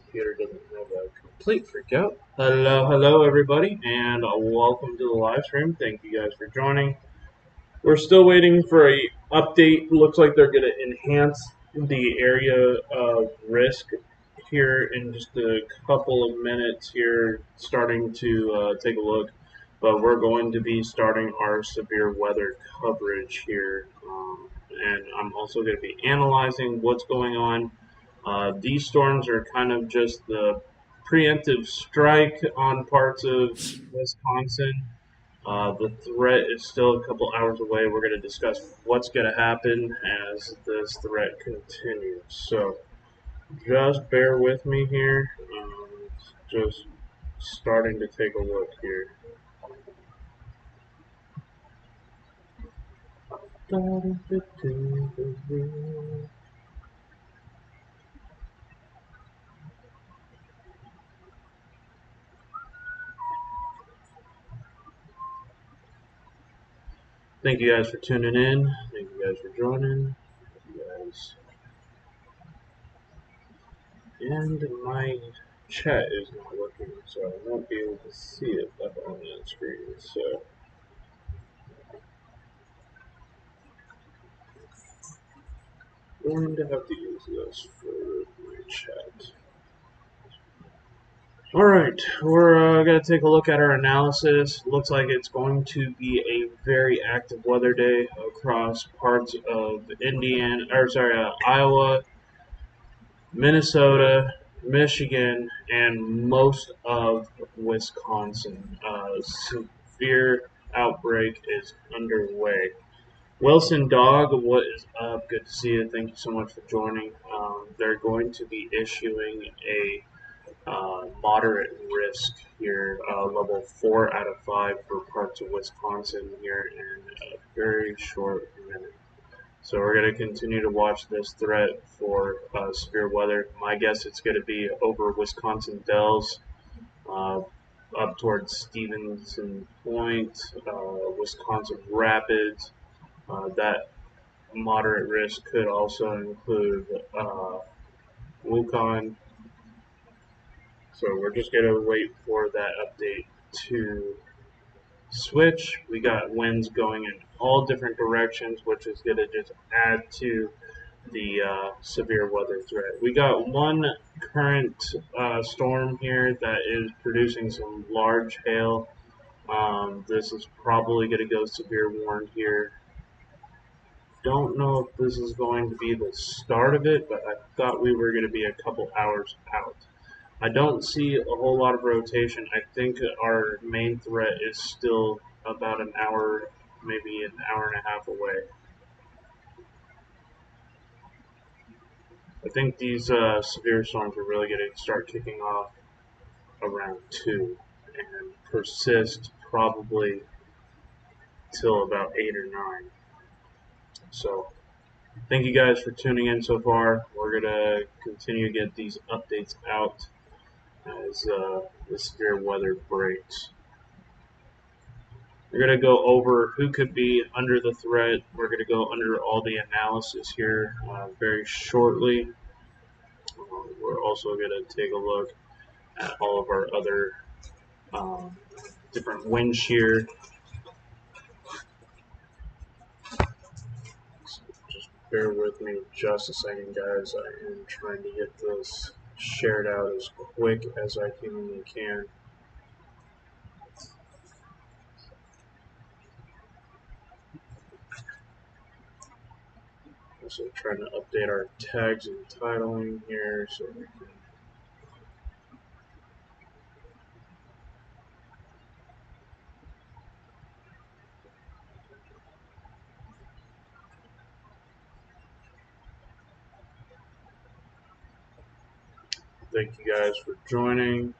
computer doesn't have a complete freakout. Hello, everybody, and welcome to the live stream. Thank you guys for joining. We're still waiting for a update. Looks like they're going to enhance the area of risk here in just a couple of minutes here, starting to take a look. But we're going to be starting our severe weather coverage here, and I'm also going to be analyzing what's going on. These storms are kind of just the preemptive strike on parts of Wisconsin. The threat is still a couple hours away. We're going to discuss what's going to happen as this threat continues. So just bear with me here. Just starting to take a look here. Thank you guys for tuning in. Thank you guys for joining. Thank you guys. And my chat is not working, so I won't be able to see it up on that screen. So I'm going to have to use this for my chat. Alright, we're going to take a look at our analysis. Looks like it's going to be a very active weather day across parts of Iowa, Minnesota, Michigan, and most of Wisconsin. Severe outbreak is underway. Wilson Dog, what is up? Good to see you. Thank you so much for joining. They're going to be issuing a moderate risk here, level 4 out of 5 for parts of Wisconsin here in a very short minute. So we're going to continue to watch this threat for severe weather. My guess it's going to be over Wisconsin Dells, up towards Stevenson Point, Wisconsin Rapids. That moderate risk could also include Wukon. So we're just going to wait for that update to switch. We got winds going in all different directions, which is going to just add to the severe weather threat. We got one current storm here that is producing some large hail. This is probably going to go severe warned here. Don't know if this is going to be the start of it, but I thought we were going to be a couple hours out. I don't see a whole lot of rotation. I think our main threat is still about an hour, maybe an hour and a half away. I think these severe storms are really going to start kicking off around 2 and persist probably till about 8 or 9. So thank you guys for tuning in so far. We're going to continue to get these updates out as the severe weather breaks. We're going to go over who could be under the threat. We're going to go under all the analysis here very shortly. We're also going to take a look at all of our other different wind shear. So just bear with me just a second, guys. I am trying to get this shared out as quick as I humanly can. Also trying to update our tags and titling here so we can thank you guys for joining.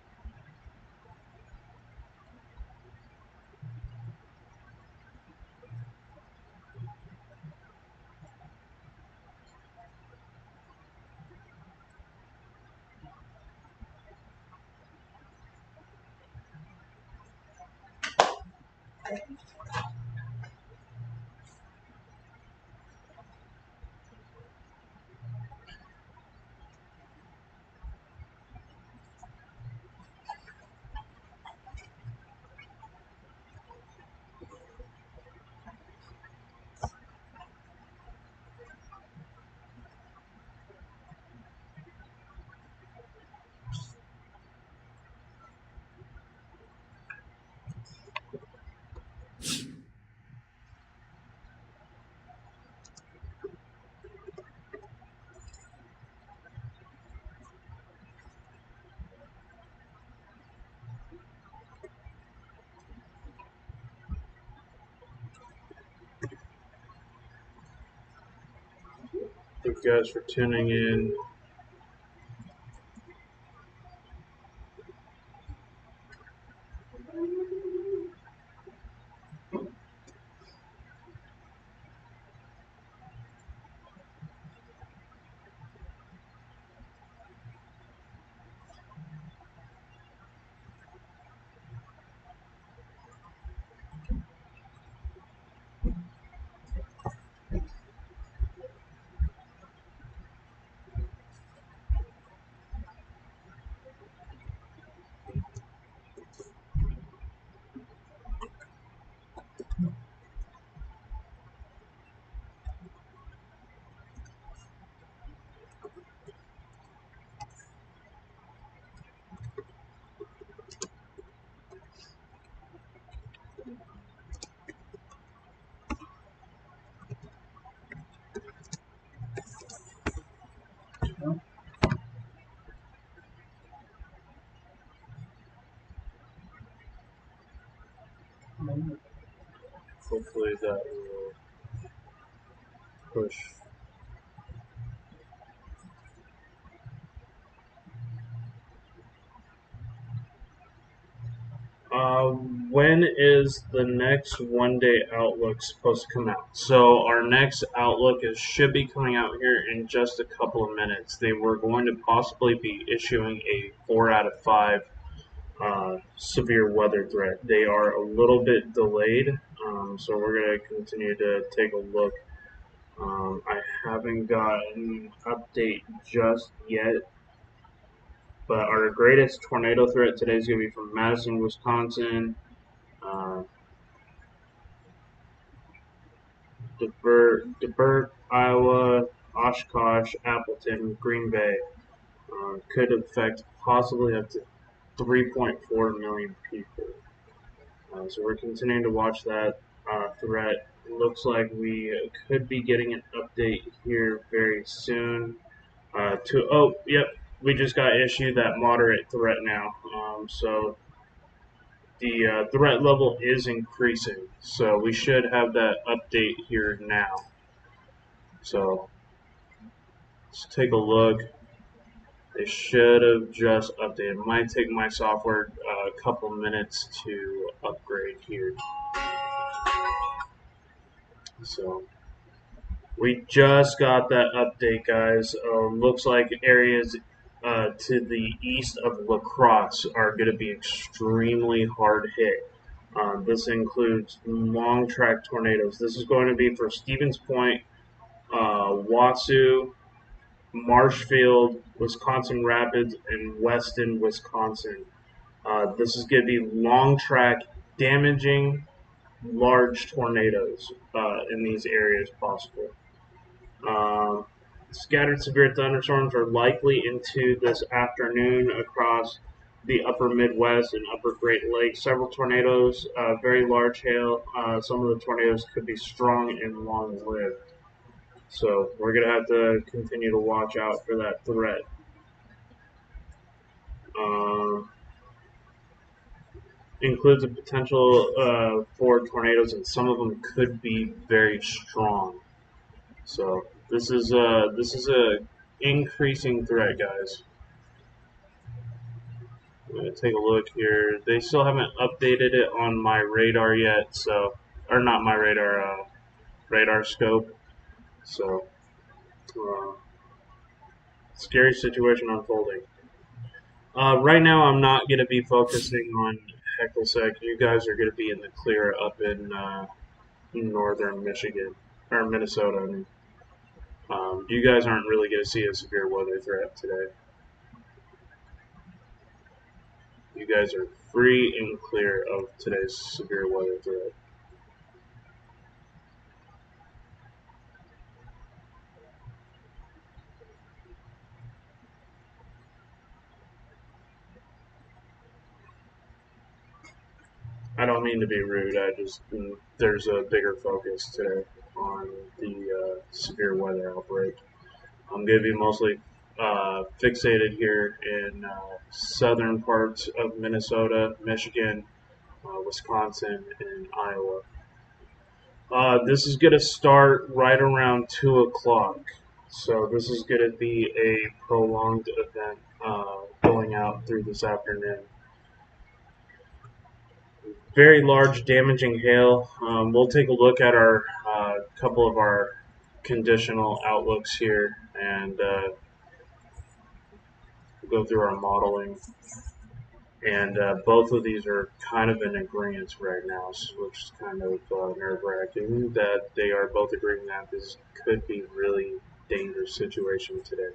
guys for tuning in. Hopefully that will push. When is the next one-day outlook supposed to come out? So our next outlook should be coming out here in just a couple of minutes. They were going to possibly be issuing a 4 out of 5 severe weather threat. They are a little bit delayed, so we're going to continue to take a look. I haven't gotten an update just yet, but our greatest tornado threat today is going to be from Madison, Wisconsin, DeBert, Iowa, Oshkosh, Appleton, Green Bay. Could affect possibly up to 3.4 million people. So we're continuing to watch that threat. It looks like we could be getting an update here very soon. We just got issued that moderate threat now. So the threat level is increasing. So we should have that update here now. So let's take a look. They should have just updated. It might take my software a couple minutes to upgrade here. So we just got that update, guys. Looks like areas to the east of La Crosse are going to be extremely hard hit. This includes long track tornadoes. This is going to be for Stevens Point, Watsu, Marshfield, Wisconsin Rapids, and Weston, Wisconsin. This is going to be long track, damaging, large tornadoes in these areas possible. Scattered severe thunderstorms are likely into this afternoon across the upper Midwest and upper Great Lakes. Several tornadoes, very large hail. Some of the tornadoes could be strong and long-lived. So we're going to have to continue to watch out for that threat. Includes a potential for tornadoes, and some of them could be very strong. So this is a increasing threat, guys. I'm gonna take a look here. They still haven't updated it on my radar yet, so or not my radar, radar scope. So scary situation unfolding. Right now, I'm not gonna be focusing on Hecklesec. You guys are gonna be in the clear up in northern Michigan or Minnesota. I mean. You guys aren't really going to see a severe weather threat today. You guys are free and clear of today's severe weather threat. I don't mean to be rude. There's a bigger focus today on the severe weather outbreak. I'm going to be mostly fixated here in southern parts of Minnesota, Michigan, Wisconsin, and Iowa. This is going to start right around 2 o'clock. So this is going to be a prolonged event going out through this afternoon. Very large damaging hail. We'll take a look at our couple of our conditional outlooks here and go through our modeling. And both of these are kind of in agreement right now, which is kind of nerve-wracking that they are both agreeing that this could be really dangerous situation today.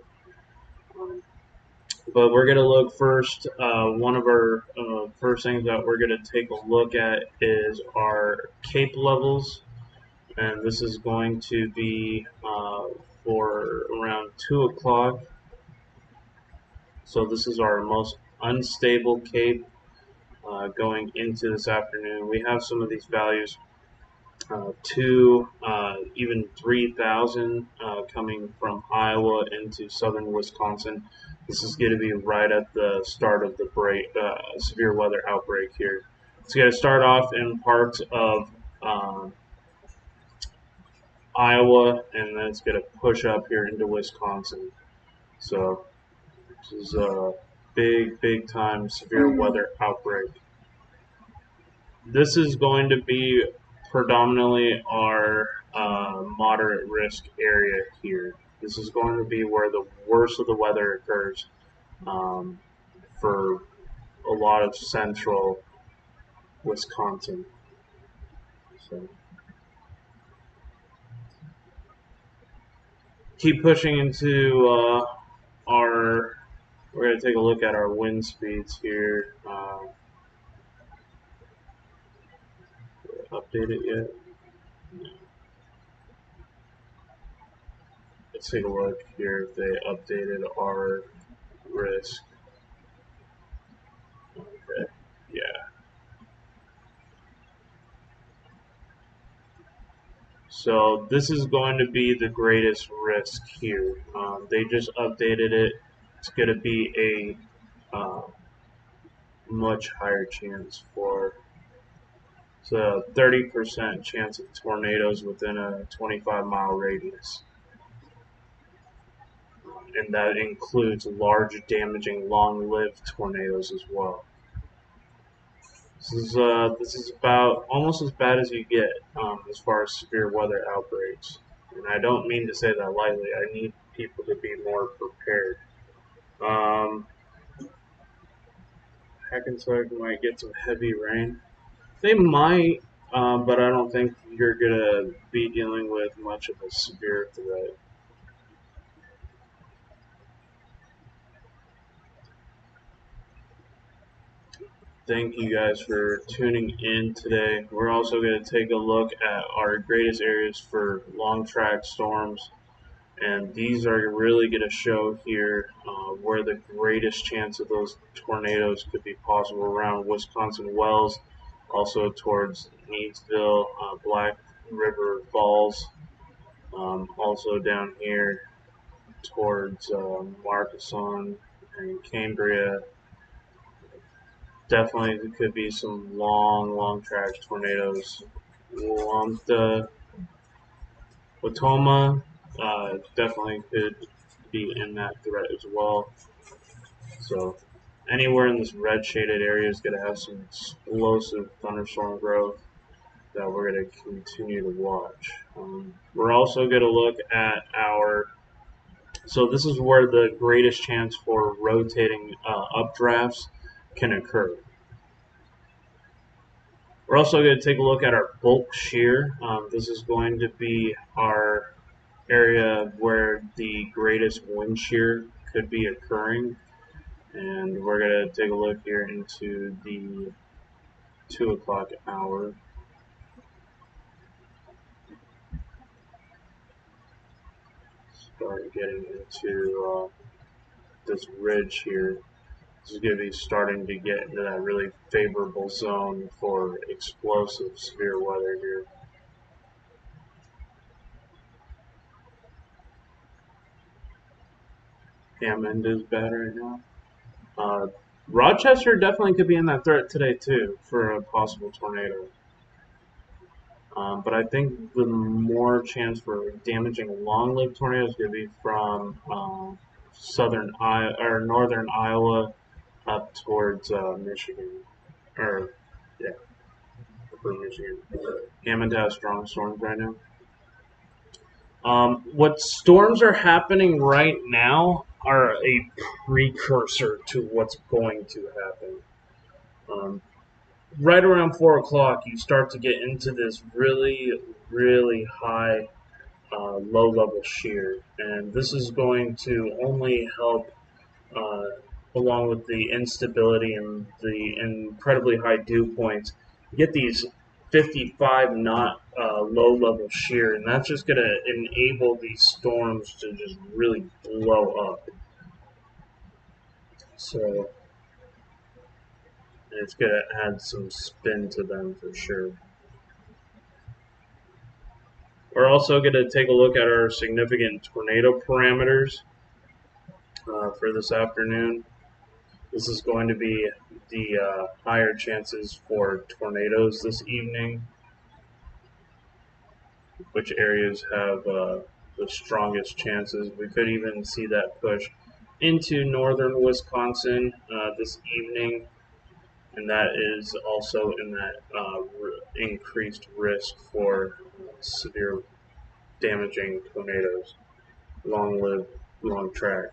But we're going to look first. One of our first things that we're going to take a look at is our cape levels, and this is going to be for around 2 o'clock. So this is our most unstable cape going into this afternoon. We have some of these values to even 3,000 coming from Iowa into southern Wisconsin. This is going to be right at the start of the severe weather outbreak here. It's going to start off in parts of Iowa, and then it's going to push up here into Wisconsin. So this is a big time severe weather outbreak. This is going to be predominantly our moderate risk area here. This is going to be where the worst of the weather occurs for a lot of central Wisconsin. So keep pushing into we're going to take a look at our wind speeds here. Update it yet? No. Let's take a look here if they updated our risk. Okay, yeah. So this is going to be the greatest risk here. They just updated it. It's going to be a much higher chance for, so 30% chance of tornadoes within a 25-mile radius. And that includes large, damaging, long-lived tornadoes as well. This is about almost as bad as you get as far as severe weather outbreaks. And I don't mean to say that lightly. I need people to be more prepared. Hackensack might get some heavy rain. They might, but I don't think you're going to be dealing with much of a severe threat. Thank you guys for tuning in today. We're also going to take a look at our greatest areas for long track storms. And these are really going to show here where the greatest chance of those tornadoes could be possible around Wisconsin Wells, also towards Needsville, Black River Falls, also down here towards Markesan and Cambria. Definitely there could be some long track tornadoes. Watoma definitely could be in that threat as well. So anywhere in this red shaded area is going to have some explosive thunderstorm growth that we're going to continue to watch. We're also going to look at so this is where the greatest chance for rotating updrafts can occur. We're also going to take a look at our bulk shear. This is going to be our area where the greatest wind shear could be occurring. And we're going to take a look here into the 2 o'clock hour. Start getting into this ridge here. This is going to be starting to get into that really favorable zone for explosive severe weather here. Hammond is bad right now. Rochester definitely could be in that threat today too for a possible tornado. But I think the more chance for damaging long-lived tornadoes is going to be from southern Iowa or northern Iowa up towards Michigan, or yeah, upper Michigan. Hammond has strong storms right now. What storms are happening right now are a precursor to what's going to happen. Right around 4 o'clock, you start to get into this really, really high low level shear, and this is going to only help uh, along with the instability and the incredibly high dew points, get these 55 knot low level shear, and that's just going to enable these storms to just really blow up. So it's going to add some spin to them for sure. We're also going to take a look at our significant tornado parameters for this afternoon. This is going to be the higher chances for tornadoes this evening. Which areas have the strongest chances. We could even see that push into northern Wisconsin this evening, and that is also in that increased risk for severe damaging tornadoes, long-lived, long-track,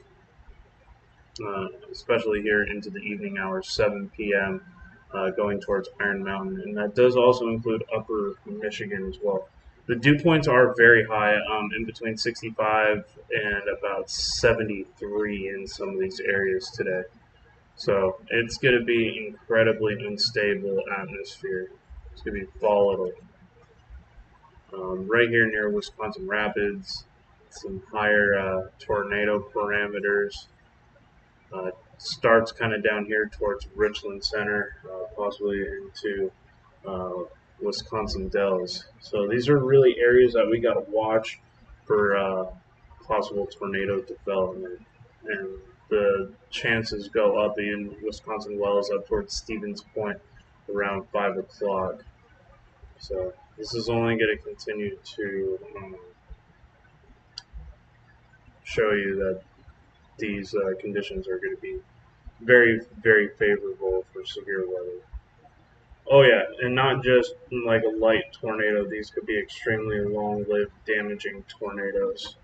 especially here into the evening hours, 7 p.m., going towards Iron Mountain, and that does also include upper Michigan as well. The dew points are very high, in between 65 and about 73 in some of these areas today. So it's going to be incredibly unstable atmosphere. It's going to be volatile. Right here near Wisconsin Rapids, some higher tornado parameters. Starts kind of down here towards Richland Center, possibly into Wisconsin Dells. So these are really areas that we got to watch for possible tornado development, and the chances go up in Wisconsin Wells up towards Stevens Point around 5 o'clock. So this is only going to continue to show you that these conditions are going to be very, very favorable for severe weather. Oh yeah, and not just like a light tornado. These could be extremely long-lived, damaging tornadoes.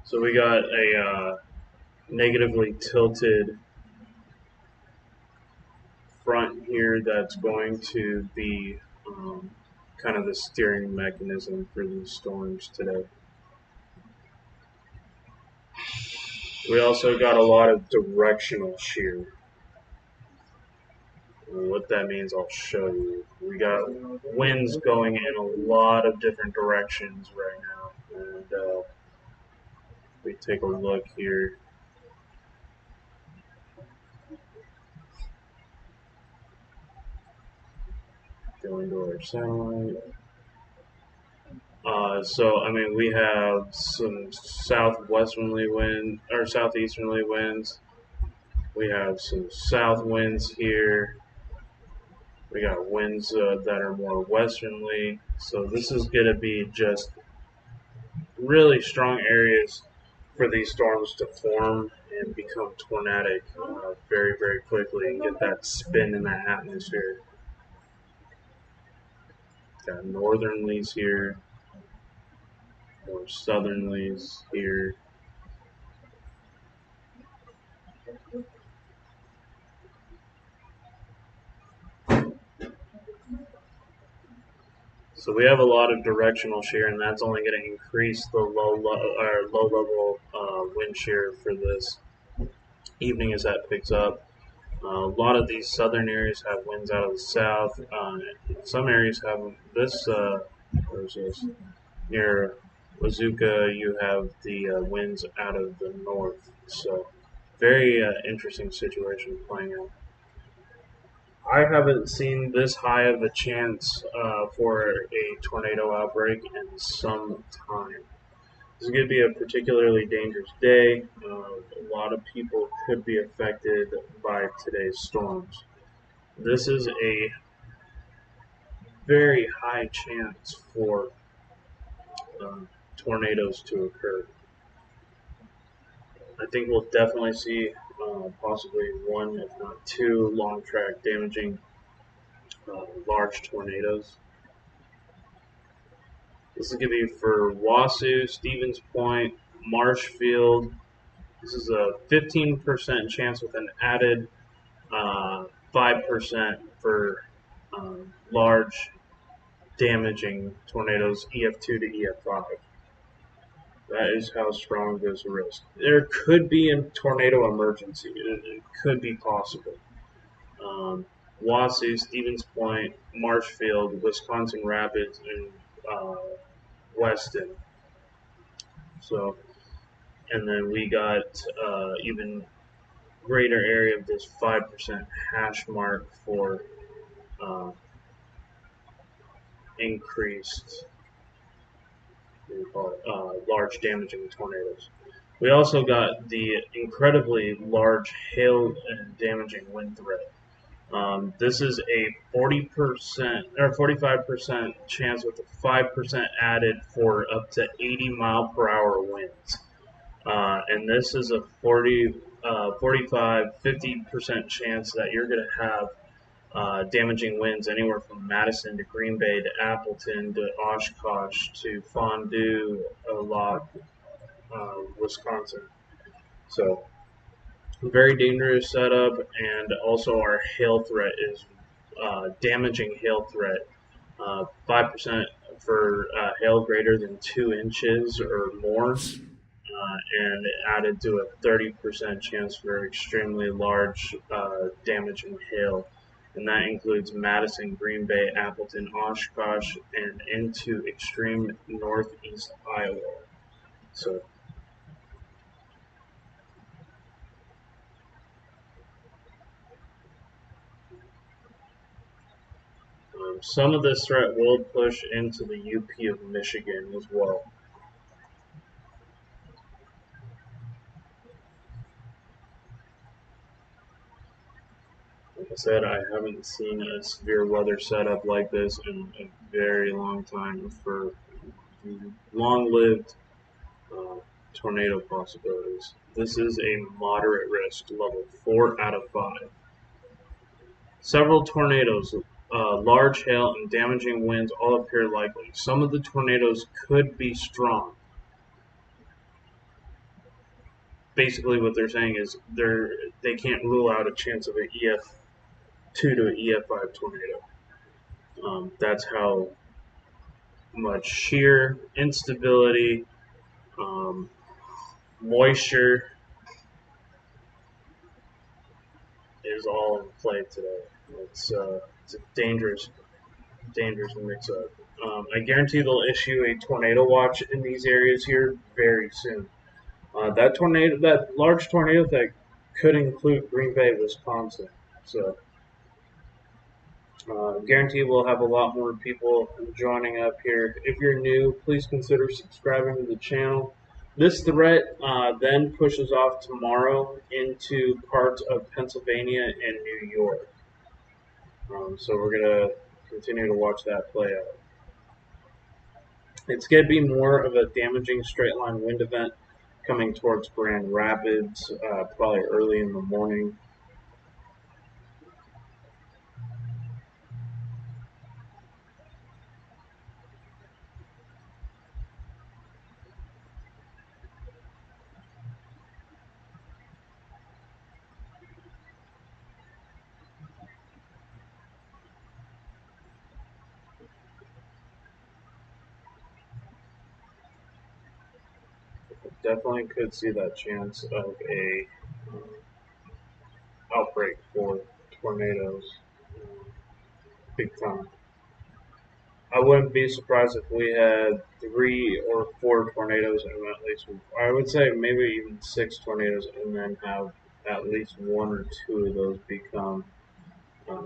So we got a negatively tilted front here that's going to be kind of the steering mechanism for these storms today. We also got a lot of directional shear. What that means, I'll show you. We got winds going in a lot of different directions right now, and we take a look here. Going to our satellite. So I mean, we have some southwesterly wind or southeasterly winds. We have some south winds here. We got winds that are more westerly. So this is going to be just really strong areas for these storms to form and become tornadic very, very quickly and get that spin in that atmosphere. Got northernlies here, more southernlies here. So we have a lot of directional shear, and that's only going to increase the low level wind shear for this evening as that picks up. A lot of these southern areas have winds out of the south. Some areas have this. Where's this? Near Wazuka, you have the winds out of the north. So, very interesting situation playing out. I haven't seen this high of a chance for a tornado outbreak in some time. This is going to be a particularly dangerous day. A lot of people could be affected by today's storms. This is a very high chance for tornadoes to occur. I think we'll definitely see possibly one, if not two, long track damaging large tornadoes. This is going to be for Wasu, Stevens Point, Marshfield. This is a 15% chance with an added 5% for large damaging tornadoes EF2 to EF5. That is how strong this risk. There could be a tornado emergency. It could be possible. Wasu, Stevens Point, Marshfield, Wisconsin Rapids, and Weston. So, and then we got even greater area of this 5% hash mark for increased large damaging tornadoes. We also got the incredibly large hail and damaging wind threat. This is a 40% or 45% chance with a 5% added for up to 80 mile per hour winds. And this is a 45, 50% chance that you're going to have damaging winds anywhere from Madison to Green Bay to Appleton to Oshkosh to Fondue, Locke, Wisconsin. So, very dangerous setup, and also our hail threat is damaging hail threat. 5% for hail greater than 2 inches or more, and added to a 30% chance for extremely large damaging hail. And that includes Madison, Green Bay, Appleton, Oshkosh, and into extreme northeast Iowa. So, some of this threat will push into the UP of Michigan as well. Like I said, I haven't seen a severe weather setup like this in a very long time for long-lived tornado possibilities. This is a moderate risk, level 4 out of 5. Several tornadoes, large hail, and damaging winds all appear likely. Some of the tornadoes could be strong. Basically, what they're saying is they can't rule out a chance of an EF2 to an EF5 tornado. That's how much shear instability, moisture is all in play today. It's a dangerous mix-up. I guarantee they'll issue a tornado watch in these areas here very soon. That large tornado that could include Green Bay, Wisconsin. So, guarantee we'll have a lot more people joining up here. If you're new, please consider subscribing to the channel. This threat then pushes off tomorrow into parts of Pennsylvania and New York. So we're going to continue to watch that play out. It's going to be more of a damaging straight line wind event coming towards Grand Rapids, probably early in the morning. Definitely could see that chance of a outbreak for tornadoes, big time. I wouldn't be surprised if we had 3 or 4 tornadoes and at least, I would say maybe even 6 tornadoes, and then have at least 1 or 2 of those become uh,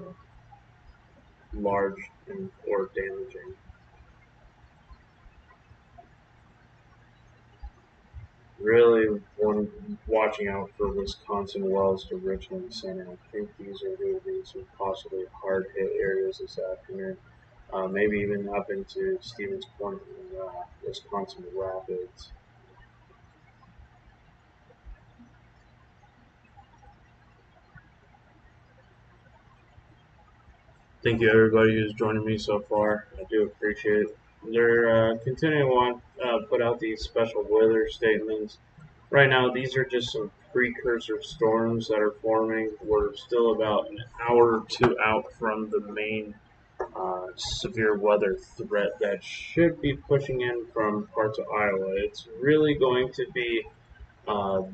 large and or damaging. Really watching out for Wisconsin Wells to Richmond Center. I think these are going to be some possibly hard hit areas this afternoon. Maybe even up into Stevens Point and Wisconsin Rapids. Thank you everybody who's joining me so far. I do appreciate it. They're continuing to put out these special weather statements. Right now, these are just some precursor storms that are forming. We're still about an hour or 2 out from the main severe weather threat that should be pushing in from parts of Iowa. It's really going to be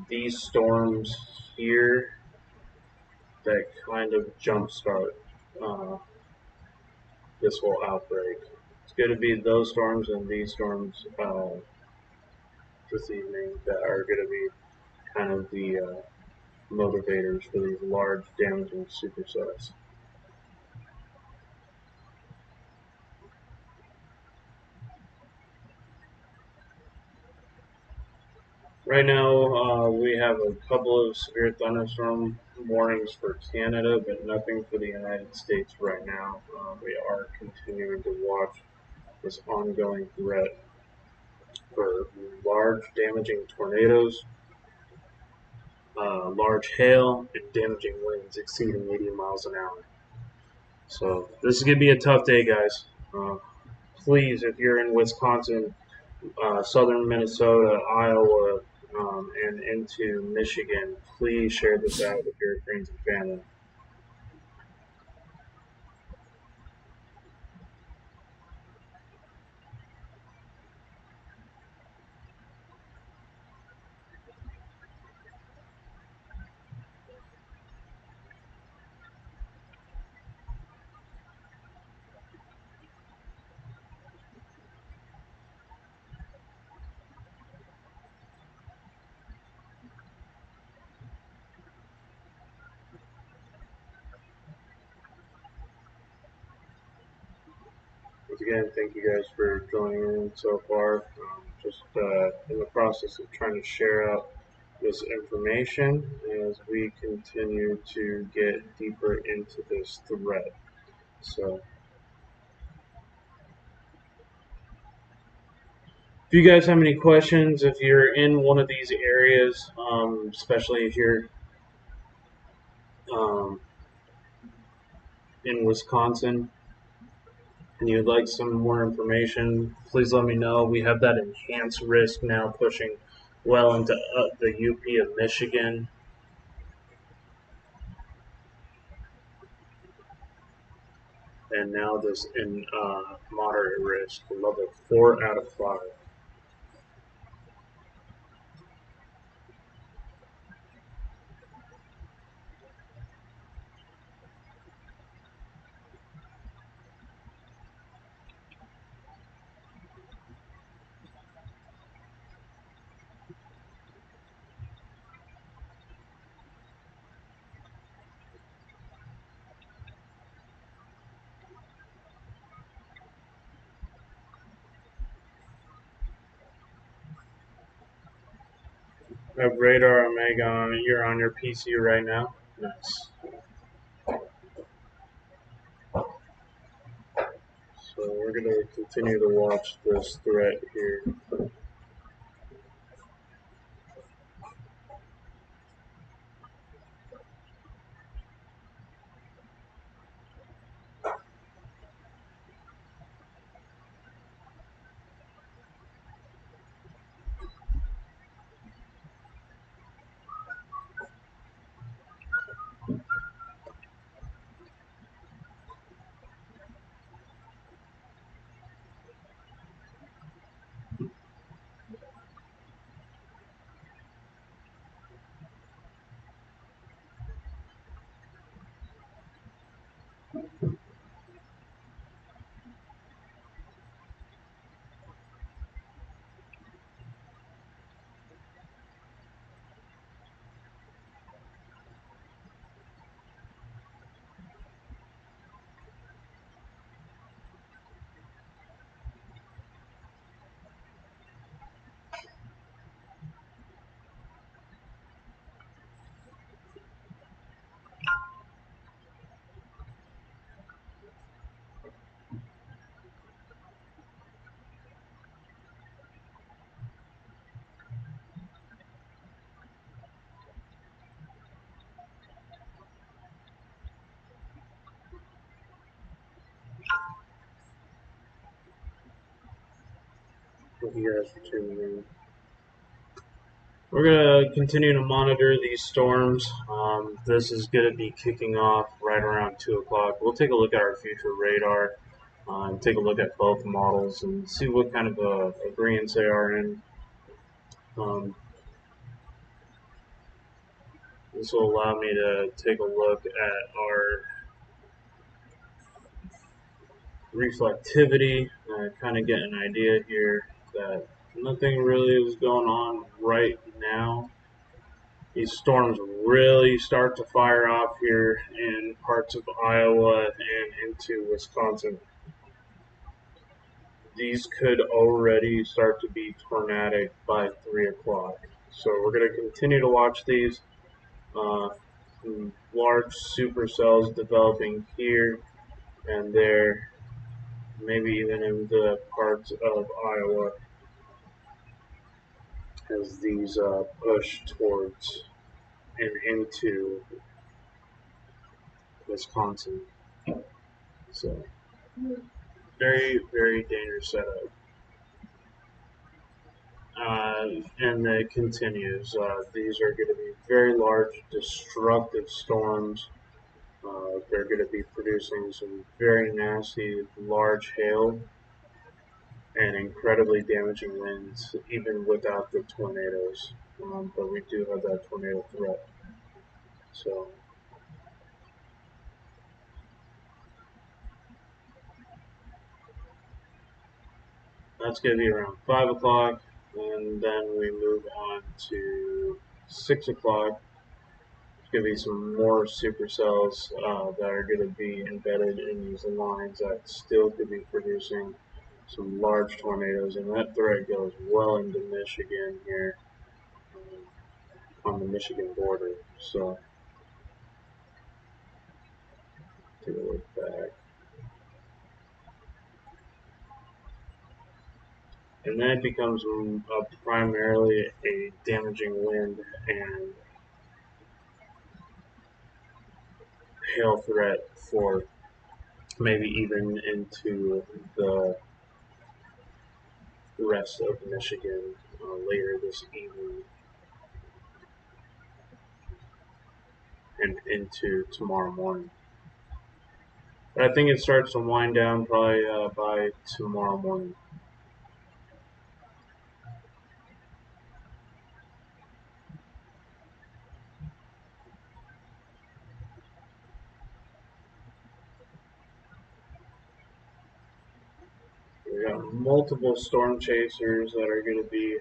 these storms here that kind of jumpstart uh, this whole outbreak. It's going to be those storms and these storms this evening that are going to be kind of the motivators for these large damaging supersets. Right now, we have a couple of severe thunderstorm warnings for Canada, but nothing for the United States right now. We are continuing to watch this ongoing threat for large damaging tornadoes, large hail, and damaging winds exceeding 80 miles an hour. So this is going to be a tough day, guys. Please, if you're in Wisconsin, southern Minnesota, Iowa, and into Michigan, please share this out with your friends and family. Once again, thank you guys for joining in so far. Just in the process of trying to share out this information as we continue to get deeper into this threat. So, if you guys have any questions, if you're in one of these areas, especially if you're um, in Wisconsin and you'd like some more information, please let me know. We have that enhanced risk now pushing well into the UP of Michigan. And now this in moderate risk, level 4 out of 5. I have radar Omega on. You're on your PC right now. Nice. So we're going to continue to watch this threat here. Thank you guys for tuning in. We're going to continue to monitor these storms. This is going to be kicking off right around 2 o'clock. We'll take a look at our future radar, take a look at both models, and see what kind of agreements they are in. This will allow me to take a look at our reflectivity, kind of get an idea here that nothing really is going on right now. These storms really start to fire off here in parts of Iowa and into Wisconsin. These could already start to be tornadic by 3 o'clock. So we're going to continue to watch these. Some large supercells developing here and there, maybe even in the parts of Iowa as these push towards and into Wisconsin. So very, very dangerous setup. And it continues. These are going to be very large, destructive storms. They're going to be producing some very nasty, large hail and incredibly damaging winds, even without the tornadoes. But we do have that tornado threat. So that's going to be around 5 o'clock, and then we move on to 6 o'clock. There's going to be some more supercells that are going to be embedded in these lines that still could be producing some large tornadoes, and that threat goes well into Michigan here, on the Michigan border. So take a look back. And then it becomes primarily a damaging wind and hail threat for maybe even into the rest of Michigan later this evening and into tomorrow morning. But I think it starts to wind down probably by tomorrow morning. We got multiple storm chasers that are going to be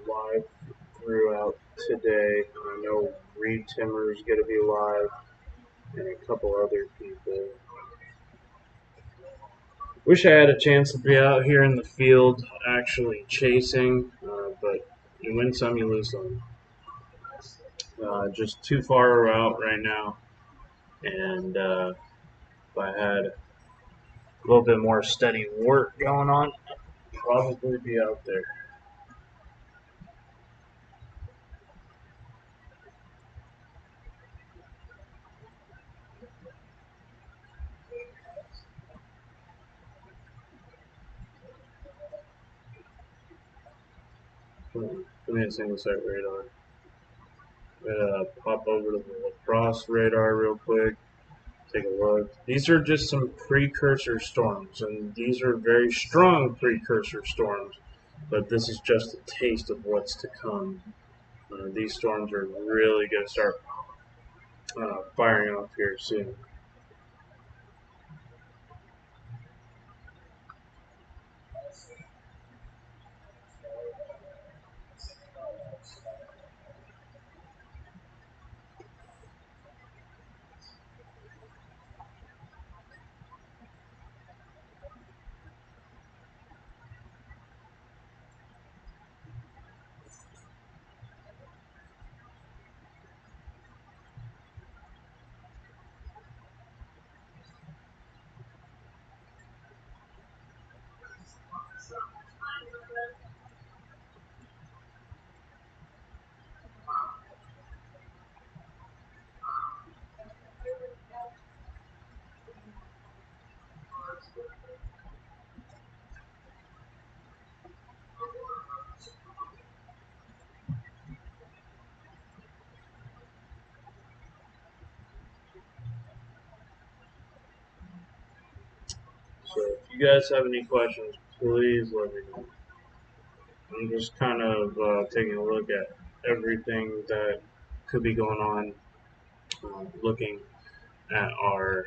live throughout today. I know Reed Timmer is going to be live, and a couple other people. Wish I had a chance to be out here in the field actually chasing, but you win some, you lose some. Just too far out right now, and if I had a little bit more steady work going on, I'd probably be out there. Give me a single site radar. Pop over to the lacrosse radar real quick. Take a look. These are just some precursor storms, and these are very strong precursor storms, but this is just a taste of what's to come. These storms are really going to start firing off here soon. you guys have any questions, please let me know. I'm just kind of taking a look at everything that could be going on, looking at our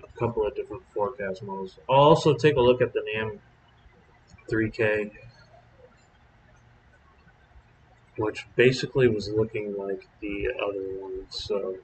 a couple of different forecast models. I'll also take a look at the NAM 3K, which basically was looking like the other one. So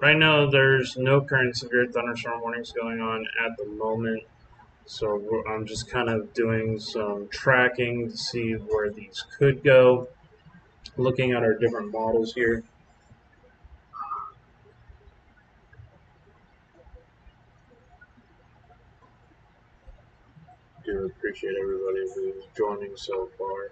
right now, there's no current severe thunderstorm warnings going on at the moment. So I'm just kind of doing some tracking to see where these could go. Looking at our different models here. Do appreciate everybody who's joining so far.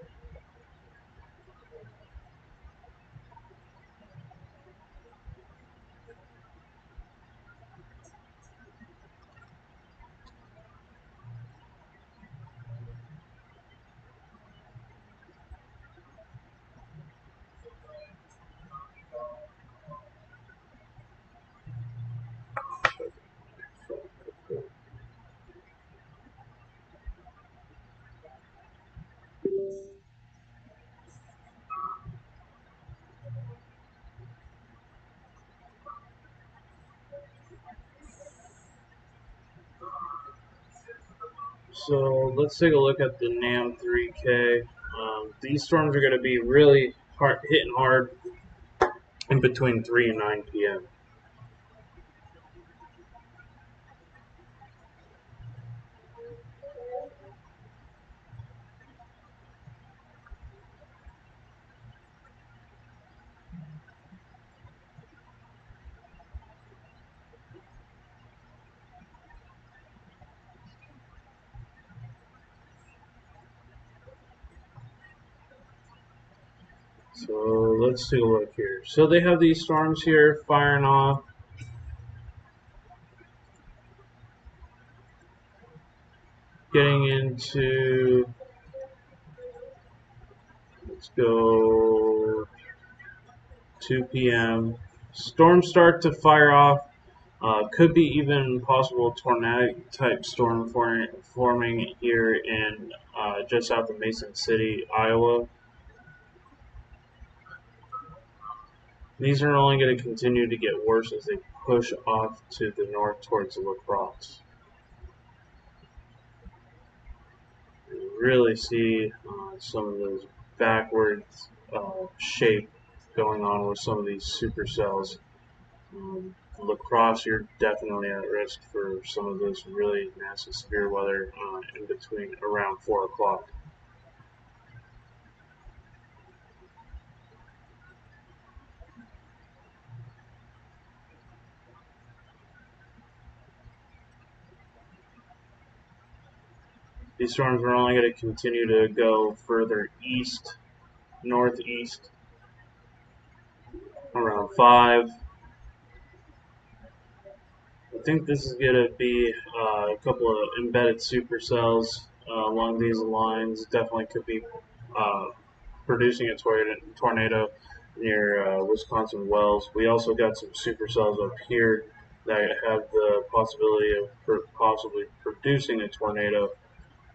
So let's take a look at the NAM 3K. These storms are going to be really hitting hard in between 3 and 9 p.m. So let's take a look here. So they have these storms here firing off. Getting into, let's go 2 p.m. Storms start to fire off. Could be even possible tornado type storm forming here in just south of Mason City, Iowa. These are only going to continue to get worse as they push off to the north towards La Crosse. You really see some of those backwards shape going on with some of these supercells. La Crosse, you're definitely at risk for some of this really nasty severe weather in between around 4 o'clock. These storms are only going to continue to go further east, northeast, around 5. I think this is going to be a couple of embedded supercells along these lines. Definitely could be producing a tornado near Wisconsin Wells. We also got some supercells up here that have the possibility of possibly producing a tornado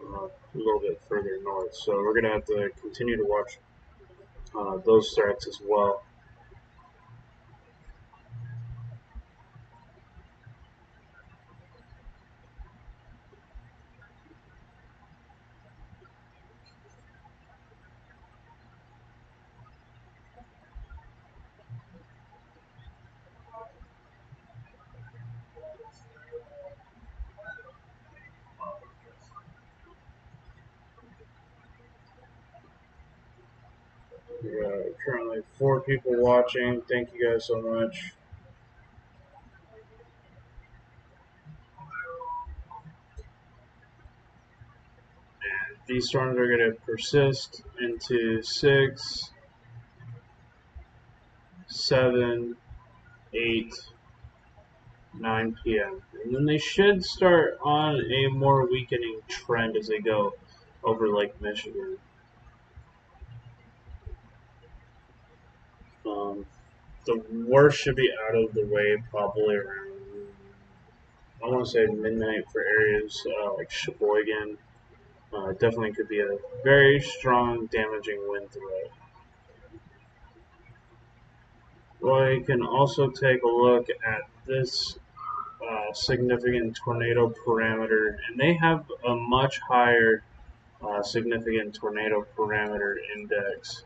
a little bit further north. So we're going to have to continue to watch those threats as well. Currently 4 people watching. Thank you guys so much. And these storms are going to persist into 6, 7, 8, 9 p.m. And then they should start on a more weakening trend as they go over Lake Michigan. The worst should be out of the way probably around, I want to say midnight for areas like Sheboygan. Definitely could be a very strong damaging wind threat. Well, you can also take a look at this significant tornado parameter, and they have a much higher significant tornado parameter index.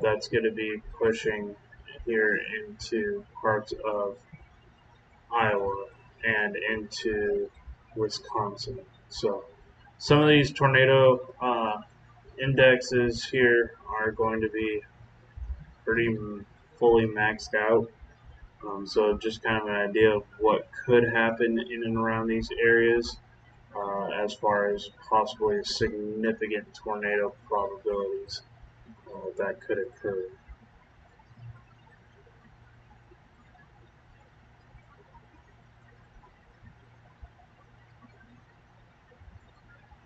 That's going to be pushing here into parts of Iowa and into Wisconsin. So some of these tornado indexes here are going to be pretty fully maxed out. So just kind of an idea of what could happen in and around these areas as far as possibly significant tornado probabilities that could occur.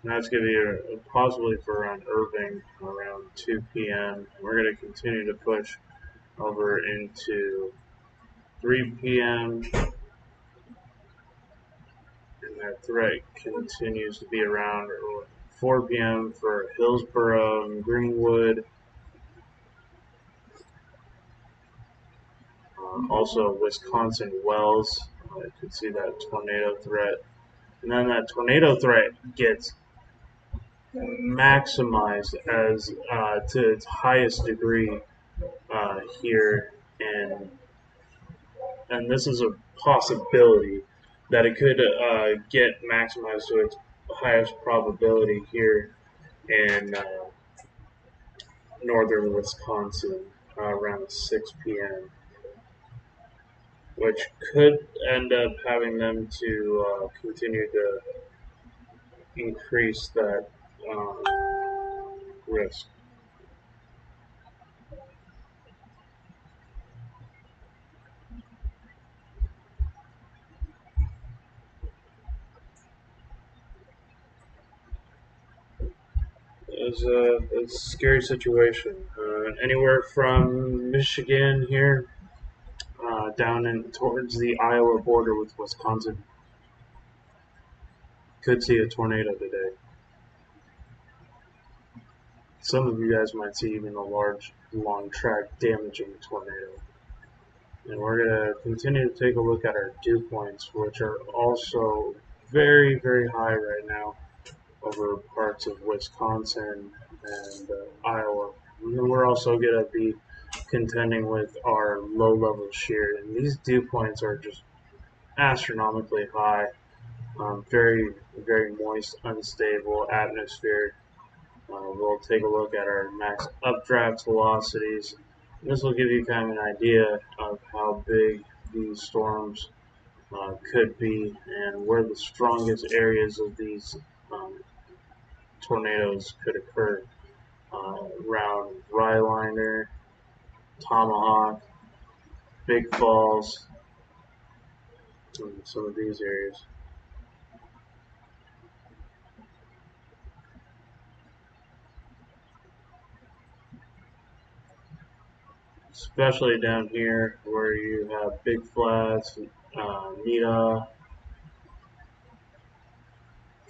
And that's going to be possibly for around Irving around 2 p.m. We're going to continue to push over into 3 p.m. and that threat continues to be around 4 p.m. for Hillsborough and Greenwood. Also Wisconsin Wells. You can see that tornado threat. And then that tornado threat gets maximized as to its highest degree here, and this is a possibility that it could get maximized to its highest probability here in northern Wisconsin around 6 p.m., which could end up having them to continue to increase that risk. It's a scary situation. Anywhere from Michigan here down in towards the Iowa border with Wisconsin could see a tornado today. Some of you guys might see even a large, long track damaging tornado. And we're going to continue to take a look at our dew points, which are also very, very high right now over parts of Wisconsin and Iowa. And then we're also going to be contending with our low-level shear. And these dew points are just astronomically high. Very, very moist, unstable atmosphere. We'll take a look at our max updraft velocities. This will give you kind of an idea of how big these storms could be and where the strongest areas of these tornadoes could occur around Ryliner, Tomahawk, Big Falls, some of these areas. especially down here where you have Big Flats, Nita,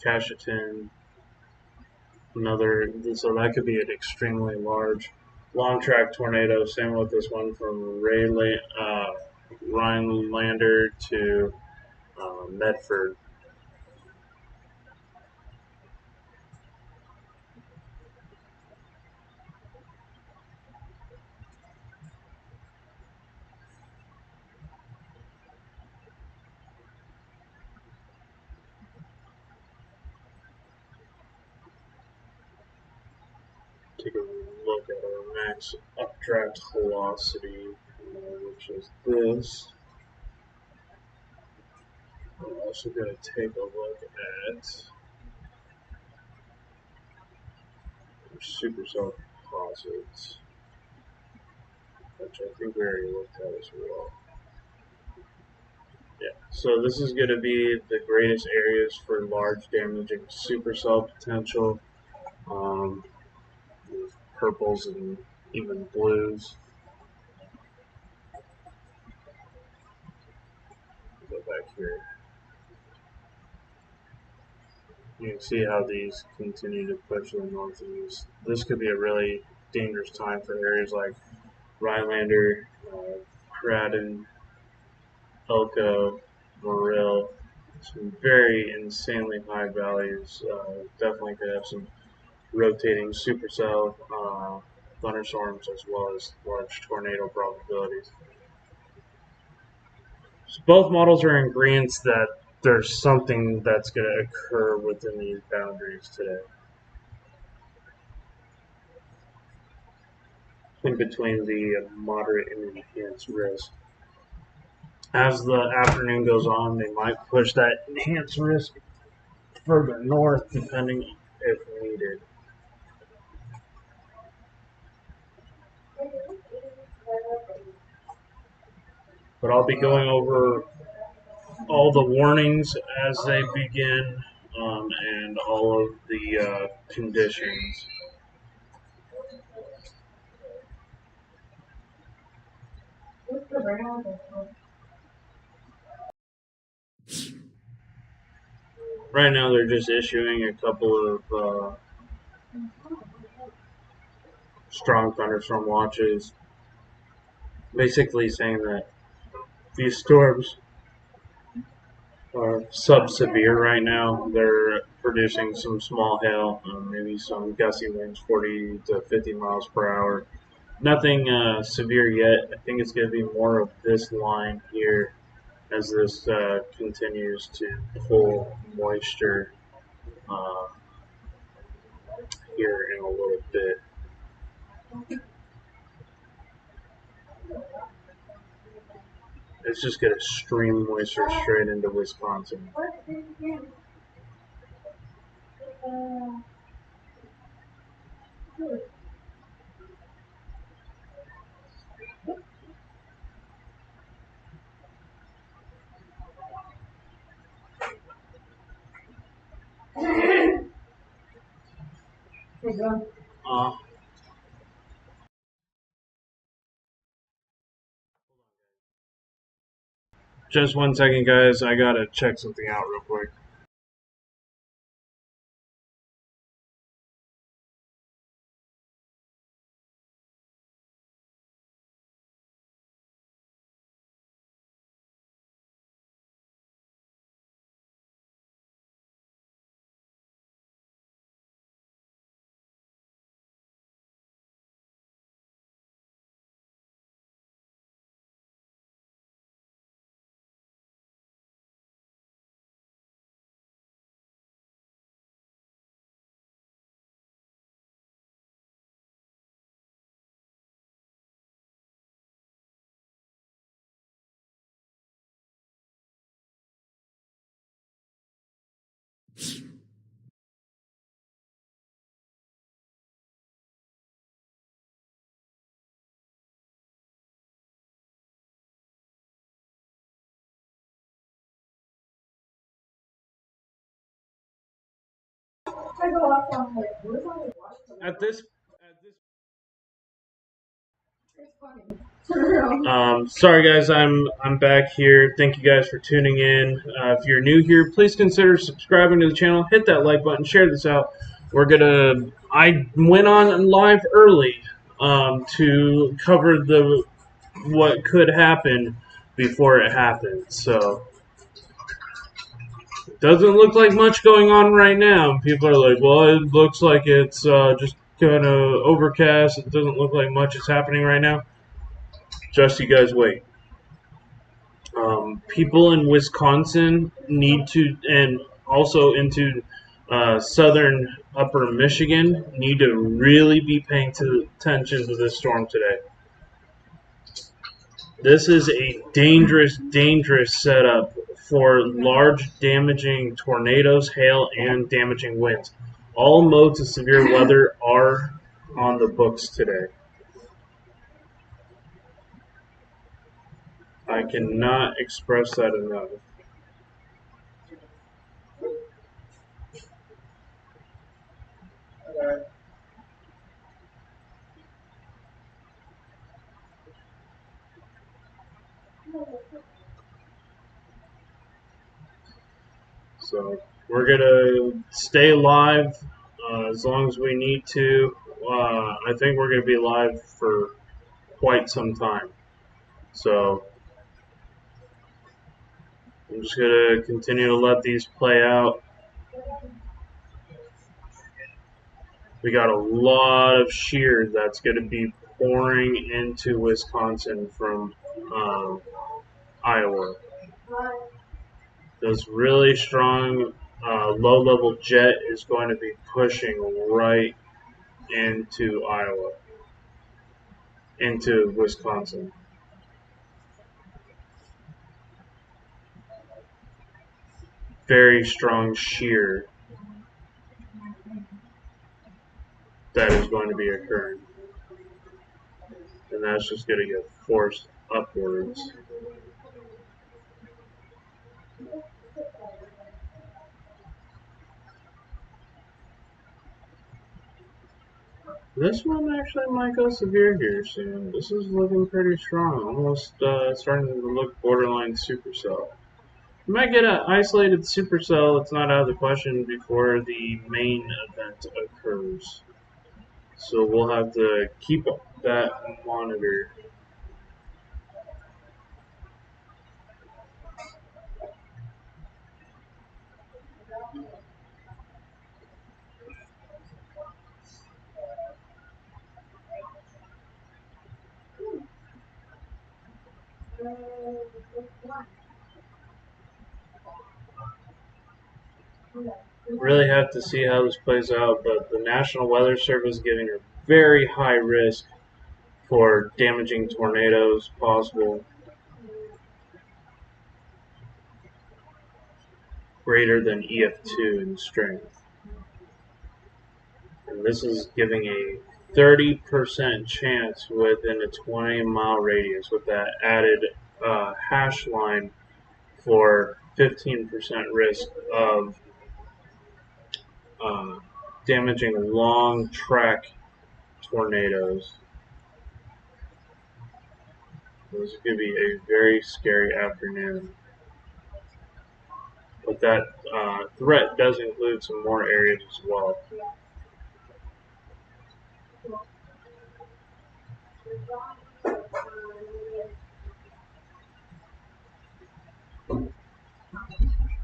Casheton, so that could be an extremely large long track tornado. Same with this one from Rhinelander to Medford. Take a look at our max updraft velocity, which is this. We're also going to take a look at our supercell deposits, which I think we already looked at as well. Yeah, so this is going to be the greatest areas for large damaging supercell potential. Purples and even blues. Go back here. You can see how these continue to push to the northeast. This could be a really dangerous time for areas like Rhinelander, Cradden, Elko, Morrill. Some very insanely high values. Definitely could have some rotating supercell thunderstorms as well as large tornado probabilities. So both models are in agreement that there's something that's going to occur within these boundaries today. In between the moderate and enhanced risk. As the afternoon goes on, they might push that enhanced risk further north, depending if needed. But I'll be going over all the warnings as they begin and all of the conditions. Right now, they're just issuing a couple of strong thunderstorm watches, basically saying that these storms are sub-severe right now. They're producing some small hail, maybe some gusty winds, 40 to 50 miles per hour. Nothing severe yet. I think it's going to be more of this line here as this continues to pull moisture uh, here in a little bit. It's just going to stream moisture straight into Wisconsin. Uh, just 1 second, guys. I got to check something out real quick. At this Sorry guys, I'm back here. Thank you guys for tuning in. If you're new here, please consider subscribing to the channel. Hit that like button. Share this out. I went on live early to cover what could happen before it happened. So it doesn't look like much going on right now. People are like, well, it looks like it's just kind of overcast. It doesn't look like much is happening right now. Just you guys wait. People in Wisconsin need to, and also into southern upper Michigan, need to really be paying attention to this storm today. This is a dangerous, dangerous setup for large damaging tornadoes, hail, and damaging winds. All modes of severe weather are on the books today. I cannot express that enough. So we're gonna stay live as long as we need to. I think we're gonna be live for quite some time. So I'm just gonna continue to let these play out. We got a lot of shear that's gonna be pouring into Wisconsin from Iowa. This really strong low-level jet is going to be pushing right into Iowa, into Wisconsin. Very strong shear that is going to be occurring. And that's just going to get forced upwards. This one actually might go severe here soon. This is looking pretty strong, almost starting to look borderline supercell. We might get an isolated supercell, it's not out of the question, before the main event occurs. So we'll have to keep that monitor. Really have to see how this plays out, but the National Weather Service is giving a very high risk for damaging tornadoes possible, greater than EF2 in strength. And this is giving a 30% chance within a 20-mile radius with that added hash line for 15% risk of damaging long track tornadoes. This is going to be a very scary afternoon. But that threat does include some more areas as well.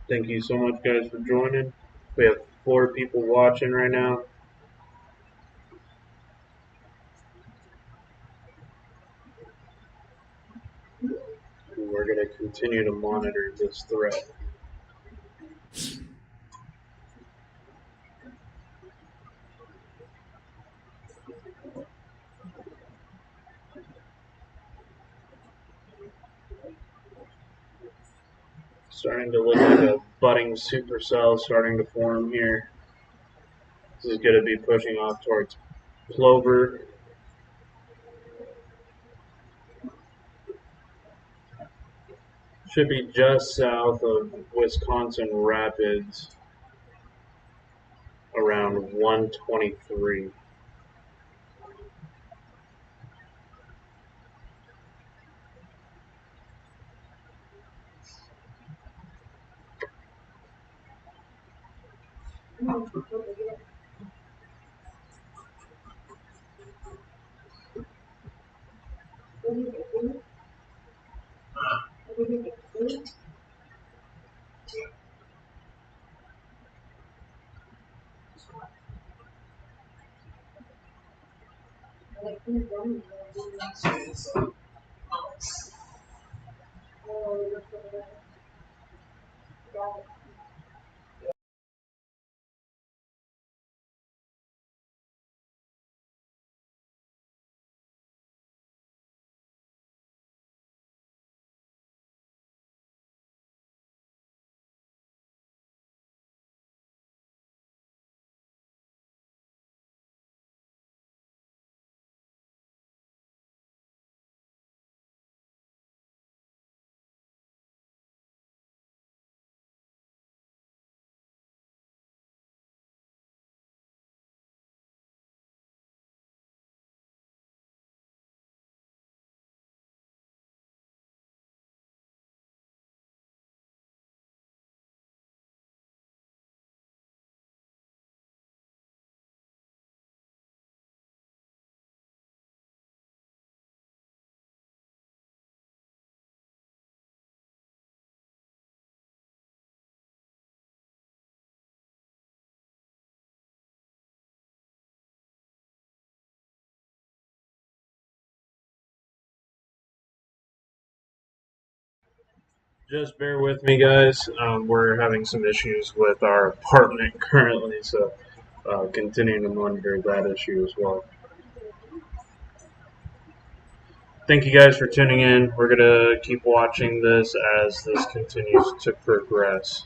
Thank you so much, guys, for joining. We have 4 people watching right now. And we're going to continue to monitor this threat. Starting to look like a budding supercell starting to form here. This is going to be pushing off towards Plover. Should be just south of Wisconsin Rapids, around 123. Just bear with me, guys. We're having some issues with our apartment currently, so continuing to monitor that issue as well. Thank you guys for tuning in. We're going to keep watching this as this continues to progress.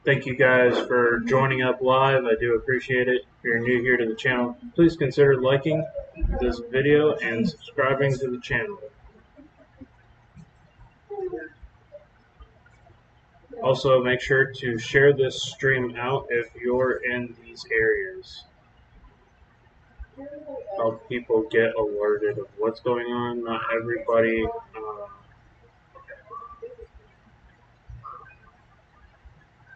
Thank you guys for joining up live. I do appreciate it. If you're new here to the channel, please consider liking this video and subscribing to the channel. Also, make sure to share this stream out if you're in these areas. help people get alerted of what's going on. Not everybody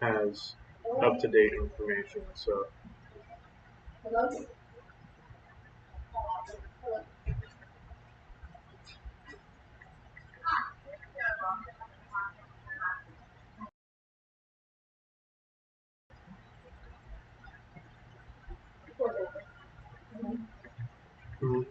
has up-to-date information. So mhm.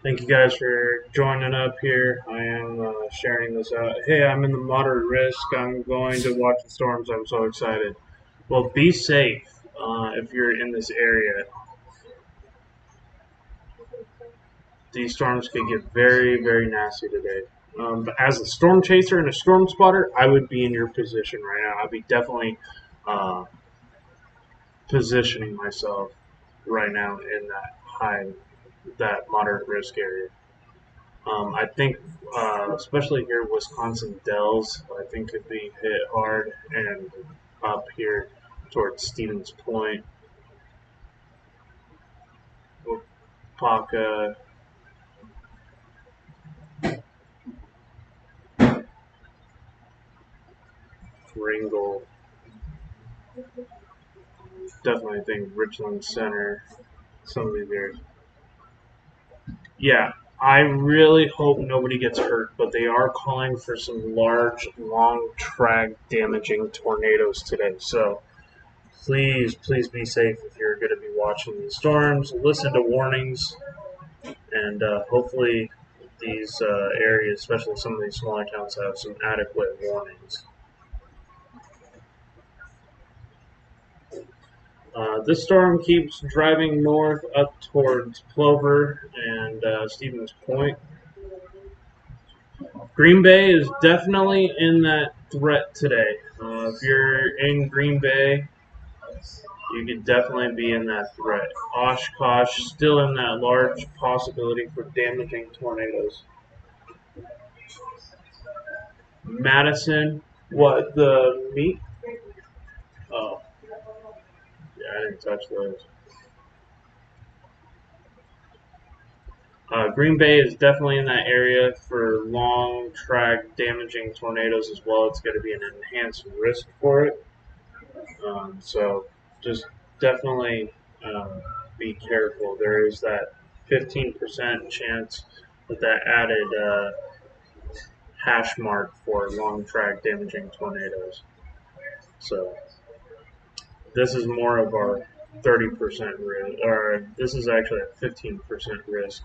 Thank you guys for joining up here. I am sharing this out. Hey, I'm in the moderate risk. I'm going to watch the storms. I'm so excited. Well, be safe if you're in this area. These storms could get very, very nasty today. But as a storm chaser and a storm spotter, I would be in your position right now. I'd be definitely uh, positioning myself right now in that moderate risk area. I think, especially here, Wisconsin Dells, I think could be hit hard, and up here towards Stevens Point, Paca, Ringgold, definitely think Richland Center, some of these areas. Yeah, I really hope nobody gets hurt, but they are calling for some large, long track damaging tornadoes today. So please, please be safe if you're going to be watching these storms. Listen to warnings, and hopefully these areas, especially some of these smaller towns, have some adequate warnings. This storm keeps driving north up towards Plover and Stevens Point. Green Bay is definitely in that threat today. If you're in Green Bay, you could definitely be in that threat. Oshkosh still in that large possibility for damaging tornadoes. Madison, what the meat? Oh, yeah, I didn't touch those. Green Bay is definitely in that area for long track damaging tornadoes as well. It's going to be an enhanced risk for it. So just definitely be careful. There is that 15% chance with that added hash mark for long track damaging tornadoes. So this is more of our 30% risk, or this is actually a 15% risk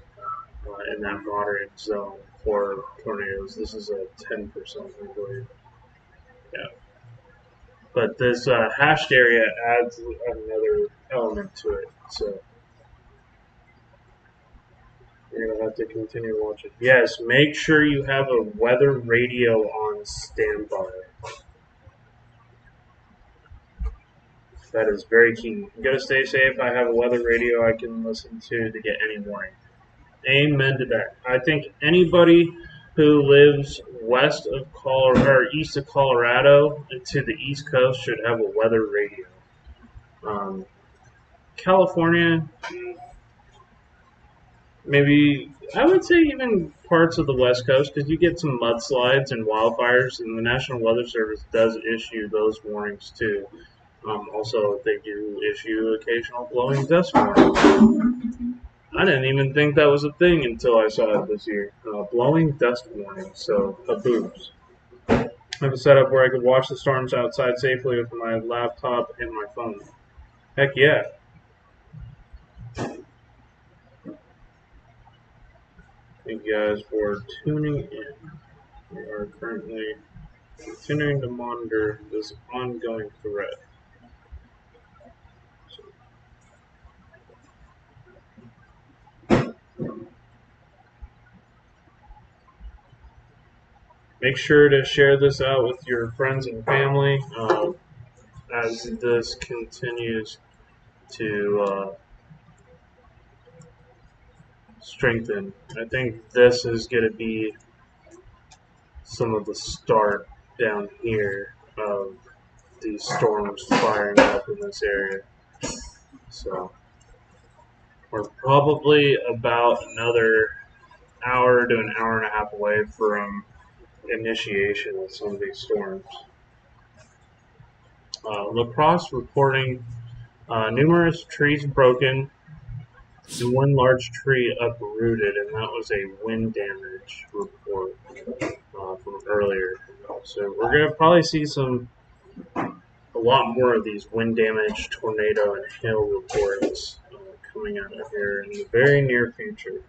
in that moderate zone for tornadoes. This is a 10%, I believe. Yeah. But this hashed area adds another element to it. So you're going to have to continue watching. Yes, make sure you have a weather radio on standby. That is very key. I'm going to stay safe. I have a weather radio I can listen to get any warning. Amen to that. I think anybody who lives west of Colorado or east of Colorado to the East Coast should have a weather radio. California, maybe I would say even parts of the West Coast because you get some mudslides and wildfires, and the National Weather Service does issue those warnings too. Also, they do issue occasional blowing dust warnings. I didn't even think that was a thing until I saw it this year. Blowing dust warning, so boobs. I have a setup where I could watch the storms outside safely with my laptop and my phone. Heck yeah. Thank you guys for tuning in. We are currently continuing to monitor this ongoing threat. Make sure to share this out with your friends and family as this continues to strengthen. I think this is going to be some of the start down here of these storms firing up in this area. So we're probably about another hour to an hour and a half away from initiation of some of these storms. La Crosse reporting numerous trees broken and one large tree uprooted, and that was a wind damage report from earlier. So we're going to probably see a lot more of these wind damage, tornado, and hail reports coming out of here in the very near future.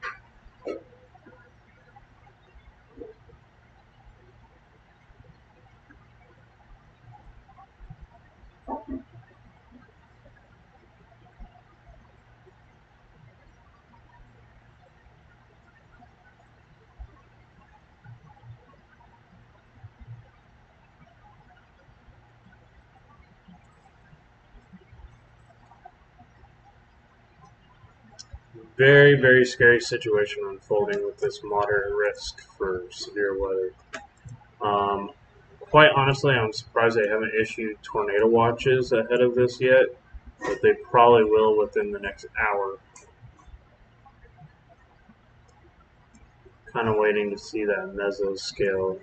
Very, very scary situation unfolding with this moderate risk for severe weather. Quite honestly, I'm surprised they haven't issued tornado watches ahead of this yet, but they probably will within the next hour. Kind of waiting to see that mesoscale.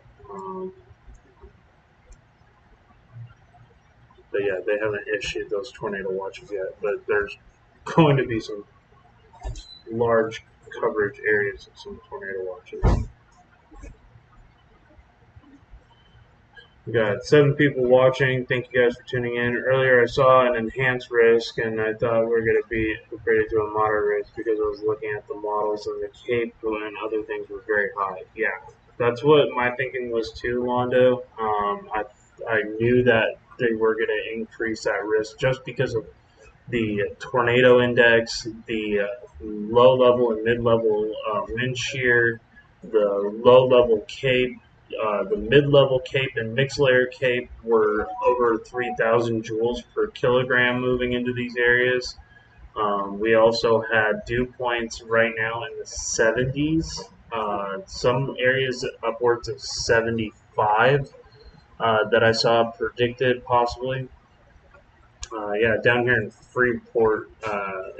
But yeah, they haven't issued those tornado watches yet, but there's going to be some large coverage areas of some tornado watches. We got 7 people watching. Thank you guys for tuning in. Earlier I saw an enhanced risk, and I thought we were going to be upgraded to a moderate risk because I was looking at the models, and the Cape and other things were very high. Yeah, that's what my thinking was too, Londo. I knew that they were going to increase that risk just because of the tornado index, the low level and mid level wind shear, the low level cape, the mid level cape and mixed layer cape were over 3,000 joules per kilogram moving into these areas. We also had dew points right now in the 70s, some areas upwards of 75 that I saw predicted possibly. Yeah, down here in Freeport,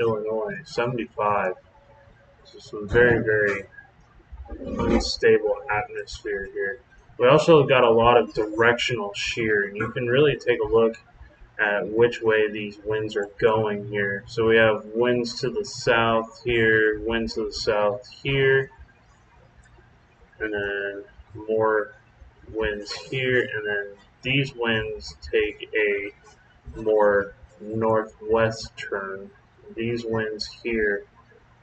Illinois, 75. This Just some very, very unstable atmosphere here. We also got a lot of directional shear, and you can really take a look at which way these winds are going here. So we have winds to the south here, winds to the south here, and then more winds here, and then these winds take a more northwest turn. These winds here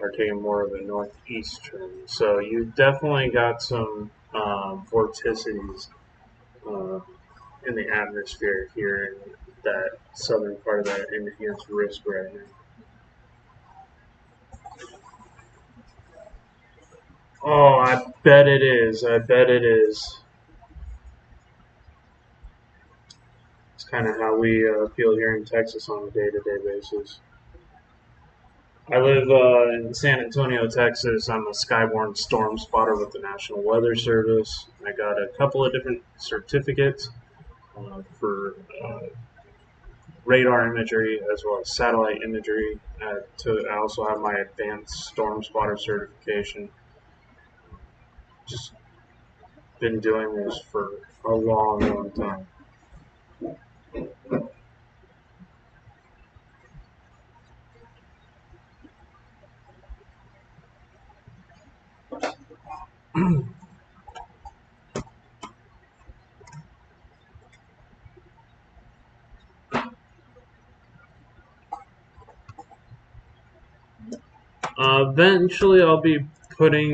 are taking more of a northeast turn. So you definitely got some vorticities in the atmosphere here in that southern part of that enhanced risk right now. Oh, I bet it is. I bet it is. It's kind of how we feel here in Texas on a day-to-day basis. I live in San Antonio, Texas. I'm a Skywarn storm spotter with the National Weather Service. I got a couple of different certificates for radar imagery as well as satellite imagery. I also have my advanced storm spotter certification. Just been doing this for a long, long time. Eventually, I'll be putting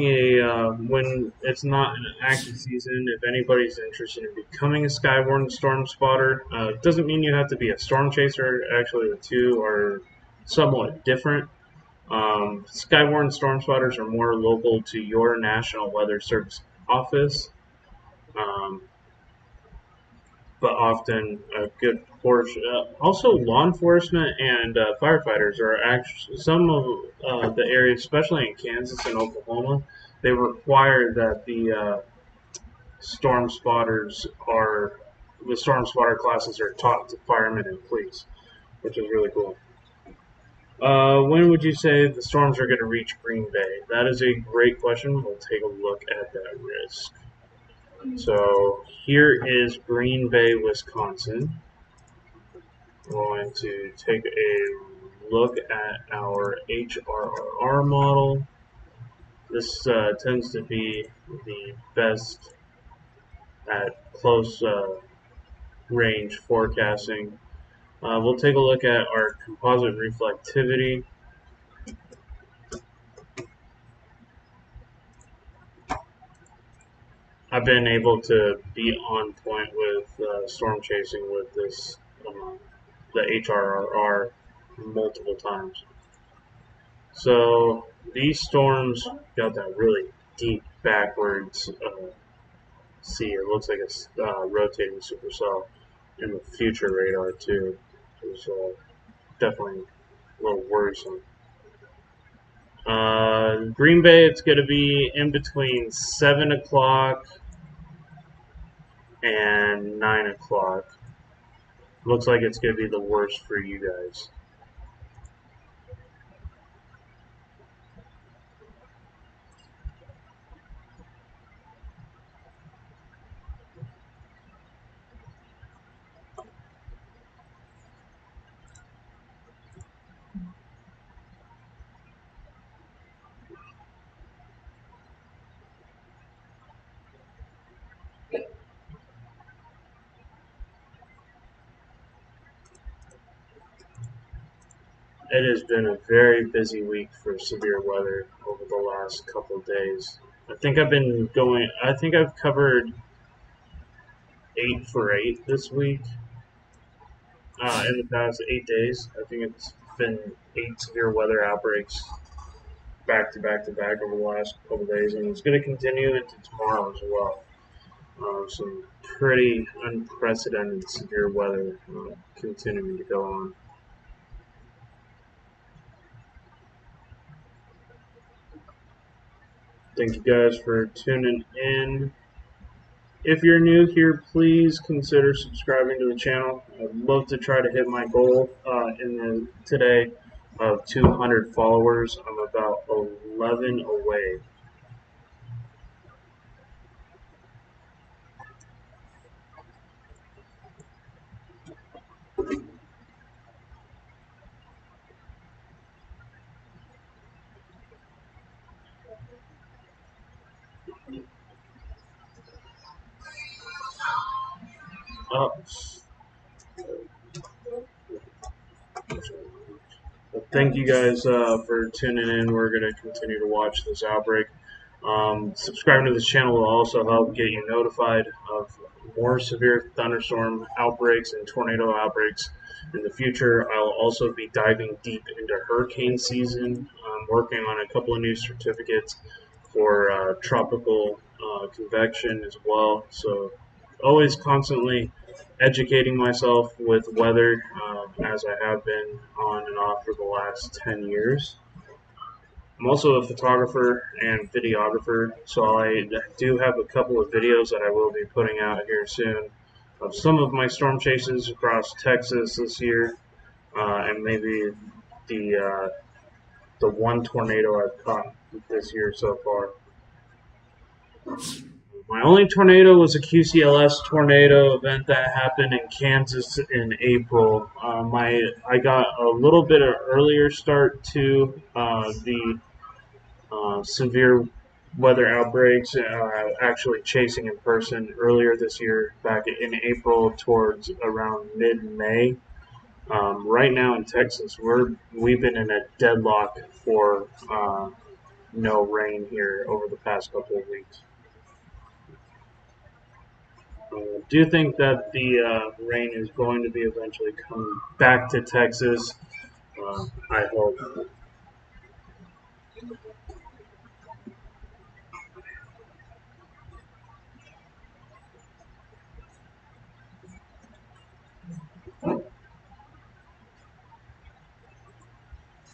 when it's not an active season, if anybody's interested in becoming a Skywarn storm spotter, it doesn't mean you have to be a storm chaser. Actually, the two are somewhat different. Skywarn storm spotters are more local to your National Weather Service office. Um, but often a good portion. Also, law enforcement and firefighters are actually some of the areas, especially in Kansas and Oklahoma, they require that the storm spotters are the storm spotter classes are taught to firemen and police, which is really cool. When would you say the storms are going to reach Green Bay? That is a great question. We'll take a look at that risk. So here is Green Bay, Wisconsin. We're going to take a look at our HRRR model. This tends to be the best at close range forecasting. We'll take a look at our composite reflectivity. I've been able to be on point with storm chasing with this, the HRRR, multiple times. So these storms got that really deep backwards sea. It looks like it's rotating supercell in the future radar too. It's definitely a little worrisome. Green Bay, it's going to be in between 7 o'clock and 9 o'clock. Looks like it's going to be the worst for you guys. It has been a very busy week for severe weather over the last couple of days. I think I've covered 8 for 8 this week. In the past 8 days, I think it's been 8 severe weather outbreaks back to back to back over the last couple of days, and it's going to continue into tomorrow as well. Some pretty unprecedented severe weather continuing to go on. Thank you guys for tuning in. If you're new here, please consider subscribing to the channel. I'd love to try to hit my goal today of 200 followers. I'm about 11 away. Oh. Well, thank you guys for tuning in. We're going to continue to watch this outbreak. Subscribing to this channel will also help get you notified of more severe thunderstorm outbreaks and tornado outbreaks in the future. I'll also be diving deep into hurricane season. I'm working on a couple of new certificates for tropical convection as well. So always constantly educating myself with weather as I have been on and off for the last 10 years. I'm also a photographer and videographer, so I do have a couple of videos that I will be putting out here soon of some of my storm chases across Texas this year, and maybe the one tornado I've caught this year so far. My only tornado was a QCLS tornado event that happened in Kansas in April. I got a little bit of earlier start to the severe weather outbreaks, actually chasing in person earlier this year, back in April towards around mid-May. Right now in Texas, we've been in a deadlock for no rain here over the past couple of weeks. Do you think that the rain is going to be eventually coming back to Texas? I hope.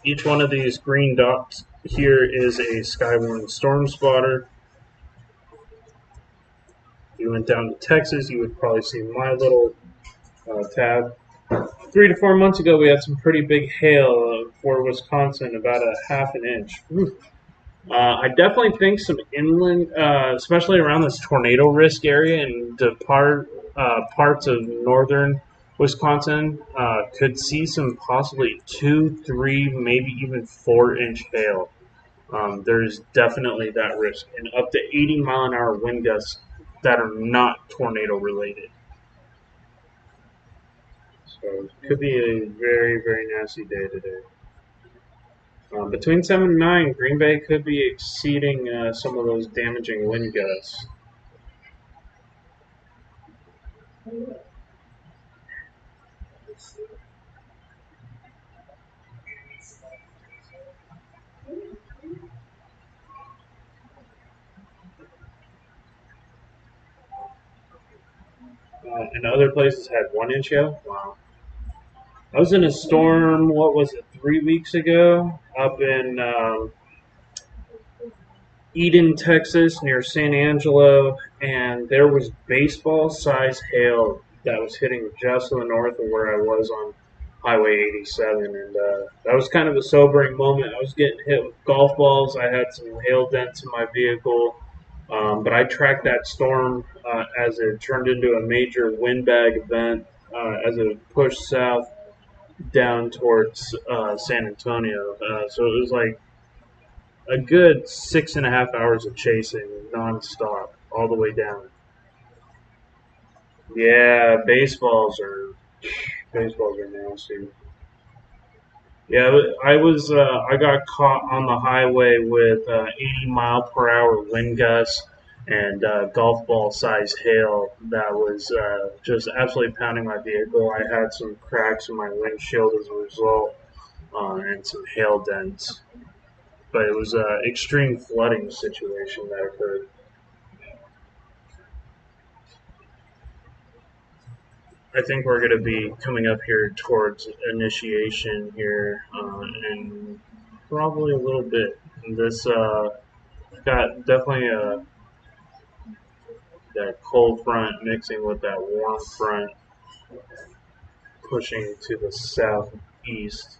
Each one of these green dots here is a Skywarn storm spotter. If you went down to Texas, you would probably see my little tab. 3 to 4 months ago, we had some pretty big hail for Wisconsin, about a half an inch. I definitely think some inland, especially around this tornado risk area and the parts of northern Wisconsin, could see some possibly 2, 3, maybe even 4-inch hail. There's definitely that risk, and up to 80-mile-an-hour wind gusts that are not tornado related. So it could be a very, very nasty day today. Between 7 and 9, Green Bay could be exceeding some of those damaging wind gusts. And other places had 1 inch hail. Wow. I was in a storm, what was it, 3 weeks ago, up in Eden, Texas, near San Angelo, and there was baseball-sized hail that was hitting just to the north of where I was on Highway 87, and that was kind of a sobering moment. I was getting hit with golf balls. I had some hail dents in my vehicle, but I tracked that storm as it turned into a major windbag event as it pushed south down towards San Antonio. So it was like a good 6.5 hours of chasing nonstop all the way down. Yeah, baseballs are nasty. Yeah, I got caught on the highway with 80-mile-per-hour wind gusts and golf ball size hail that was just absolutely pounding my vehicle. I had some cracks in my windshield as a result, and some hail dents. But it was an extreme flooding situation that occurred. I think we're going to be coming up here towards initiation here in probably a little bit. This got definitely that cold front mixing with that warm front pushing to the southeast.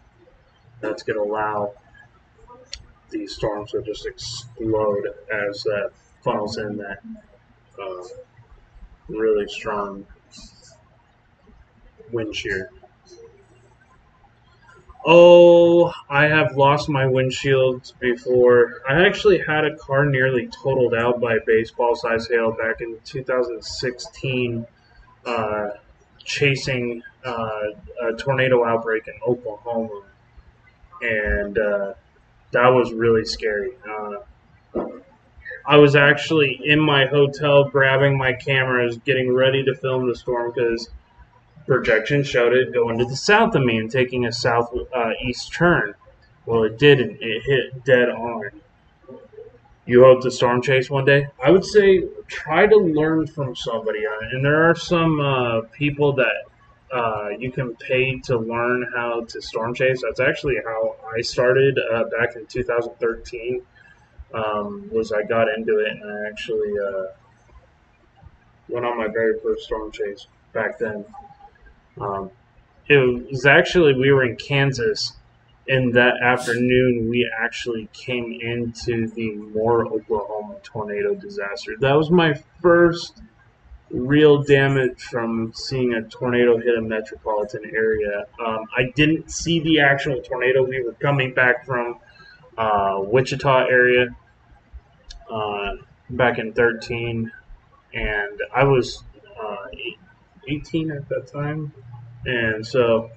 that's going to allow these storms to just explode as that funnels in that really strong wind shear. Oh, I have lost my windshields before. I actually had a car nearly totaled out by baseball-sized hail back in 2016, chasing a tornado outbreak in Oklahoma, and that was really scary. I was actually in my hotel grabbing my cameras, getting ready to film the storm because projections showed it going to the south of me and taking a southeast turn. Well, it didn't. It hit dead on. You hope to storm chase one day? I would say try to learn from somebody on it. And there are some people that you can pay to learn how to storm chase. That's actually how I started back in 2013. Was I got into it and I actually went on my very first storm chase back then. It was actually, we were in Kansas, and that afternoon we actually came into the Moore, Oklahoma tornado disaster. That was my first real damage from seeing a tornado hit a metropolitan area. I didn't see the actual tornado. We were coming back from Wichita area back in 13, and I was 18 at that time, and so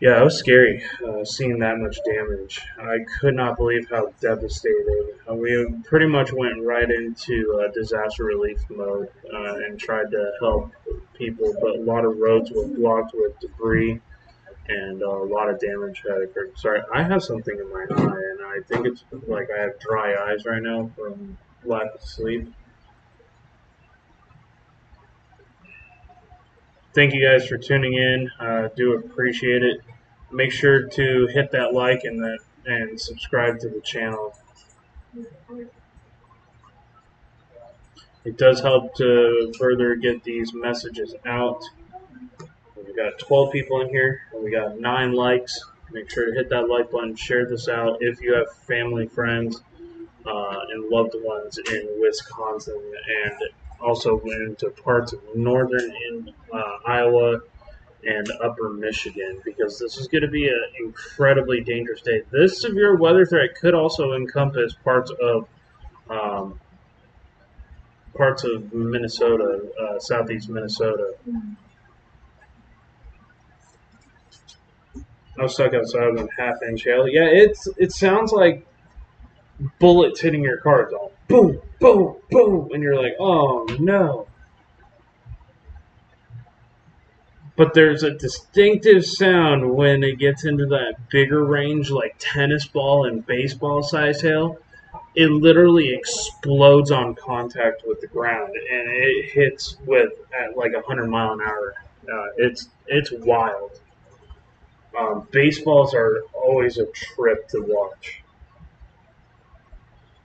yeah, it was scary seeing that much damage. I could not believe how devastated. We pretty much went right into disaster relief mode and tried to help people, but a lot of roads were blocked with debris and a lot of damage had occurred. Sorry, I have something in my eye, and I think it's like I have dry eyes right now from lack of sleep. Thank you guys for tuning in. Do appreciate it. Make sure to hit that like and subscribe to the channel. It does help to further get these messages out. We got 12 people in here, and we got 9 likes. Make sure to hit that like button, share this out if you have family, friends, and loved ones in Wisconsin, and also into parts of northern Iowa and upper Michigan, because this is going to be an incredibly dangerous day. This severe weather threat could also encompass parts of Minnesota, southeast Minnesota. I was stuck outside with half-inch hail. Yeah, it sounds like bullets hitting your car. It's all boom, boom, boom, and you're like, oh no. But there's a distinctive sound when it gets into that bigger range, like tennis ball and baseball size hail. It literally explodes on contact with the ground, and it hits with at like 100-mile-an-hour. It's wild. Baseballs are always a trip to watch.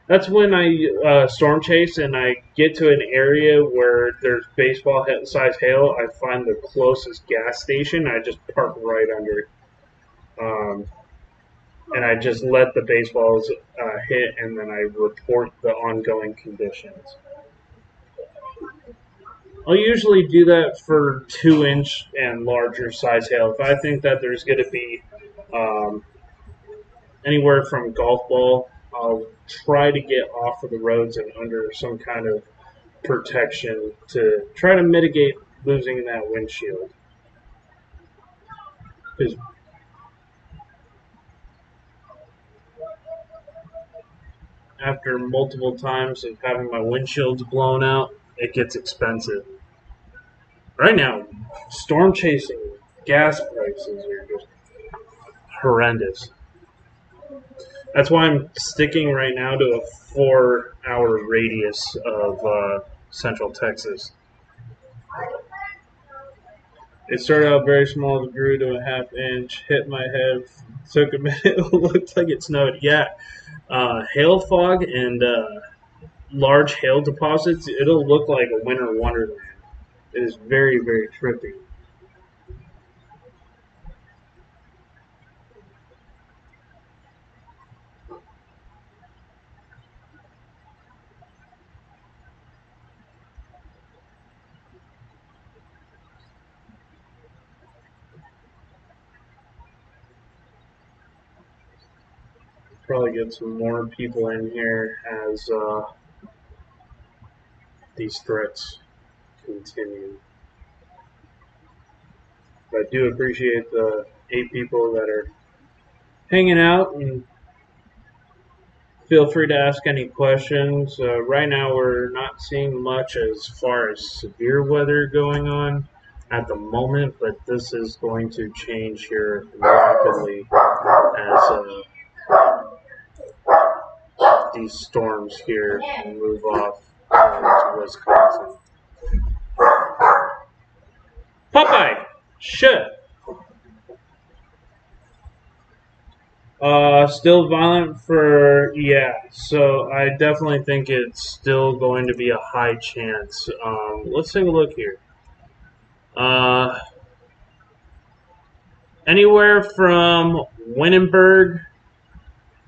That's when I storm chase and I get to an area where there's baseball size hail. I find the closest gas station. I just park right under it. And I just let the baseballs hit, and then I report the ongoing conditions. I'll usually do that for 2-inch and larger size hail. If I think that there's going to be anywhere from golf ball, I'll try to get off of the roads and under some kind of protection to try to mitigate losing that windshield. Because after multiple times of having my windshields blown out, it gets expensive. Right now, storm chasing gas prices are just horrendous. That's why I'm sticking right now to a 4-hour radius of central Texas. It started out very small, grew to a half-inch, hit my head, took a minute, it looked like it snowed. Yeah, hail fog and large hail deposits, it'll look like a winter wonderland. It is very, very trippy. Probably get some more people in here as these threats continue. But I do appreciate the 8 people that are hanging out, and feel free to ask any questions. Right now we're not seeing much as far as severe weather going on at the moment, but this is going to change here rapidly as these storms here move off to Wisconsin. Popeye! Shit! Still violent for, yeah, so I definitely think it's still going to be a high chance. Let's take a look here. Anywhere from Winnebago,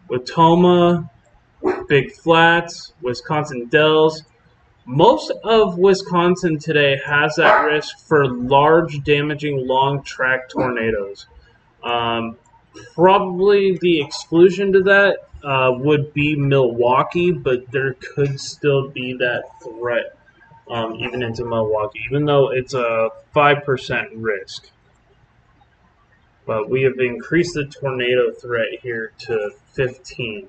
Watoma, Big Flats, Wisconsin Dells. Most of Wisconsin today has that risk for large, damaging, long-track tornadoes. Probably the exclusion to that would be Milwaukee, but there could still be that threat even into Milwaukee, even though it's a 5% risk. But we have increased the tornado threat here to 15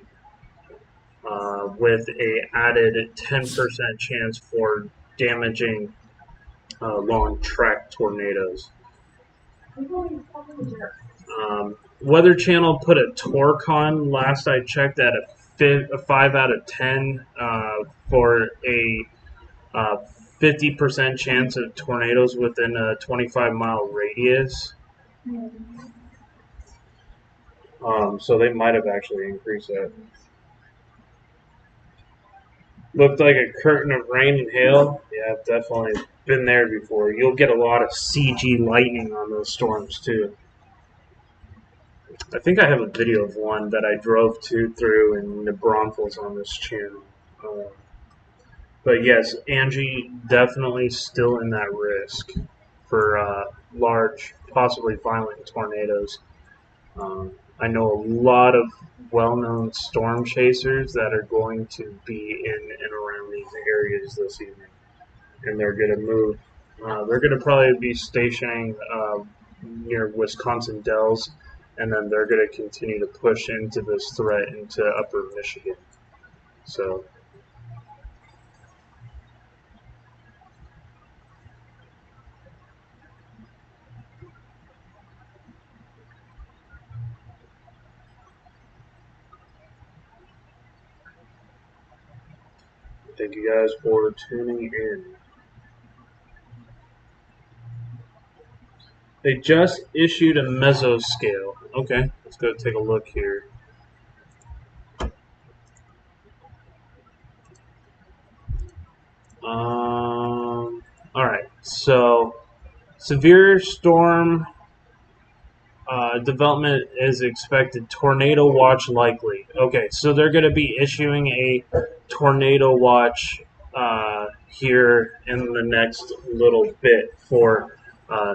with a added 10% chance for damaging long track tornadoes. Weather Channel put a torque on last I checked at a 5 out of 10 for a 50% chance of tornadoes within a 25-mile radius. So they might have actually increased that. Looked like a curtain of rain and hail. Yeah, I've definitely been there before. You'll get a lot of CG lightning on those storms too. I think I have a video of one that I drove through in New Braunfels on this channel. But yes, Angie definitely still in that risk for large, possibly violent tornadoes. I know a lot of well-known storm chasers that are going to be in and around these areas this evening, and they're going to move. They're going to probably be stationing near Wisconsin Dells, and then they're going to continue to push into this threat into upper Michigan. So thank you guys for tuning in. They just issued a mesoscale. Okay, let's go take a look here. Alright, so severe storm development is expected. Tornado watch likely. Okay, so they're going to be issuing a tornado watch here in the next little bit for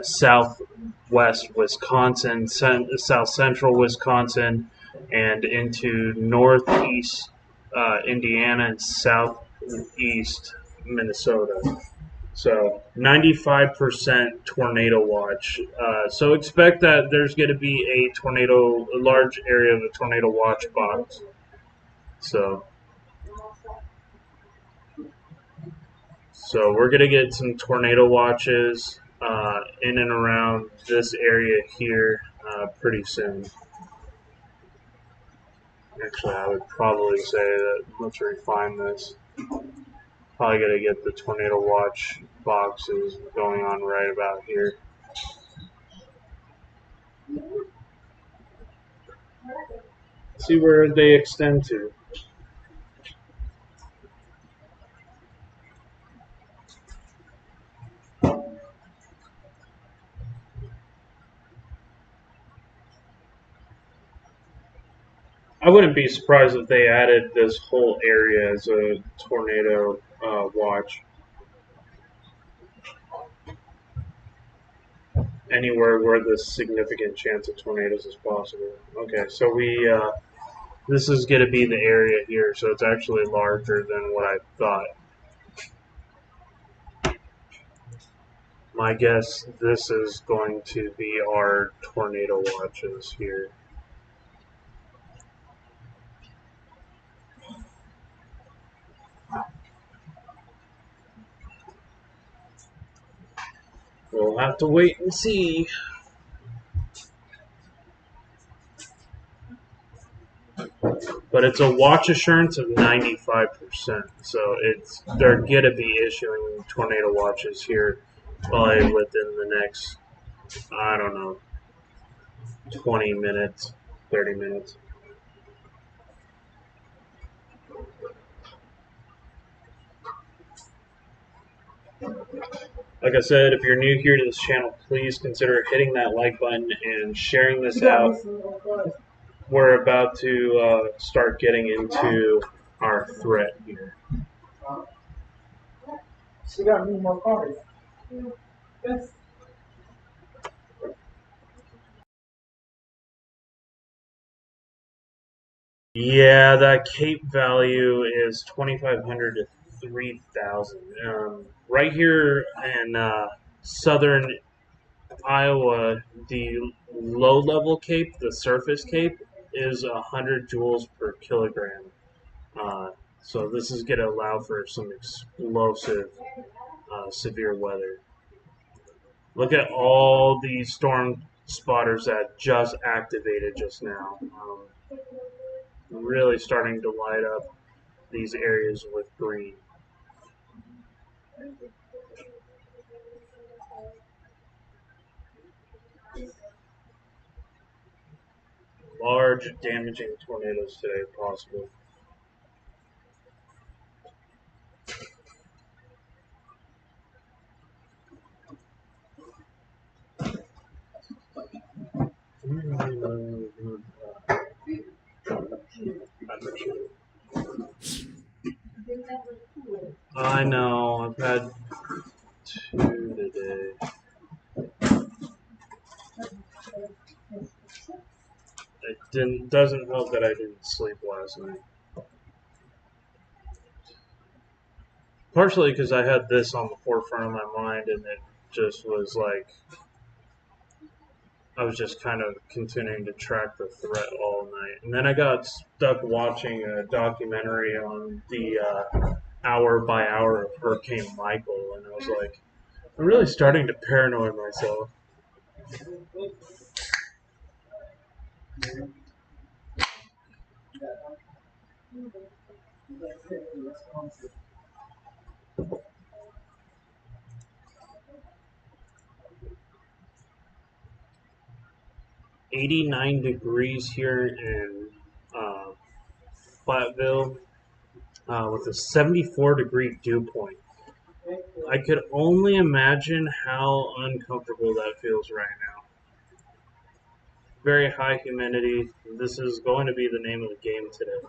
southwest Wisconsin, south central Wisconsin, and into northeast Indiana and southeast Minnesota. So 95% tornado watch. So expect that there's going to be a large area of a tornado watch box. So we're going to get some tornado watches in and around this area here pretty soon. Actually, I would probably say that let's refine this. Probably going to get the tornado watch boxes going on right about here. See where they extend to. I wouldn't be surprised if they added this whole area as a tornado watch. Anywhere where the significant chance of tornadoes is possible. Okay, so we This is going to be the area here, so it's actually larger than what I thought. My guess, this is going to be our tornado watches here. We'll have to wait and see. But it's a watch assurance of 95%, so they're going to be issuing tornado watches here probably within the next, I don't know, 20 minutes, 30 minutes. Like I said, if you're new here to this channel, please consider hitting that like button and sharing this out. We're about to start getting into our threat here. She got me more cards. Yes. Yeah, that cape value is 2,500 to 3,000. Right here in southern Iowa, the low-level cape, the surface cape, is 100 joules per kilogram. So this is going to allow for some explosive, severe weather. Look at all these storm spotters that just activated just now. Really starting to light up these areas with green. Large damaging tornadoes today if possible. I know, I've had 2 today. It doesn't help that I didn't sleep last night. Partially because I had this on the forefront of my mind and it just was like, I was just kind of continuing to track the threat all night. And then I got stuck watching a documentary on the hour by hour of Hurricane Michael, and I was like, I'm really starting to paranoid myself. "89 degrees here in Platteville with a 74-degree dew point. I could only imagine how uncomfortable that feels right now. Very high humidity. This is going to be the name of the game today.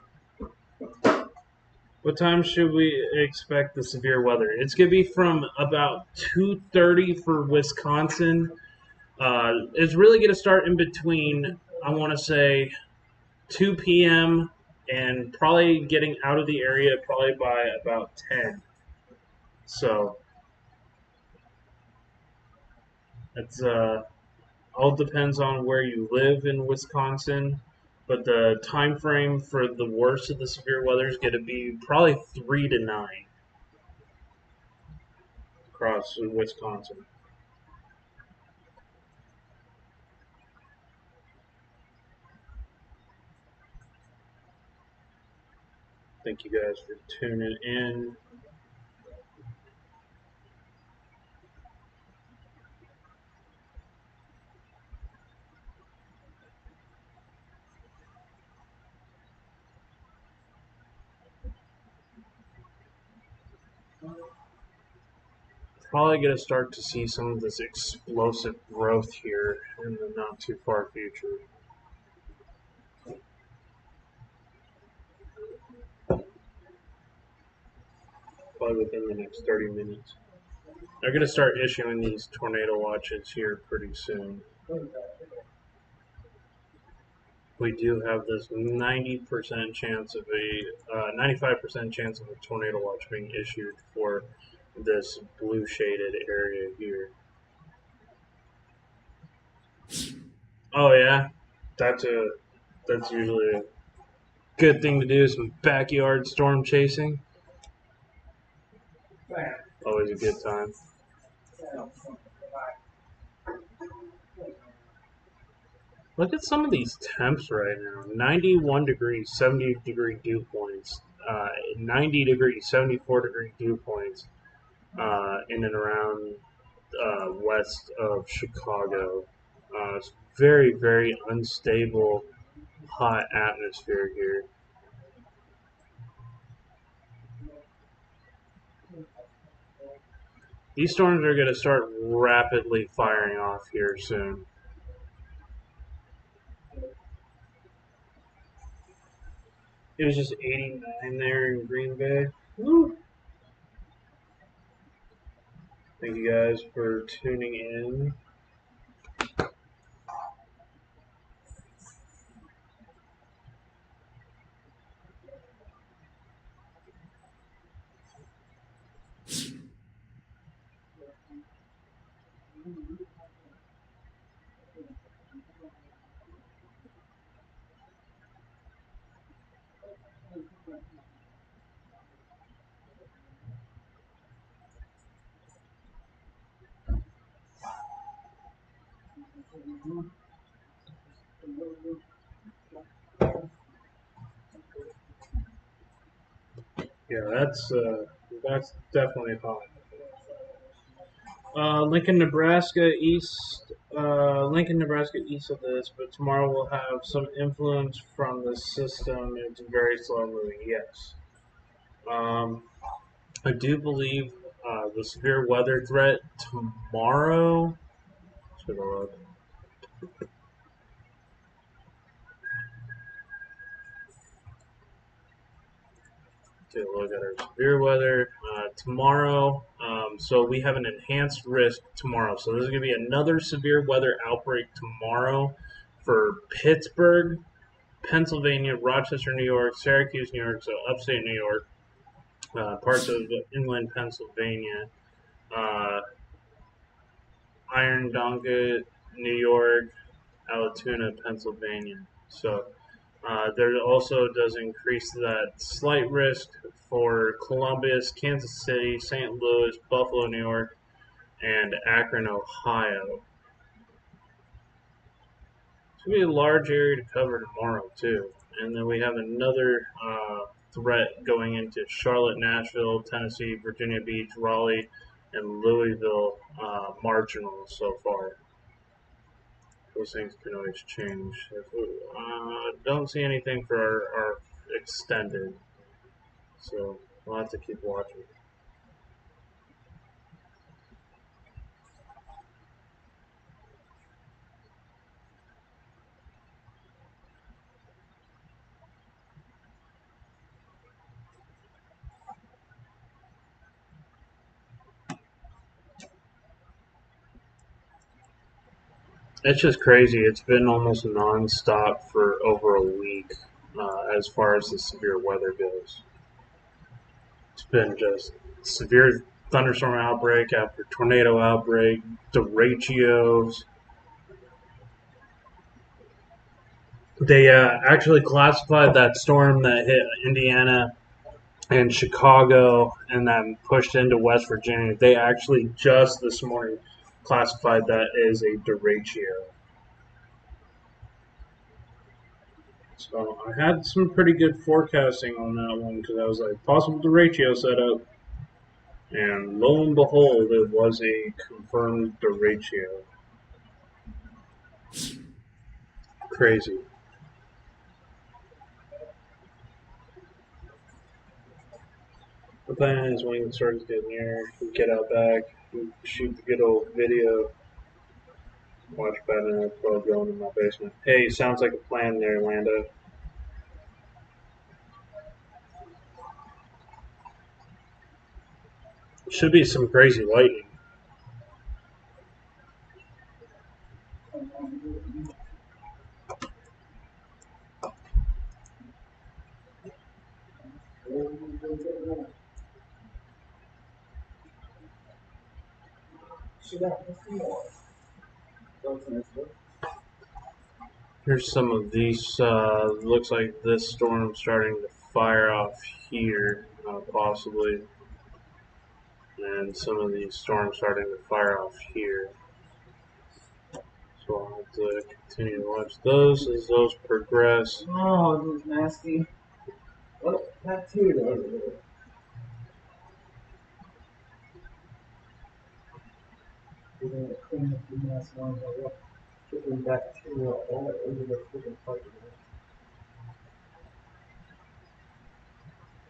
What time should we expect the severe weather? It's going to be from about 2:30 for Wisconsin. It's really going to start in between, I want to say, 2 p.m. and probably getting out of the area probably by about 10. So it's all depends on where you live in Wisconsin, but the time frame for the worst of the severe weather is going to be probably 3 to 9 across Wisconsin. Thank you guys for tuning in. Probably going to start to see some of this explosive growth here in the not too far future. Probably within the next 30 minutes. They're going to start issuing these tornado watches here pretty soon. we do have this 90% chance of a 95% chance of a tornado watch being issued for this blue shaded area here. Oh yeah, that's usually a good thing to do. Some backyard storm chasing, always a good time. Look at some of these temps right now. 91 degrees, 70 degree dew points. 90 degrees, 74 degree dew points in and around west of Chicago. It's very, very unstable, hot atmosphere here. These storms are going to start rapidly firing off here soon. It was just 89 there in Green Bay. Woo! Thank you guys for tuning in. Yeah, that's definitely hot. Lincoln, Nebraska east. Lincoln, Nebraska east of this, but tomorrow we'll have some influence from the system. It's very slow moving. Yes. Um, I do believe the severe weather threat tomorrow. Let's take a look. Take a look at our severe weather tomorrow. So we have an enhanced risk tomorrow. So there's going to be another severe weather outbreak tomorrow for Pittsburgh, Pennsylvania, Rochester, New York, Syracuse, New York, so upstate New York, parts of inland Pennsylvania, uh, Irondonkit, New York, Altoona, Pennsylvania. So there also does increase that slight risk for Columbus, Kansas City, St. Louis, Buffalo, New York, and Akron, Ohio. It's going to be a large area to cover tomorrow, too. And then we have another threat going into Charlotte, Nashville, Tennessee, Virginia Beach, Raleigh, and Louisville marginal so far. Those things can always change. Don't see anything for our extended, so we'll have to keep watching. It's just crazy. It's been almost nonstop for over a week as far as the severe weather goes. It's been just severe thunderstorm outbreak after tornado outbreak, derechos. They actually classified that storm that hit Indiana and Chicago and then pushed into West Virginia. They actually just this morning classified that as a derecho. So I had some pretty good forecasting on that one because I was like, possible derecho setup. And lo and behold, it was a confirmed derecho. Crazy. The plan is when it starts getting near, we get out back, we shoot the good old video, watch Batman Pro going in my basement. Hey, sounds like a plan there, Lando. Should be some crazy lightning. She got some more. Those nice ones. Here's some of these. Looks like this storm starting to fire off here, possibly. And some of these storms starting to fire off here. So I'll have to continue to watch those as those progress. Oh, those nasty. Oh, bacteria. We're going to clean up the mess on the freaking bacteria all over the freaking pipe.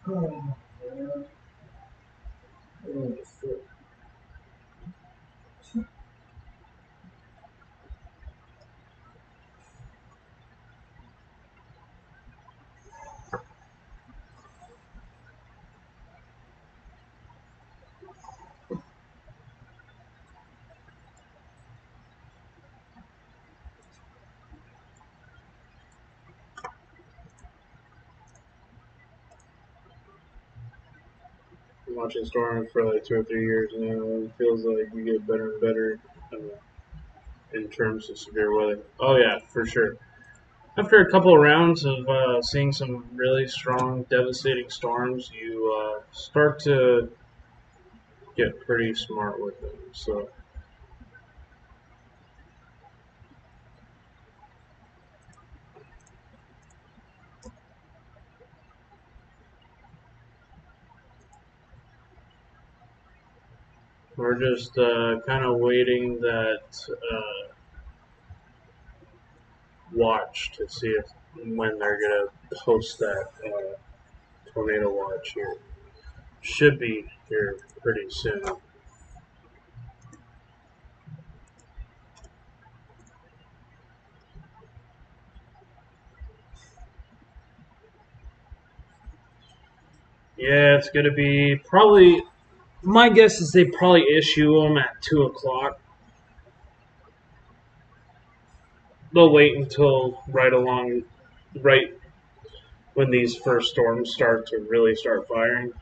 Oh, man. Oh, shit. I'm watching storms for like 2 or 3 years now. It feels like you get better and better in terms of severe weather. Oh yeah, for sure. After a couple of rounds of seeing some really strong, devastating storms, you start to get pretty smart with them. So we're just kind of waiting that watch to see if when they're gonna post that tornado watch here. Should be here pretty soon. Yeah, it's gonna be probably. My guess is they probably issue them at 2 o'clock. They'll wait until right when these first storms start to really start firing.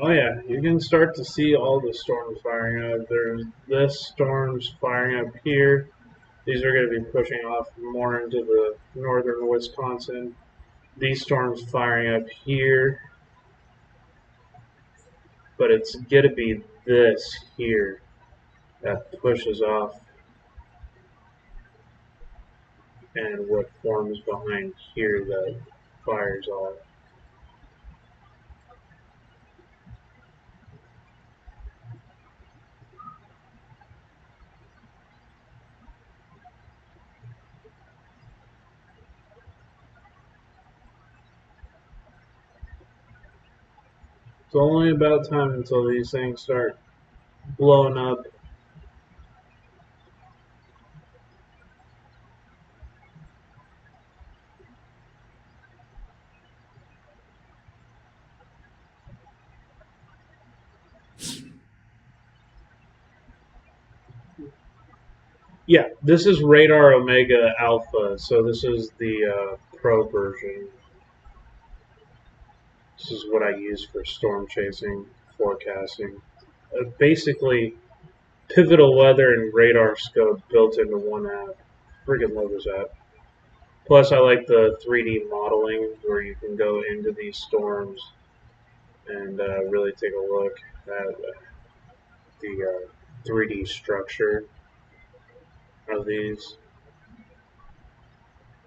Oh yeah, you can start to see all the storms firing up. There's this storm's firing up here. These are going to be pushing off more into the northern Wisconsin. These storms firing up here, but it's going to be this here that pushes off and what forms behind here that fires off. It's only about time until these things start blowing up. Yeah, this is Radar Omega Alpha, so this is the pro version. This is what I use for storm chasing, forecasting. Basically, pivotal weather and radar scope built into one app. Freaking love this app. Plus, I like the 3D modeling where you can go into these storms and really take a look at the 3D structure of these.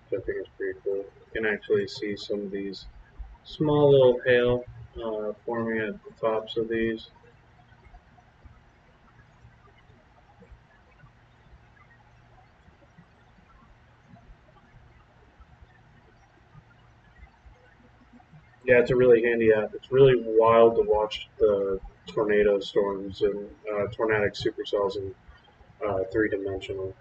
I think it's pretty cool. You can actually see some of these small little hail forming at the tops of these. Yeah, it's a really handy app. It's really wild to watch the tornado storms and tornadic supercells in three-dimensional.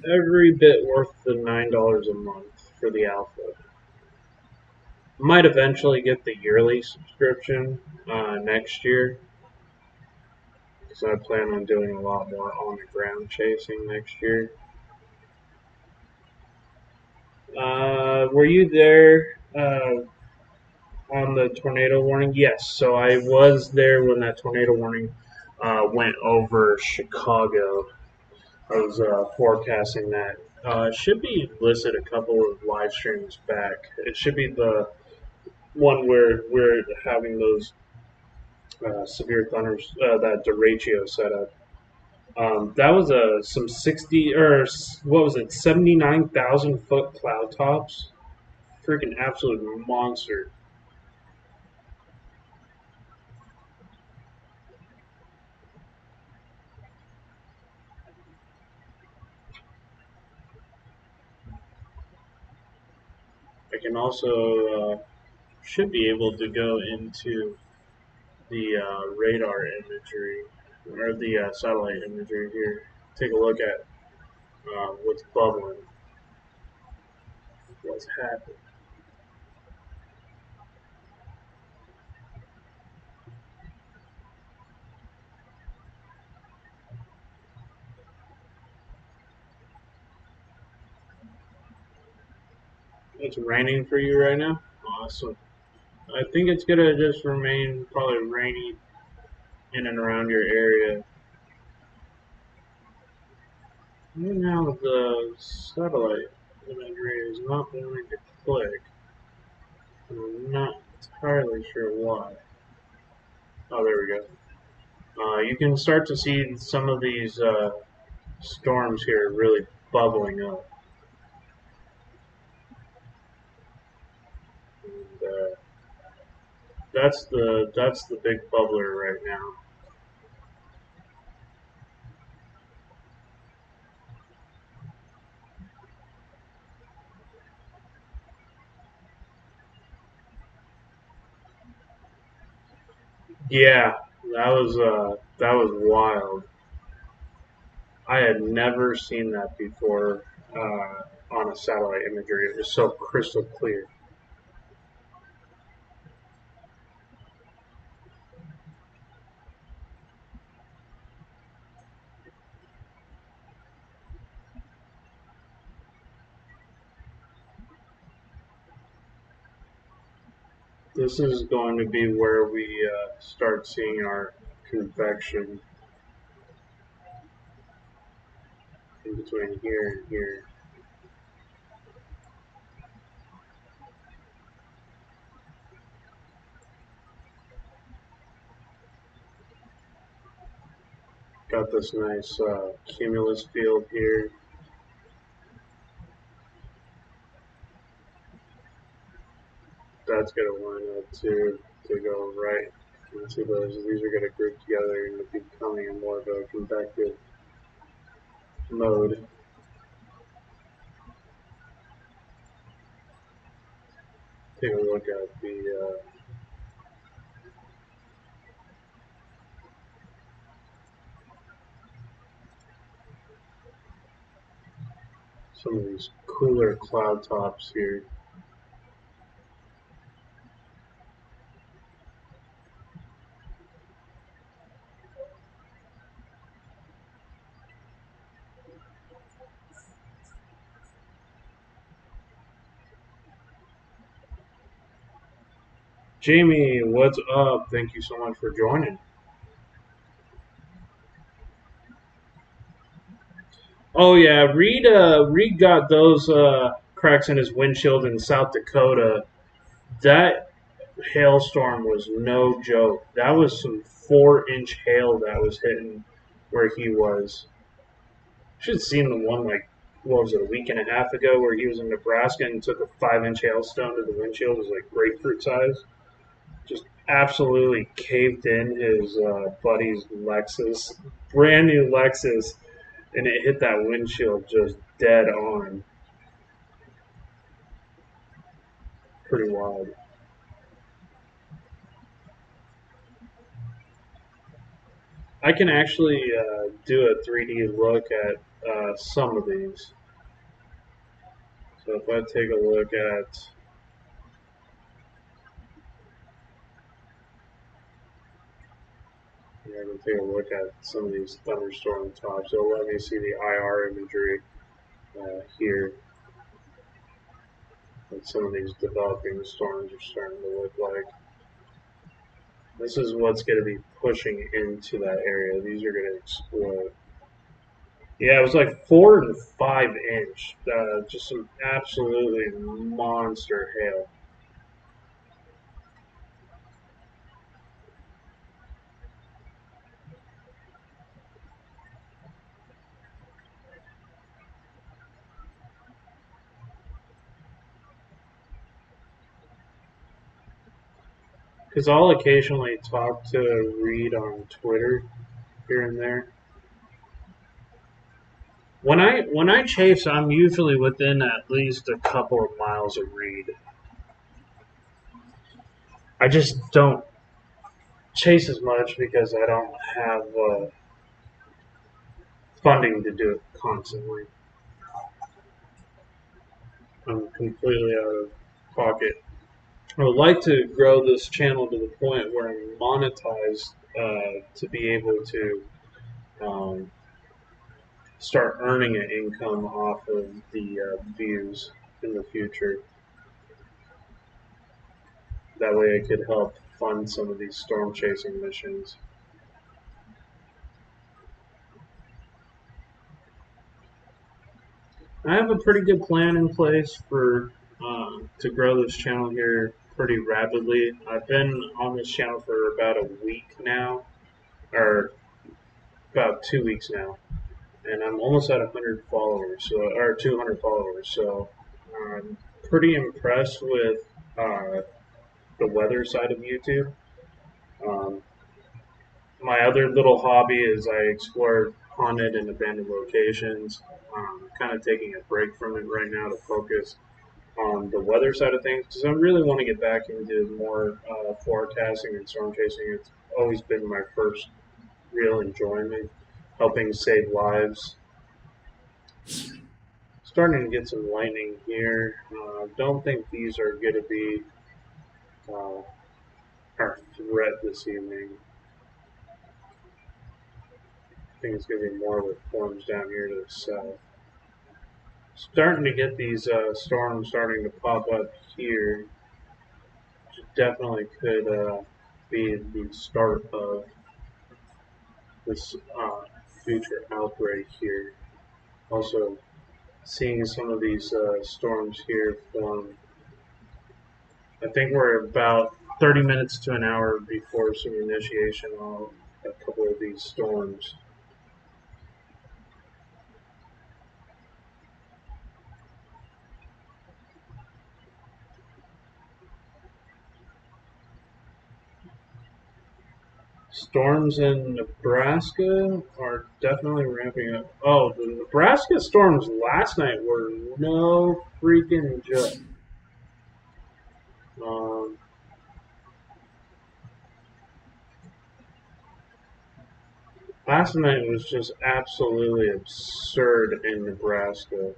Every bit worth the $9 a month for the alpha. Might eventually get the yearly subscription next year because I plan on doing a lot more on the ground chasing next year. Were you there on the tornado warning? Yes. So I was there when that tornado warning went over Chicago. I was forecasting that. It should be listed a couple of live streams back. It should be the one where we're having those severe thunders, that derecho setup. That was some 60 or what was it, 79,000 foot cloud tops. Freaking absolute monster. I can also should be able to go into the radar imagery or the satellite imagery here. Take a look at what's bubbling, what's happening. It's raining for you right now. Awesome. I think it's gonna just remain probably rainy in and around your area. Right now, the satellite imagery is not wanting to click. And I'm not entirely sure why. Oh, there we go. You can start to see some of these storms here really bubbling up. And, that's the big bubbler right now. Yeah, that was wild. I had never seen that before on a satellite imagery. It was so crystal clear. This is going to be where we start seeing our convection in between here and here. Got this nice cumulus field here. That's going to line up to go right. You can see these are going to group together and be becoming more of a convective mode. Take a look at some of these cooler cloud tops here. Jamie, what's up? Thank you so much for joining. Oh yeah, Reed got those cracks in his windshield in South Dakota. That hailstorm was no joke. That was some 4-inch hail that was hitting where he was. Should have seen the one like what was it, a week and a half ago where he was in Nebraska and took a 5-inch hailstone to the windshield. It was like grapefruit size. Just absolutely caved in his buddy's Lexus, brand new Lexus, and it hit that windshield just dead on. Pretty wild. I can actually do a 3D look at some of these. So if I take a look at, I can take a look at some of these thunderstorm tops. So let me see the IR imagery here. What some of these developing storms are starting to look like. This is what's going to be pushing into that area. These are going to explode. Yeah, it was like 4 and 5 inch. Just some absolutely monster hail. Because I'll occasionally talk to Reed on Twitter here and there. When I chase, I'm usually within at least a couple of miles of Reed. I just don't chase as much because I don't have funding to do it constantly. I'm completely out of pocket. I would like to grow this channel to the point where I'm monetized to be able to um, start earning an income off of the views in the future. That way I could help fund some of these storm chasing missions. I have a pretty good plan in place for to grow this channel here pretty rapidly. I've been on this channel for about a week now, or about 2 weeks now, and I'm almost at 100 followers, or 200 followers. So I'm pretty impressed with the weather side of YouTube. Um, my other little hobby is I explore haunted and abandoned locations. Kind of taking a break from it right now to focus on the weather side of things because I really want to get back into more forecasting and storm chasing. It's always been my first real enjoyment, helping save lives. Starting to get some lightning here. Don't think these are going to be uh, our threat this evening. I think it's going to be more with forms down here to the south. Starting to get these storms starting to pop up here. Which definitely could be the start of this future outbreak here. Also, seeing some of these storms here form. I think we're about 30 minutes to an hour before some initiation of a couple of these storms. Storms in Nebraska are definitely ramping up. Oh, the Nebraska storms last night were no freaking joke. Um, Last night was just absolutely absurd in Nebraska.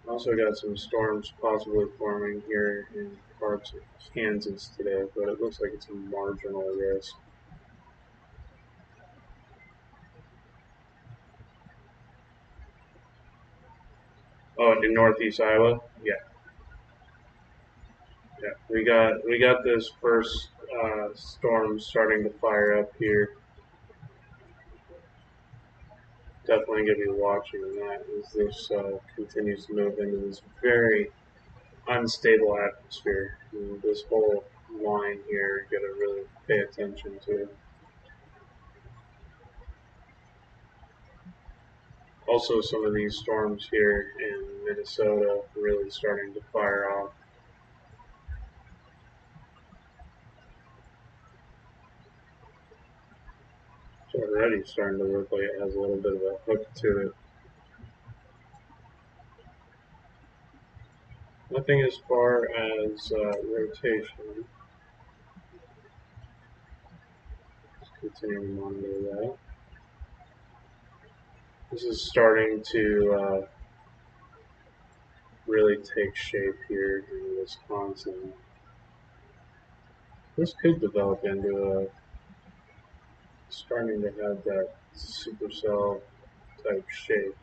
Also got some storms possibly forming here in parts of Kansas today, but it looks like it's a marginal risk. Oh, in northeast Iowa? Yeah. Yeah. We got this first storm starting to fire up here. Definitely going to be watching that as this continues to move into this very unstable atmosphere. And this whole line here, got to really pay attention to. Also, some of these storms here in Minnesota really starting to fire off. It's already starting to look like it has a little bit of a hook to it. Nothing as far as rotation. Just continue to monitor that. This is starting to really take shape here in Wisconsin. This could develop into starting to have that supercell type shape.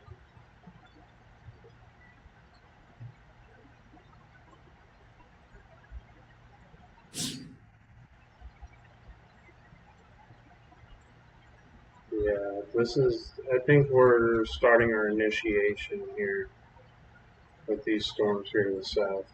Yeah, this is, I think we're starting our initiation here with these storms here to the south.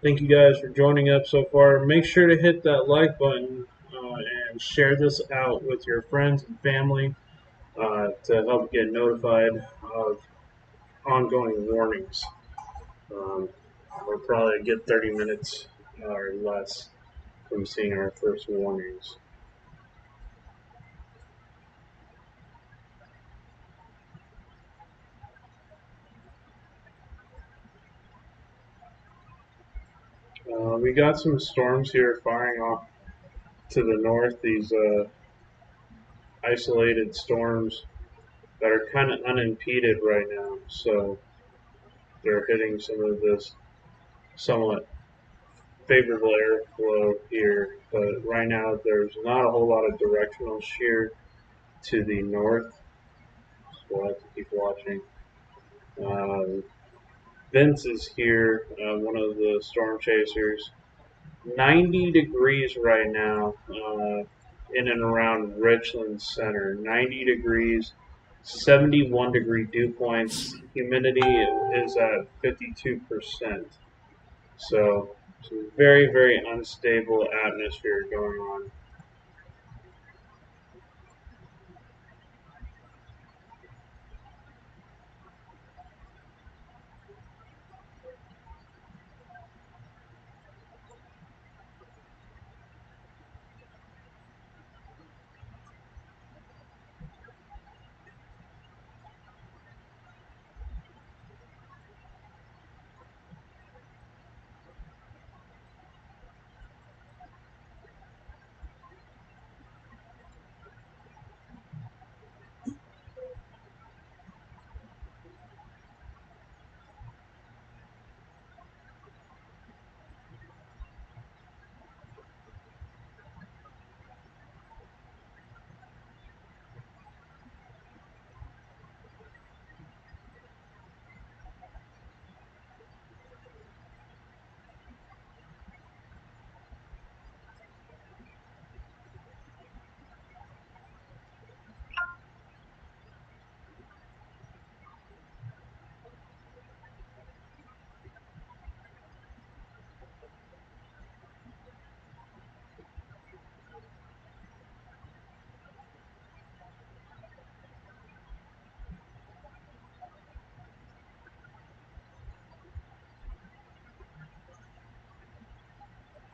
Thank you guys for joining up so far. Make sure to hit that like button and share this out with your friends and family to help get notified of ongoing warnings. We'll probably get 30 minutes or less from seeing our first warnings. We got some storms here firing off to the north, these isolated storms that are kind of unimpeded right now, so they're hitting some of this somewhat favorable airflow here, but right now there's not a whole lot of directional shear to the north, so we'll have to keep watching. Vince is here, one of the storm chasers. 90 degrees right now in and around Richland Center. 90 degrees, 71 degree dew points. Humidity is at 52%. So it's a very, very unstable atmosphere going on.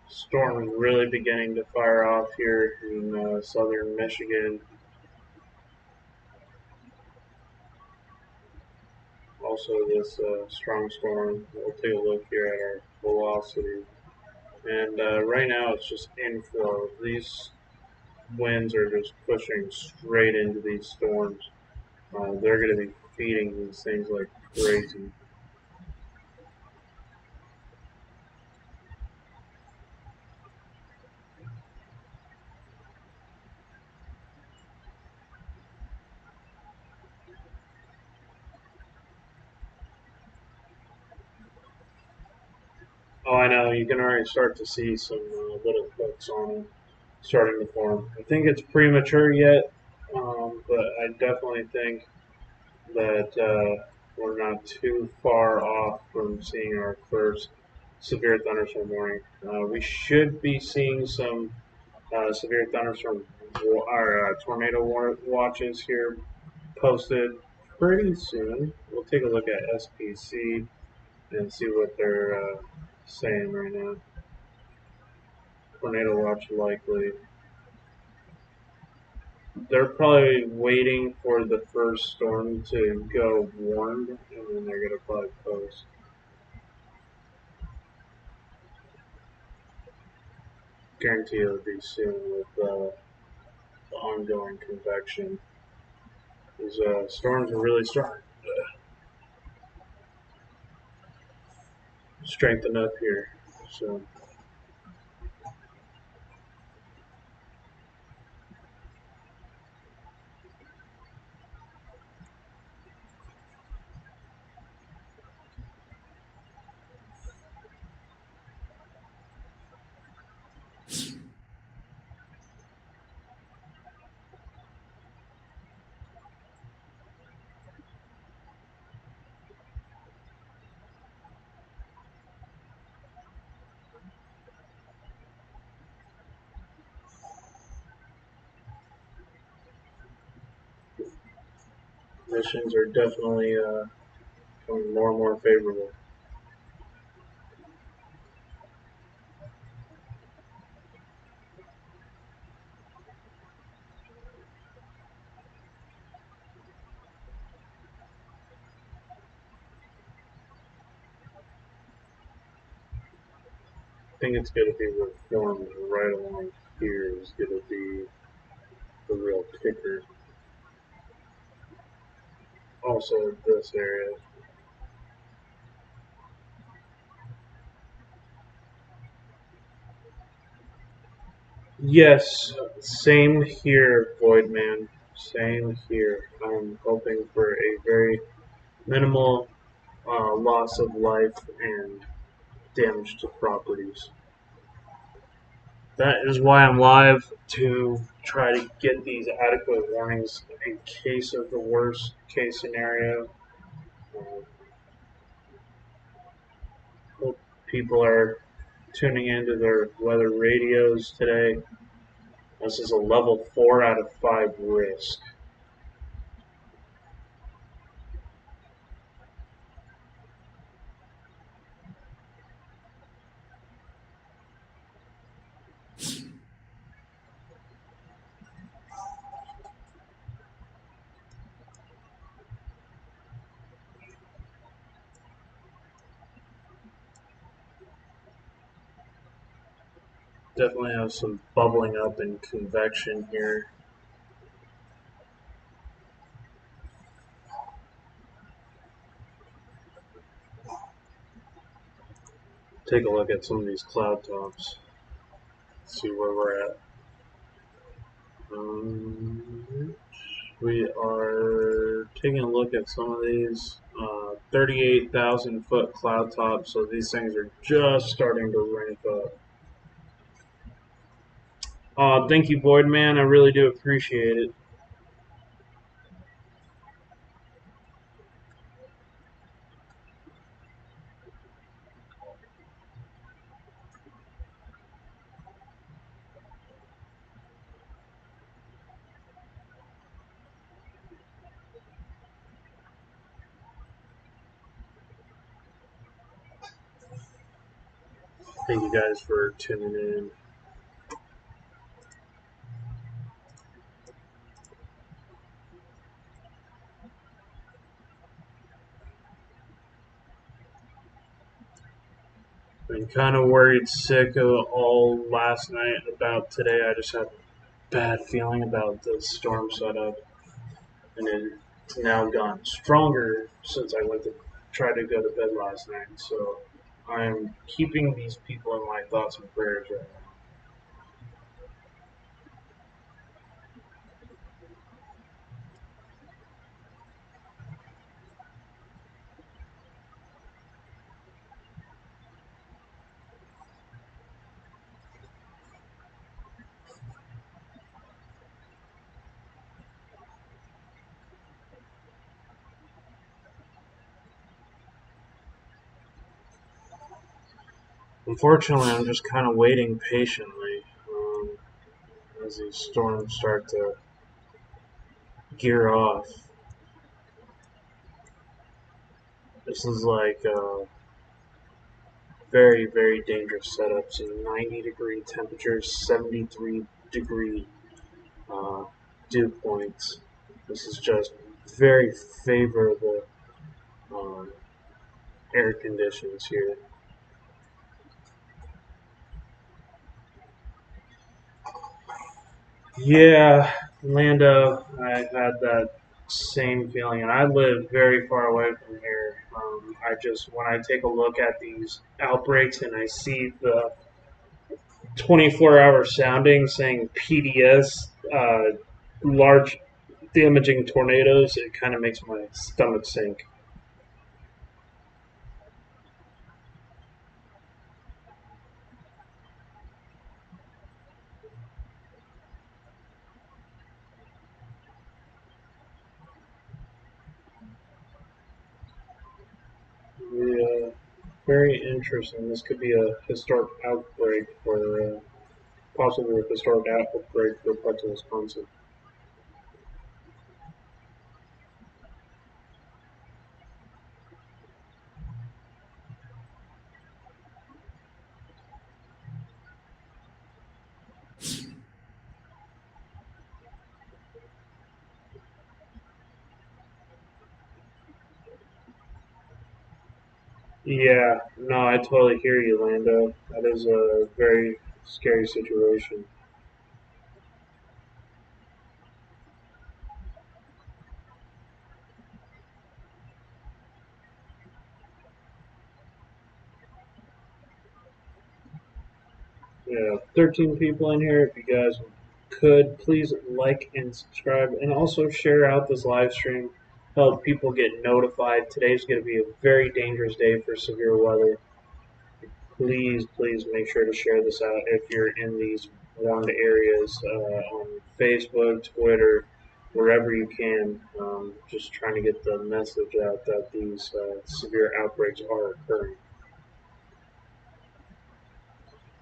Storm is really beginning to fire off here in southern Michigan. Also, this strong storm. We'll take a look here at our velocity. And right now it's just inflow. These winds are just pushing straight into these storms. They're going to be feeding these things like crazy. Oh, I know. You can already start to see some little hooks on them starting to form. I think it's premature yet, but I definitely think that we're not too far off from seeing our first severe thunderstorm warning. We should be seeing some severe thunderstorm or tornado watches here posted pretty soon. We'll take a look at SPC and see what they're saying right now. Tornado watch likely. They're probably waiting for the first storm to go warmed, and then they're gonna probably post. Guarantee it'll be soon with the ongoing convection. These storms are really starting to strengthen up here. So conditions are definitely becoming more and more favorable. I think it's going to be reformed right along here is going to be the real kicker. Also, this area. Yes, same here, Voidman. Same here. I'm hoping for a very minimal loss of life and damage to properties. That is why I'm live to try to get these adequate warnings in case of the worst case scenario. Hope people are tuning into their weather radios today. This is a level 4 out of 5 risk. Definitely have some bubbling up and convection here. Take a look at some of these cloud tops. See where we're at. We are taking a look at some of these 38,000 foot cloud tops, so these things are just starting to ramp up. Thank you, Void Man. I really do appreciate it. Thank you guys for tuning in. Been kind of worried sick of all last night about today. I just have a bad feeling about the storm setup, and it's now gotten stronger since I went to try to go to bed last night. So I'm keeping these people in my thoughts and prayers right now. Unfortunately, I'm just kind of waiting patiently as these storms start to gear off. This is like very, very dangerous setups in 90-degree temperatures, 73-degree dew points. This is just very favorable um, air conditions here. Yeah, Lando, I had that same feeling, and I live very far away from here. I just, when I take a look at these outbreaks and I see the 24-hour sounding saying PDS, large damaging tornadoes, it kind of makes my stomach sink. Yeah, very interesting. This could be a historic outbreak for, possibly a historic outbreak for parts of Wisconsin. Yeah, no, I totally hear you, Lando. That is a very scary situation. Yeah, 13 people in here. If you guys could, please like and subscribe, and also share out this live stream. Help people get notified. Today's going to be a very dangerous day for severe weather. Please, please make sure to share this out if you're in these warned areas on Facebook, Twitter, wherever you can. Just trying to get the message out that these severe outbreaks are occurring.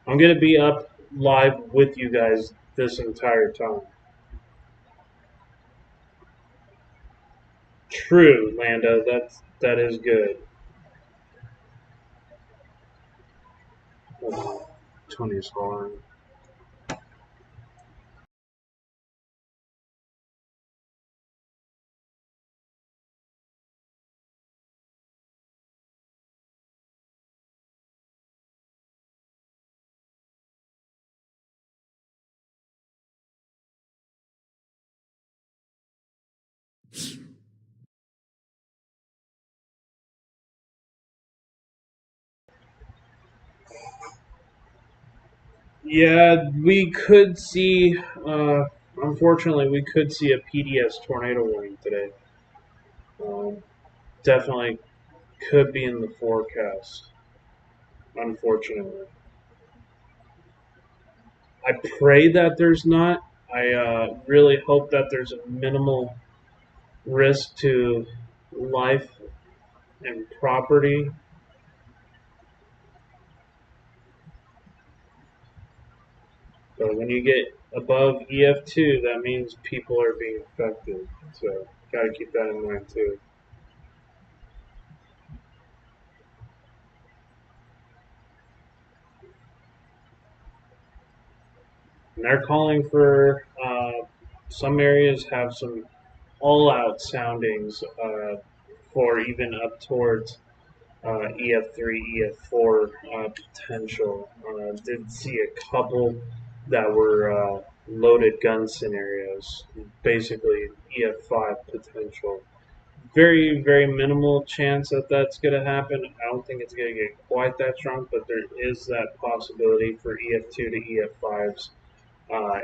I'm going to be up live with you guys this entire time. True, Lando. That is good. Tony's horn. Yeah, we could see. Unfortunately, we could see a PDS tornado warning today. Um, Definitely could be in the forecast. Unfortunately, I pray that there's not. I really hope that there's a minimal risk to life and property. But when you get above EF2, that means people are being affected. So, got to keep that in mind too. And they're calling for some areas have some all-out soundings for even up towards EF3, EF4 potential. Did see a couple that were loaded gun scenarios, basically EF5 potential. Very, very minimal chance that that's going to happen. I don't think it's going to get quite that strong, but there is that possibility for EF2 to EF5s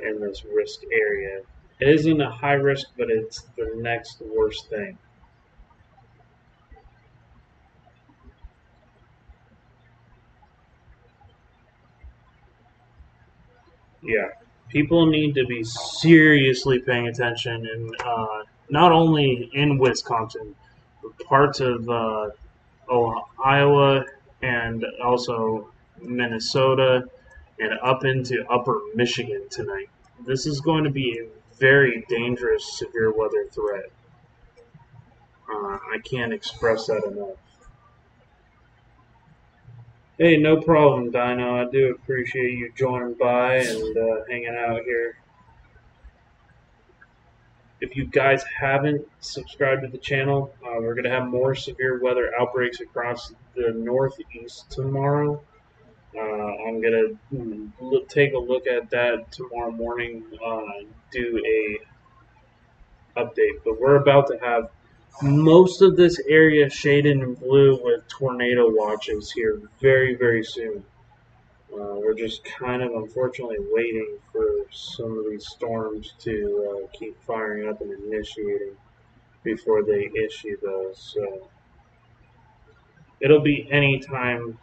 in this risk area. It isn't a high risk, but it's the next worst thing. Yeah, people need to be seriously paying attention, and not only in Wisconsin, but parts of Iowa and also Minnesota, and up into upper Michigan tonight. This is going to be a very dangerous severe weather threat. I can't express that enough. Hey, no problem, Dino. I do appreciate you joining by and hanging out here. If you guys haven't subscribed to the channel, we're going to have more severe weather outbreaks across the Northeast tomorrow. I'm going to take a look at that tomorrow morning, do a update. But we're about to have most of this area shaded in blue with tornado watches here very, very soon. We're just kind of unfortunately waiting for some of these storms to keep firing up and initiating before they issue those. So it'll be any time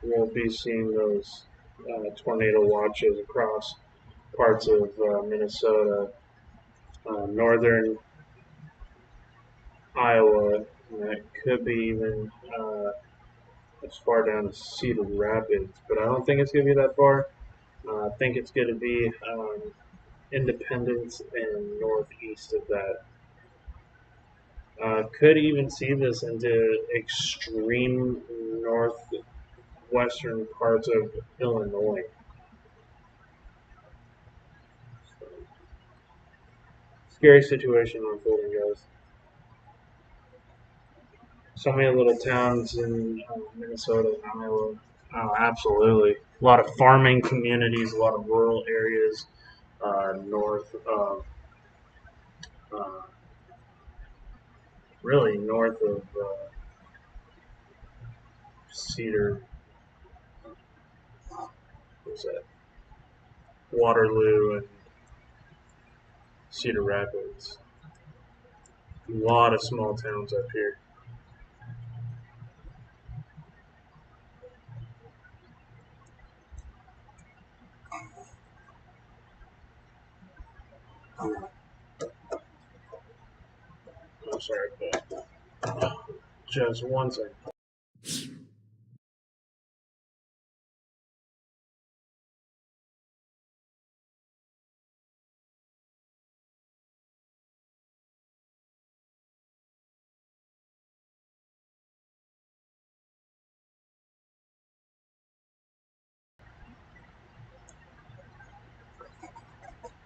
we'll be seeing those tornado watches across parts of Minnesota, northern Iowa, and that could be even as far down as Cedar Rapids, but I don't think it's going to be that far. I think it's going to be Independence and northeast of that. Could even see this into extreme northwestern parts of Illinois. So, scary situation unfolding, guys. So many little towns in Minnesota and Iowa. Absolutely. A lot of farming communities, a lot of rural areas north of, uh, really north of Cedar, what's that? Waterloo and Cedar Rapids. A lot of small towns up here. I'm sorry, but just one second.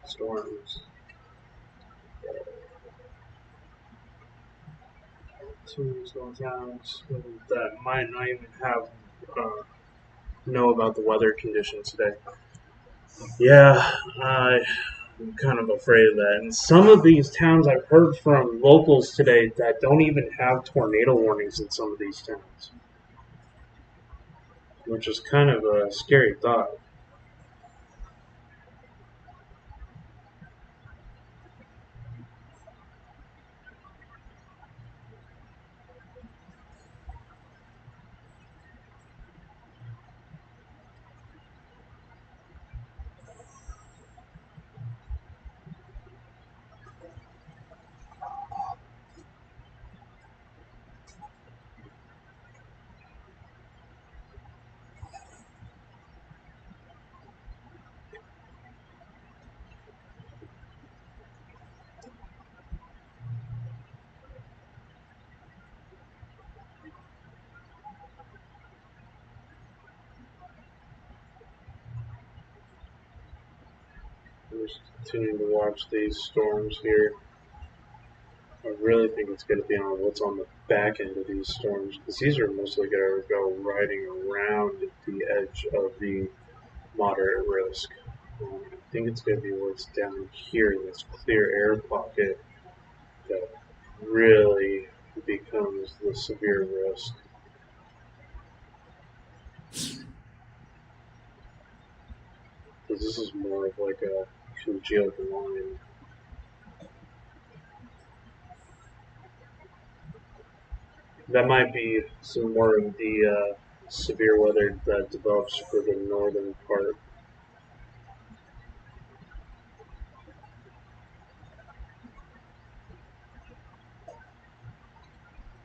Storms. Two small towns that might not even have know about the weather conditions today. Yeah, I'm kind of afraid of that. And some of these towns I've heard from locals today that don't even have tornado warnings in some of these towns, which is kind of a scary thought. I'm just continuing to watch these storms here. I really think it's going to be on what's on the back end of these storms, because these are mostly going to go riding around the edge of the moderate risk. I think it's going to be what's down here in this clear air pocket that really becomes the severe risk. Because this is more of like a congealed line. That might be some more of the severe weather that develops for the northern part.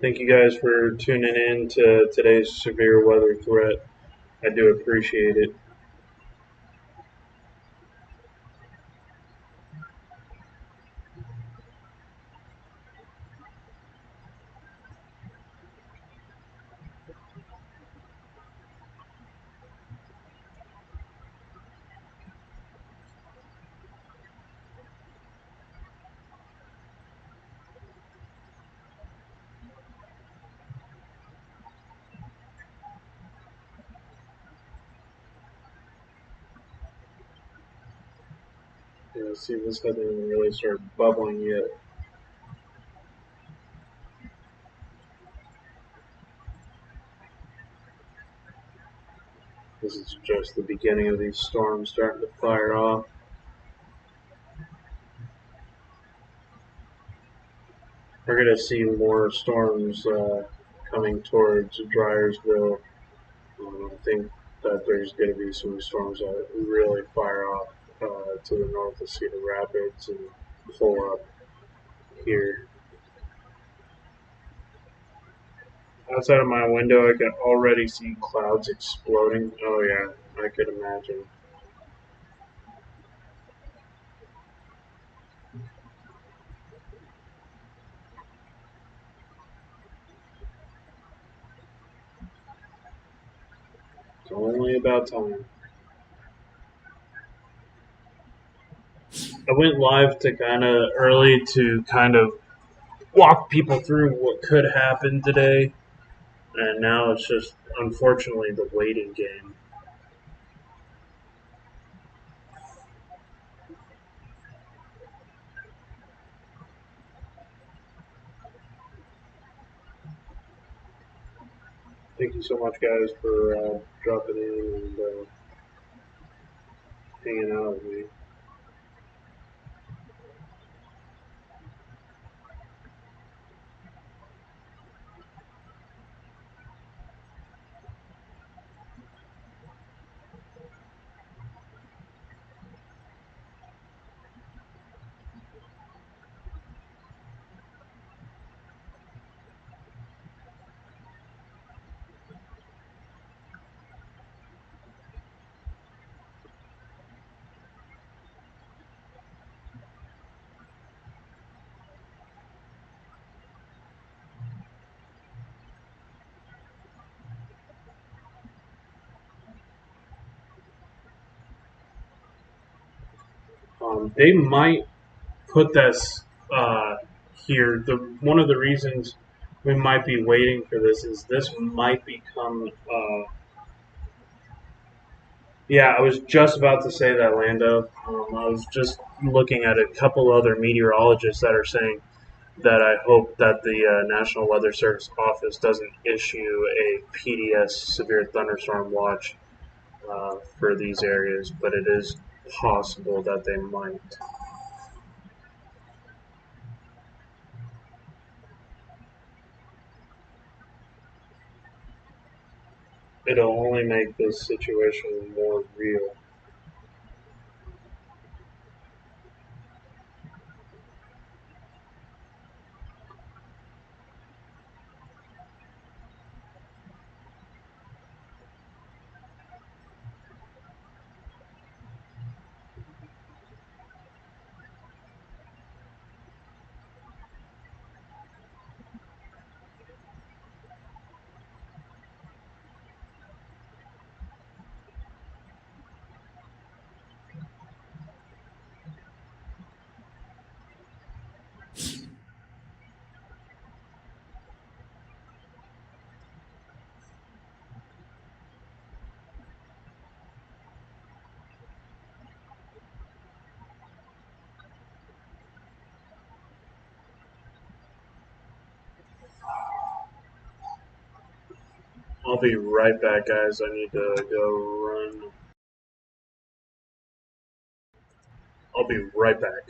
Thank you guys for tuning in to today's severe weather threat. I do appreciate it. Yeah, see, this hasn't even really started bubbling yet. This is just the beginning of these storms starting to fire off. We're going to see more storms coming towards Dryersville. I think that there's going to be some storms that really fire off to the north of Cedar Rapids and pull up here. Outside of my window, I can already see clouds exploding. Oh, yeah, I could imagine. It's only about time. I went live to kind of early to kind of walk people through what could happen today, and now it's just unfortunately the waiting game. Thank you so much, guys, for dropping in and hanging out with me. They might put this here. One of the reasons we might be waiting for this is this might become. Yeah, I was just about to say that, Lando. I was just looking at a couple other meteorologists that are saying that I hope that the National Weather Service office doesn't issue a PDS severe thunderstorm watch for these areas, but it is possible that they might. It'll only make this situation more real. I'll be right back, guys. I need to go run. I'll be right back.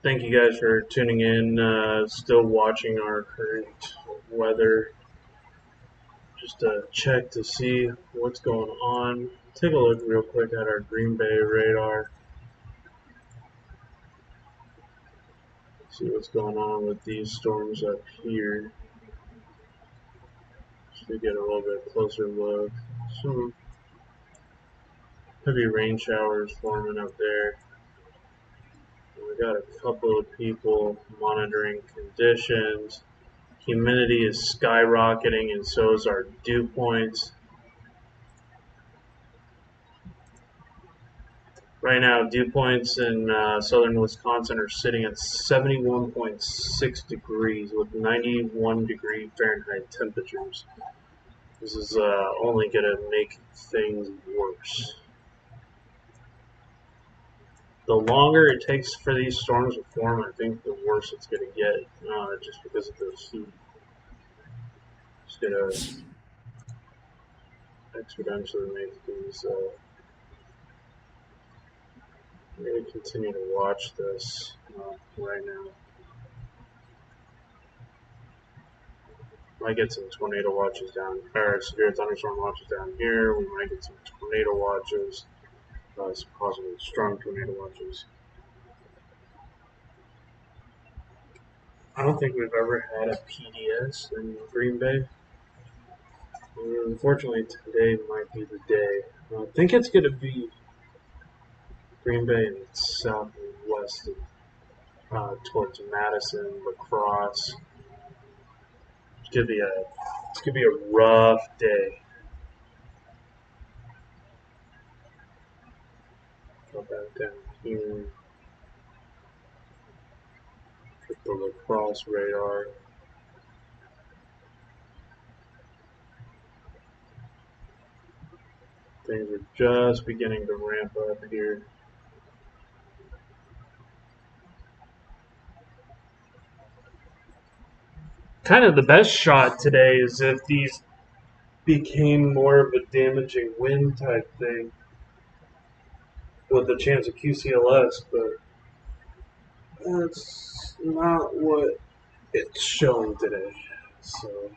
Thank you guys for tuning in. Still watching our current weather, just to check to see what's going on. Take a look real quick at our Green Bay radar. See what's going on with these storms up here. Just to get a little bit closer look. Some heavy rain showers forming up there. We got a couple of people monitoring conditions. Humidity is skyrocketing, and so is our dew points. Right now, dew points in southern Wisconsin are sitting at 71.6 degrees with 91 degree Fahrenheit temperatures. This is only going to make things worse. The longer it takes for these storms to form, I think the worse it's going to get, just because of the heat. It's going to exponentially make these. I'm going to continue to watch this right now. Might get some tornado watches down, or severe thunderstorm watches down here. We might get some tornado watches, some possible strong tornado watches. I don't think we've ever had a PDS in Green Bay. Unfortunately, today might be the day. I think it's going to be Green Bay and southwest towards Madison, Lacrosse. It's gonna be a rough day. Go back down here. Get the Lacrosse radar. Things are just beginning to ramp up here. Kind of the best shot today is if these became more of a damaging wind type thing with the chance of QCLS, but that's not what it's showing today. So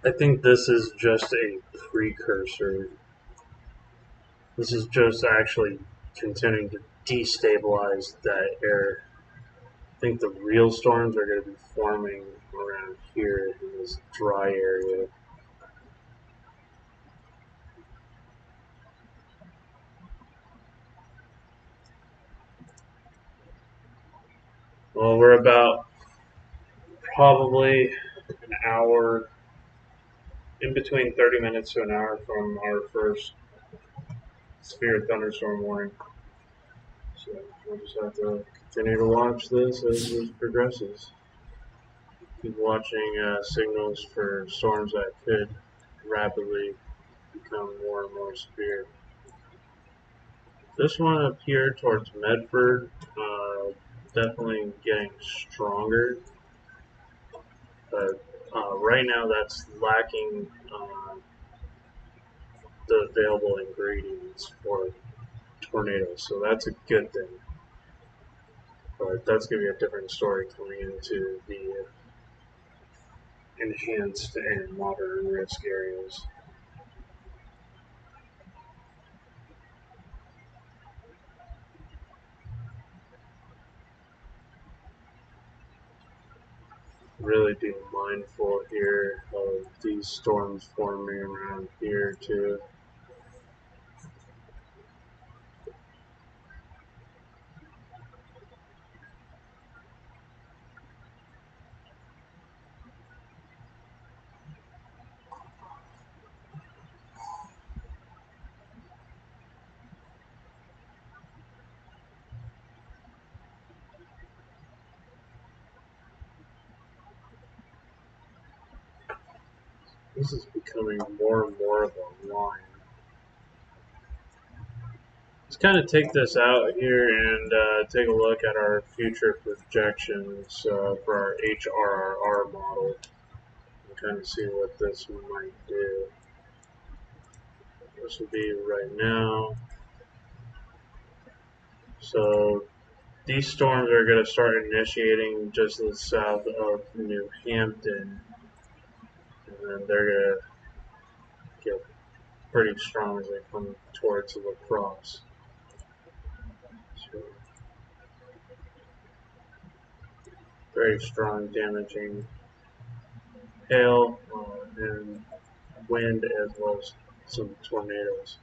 I think this is just a precursor. This is just actually continuing to destabilize that area. I think the real storms are going to be forming around here in this dry area. Well, we're about probably an hour, in between 30 minutes to an hour from our first severe thunderstorm warning. So we'll just have to continue to watch this as this progresses. Keep watching signals for storms that could rapidly become more and more severe. This one up here towards Medford, definitely getting stronger. But right now that's lacking the available ingredients for tornadoes, so that's a good thing. But that's going to be a different story coming into the enhanced and modern risk areas. Really be mindful here of these storms forming around here too. This is becoming more and more of a line. Let's kind of take this out here and take a look at our future projections for our HRRR model and kind of see what this might do. This would be right now. So these storms are going to start initiating just to the south of New Hampton, and then they're going to get pretty strong as they come towards La Crosse. So, very strong, damaging hail and wind, as well as some tornadoes.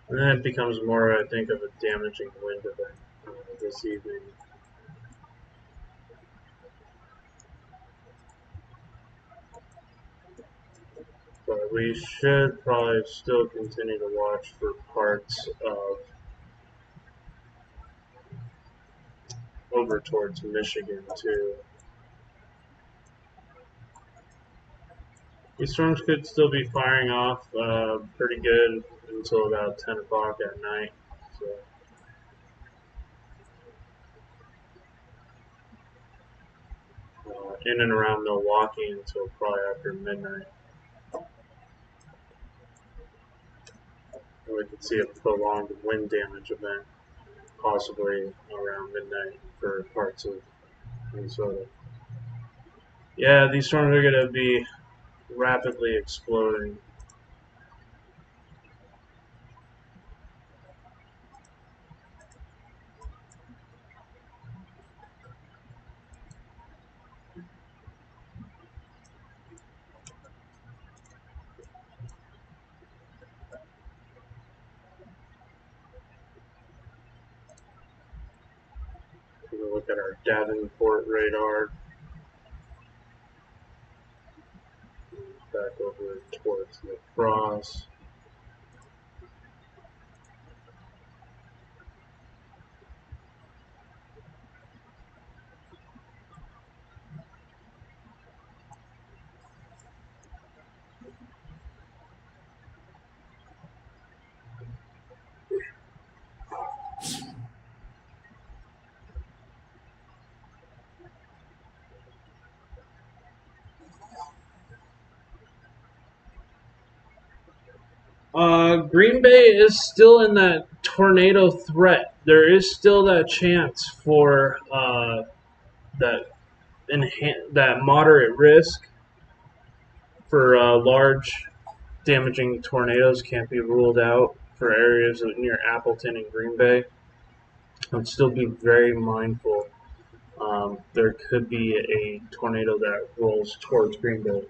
And then it becomes more, I think, of a damaging wind event this evening. But we should probably still continue to watch for parts of over towards Michigan too. These storms could still be firing off pretty good until about 10 o'clock at night. So, in and around Milwaukee until probably after midnight. We could see a prolonged wind damage event, possibly around midnight for parts of Minnesota. Yeah, these storms are going to be rapidly exploding. Take a look at our Davenport radar. Back over towards La Crosse. Green Bay is still in that tornado threat. There is still that chance for that that moderate risk for large damaging tornadoes can't be ruled out for areas near Appleton and Green Bay. I'd still be very mindful. There could be a tornado that rolls towards Green Bay.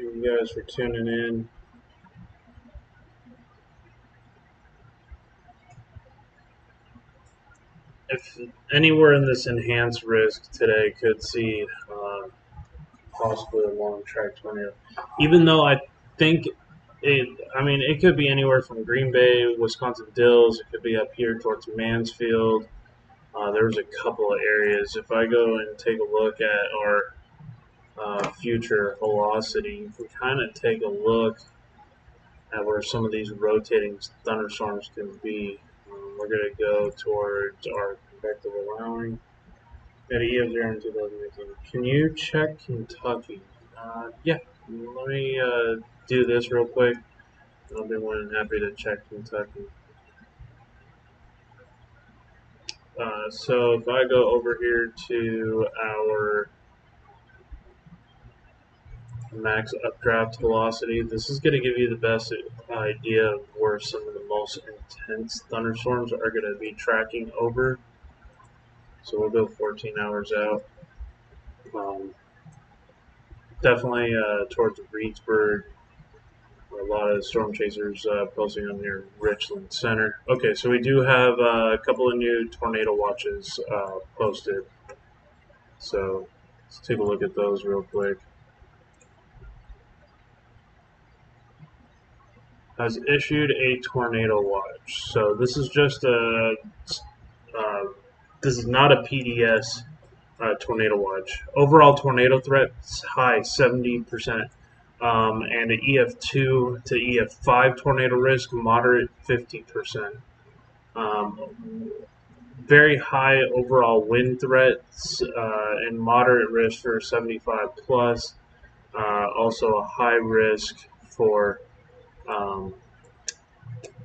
Thank you guys for tuning in. If anywhere in this enhanced risk today could see possibly a long track tornado, even though I think it could be anywhere from Green Bay, Wisconsin Dells. It could be up here towards Mansfield. There's a couple of areas. If I go and take a look at our future velocity, you can kind of take a look at where some of these rotating thunderstorms can be. We're going to go towards our convective allowing. At EF0 in 2019. Can you check Kentucky? Yeah, let me do this real quick. I'll be more than happy to check Kentucky. So if I go over here to our max updraft velocity. This is going to give you the best idea of where some of the most intense thunderstorms are going to be tracking over. So we'll go 14 hours out. Definitely towards Reedsburg. A lot of storm chasers posting up near Richland Center. Okay, so we do have a couple of new tornado watches posted. So let's take a look at those real quick. Has issued a tornado watch. So this is just a this is not a PDS tornado watch. Overall tornado threat high 70%, and an EF2 to EF5 tornado risk moderate 50%. Very high overall wind threats and moderate risk for 75 plus. Also a high risk for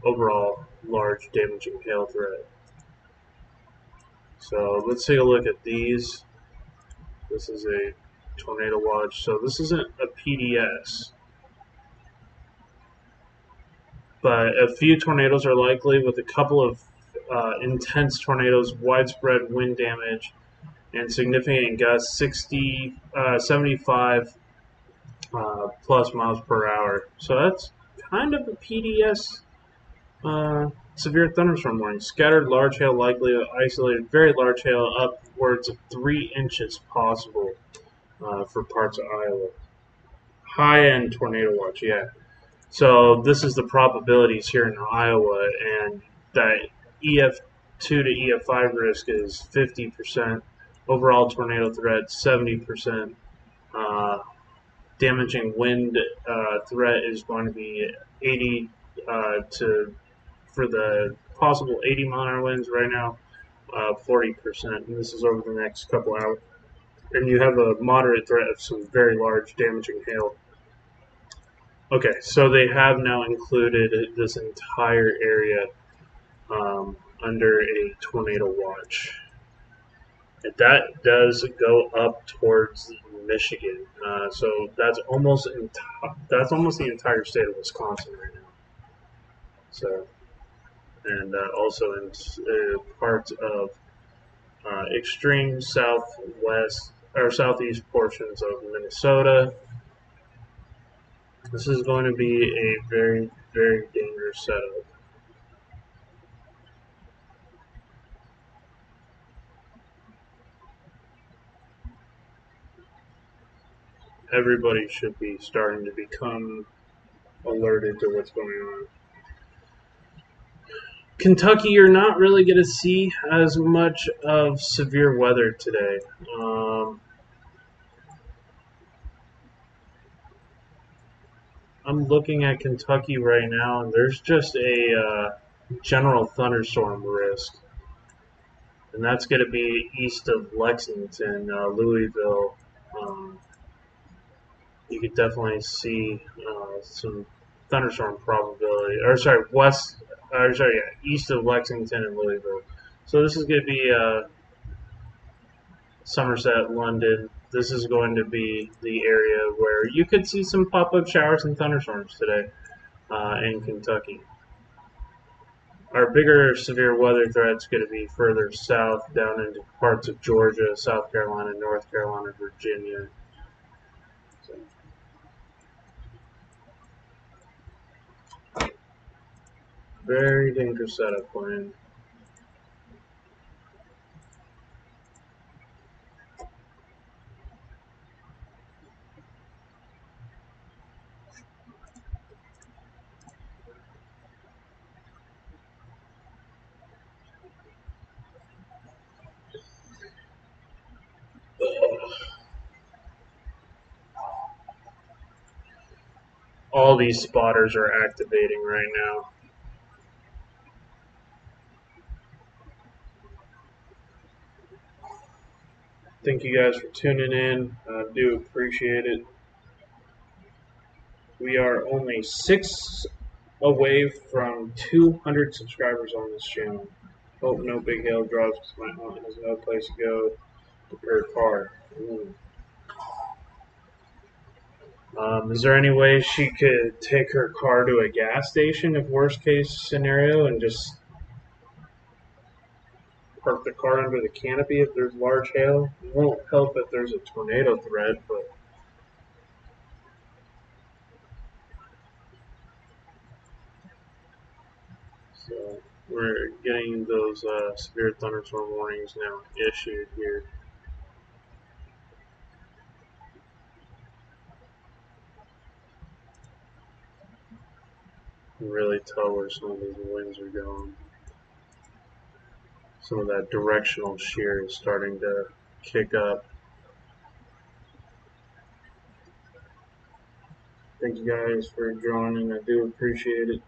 overall large damaging hail threat. So let's take a look at these. This is a tornado watch. So this isn't a PDS, but a few tornadoes are likely with a couple of intense tornadoes, widespread wind damage, and significant gusts 75 plus miles per hour. So that's kind of a PDS severe thunderstorm warning. Scattered large hail likely, isolated very large hail upwards of 3 inches possible for parts of Iowa. High-end tornado watch, yeah. So this is the probabilities here in Iowa, and that EF2 to EF5 risk is 50%. Overall tornado threat 70%. Damaging wind threat is going to be 80 for the possible 80-mile-an-hour winds right now, 40%. And this is over the next couple hours. And you have a moderate threat of some very large damaging hail. Okay, so they have now included this entire area under a tornado watch. And that does go up towards Michigan. So that's almost the entire state of Wisconsin right now. So, and also in parts of extreme southwest or southeast portions of Minnesota. This is going to be a very, very dangerous setup. Everybody should be starting to become alerted to what's going on. Kentucky, you're not really going to see as much of severe weather today. I'm looking at Kentucky right now, and there's just a general thunderstorm risk. And that's going to be east of Lexington, Louisville. You could definitely see some thunderstorm probability. Or sorry, east of Lexington and Louisville. So this is going to be Somerset, London. This is going to be the area where you could see some pop-up showers and thunderstorms today in Kentucky. Our bigger severe weather threat's going to be further south, down into parts of Georgia, South Carolina, North Carolina, Virginia. So, very dangerous setup plan. All these spotters are activating right now. Thank you guys for tuning in. I do appreciate it. We are only 6 away from 200 subscribers on this channel. Hope no big hail drops because my aunt has no place to go to her car. Is there any way she could take her car to a gas station if worst case scenario and just park the car under the canopy if there's large hail? It won't help if there's a tornado threat, but so we're getting those severe thunderstorm warnings now issued here. You can really tell where some of these winds are going. Some of that directional shear is starting to kick up. Thank you guys for joining. I do appreciate it.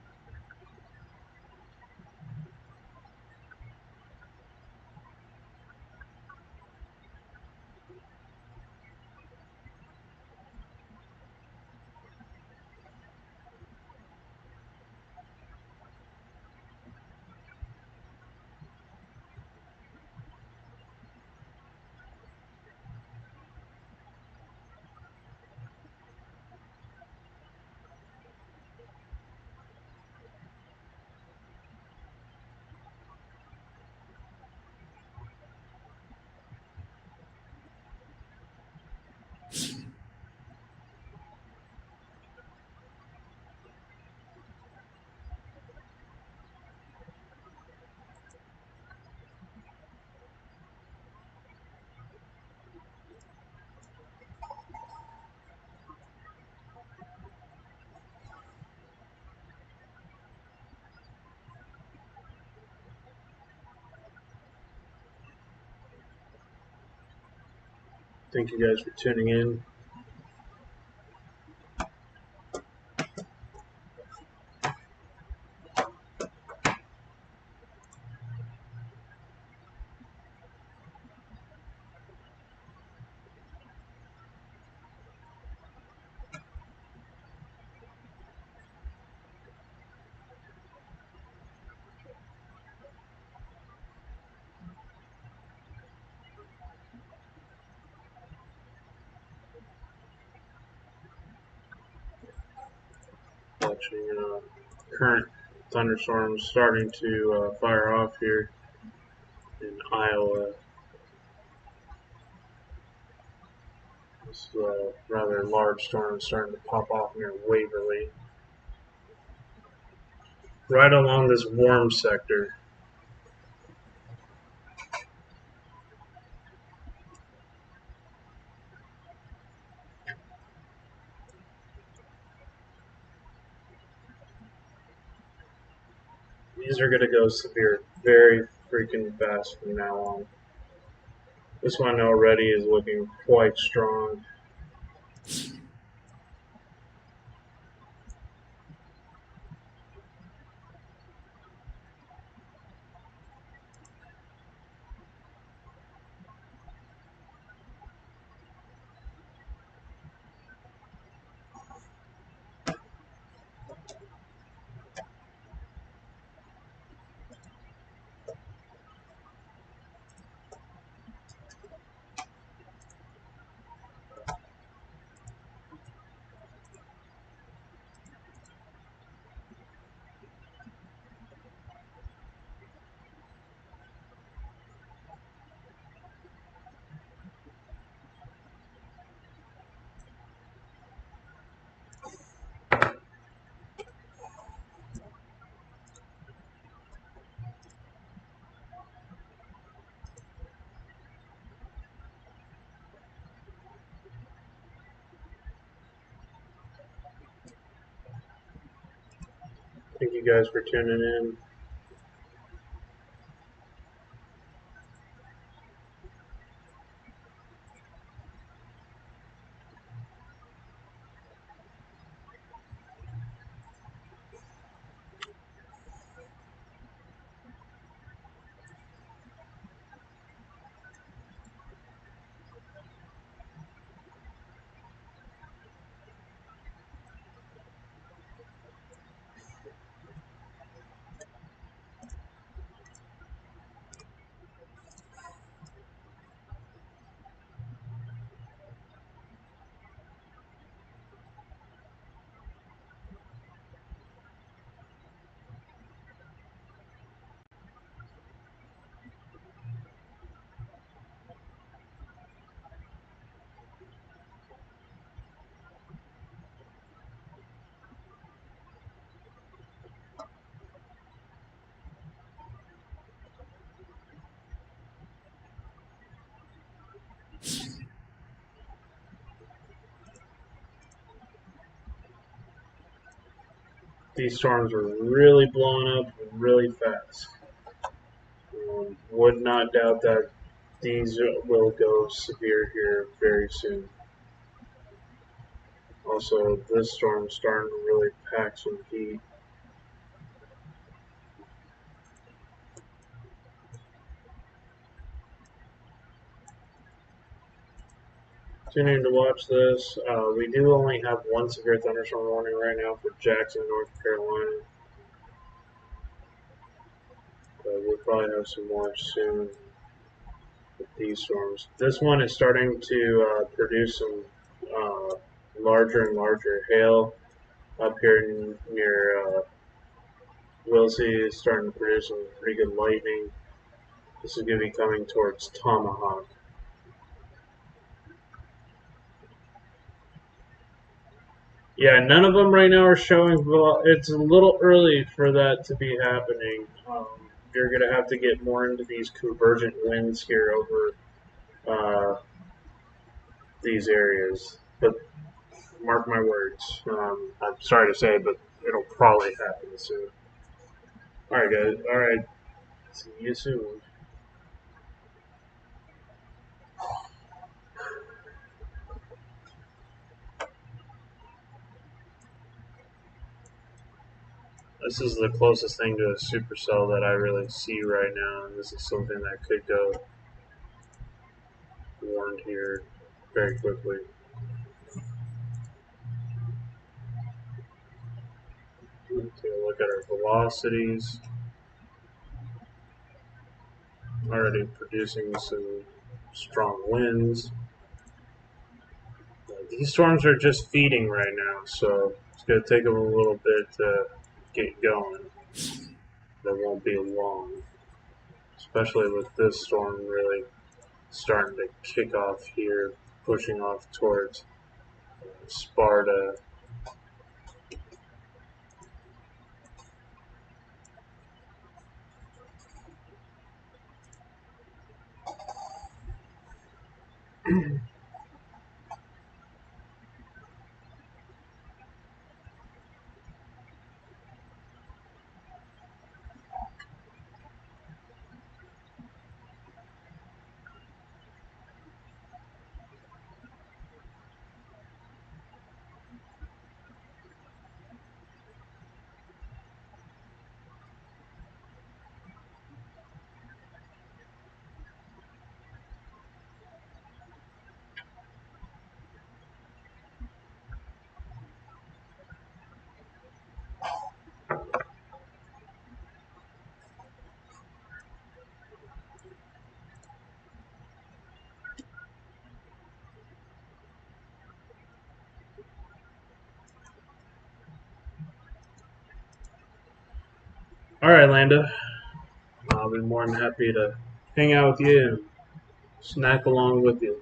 Thank you guys for tuning in. Watching current thunderstorms starting to fire off here in Iowa. This rather large storm starting to pop off near Waverly. Right along this warm sector. These are going to go severe very freaking fast from now on. This one already is looking quite strong. Thank you guys for tuning in. these storms are really blowing up really fast. Would not doubt that these will go severe here very soon. Also, this storm's starting to really pack some heat. Continuing to watch this. We do only have one severe thunderstorm warning right now for Jackson, North Carolina. But we'll probably have some more soon with these storms. This one is starting to produce some larger and larger hail up here near Wilsey. Is starting to produce some pretty good lightning. This is going to be coming towards Tomahawk. Yeah, none of them right now are showing. It's a little early for that to be happening. You're going to have to get more into these convergent winds here over these areas. But mark my words. I'm sorry to say, but it'll probably happen soon. All right, guys. All right. See you soon. This is the closest thing to a supercell that I really see right now, and this is something that could go warned here very quickly. Take a look at our velocities. Already producing some strong winds. These storms are just feeding right now, so it's going to take them a little bit to get going. That won't be long, especially with this storm really starting to kick off here, pushing off towards Sparta. All right, Landa. I'll be more than happy to hang out with you and snack along with you.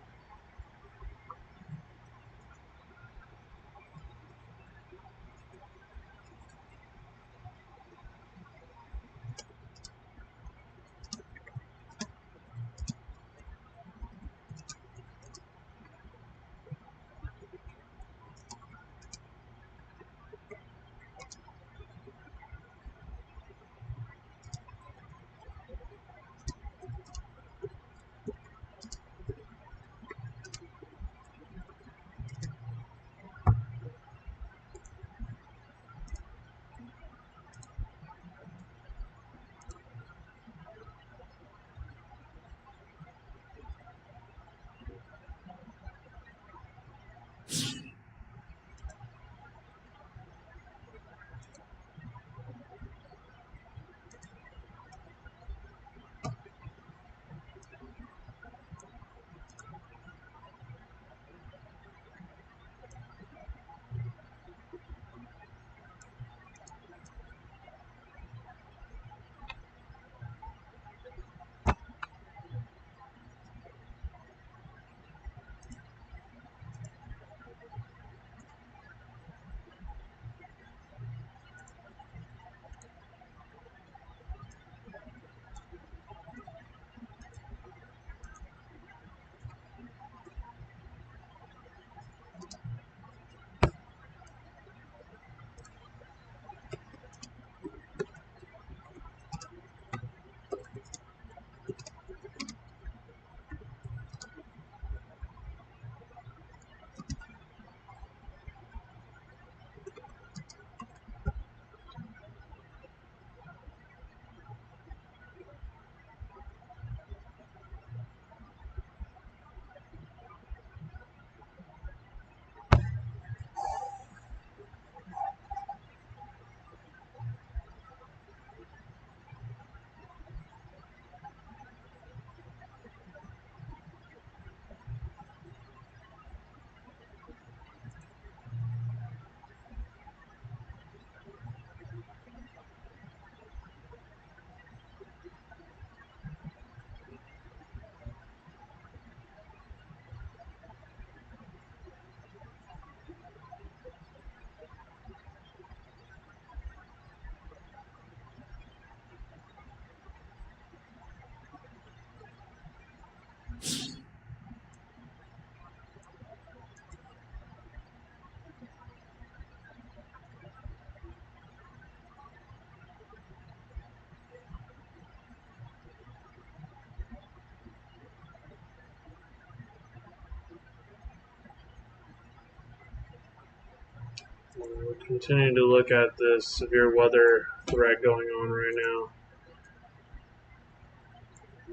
We're continuing to look at this severe weather threat going on right now.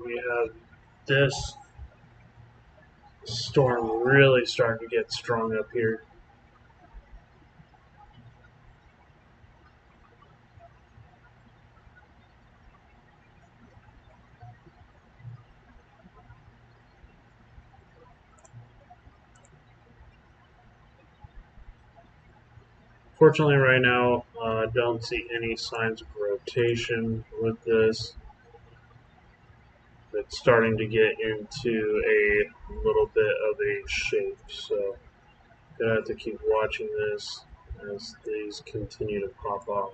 We have this storm really starting to get strong up here. Fortunately, right now, I don't see any signs of rotation with this. It's starting to get into a little bit of a shape, so gonna have to keep watching this as these continue to pop off.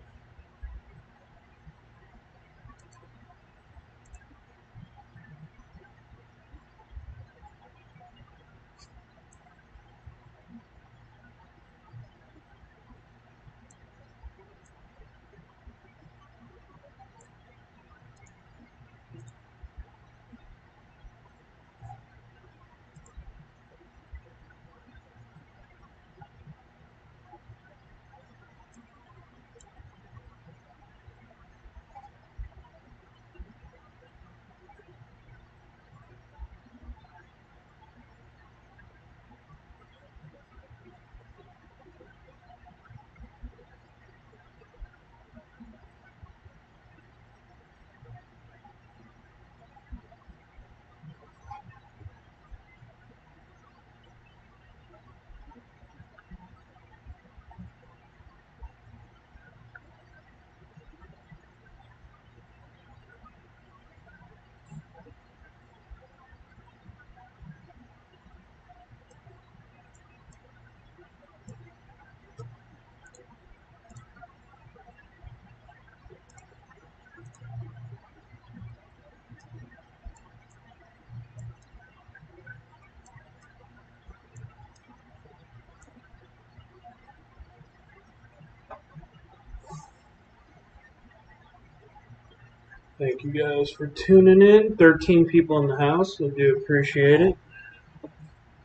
Thank you guys for tuning in. 13 people in the house. I do appreciate it.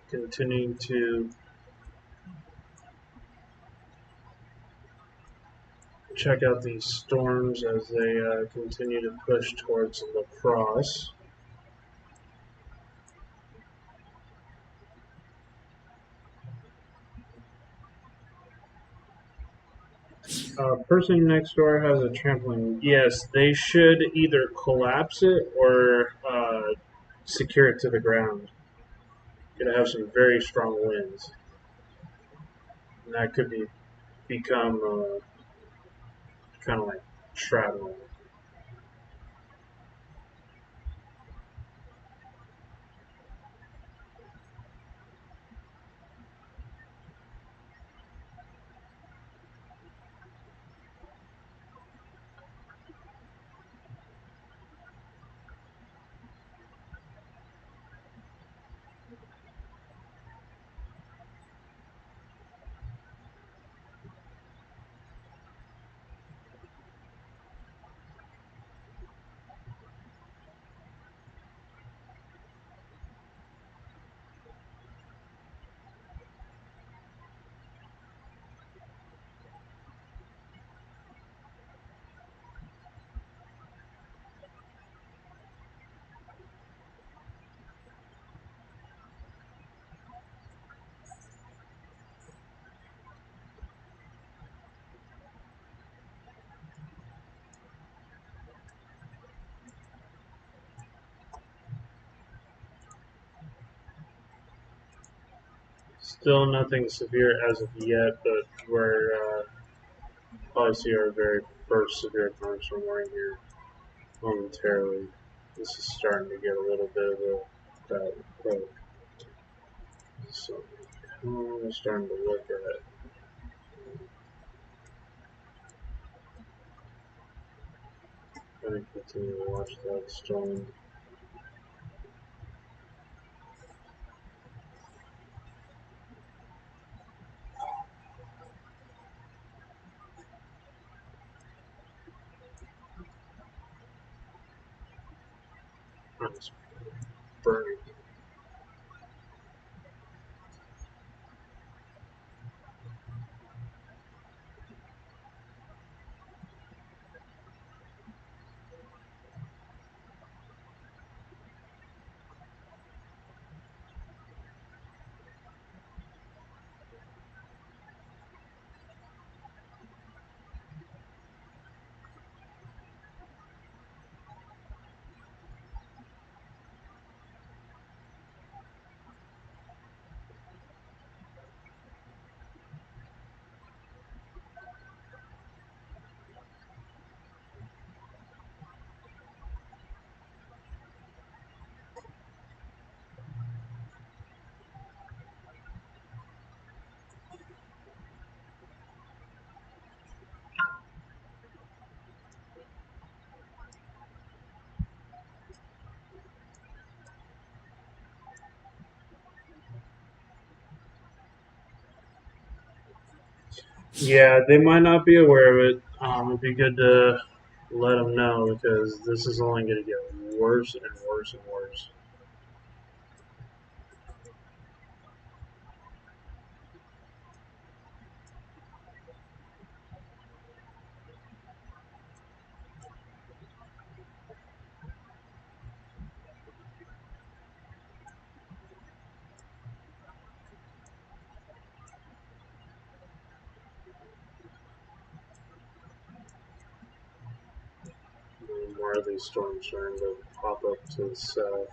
Continuing to check out these storms as they continue to push towards La Crosse. Person next door has a trampoline. Yes, they should either collapse it or secure it to the ground. Gonna have some very strong winds, and that could become kind of like shrapnel. Still nothing severe as of yet, but we're probably see our very first severe thunderstorm right here momentarily. This is starting to get a little bit of a bad approach. So I'm starting to look at it. I'm going to continue to watch that storm. It's burning. Yeah, they might not be aware of it. It'd be good to let them know because this is only going to get worse and worse and worse. More of these storms starting to pop up to the south.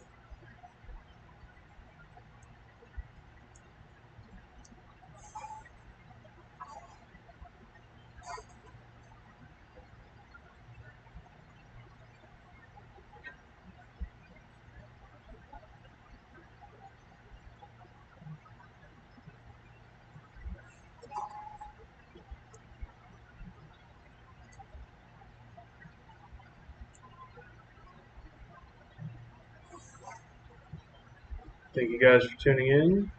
Thank you guys for tuning in.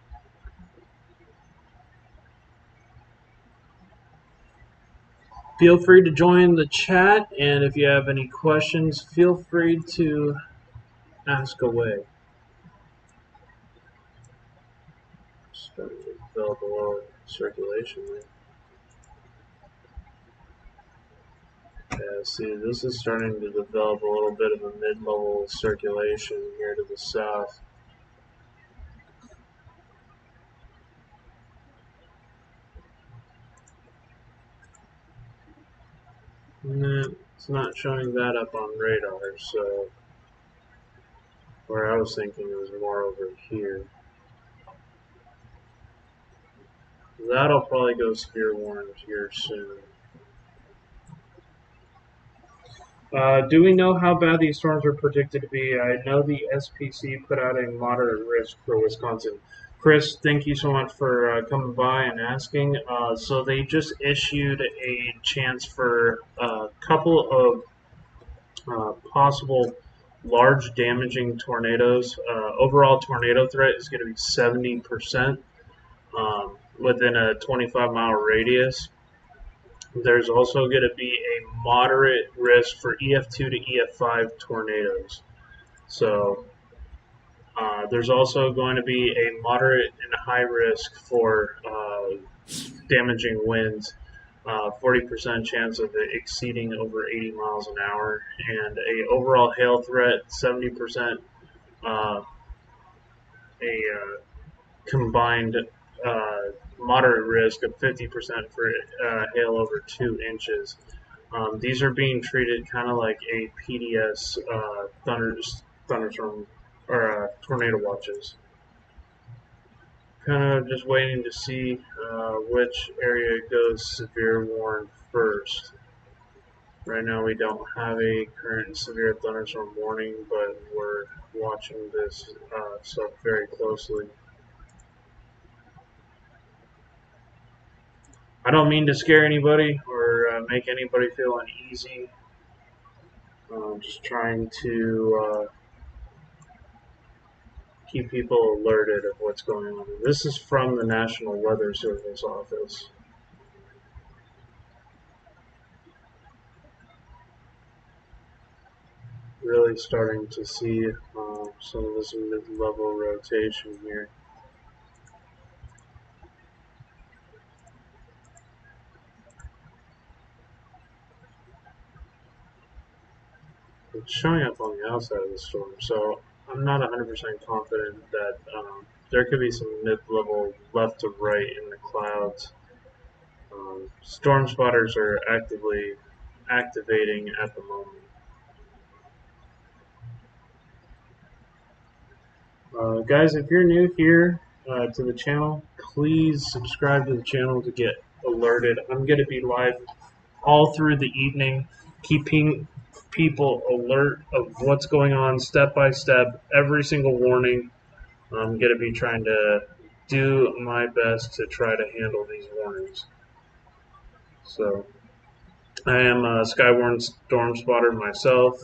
Feel free to join the chat, and if you have any questions, feel free to ask away. Starting to develop a lot of circulation there. Yeah, see, this is starting to develop a little bit of a mid-level circulation here to the south. Nah, it's not showing that up on radar, so where I was thinking it was more over here. That'll probably go severe warned here soon. Do we know how bad these storms are predicted to be? I know the SPC put out a moderate risk for Wisconsin. Chris, thank you so much for coming by and asking. So they just issued a chance for a couple of possible large damaging tornadoes. Overall tornado threat is going to be 70% within a 25-mile radius. There's also going to be a moderate risk for EF2 to EF5 tornadoes. So there's also going to be a moderate and high risk for damaging winds. 40% chance of it exceeding over 80 miles an hour, and a overall hail threat 70%. A combined moderate risk of 50% for hail over 2 inches. These are being treated kind of like a PDS thunderstorm or tornado watches. Kind of just waiting to see which area goes severe warn first. Right now we don't have a current severe thunderstorm warning, but we're watching this stuff very closely. I don't mean to scare anybody or make anybody feel uneasy. I'm just trying to keep people alerted of what's going on. This is from the National Weather Service office. Really starting to see some of this mid-level rotation here. It's showing up on the outside of the storm, so I'm not 100% confident that there could be some mid-level left to right in the clouds. Storm spotters are actively activating at the moment. Guys, if you're new here to the channel, please subscribe to the channel to get alerted. I'm going to be live all through the evening, keeping people alert of what's going on step by step, every single warning. I'm going to be trying to do my best to try to handle these warnings. So, I am a Skywarn storm spotter myself.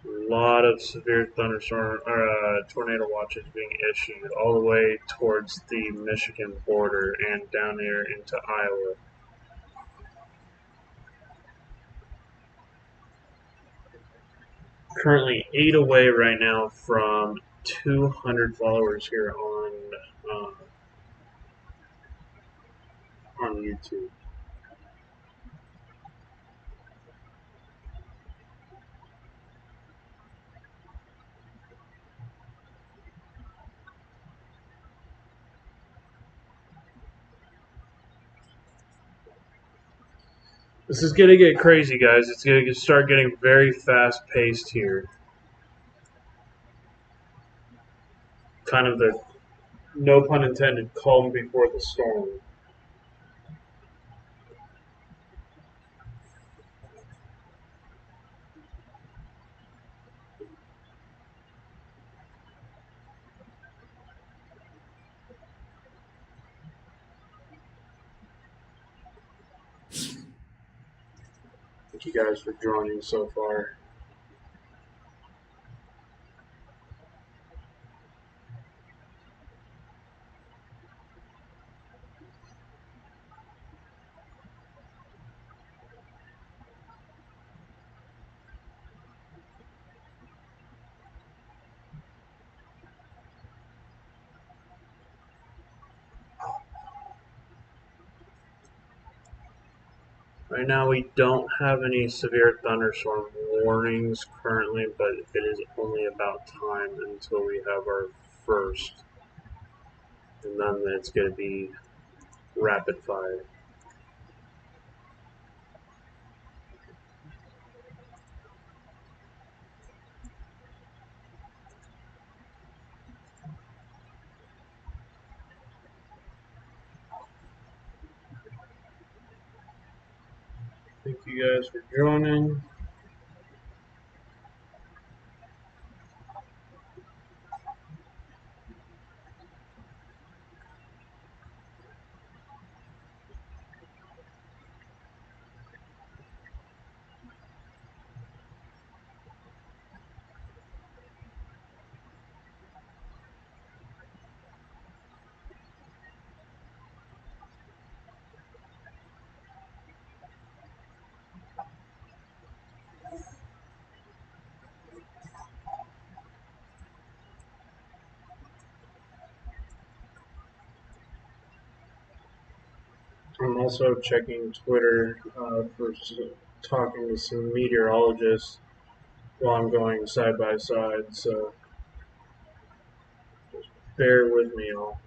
A lot of severe thunderstorm or tornado watches being issued all the way towards the Michigan border and down there into Iowa. Currently 8 away right now from 200 followers here on YouTube. This is going to get crazy, guys. It's going to start getting very fast-paced here. Kind of the, no pun intended, calm before the storm. Thank you guys for joining so far. Right now we don't have any severe thunderstorm warnings currently, but it is only about time until we have our first. And then it's going to be rapid fire. Thank you guys for joining. I'm also checking Twitter for talking to some meteorologists while I'm going side by side, so just bear with me all.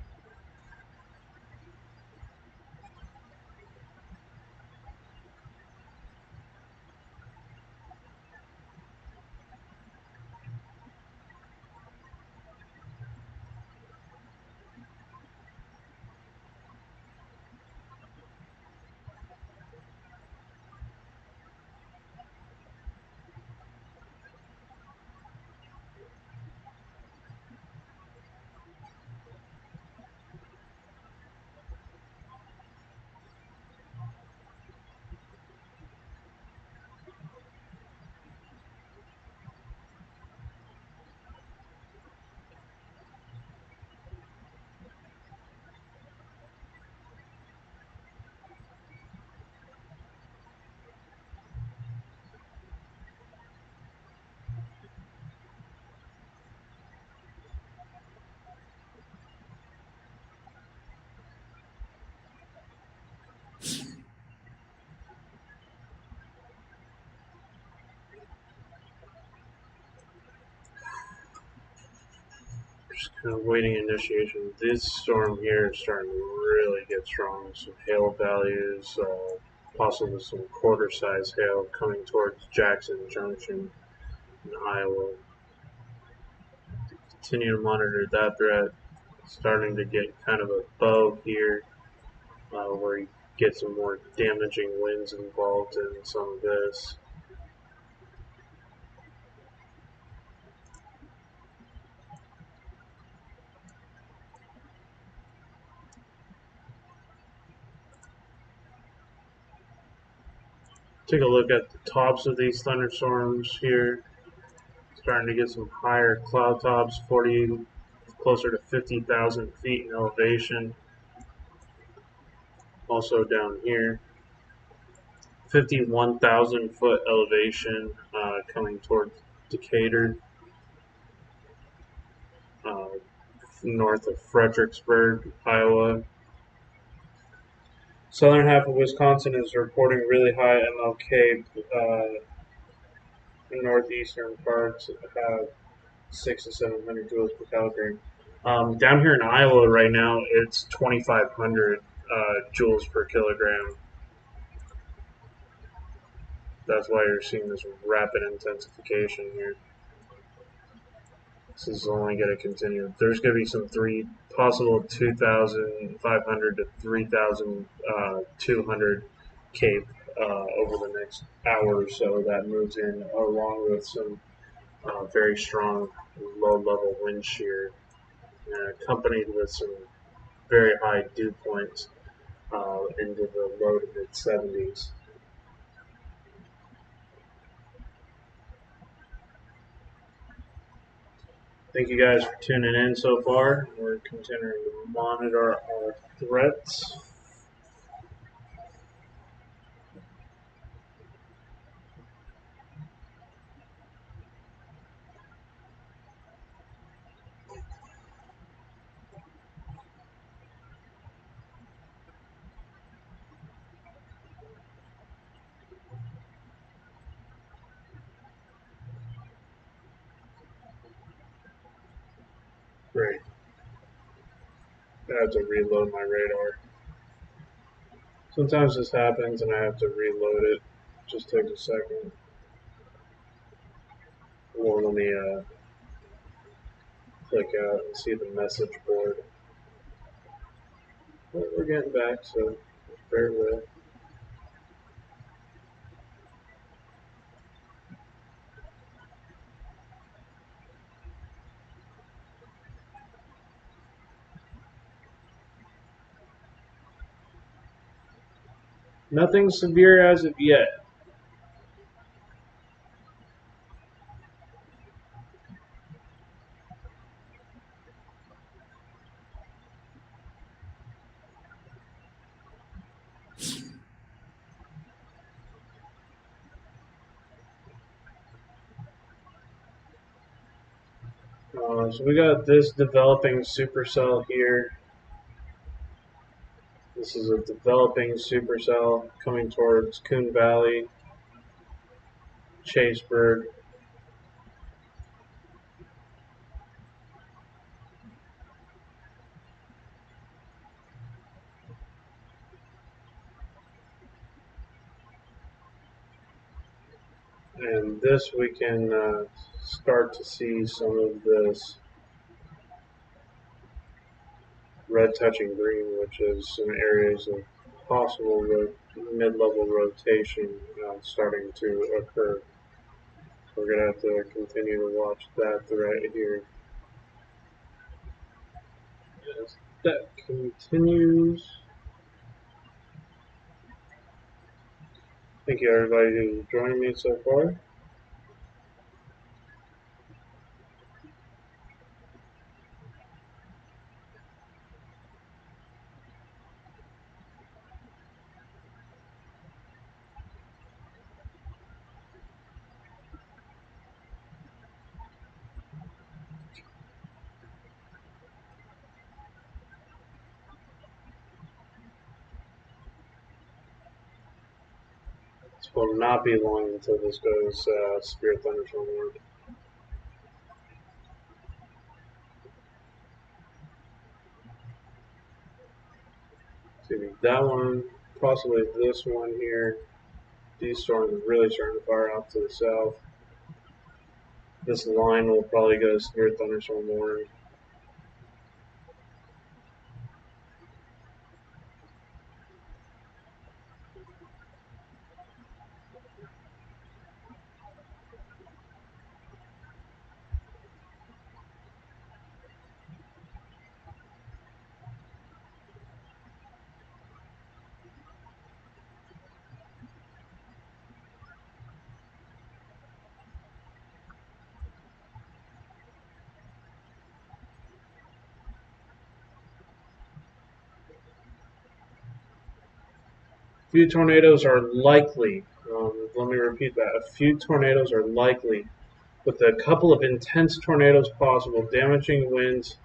Just kind of waiting initiation. This storm here is starting to really get strong. Some hail values, possibly some quarter-size hail coming towards Jackson Junction in Iowa. Continue to monitor that threat. Starting to get kind of a bow here, where you get some more damaging winds involved in some of this. Take a look at the tops of these thunderstorms here. starting to get some higher cloud tops, 40, closer to 50,000 feet in elevation. Also down here, 51,000 foot elevation coming towards Decatur, north of Fredericksburg, Iowa. Southern half of Wisconsin is reporting really high MLK. Northeastern parts have 600 to 700 joules per caligram. Down here in Iowa right now, it's 2,500 joules per kilogram. That's why you're seeing this rapid intensification here. This is only going to continue. There's going to be some possible 2,500 to 3,200 cape over the next hour or so that moves in, along with some very strong low-level wind shear, accompanied with some very high dew points into the low to mid 70s. Thank you guys for tuning in so far. We're continuing to monitor our threats. Great. I have to reload my radar. Sometimes this happens and I have to reload it. Just takes a second. Well, let me click out and see the message board. But we're getting back, so bear with. Nothing severe as of yet. So we got this developing supercell here. This is a developing supercell coming towards Coon Valley, Chaseburg. And this we can start to see some of this red touching green, which is some areas of possible mid-level rotation starting to occur. So we're going to have to continue to watch that threat here. As that continues, thank you everybody who's joining me so far. This will not be long until this goes Spirit Thunderstorm Warning. See that one, possibly this one here. These storms are really starting to fire off to the south. This line will probably go Spirit Thunderstorm Warning. few tornadoes are likely. Let me repeat that. A few tornadoes are likely, with a couple of intense tornadoes possible, damaging winds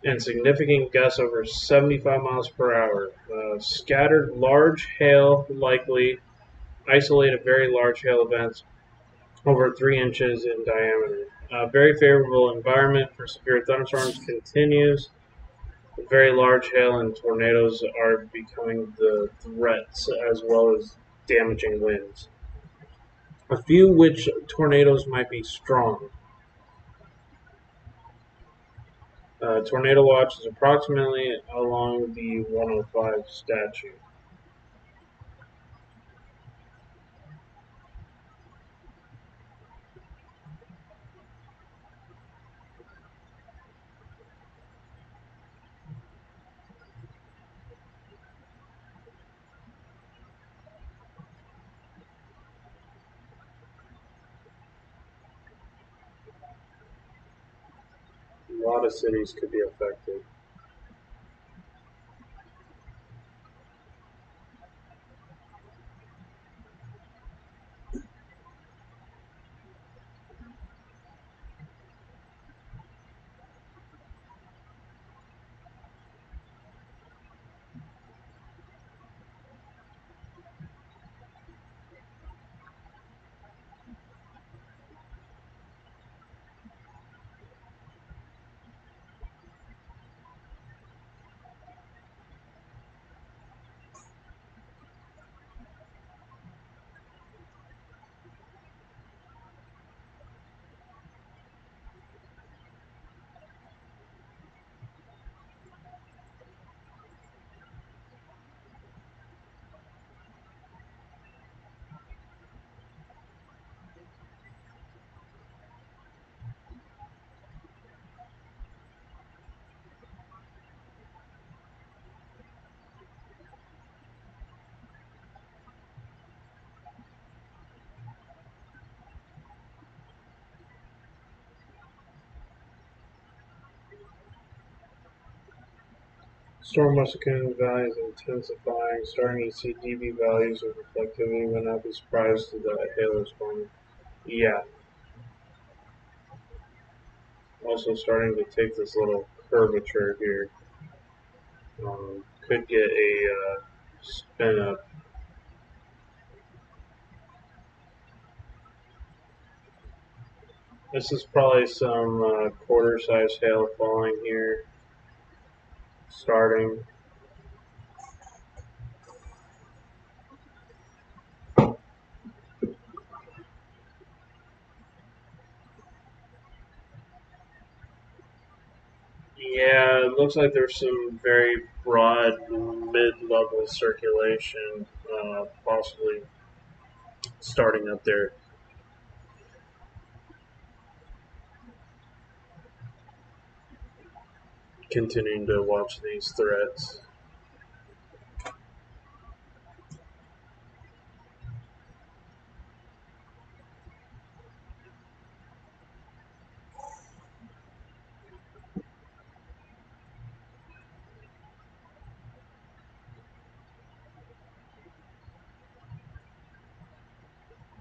and significant gusts over 75 miles per hour. Scattered large hail likely. Isolated very large hail events over 3 inches in diameter. Very favorable environment for severe thunderstorms continues. Very large hail and tornadoes are becoming the threats as well as damaging winds. A few which tornadoes might be strong. Tornado watch is approximately along the 105 statute. A lot of cities could be affected. Storm Muscatine Valley is intensifying, starting to see dB values of reflectivity. Would not be surprised that hail is forming. Yeah, also starting to take this little curvature here. Could get a spin up. This is probably some quarter-size hail falling here, starting. Yeah, it looks like there's some very broad mid-level circulation, possibly starting up there. Continuing to watch these threats.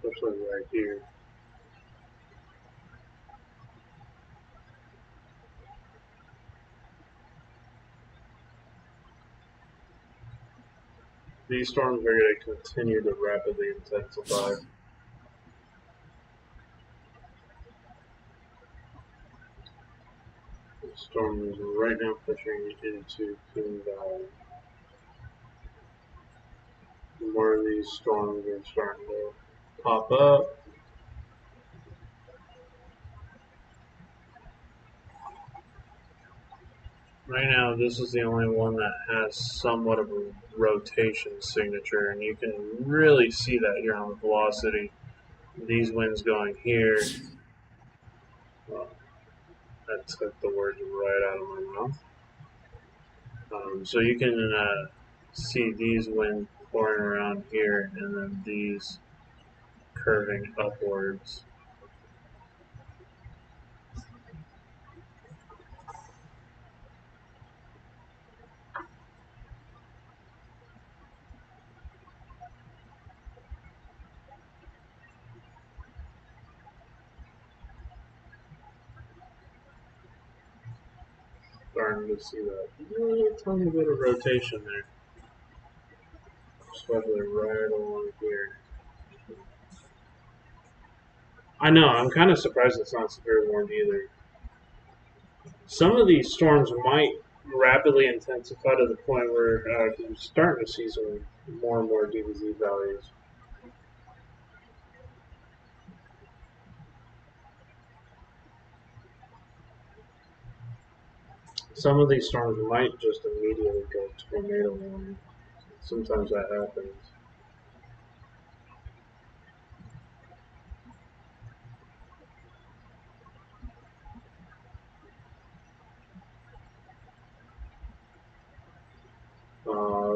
Especially right here. These storms are going to continue to rapidly intensify. The storm is right now pushing into Coon Valley. More of these storms are starting to pop up. Right now, this is the only one that has somewhat of a rotation signature, and you can really see that here on the velocity. These winds going here. Well, that took the words right out of my mouth. So you can see these winds pouring around here, and then these curving upwards. Starting to see that little tiny bit of rotation there. Especially right along here. I know, I'm kind of surprised it's not severe warned either. Some of these storms might rapidly intensify to the point where you're starting to see some more and more DBZ values. Some of these storms might just immediately go tornado warning. Sometimes that happens.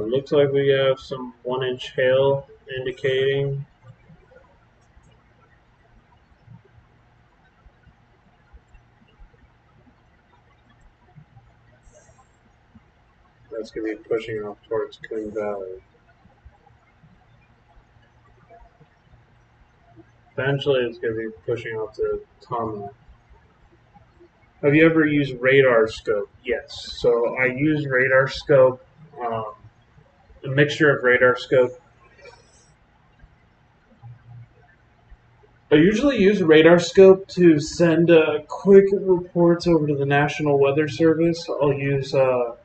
Looks like we have some 1-inch hail indicating. That's going to be pushing off towards Coon Valley. Eventually, it's going to be pushing off to Tama. Have you ever used radar scope? Yes. So I use radar scope, a mixture of radar scope. I usually use radar scope to send quick reports over to the National Weather Service. I'll use the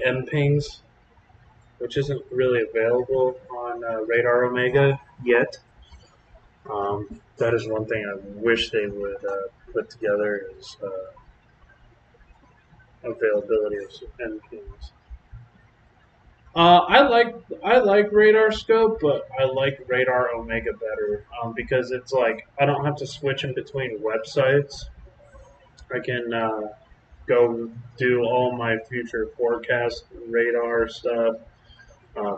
M-Pings, which isn't really available on Radar Omega yet. That is one thing I wish they would put together is availability of M-Pings. I like Radar Scope, but I like Radar Omega better because it's like I don't have to switch in between websites. I can go do all my future forecast radar stuff,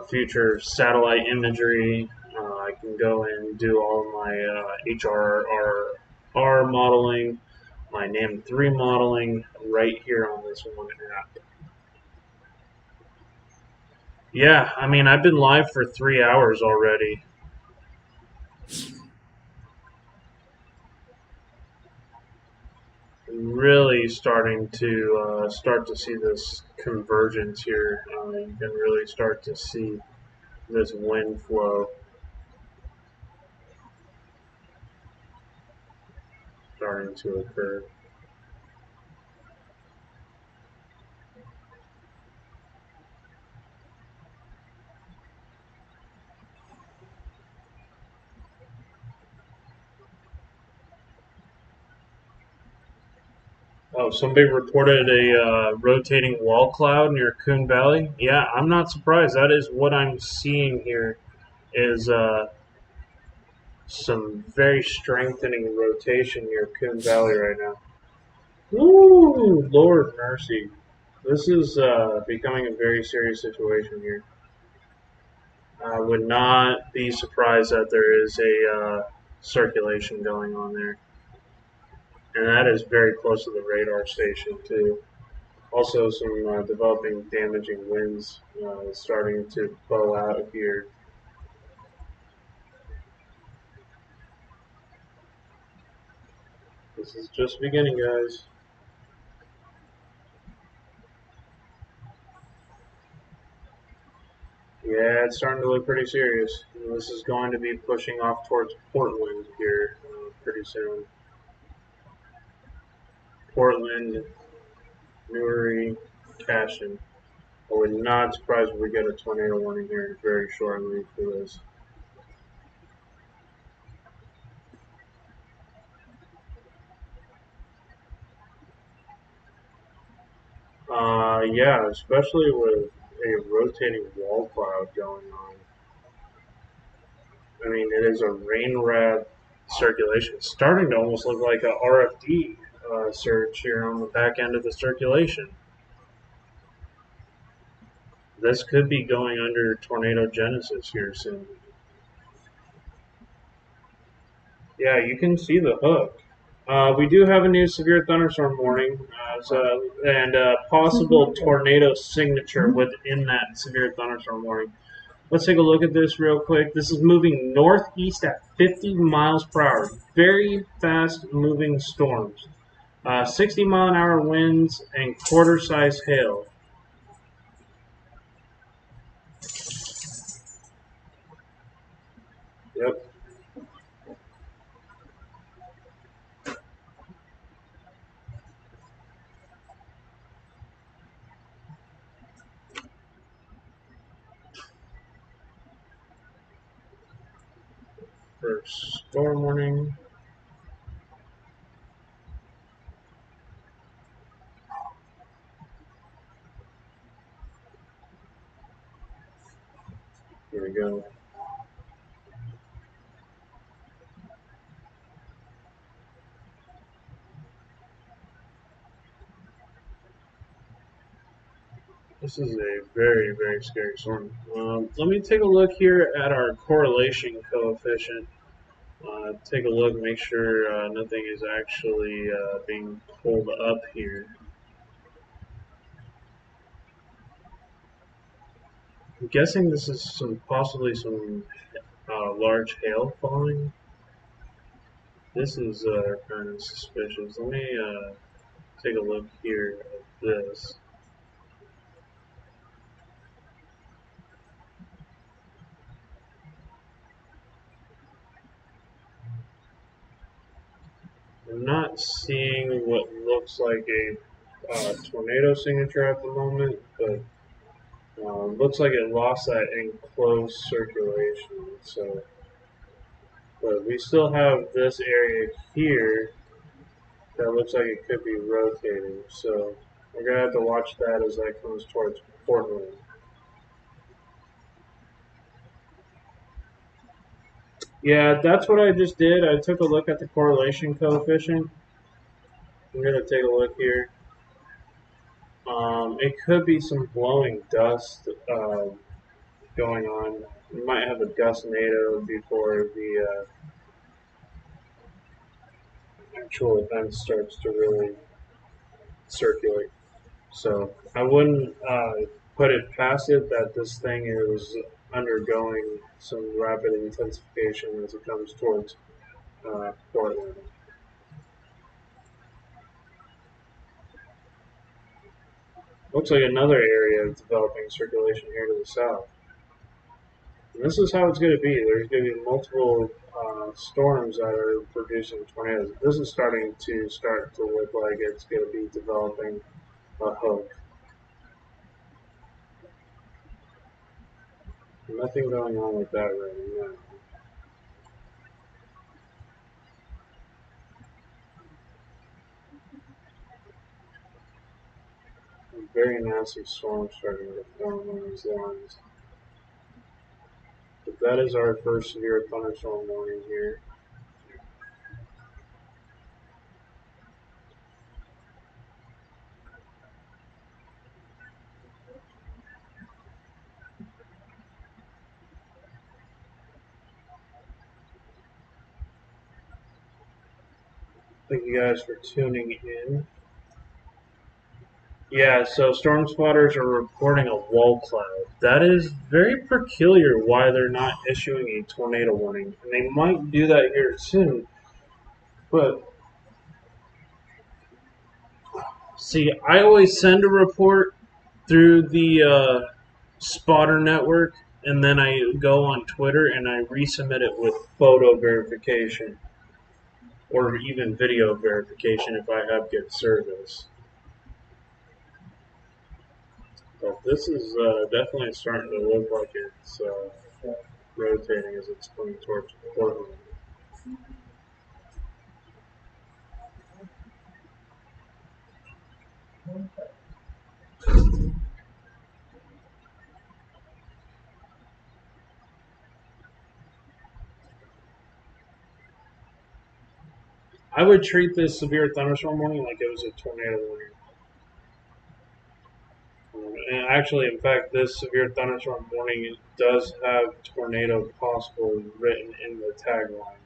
future satellite imagery. I can go and do all my HRRR modeling, my NAM3 modeling right here on this one app. Yeah, I mean, I've been live for 3 hours already. Really starting to see this convergence here. You can really start to see this wind flow starting to occur. Oh, somebody reported a rotating wall cloud near Coon Valley. Yeah, I'm not surprised. That is what I'm seeing here. Is some very strengthening rotation near Coon Valley right now. Ooh, Lord mercy. This is becoming a very serious situation here. I would not be surprised that there is a circulation going on there. And that is very close to the radar station, too. Also, some developing damaging winds starting to blow out here. This is just beginning, guys. Yeah, it's starting to look pretty serious. This is going to be pushing off towards Portland here pretty soon. Portland, Newry, Cashin. I would not surprise if we get a tornado warning here very shortly for this. Yeah, especially with a rotating wall cloud going on. I mean, it is a rain wrap circulation. It's starting to almost look like a RFD surge here on the back end of the circulation. This could be going under tornado genesis here soon. Yeah, you can see the hook. We do have a new severe thunderstorm warning and a possible tornado signature within that severe thunderstorm warning. Let's take a look at this real quick. This is moving northeast at 50 miles per hour. Very fast moving storms. 60-mile-an-hour winds and quarter-size hail. Yep. First storm warning. Here we go. This is a very, very scary storm. Let me take a look here at our correlation coefficient. Take a look, make sure nothing is actually being pulled up here. I'm guessing this is possibly some large hail falling. This is kind of suspicious. Let me take a look here at this. I'm not seeing what looks like a tornado signature at the moment, but looks like it lost that enclosed circulation. So, but we still have this area here that looks like it could be rotating. So we're gonna have to watch that as that comes towards Portland. Yeah, that's what I just did. I took a look at the correlation coefficient. I'm gonna take a look here. It could be some blowing dust going on. We might have a gustnado before the actual event starts to really circulate. So I wouldn't put it past it that this thing is undergoing some rapid intensification as it comes towards Portland. Looks like another area of developing circulation here to the south. And this is how it's going to be. There's going to be multiple storms that are producing tornadoes. This is starting to look like it's going to be developing a hook. Nothing going on with that right now. A very nasty storm starting to form on these lines. But that is our first severe thunderstorm warning here. Thank you guys for tuning in. Yeah, so storm spotters are reporting a wall cloud. That is very peculiar why they're not issuing a tornado warning. And they might do that here soon. But see, I always send a report through the spotter network, and then I go on Twitter and I resubmit it with photo verification or even video verification if I have good service. But this is definitely starting to look like it's rotating as it's coming towards Portland. I would treat this severe thunderstorm warning like it was a tornado warning. And actually, in fact, this severe thunderstorm warning does have tornado possible written in the tagline.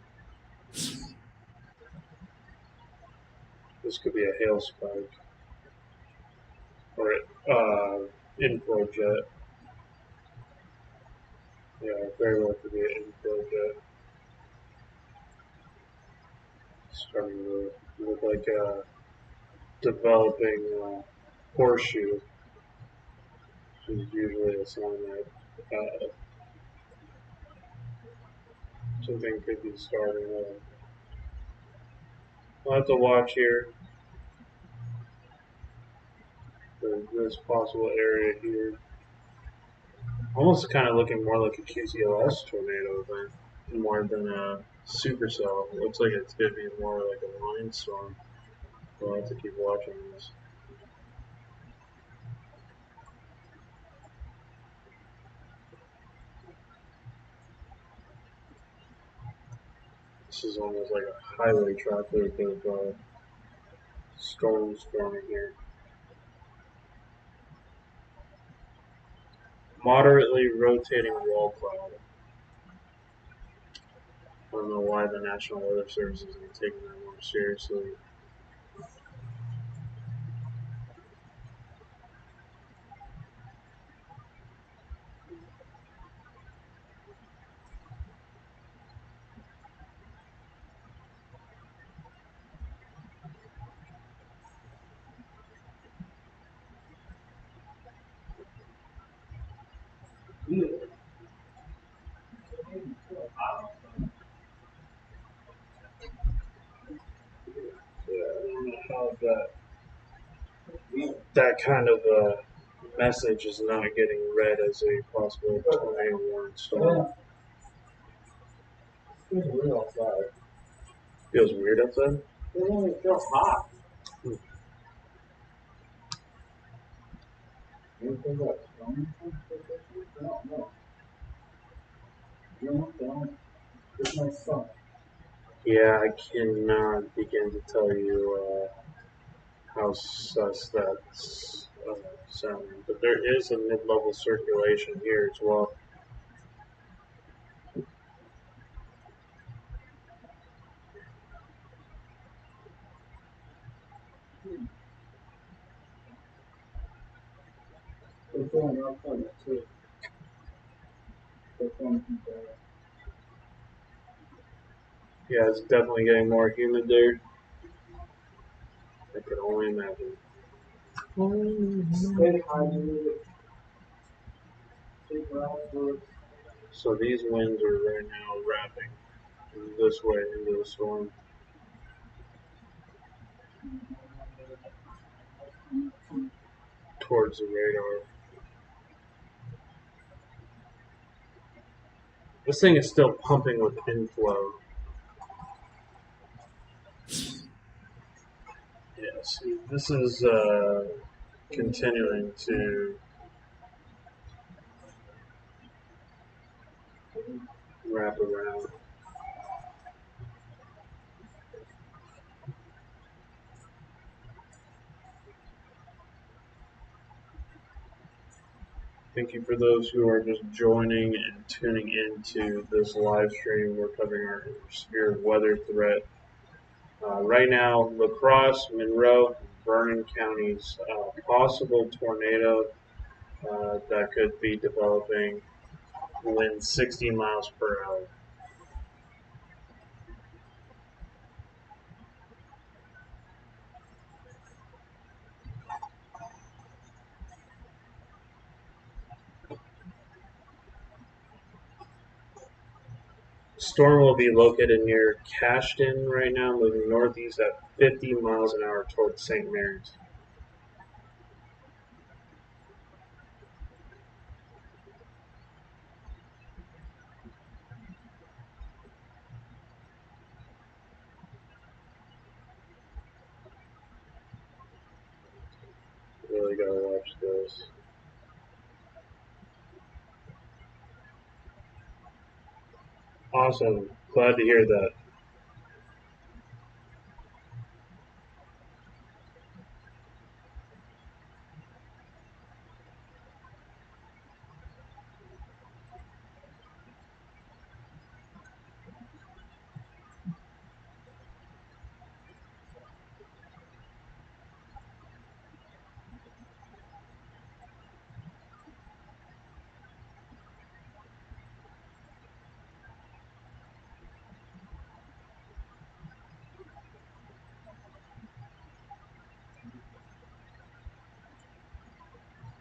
This could be a hail spike or inflow jet. Yeah, very well could be an inflow jet. Starting to look like developing horseshoe, which is usually a sign that something could be starting. We'll have to watch here for this possible area here. Almost kind of looking more like a QTLS tornado event more than a supercell. It looks like it's going to be more like a line storm. We'll have to keep watching this. This is almost like a highway traffic of storms forming here. Moderately rotating wall cloud. I don't know why the National Weather Service isn't taking that more seriously. Yeah. I don't know how that kind of message is not getting read as a possible tornado warning storm. It's weird outside. Feels weird outside. It feels hot. Anything about storm? I don't know. You don't. It's my son. Yeah, I cannot begin to tell you how sus that's sounding. But there is a mid-level circulation here as well. They're going outside too. They're going to Yeah, it's definitely getting more humid there. I can only imagine. stay hydrated. Take breaths. So these winds are right now wrapping this way into the storm. Towards the radar. This thing is still pumping with inflow. Yeah, see, this is continuing to wrap around. Thank you for those who are just joining and tuning into this live stream. We're covering our severe weather threat. Right now, La Crosse, Monroe, Vernon counties, possible tornado that could be developing winds 60 miles per hour. Storm will be located near Cashton right now, moving northeast at 50 miles an hour towards St. Mary's. Really gotta watch this. Awesome. Glad to hear that.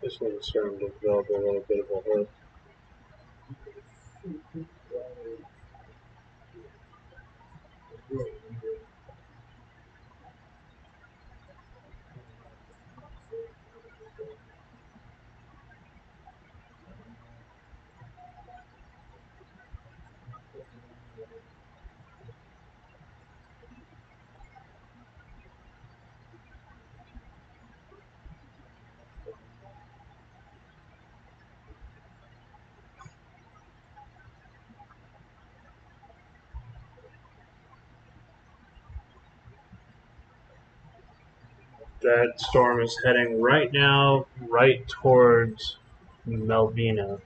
This one's starting to develop a little bit of a hood. That storm is heading right now, right towards Melvina.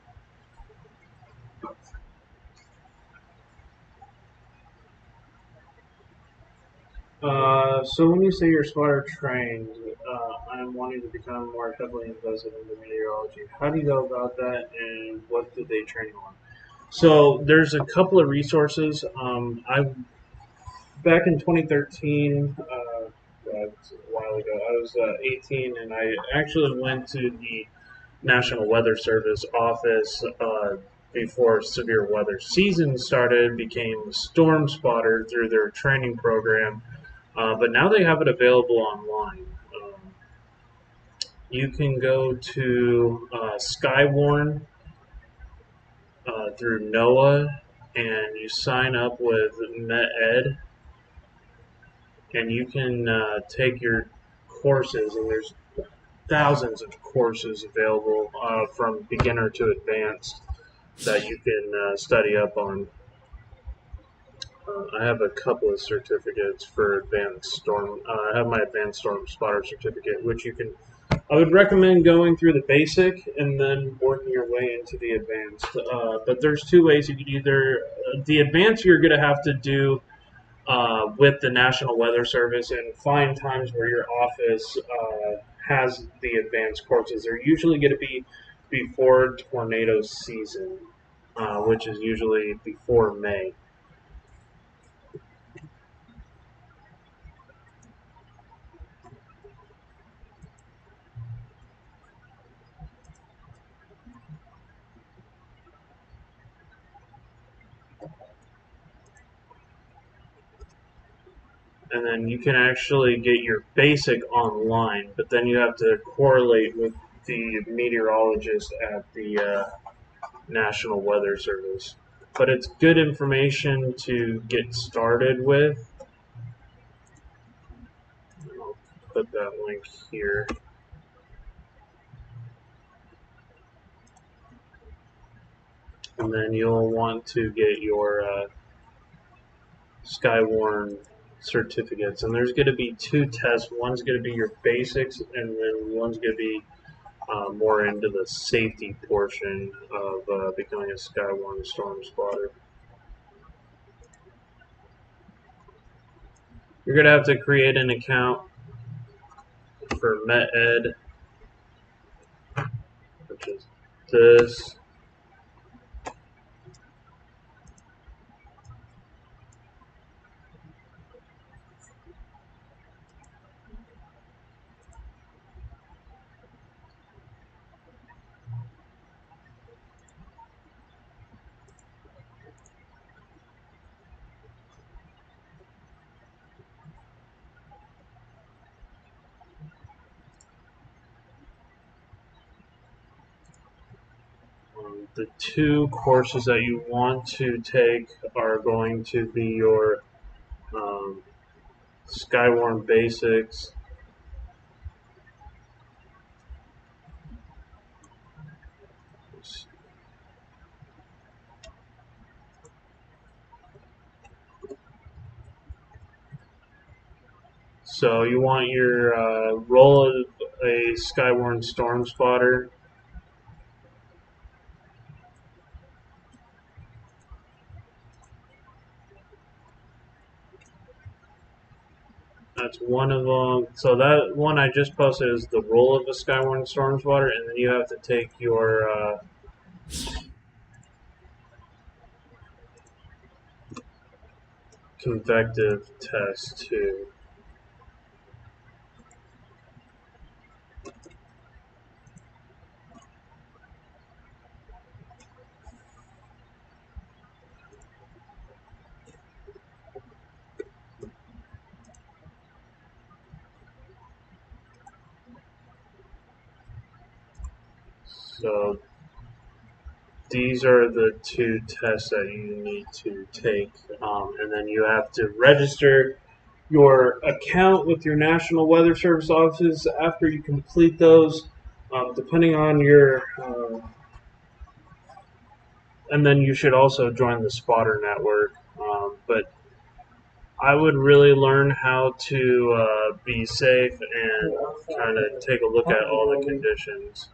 So when you say your spotter trained, I'm wanting to become more heavily invested into meteorology. How do you go about that, and what did they train on? So there's a couple of resources. I back in 2013, that's a while ago. I was 18, and I actually went to the National Weather Service office before severe weather season started. Became a storm spotter through their training program, but now they have it available online. You can go to Skywarn through NOAA, and you sign up with MetEd, and you can take your courses. And there's thousands of courses available from beginner to advanced that you can study up on. I have a couple of certificates for advanced storm. I have my advanced storm spotter certificate, which you can. I would recommend going through the basic and then working your way into the advanced. But there's two ways you could either the advanced you're going to have to do with the National Weather Service and find times where your office has the advanced courses. They're usually going to be before tornado season, which is usually before May. And then you can actually get your basic online, but then you have to correlate with the meteorologist at the National Weather Service. But it's good information to get started with. I'll put that link here. And then you'll want to get your Skywarn certificates. And there's going to be two tests. One's going to be your basics, and then one's going to be more into the safety portion of becoming a Skywarn storm spotter. You're going to have to create an account for MetEd, which is this. The two courses that you want to take are going to be your Skywarn Basics. So you want your role of a Skywarn Storm Spotter. That's one of them. So that one I just posted is the role of a Skywarn Storm Spotter, and then you have to take your Convective test too. So these are the two tests that you need to take, and then you have to register your account with your National Weather Service offices after you complete those, depending on your. And then you should also join the spotter network. But I would really learn how to be safe and kind of take a look at all the conditions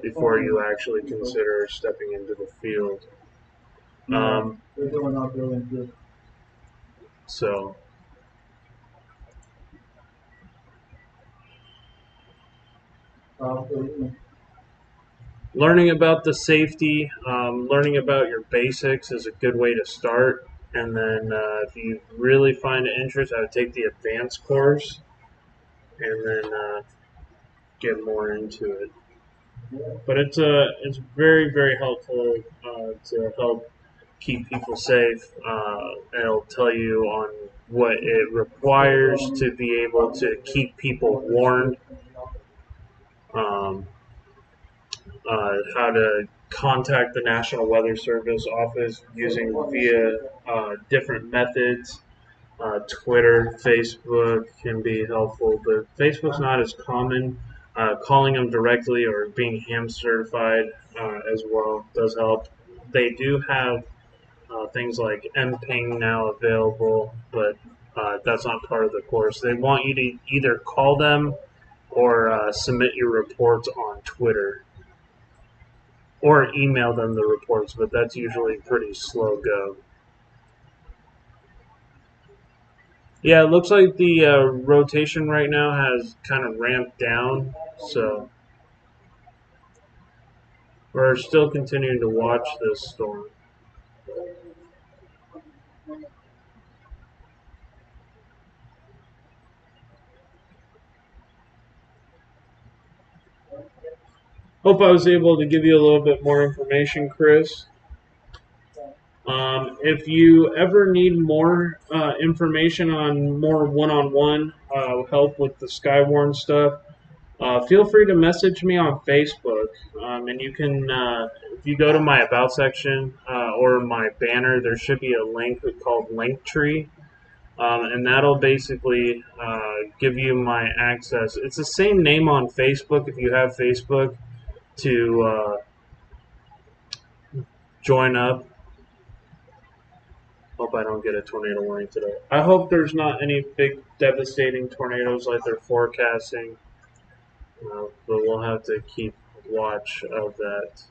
before you actually consider stepping into the field. So learning about the safety, learning about your basics is a good way to start. And then if you really find interest, I would take the advanced course and then get more into it. But it's very, very helpful to help keep people safe. It'll tell you on what it requires to be able to keep people warned, um, how to contact the National Weather Service office using via different methods. Twitter, Facebook can be helpful, but Facebook's not as common. Calling them directly or being ham certified as well does help. They do have things like MPing now available, but that's not part of the course. They want you to either call them or submit your reports on Twitter or email them the reports, but that's usually pretty slow go. Yeah, it looks like the rotation right now has kind of ramped down, so we're still continuing to watch this storm. Hope I was able to give you a little bit more information, Chris. If you ever need more information on more one-on-one help with the Skywarn stuff, feel free to message me on Facebook. And you can, if you go to my About section or my banner, there should be a link called Linktree. And that'll basically give you my access. It's the same name on Facebook if you have Facebook to join up. Hope I don't get a tornado warning today. I hope there's not any big devastating tornadoes like they're forecasting, but we'll have to keep watch of that.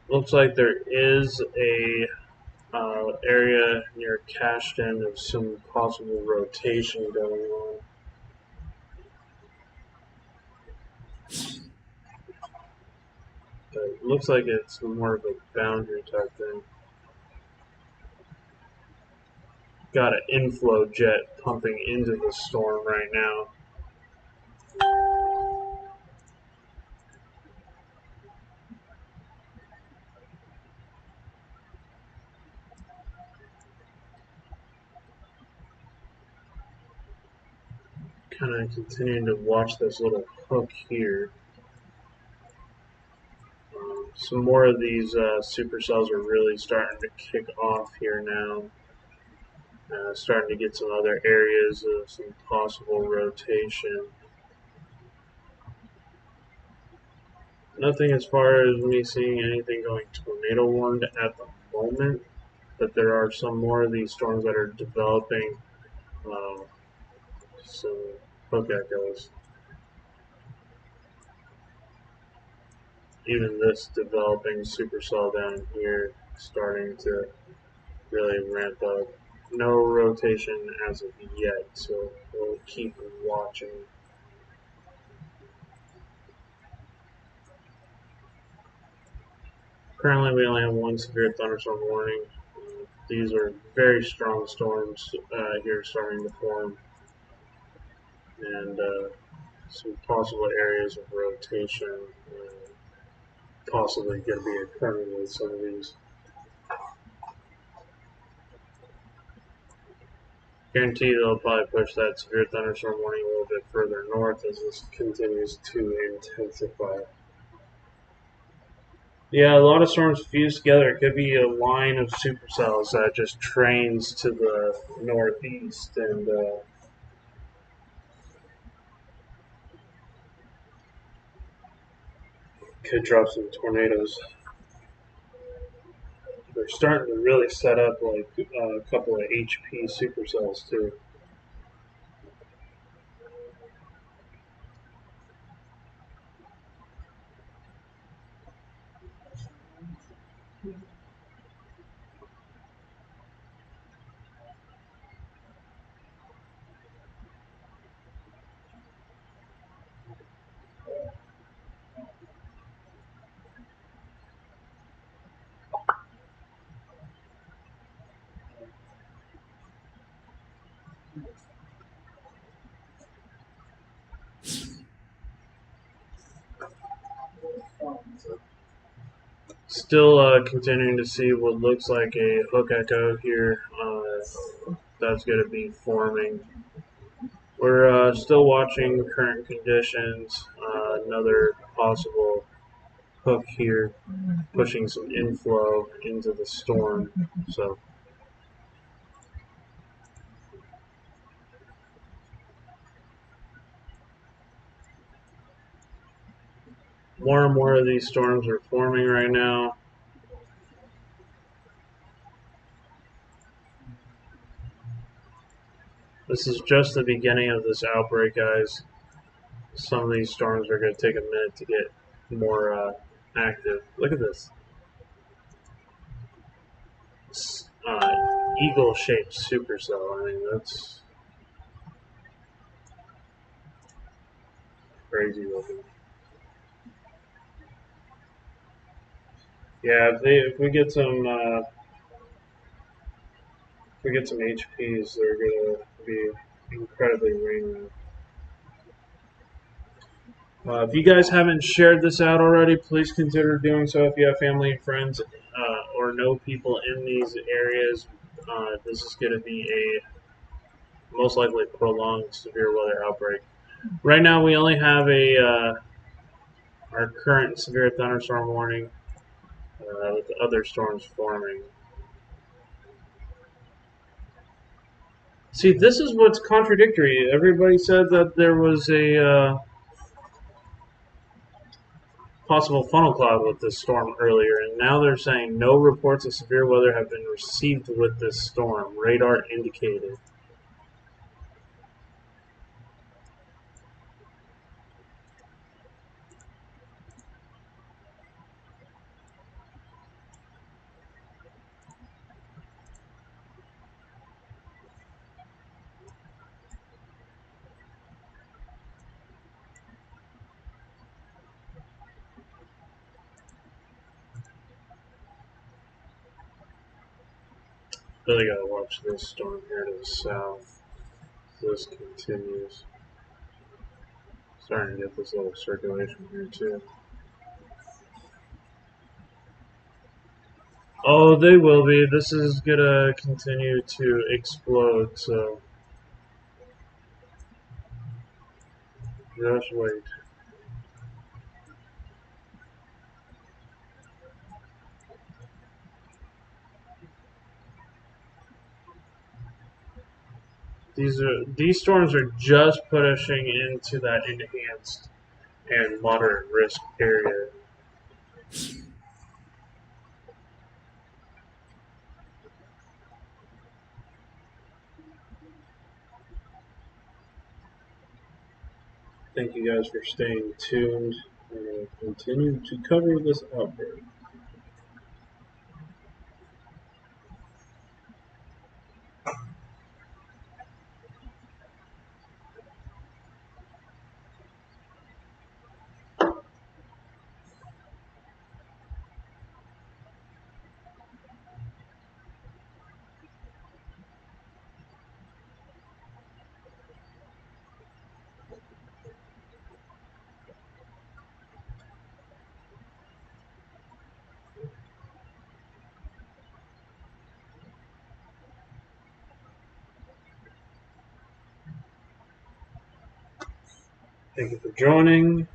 Looks like there is a area near Cashton of some possible rotation going on. But it looks like it's more of a boundary type thing. Got an inflow jet pumping into the storm right now. Kind of continuing to watch this little hook here. Some more of these supercells are really starting to kick off here now. Starting to get some other areas of some possible rotation. Nothing as far as me seeing anything going tornado warned at the moment, but there are some more of these storms that are developing. Some hook echoes. Even this developing supercell down here starting to really ramp up. No rotation as of yet, so we'll keep watching. Currently, we only have one severe thunderstorm warning. These are very strong storms here starting to form, and some possible areas of rotation possibly going to be occurring with some of these. Guarantee they'll probably push that severe thunderstorm warning a little bit further north as this continues to intensify. Yeah, a lot of storms fused together. It could be a line of supercells that just trains to the northeast and could drop some tornadoes. They're starting to really set up like a couple of HP supercells too. Still continuing to see what looks like a hook echo here. That's going to be forming. We're still watching current conditions. Another possible hook here, pushing some inflow into the storm. So more and more of these storms are forming right now. This is just the beginning of this outbreak, guys. Some of these storms are going to take a minute to get more active. Look at this. Eagle-shaped supercell. I mean, that's crazy looking. Yeah, if we get some HPs, they're gonna be incredibly raining. If you guys haven't shared this out already, please consider doing so. If you have family and friends or know people in these areas, this is going to be a most likely prolonged severe weather outbreak. Right now, we only have our current severe thunderstorm warning with the other storms forming. See, this is what's contradictory. Everybody said that there was a possible funnel cloud with this storm earlier, and now they're saying no reports of severe weather have been received with this storm. Radar indicated. Really gotta watch this storm here to the south. This continues. Starting to get this little circulation here too. Oh, they will be. This is gonna continue to explode, so just wait. These storms are just pushing into that enhanced and moderate risk area. Thank you guys for staying tuned and continue to cover this outbreak. Thank you for joining.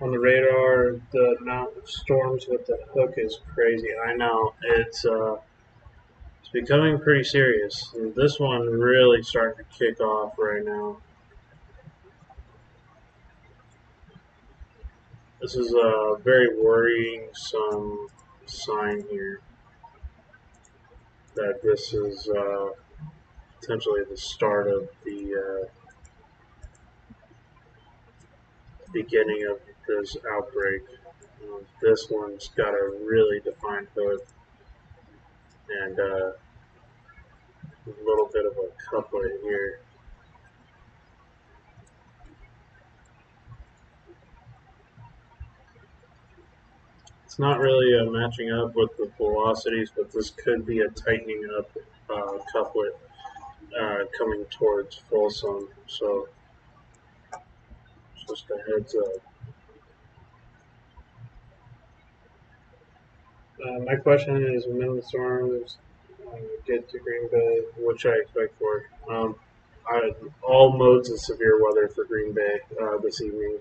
On the radar, the amount of storms with the hook is crazy. I know it's becoming pretty serious. And this one really starting to kick off right now. This is a very worrying sign here that this is potentially the start of the beginning of this outbreak. This one's got a really defined hook and a little bit of a couplet here. It's not really matching up with the velocities, but this could be a tightening up couplet coming towards Folsom. So just a heads up. My question is, when the storms get to Green Bay, what should I expect for? All modes of severe weather for Green Bay this evening.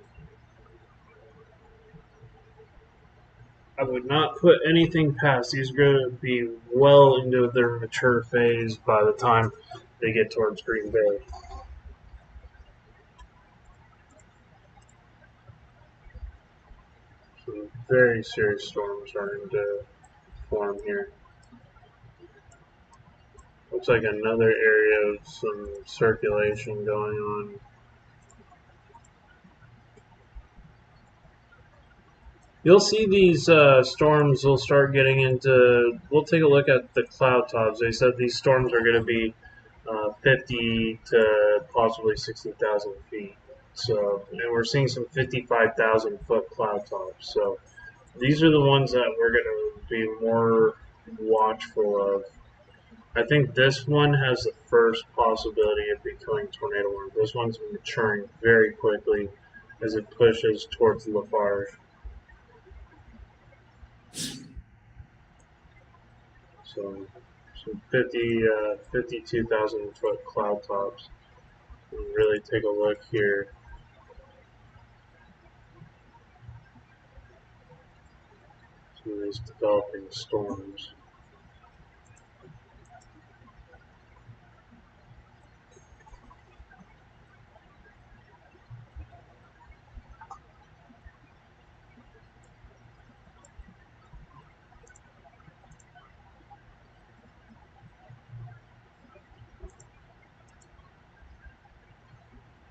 I would not put anything past. These are going to be well into their mature phase by the time they get towards Green Bay. Some very serious storms starting to form here. Looks like another area of some circulation going on. You'll see these storms will start getting into. We'll take a look at the cloud tops. They said these storms are going to be 50 to possibly 60,000 feet. So, and we're seeing some 55,000 foot cloud tops. So, these are the ones that we're going to be more watchful of. I think this one has the first possibility of becoming tornado warning. This one's maturing very quickly as it pushes towards Lafarge. So, some 52,000 foot cloud tops. We'll really take a look here. Some of these developing storms.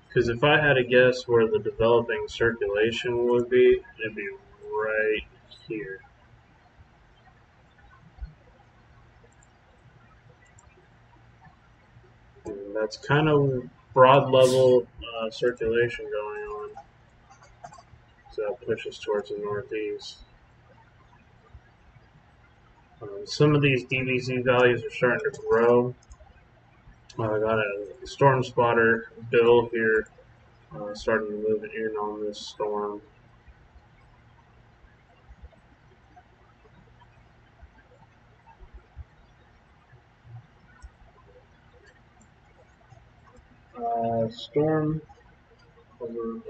Because if I had to guess where the developing circulation would be, it'd be right here. And that's kind of broad level circulation going on. So that pushes towards the northeast. Some of these DVC values are starting to grow. I got a storm spotter bill here starting to move in on this storm. Storm over.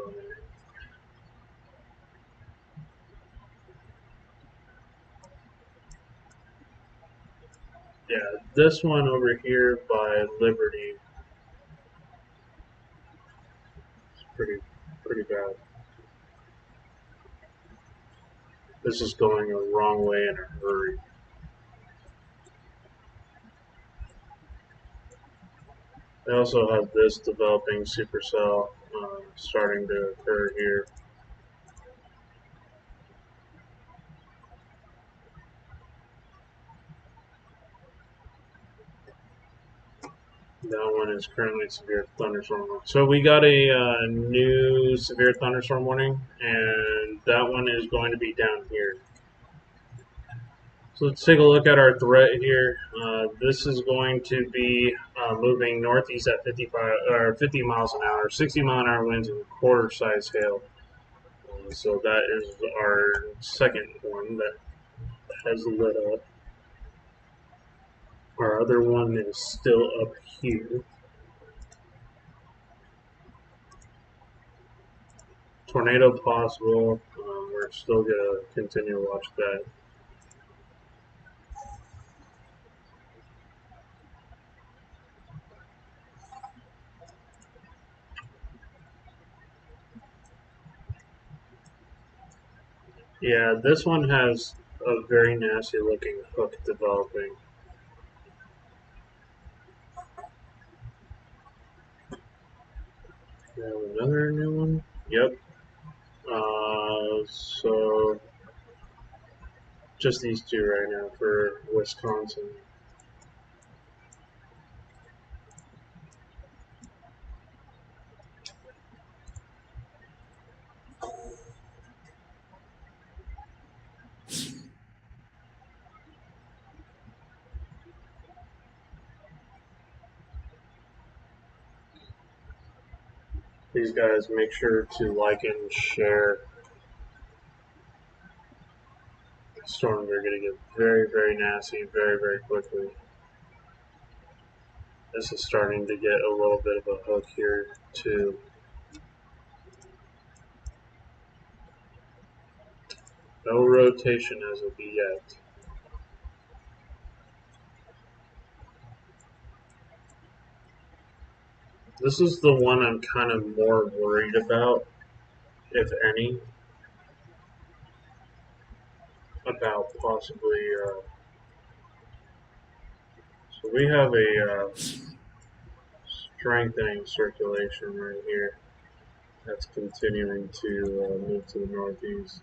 Yeah, this one over here by Liberty is pretty bad. This is going the wrong way in a hurry. They also have this developing supercell starting to occur here. That one is currently severe thunderstorm. So we got a new severe thunderstorm warning, and that one is going to be down here. So let's take a look at our threat here. This is going to be moving northeast at 50 miles an hour, 60-mile-an-hour winds, and quarter-size hail. So that is our second one that has lit up. Our other one is still up here. tornado possible. We're still gonna continue to watch that. Yeah, this one has a very nasty looking hook developing. We have another new one. Yep. So just these two right now for Wisconsin. These guys, make sure to like and share. Storms are going to get very, very nasty very, very quickly. This is starting to get a little bit of a hook here too. No rotation as of yet. This is the one I'm kind of more worried about, if any, about possibly. So we have a strengthening circulation right here that's continuing to move to the northeast.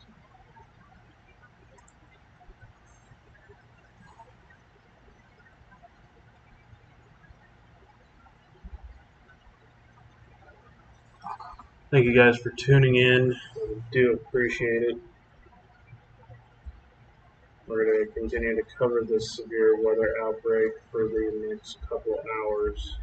Thank you guys for tuning in. We do appreciate it. We're going to continue to cover this severe weather outbreak for the next couple hours.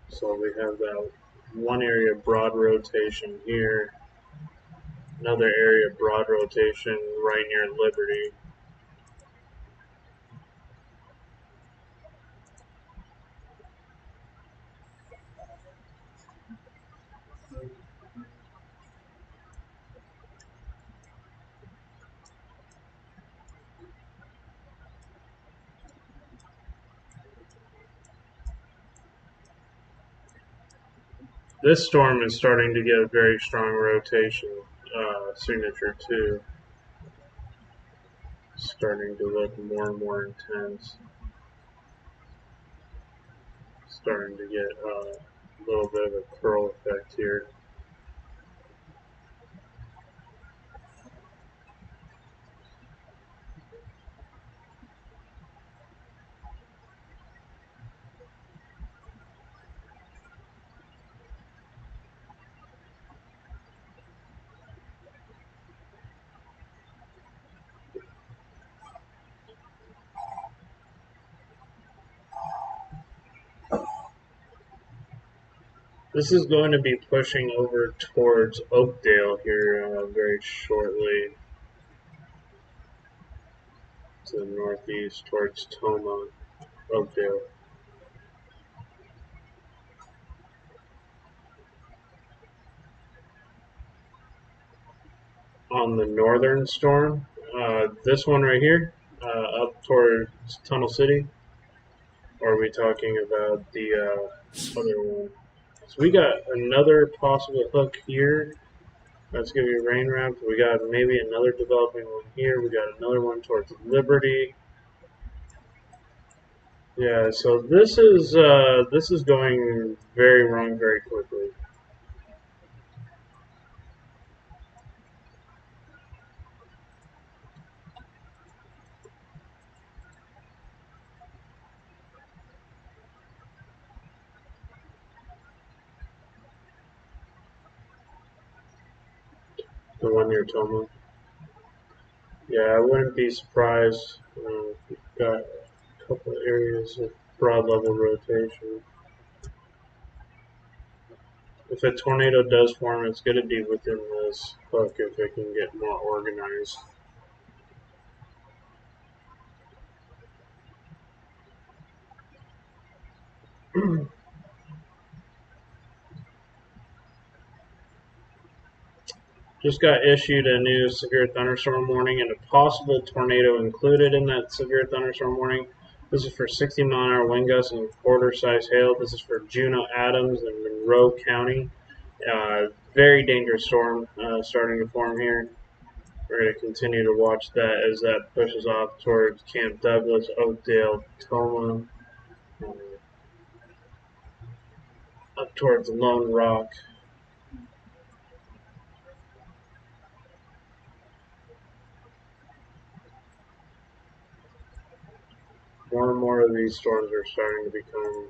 So we have that one area broad rotation here, another area broad rotation right near Liberty. This storm is starting to get a very strong rotation signature too. Starting to look more and more intense. Starting to get a little bit of a curl effect here. This is going to be pushing over towards Oakdale here very shortly, to the northeast towards Toma, Oakdale. On the northern storm, this one right here, up towards Tunnel City, or are we talking about the other one? So we got another possible hook here. That's going to be rain wrapped. We got maybe another developing one here. We got another one towards Liberty. Yeah, so this is going very wrong very quickly. The one near Toma. Yeah, I wouldn't be surprised. couple of areas of broad level rotation. If a tornado does form, it's going to be within this hook if it can get more organized. Just got issued a new severe thunderstorm warning and a possible tornado included in that severe thunderstorm warning. This is for 60-mile-an-hour wind gusts and quarter-size hail. This is for Juneau, Adams, and Monroe County. Very dangerous storm starting to form here. We're going to continue to watch that as that pushes off towards Camp Douglas, Oakdale, Tacoma, up towards Lone Rock. More and more of these storms are starting to become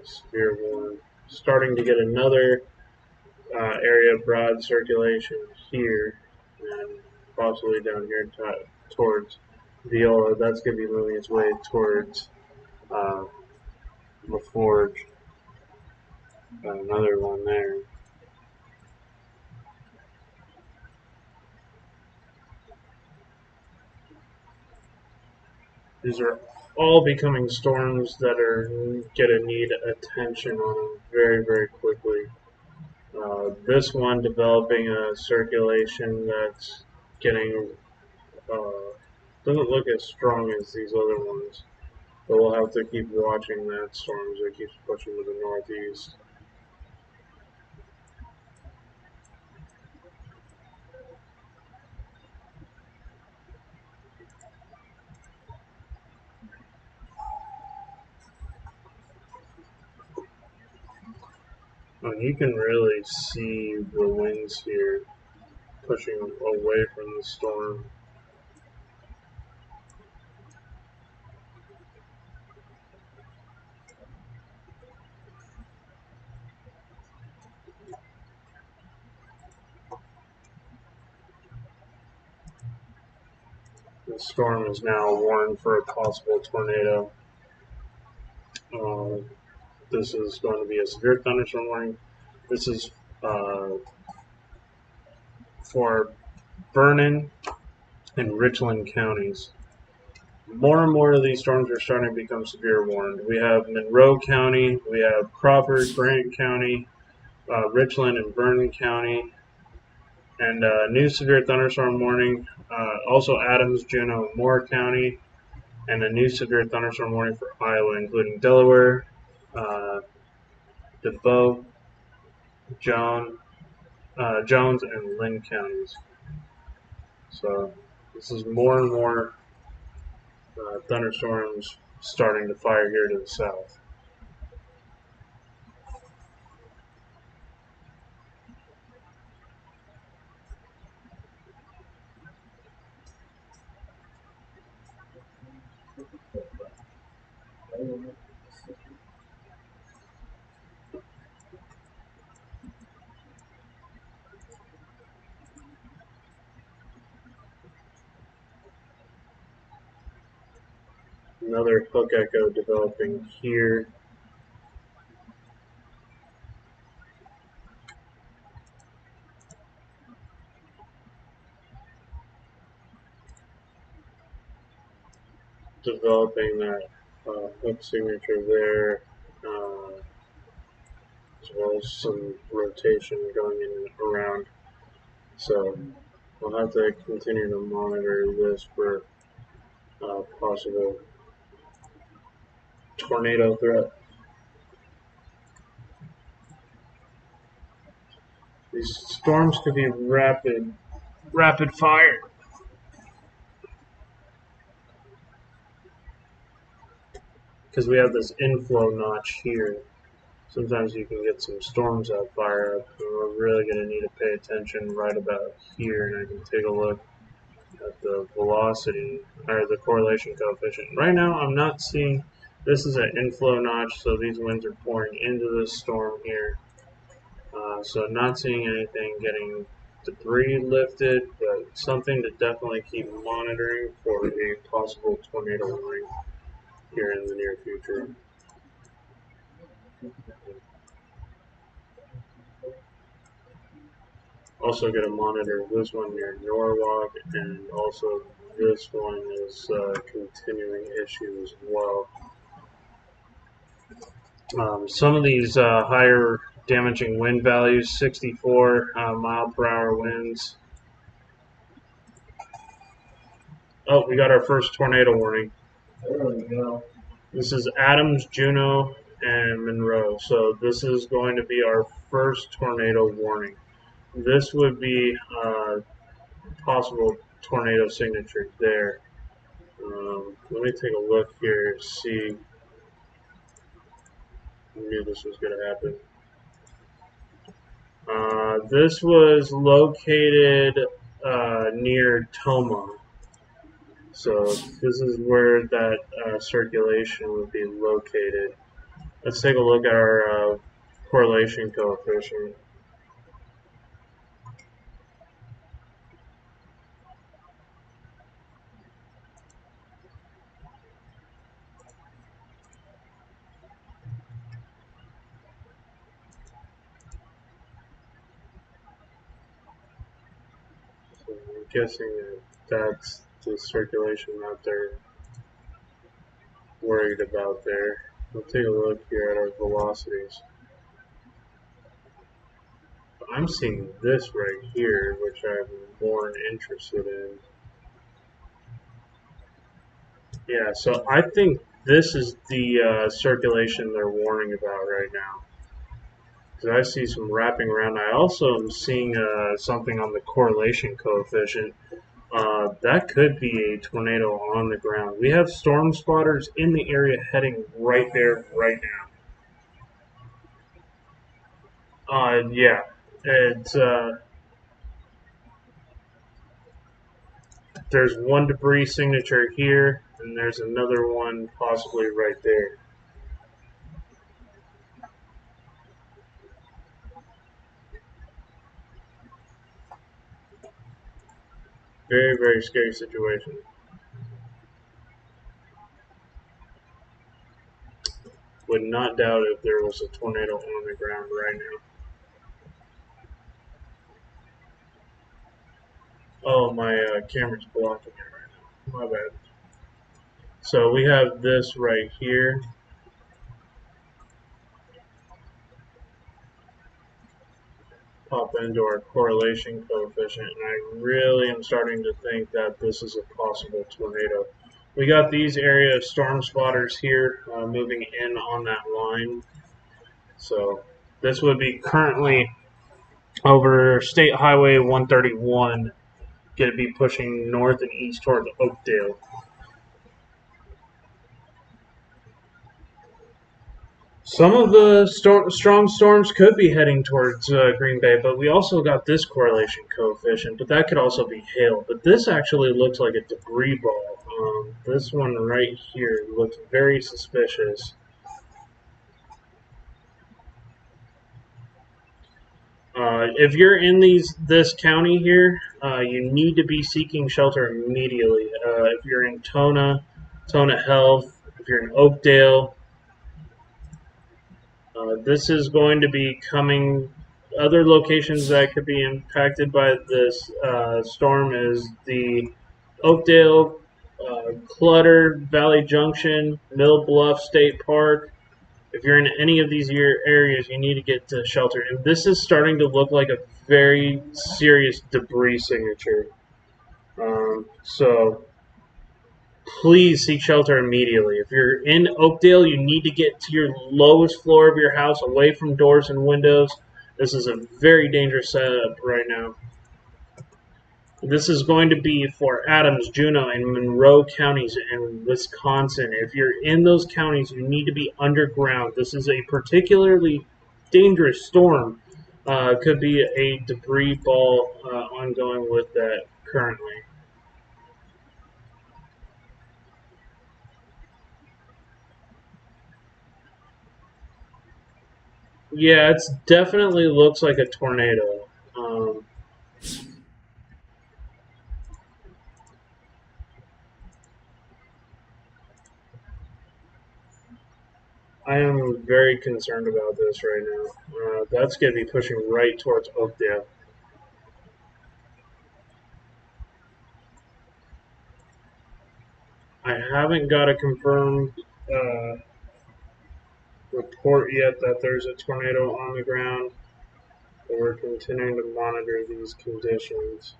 severe warm. Starting to get another area of broad circulation here, and possibly down here towards Viola. That's going to be moving its way towards LaForge. Got another one there. These are all becoming storms that are going to need attention on very, very quickly. This one developing a circulation that's getting doesn't look as strong as these other ones, but we'll have to keep watching that storm as it keeps pushing to the northeast. And you can really see the winds here pushing away from the storm. The storm is now warned for a possible tornado. This is going to be a severe thunderstorm warning. This is for Vernon and Richland counties. More and more of these storms are starting to become severe warned. We have Monroe County, we have Crawford, Grant County, Richland and Vernon County, and new severe thunderstorm warning. Also Adams, Juneau, and Moore County, and a new severe thunderstorm warning for Iowa, including Delaware, DeVoe, Jones, and Lynn counties. So this is more and more thunderstorms starting to fire here to the south. Another hook echo developing here. Developing that hook signature there, as well as some rotation going in and around. So we'll have to continue to monitor this for possible tornado threat. These storms could be rapid fire. Because we have this inflow notch here. Sometimes you can get some storms that fire up, and we're really going to need to pay attention right about here, and I can take a look at the velocity, or the correlation coefficient. Right now, I'm not seeing, this is an inflow notch, so these winds are pouring into this storm here. So not seeing anything getting debris lifted, but something to definitely keep monitoring for a possible tornado warning. here in the near future. Also going to monitor this one near Norwalk, and also this one is continuing issue as well. Some of these higher damaging wind values, 64 mile per hour winds. Oh, we got our first tornado warning. There we go. This is Adams, Juneau, and Monroe. So this is going to be our first tornado warning. This would be possible tornado signature there. Let me take a look here, see. I knew this was going to happen. This was located near Toma. So this is where that circulation would be located. Let's take a look at our correlation coefficient. So I'm guessing that that's the circulation that they're worried about there. We'll take a look here at our velocities. I'm seeing this right here, which I'm more interested in. Yeah, so I think this is the circulation they're warning about right now. Because I see some wrapping around. I also am seeing something on the correlation coefficient. That could be a tornado on the ground. We have storm spotters in the area heading right there right now. Yeah, it's there's one debris signature here, and there's another one possibly right there. Very, very scary situation. Would not doubt if there was a tornado on the ground right now. Oh, my camera's blocking it right now. My bad. So we have this right here. Pop into our correlation coefficient, and I really am starting to think that this is a possible tornado. We got these area of storm spotters here moving in on that line. So this would be currently over State Highway 131, going to be pushing north and east toward Oakdale. Some of the strong storms could be heading towards Green Bay, but we also got this correlation coefficient, but that could also be hail. But this actually looks like a debris ball. This one right here looks very suspicious. If you're in this county here, you need to be seeking shelter immediately. If you're in Tona Health, if you're in Oakdale, this is going to be coming. Other locations that could be impacted by this storm is the Oakdale, Clutter, Valley Junction, Mill Bluff State Park. If you're in any of these areas, you need to get to shelter. And this is starting to look like a very serious debris signature. So please seek shelter immediately. If you're in Oakdale, you need to get to your lowest floor of your house, away from doors and windows. This is a very dangerous setup right now. This is going to be for Adams, Juneau, and Monroe counties in Wisconsin. If you're in those counties, you need to be underground. This is a particularly dangerous storm. Could be a debris ball ongoing with that currently. Yeah, it definitely looks like a tornado. I am very concerned about this right now. That's going to be pushing right towards Oakdale. I haven't got a confirmed report yet that there's a tornado on the ground, but we're continuing to monitor these conditions.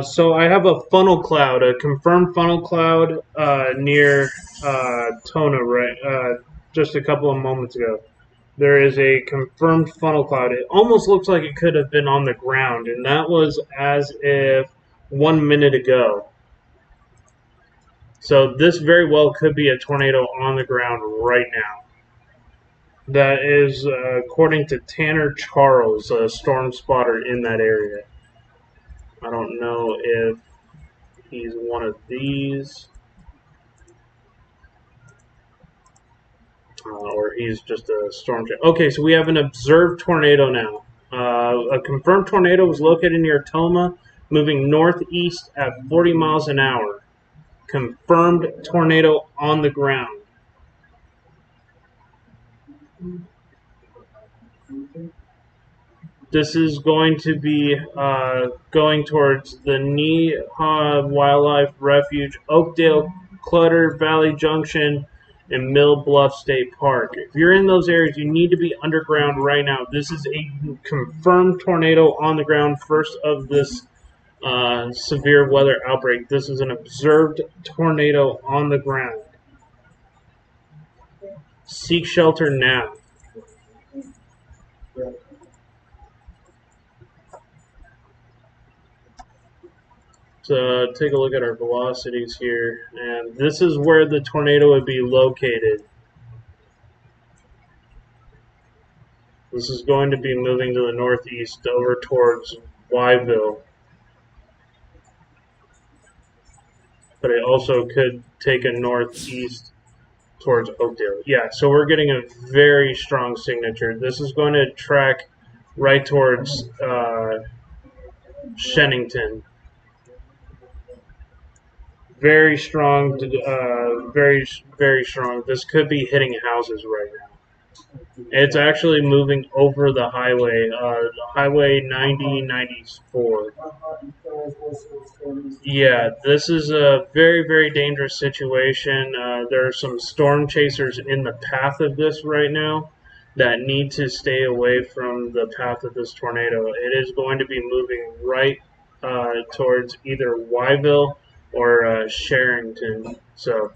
So I have a funnel cloud, a confirmed funnel cloud near Tona, right? Just a couple of moments ago. There is a confirmed funnel cloud. It almost looks like it could have been on the ground, and that was as if 1 minute ago. So this very well could be a tornado on the ground right now. That is according to Tanner Charles, a storm spotter in that area. I don't know if he's one of these or he's just a storm. Okay, so we have an observed tornado now. A confirmed tornado was located near Toma, moving northeast at 40 miles an hour. Confirmed tornado on the ground. This is going to be going towards the Neha Wildlife Refuge, Oakdale, Clutter Valley Junction, and Mill Bluff State Park. If you're in those areas, you need to be underground right now. This is a confirmed tornado on the ground, first of this severe weather outbreak. This is an observed tornado on the ground. Seek shelter now. So take a look at our velocities here, and this is where the tornado would be located. This is going to be moving to the northeast over towards Wyville. But it also could take a northeast towards Oakdale. Yeah, so we're getting a very strong signature. This is going to track right towards Shennington. Very strong, very strong. This could be hitting houses right now. It's actually moving over the highway, Highway 9094. Yeah, this is a very dangerous situation. There are some storm chasers in the path of this right now that need to stay away from the path of this tornado. It is going to be moving right towards either Wyville or Sherrington. So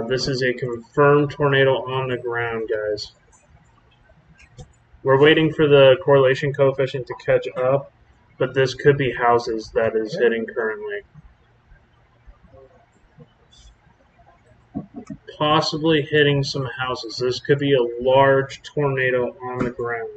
this is a confirmed tornado on the ground, guys. We're waiting for the correlation coefficient to catch up, but this could be houses that is hitting currently. Possibly hitting some houses. This could be a large tornado on the ground.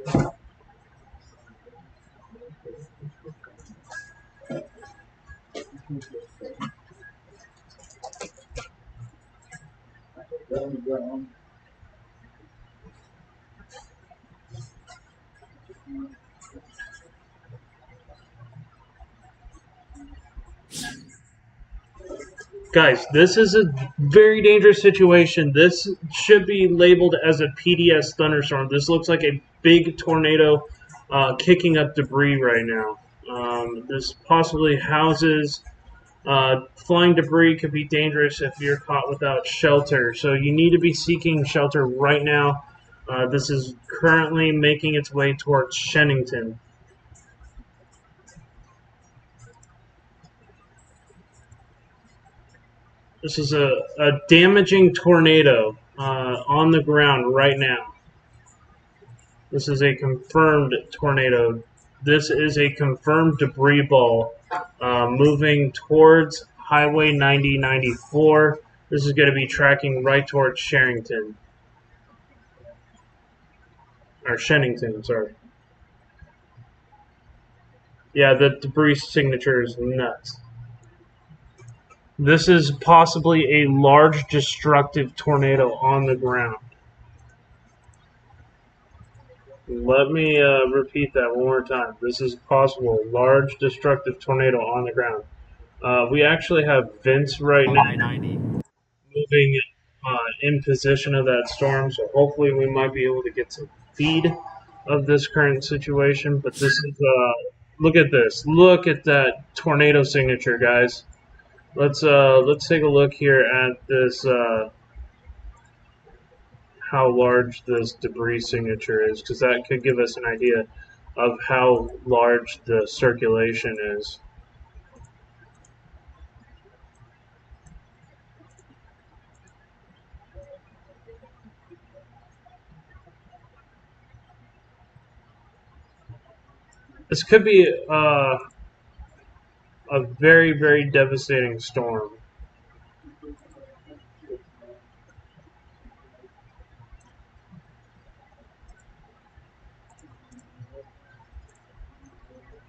Guys, this is a very dangerous situation. This should be labeled as a Pds Thunderstorm. This looks like a big tornado kicking up debris right now. This possibly houses. Flying debris could be dangerous if you're caught without shelter. So you need to be seeking shelter right now. This is currently making its way towards Shennington. This is a damaging tornado on the ground right now. This is a confirmed tornado. This is a confirmed debris ball moving towards Highway 9094. This is going to be tracking right towards Sherrington. Or Shennington, sorry. Yeah, the debris signature is nuts. This is possibly a large destructive tornado on the ground. Let me repeat that one more time. This is possible. Large destructive tornado on the ground. We actually have Vince right now moving in position of that storm, so hopefully we might be able to get some feed of this current situation. But this is look at this. Look at that tornado signature, guys. Let's take a look here at this. How large this debris signature is, because that could give us an idea of how large the circulation is. This could be a very, very devastating storm.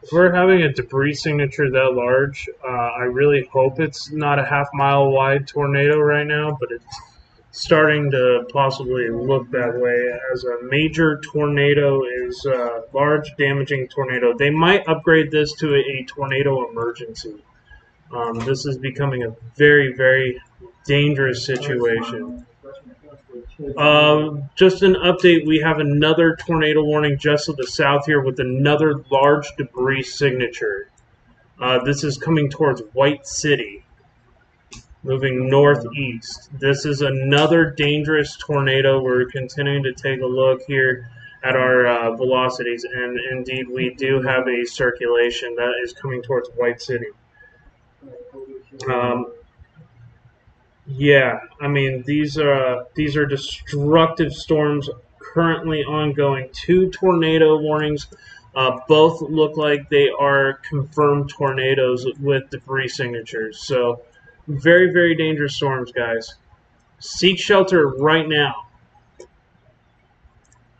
If we're having a debris signature that large, I really hope it's not a half-mile wide tornado right now, but it's starting to possibly look that way as a major tornado is a large damaging tornado. They might upgrade this to a tornado emergency. This is becoming a very, very dangerous situation. Just an update, we have another tornado warning just to the south here with another large debris signature. This is coming towards White City, moving northeast. This is another dangerous tornado. We're continuing to take a look here at our velocities, and indeed we do have a circulation that is coming towards White City. Yeah, I mean these are destructive storms currently ongoing. 2 tornado warnings, both look like they are confirmed tornadoes with debris signatures. So very, very dangerous storms, guys. Seek shelter right now.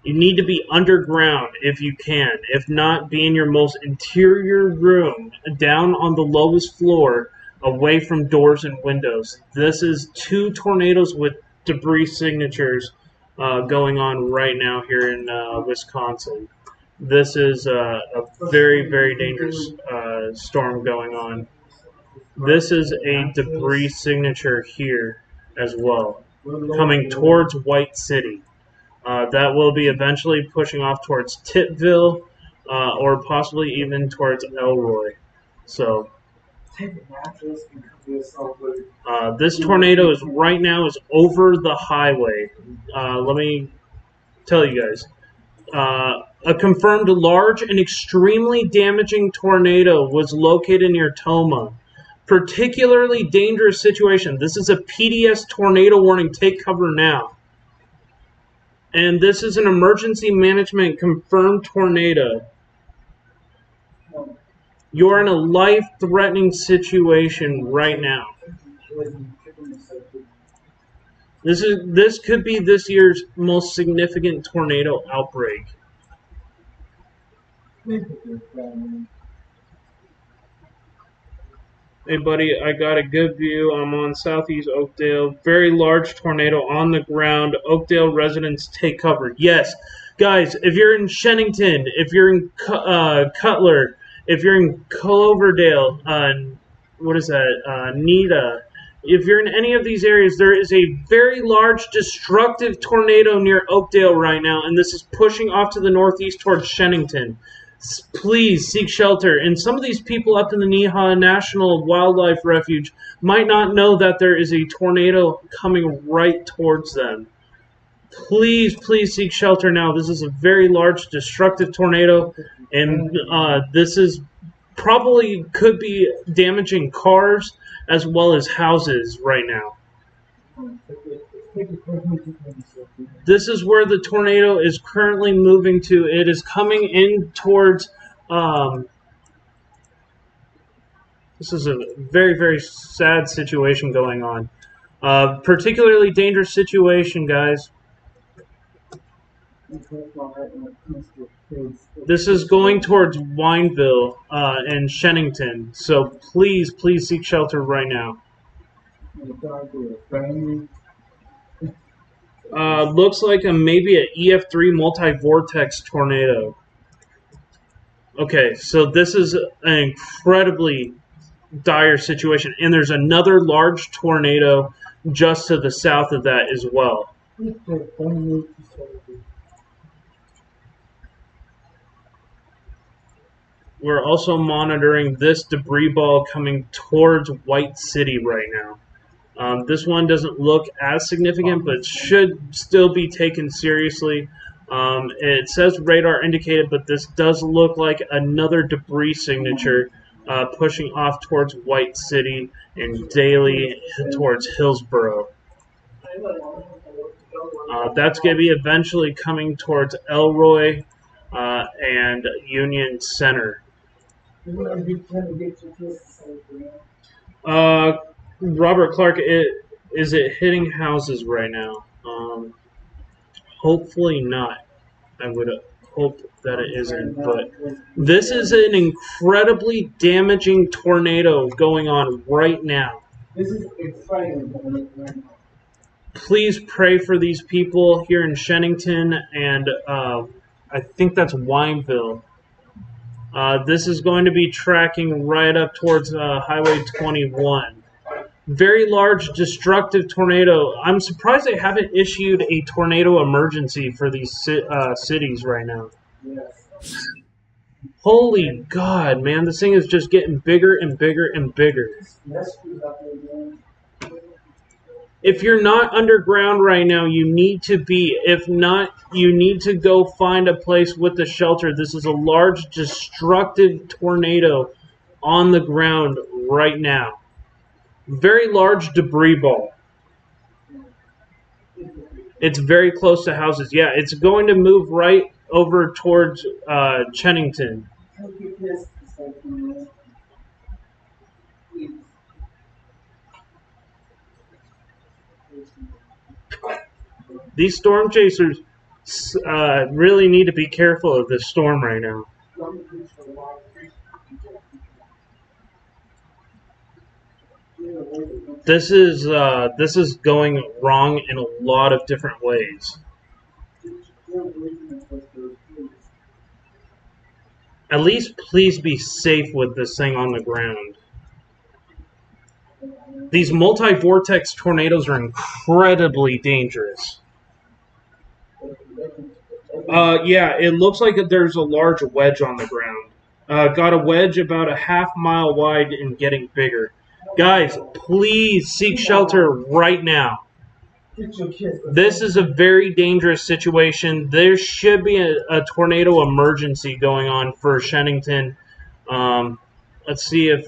You need to be underground if you can. If not, be in your most interior room, down on the lowest floor, away from doors and windows. This is 2 tornadoes with debris signatures going on right now here in Wisconsin. This is a very, very dangerous storm going on. This is a debris signature here as well, coming towards White City. That will be eventually pushing off towards Tippville or possibly even towards Elroy. So this tornado is right now is over the highway. Let me tell you guys. A confirmed large and extremely damaging tornado was located near Toma. Particularly dangerous situation. This is a Pds Tornado Warning. Take cover now. And this is an emergency management confirmed tornado. You're in a life-threatening situation right now. This could be this year's most significant tornado outbreak. Hey buddy, I got a good view. I'm on southeast Oakdale. Very large tornado on the ground. Oakdale residents take cover. Yes, guys, if you're in Shennington, if you're in Cutler, if you're in Cloverdale, what is that, Nita, if you're in any of these areas, there is a very large destructive tornado near Oakdale right now, and this is pushing off to the northeast towards Shennington. Please seek shelter. And some of these people up in the Neha National Wildlife Refuge might not know that there is a tornado coming right towards them. Please, please seek shelter now. This is a very large destructive tornado, and this is probably could be damaging cars as well as houses right now. This is where the tornado is currently moving to. It is coming in towards, this is a very, very sad situation going on. Particularly dangerous situation, guys. This is going towards Wineville and Shennington. So please, please seek shelter right now. Looks like maybe an EF3 multi-vortex tornado. Okay, so this is an incredibly dire situation, and there's another large tornado just to the south of that as well. We're also monitoring this debris ball coming towards White City right now. This one doesn't look as significant, but should still be taken seriously. It says radar indicated, but this does look like another debris signature pushing off towards White City and Daly towards Hillsborough. That's going to be eventually coming towards Elroy and Union Center. Robert Clark, is it hitting houses right now? Hopefully not. I would hope that it isn't, but this is an incredibly damaging tornado going on right now. This is exciting. Please pray for these people here in Shennington and I think that's Wineville. This is going to be tracking right up towards Highway 21. Very large, destructive tornado. I'm surprised they haven't issued a tornado emergency for these cities right now. Yes. Holy God, man. This thing is just getting bigger and bigger and bigger. If you're not underground right now, you need to be. If not, you need to go find a place with a shelter. This is a large, destructive tornado on the ground right now. Very large debris ball. It's very close to houses. Yeah, it's going to move right over towards Chennington. These storm chasers really need to be careful of this storm right now. This is going wrong in a lot of different ways. At least please be safe with this thing on the ground. These multi-vortex tornadoes are incredibly dangerous. Yeah, it looks like there's a large wedge on the ground. Got a wedge about a half-mile wide and getting bigger. Guys, please seek shelter right now. This is a very dangerous situation. There should be a tornado emergency going on for Shennington. Let's see if...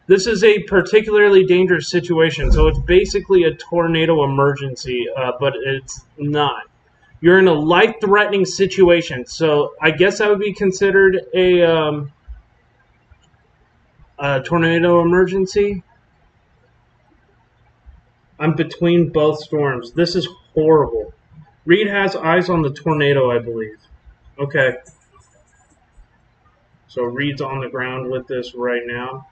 this is a particularly dangerous situation, so it's basically a tornado emergency, but it's not. You're in a life-threatening situation, so I guess that would be considered a tornado emergency. I'm between both storms. This is horrible. Reed has eyes on the tornado, I believe. Okay. So Reed's on the ground with this right now.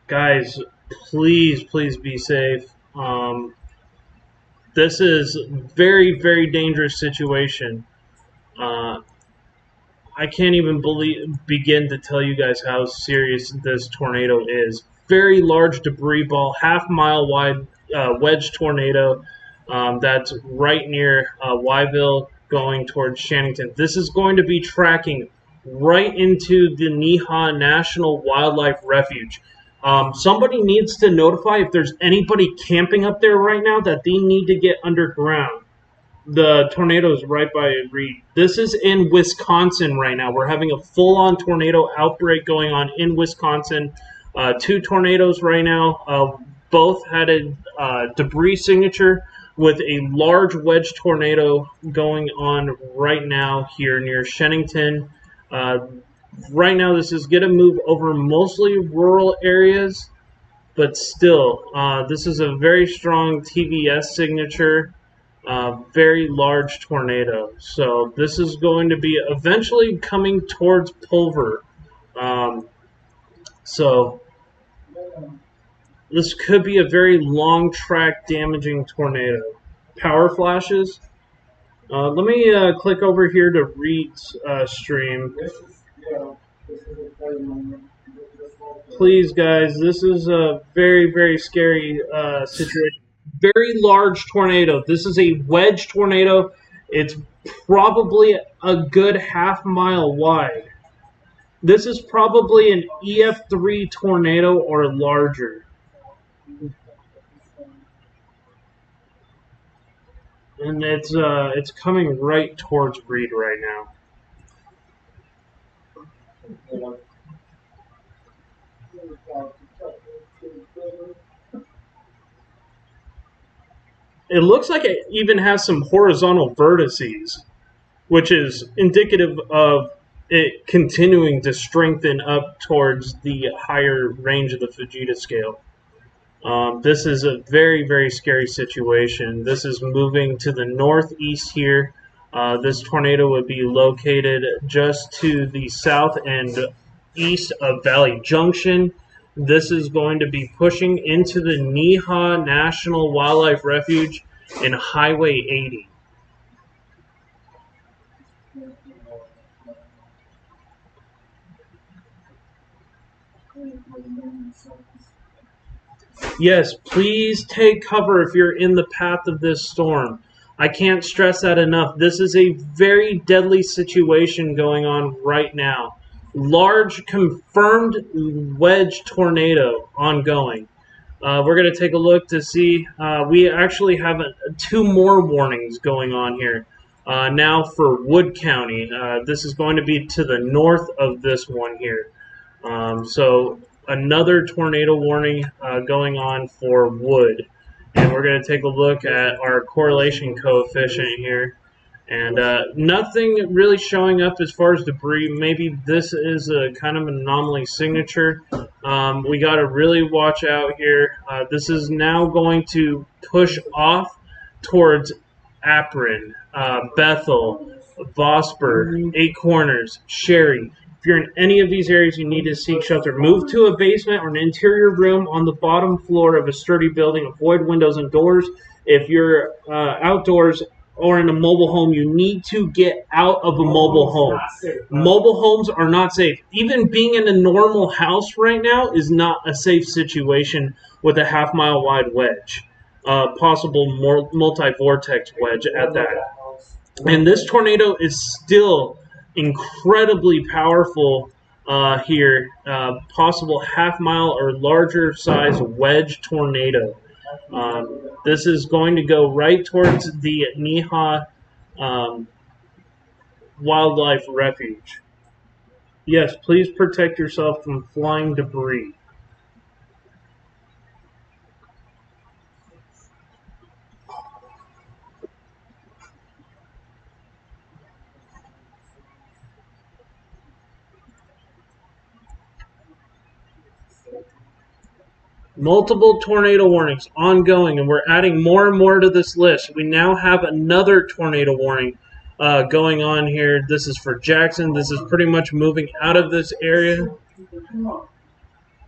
Guys, please be safe. This is very, very dangerous situation. I can't even begin to tell you guys how serious this tornado is. Very large debris ball, half-mile wide wedge tornado that's right near Wyville going towards Shannington. This is going to be tracking right into the Neha National Wildlife Refuge. Somebody needs to notify if there's anybody camping up there right now that they need to get underground. The tornado is right by Reed. This is in Wisconsin right now. We're having a full-on tornado outbreak going on in Wisconsin. 2 tornadoes right now. Both had a debris signature with a large wedge tornado going on right now here near Shennington. Right now, this is going to move over mostly rural areas, but still, this is a very strong TVS signature, very large tornado. So this is going to be eventually coming towards Pulver. So This could be a very long track damaging tornado. Power flashes. Let me click over here to Reed's stream. Please, guys, this is a very, very scary situation. Very large tornado. This is a wedge tornado. It's probably a good half-mile wide. This is probably an EF3 tornado or larger. And it's coming right towards Reed right now. It looks like it even has some horizontal vertices, which is indicative of it continuing to strengthen up towards the higher range of the Fujita scale. This is a very, very scary situation. This is moving to the northeast here. This tornado would be located just to the south and east of Valley Junction. This is going to be pushing into the Niha National Wildlife Refuge in Highway 80. Yes, please take cover if you're in the path of this storm. I can't stress that enough. This is a very deadly situation going on right now. Large confirmed wedge tornado ongoing. We're going to take a look to see. We actually have two more warnings going on here. Now for Wood County. This is going to be to the north of this one here. So another tornado warning going on for Wood. And we're going to take a look at our correlation coefficient here. And nothing really showing up as far as debris. Maybe this is a kind of an anomaly signature. We got to really watch out here. This is now going to push off towards Apron, Bethel, Vosper, Eight Corners, Sherry. If you're in any of these areas, you need to seek shelter. Move to a basement or an interior room on the bottom floor of a sturdy building. Avoid windows and doors. If you're outdoors or in a mobile home, you need to get out of a mobile home. Mobile homes are not safe. Even being in a normal house right now is not a safe situation with a half-mile wide wedge. Possible multi-vortex wedge at that. And this tornado is still incredibly powerful here. Possible half-mile or larger size wedge tornado. This is going to go right towards the Niha Wildlife Refuge. Yes, please protect yourself from flying debris. Multiple tornado warnings ongoing, and we're adding more and more to this list. We now have another tornado warning going on here. This is for Jackson. This is pretty much moving out of this area.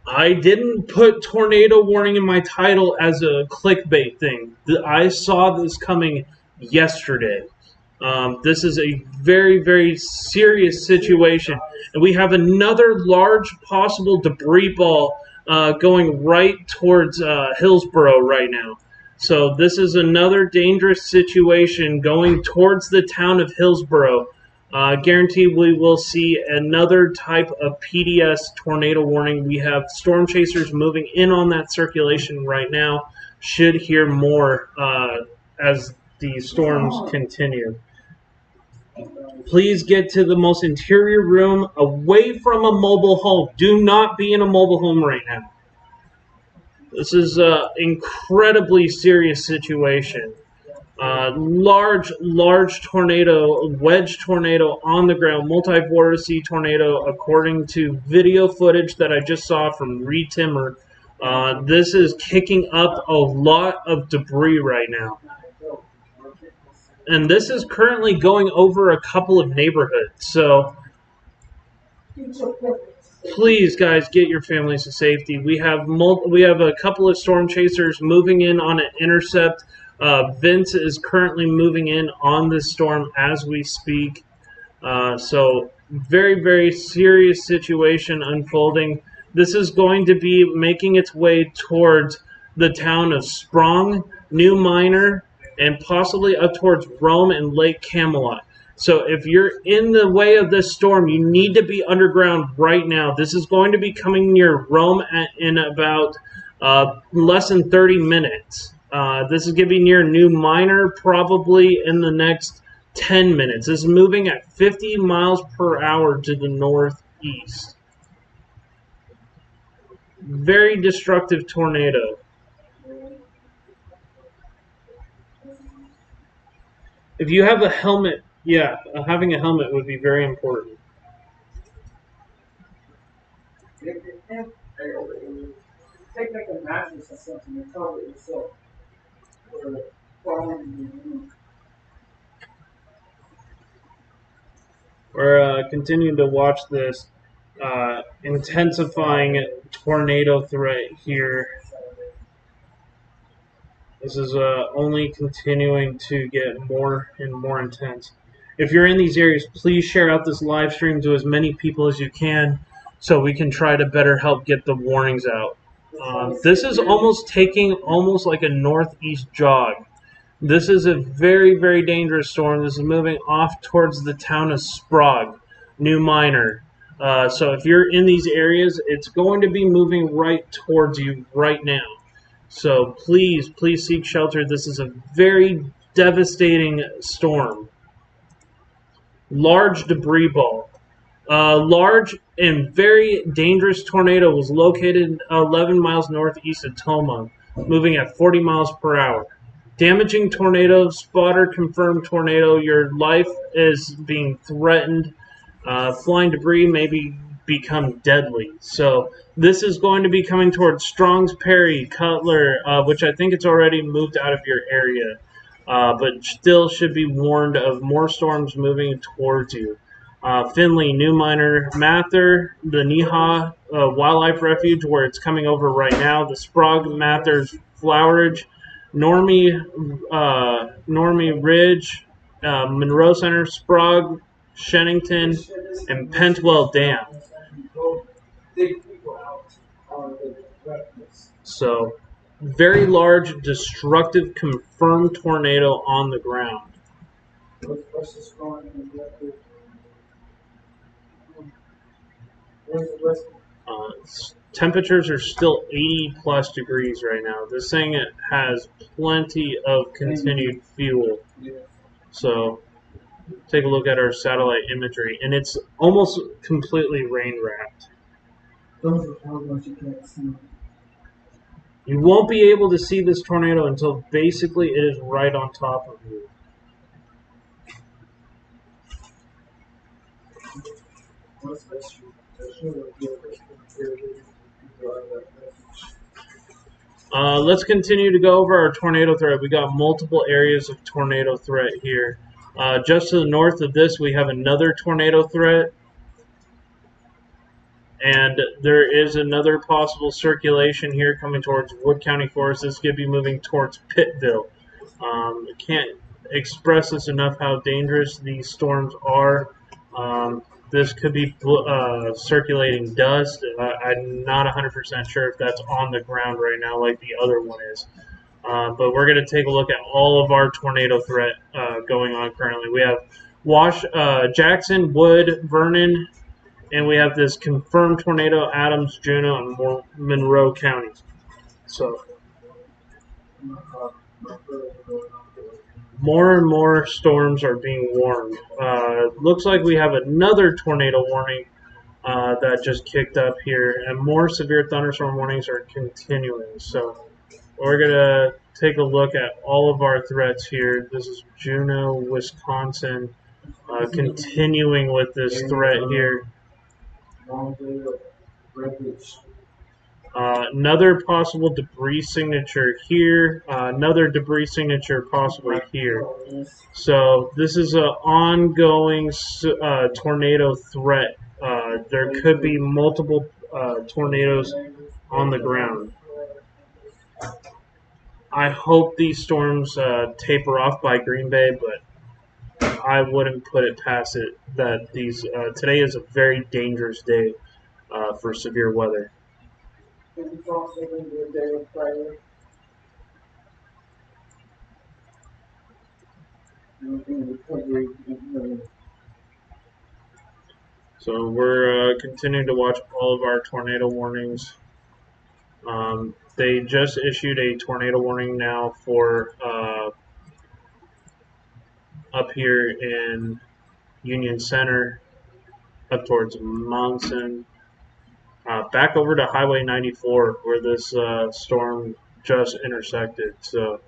I didn't put tornado warning in my title as a clickbait thing. I saw this coming yesterday. This is a very, very serious situation. And we have another large possible debris ball going right towards Hillsborough right now. So this is another dangerous situation going towards the town of Hillsborough. Guarantee we will see another type of PDS tornado warning. We have storm chasers moving in on that circulation right now. Should hear more as the storms continue. Please get to the most interior room away from a mobile home. Do not be in a mobile home right now. This is an incredibly serious situation. Large tornado, wedge tornado on the ground, multi-vortice tornado, according to video footage that I just saw from Reed Timmer. This is kicking up a lot of debris right now. And this is currently going over a couple of neighborhoods. So please, guys, get your families to safety. We have a couple of storm chasers moving in on an intercept. Vince is currently moving in on this storm as we speak. So very, very serious situation unfolding. This is going to be making its way towards the town of Sprong, New Minor, and possibly up towards Rome and Lake Camelot. So if you're in the way of this storm, you need to be underground right now. This is going to be coming near Rome in about less than 30 minutes. This is going to be near New Minor probably in the next 10 minutes. This is moving at 50 miles per hour to the northeast. Very destructive tornado. If you have a helmet, yeah, having a helmet would be very important. Take like a mattress or something and cover it yourself. Or falling in the room. We're continuing to watch this intensifying tornado threat here. This is only continuing to get more and more intense. If you're in these areas, please share out this live stream to as many people as you can so we can try to better help get the warnings out. This is almost taking almost like a northeast jog. This is a very, very dangerous storm. This is moving off towards the town of Sprague, New Minor. So if you're in these areas, it's going to be moving right towards you right now. So please, please seek shelter. This is a very devastating storm. Large debris ball. Large and very dangerous tornado was located 11 miles northeast of Toma, moving at 40 miles per hour. Damaging tornado, spotter confirmed tornado. Your life is being threatened. Flying debris may become deadly. So this is going to be coming towards Strong's Perry, Cutler, which I think it's already moved out of your area. But still should be warned of more storms moving towards you. Finley, New Minor, Mather, the Neha Wildlife Refuge, where it's coming over right now. The Sprague, Mather's Flowerage, Normie Ridge, Monroe Center, Sprague, Shennington, and Pentwell Dam. So, very large, destructive, confirmed tornado on the ground. Temperatures are still 80 plus degrees right now. This thing has plenty of continued fuel. So take a look at our satellite imagery, and it's almost completely rain wrapped. You won't be able to see this tornado until basically it is right on top of you. Let's continue to go over our tornado threat. We got multiple areas of tornado threat here. Just to the north of this, we have another tornado threat. And there is another possible circulation here coming towards Wood County Forest. This could be moving towards Pittville. I can't express this enough how dangerous these storms are. This could be circulating dust. I'm not 100% sure if that's on the ground right now like the other one is. But we're going to take a look at all of our tornado threat going on currently. We have Jackson, Wood, Vernon, and we have this confirmed tornado, Adams, Juneau, and Monroe counties. So more and more storms are being warned. Looks like we have another tornado warning that just kicked up here, and more severe thunderstorm warnings are continuing. So we're going to take a look at all of our threats here. This is Juneau, Wisconsin, continuing with this threat here. Another possible debris signature here. Another debris signature possibly here. So this is an ongoing tornado threat there could be multiple tornadoes on the ground. I hope these storms taper off by Green Bay, but I wouldn't put it past it that these today is a very dangerous day for severe weather. It's also going to be a day of prayer. So we're continuing to watch all of our tornado warnings. They just issued a tornado warning now for up here in Union Center, up towards Monson, back over to Highway 94 where this storm just intersected. So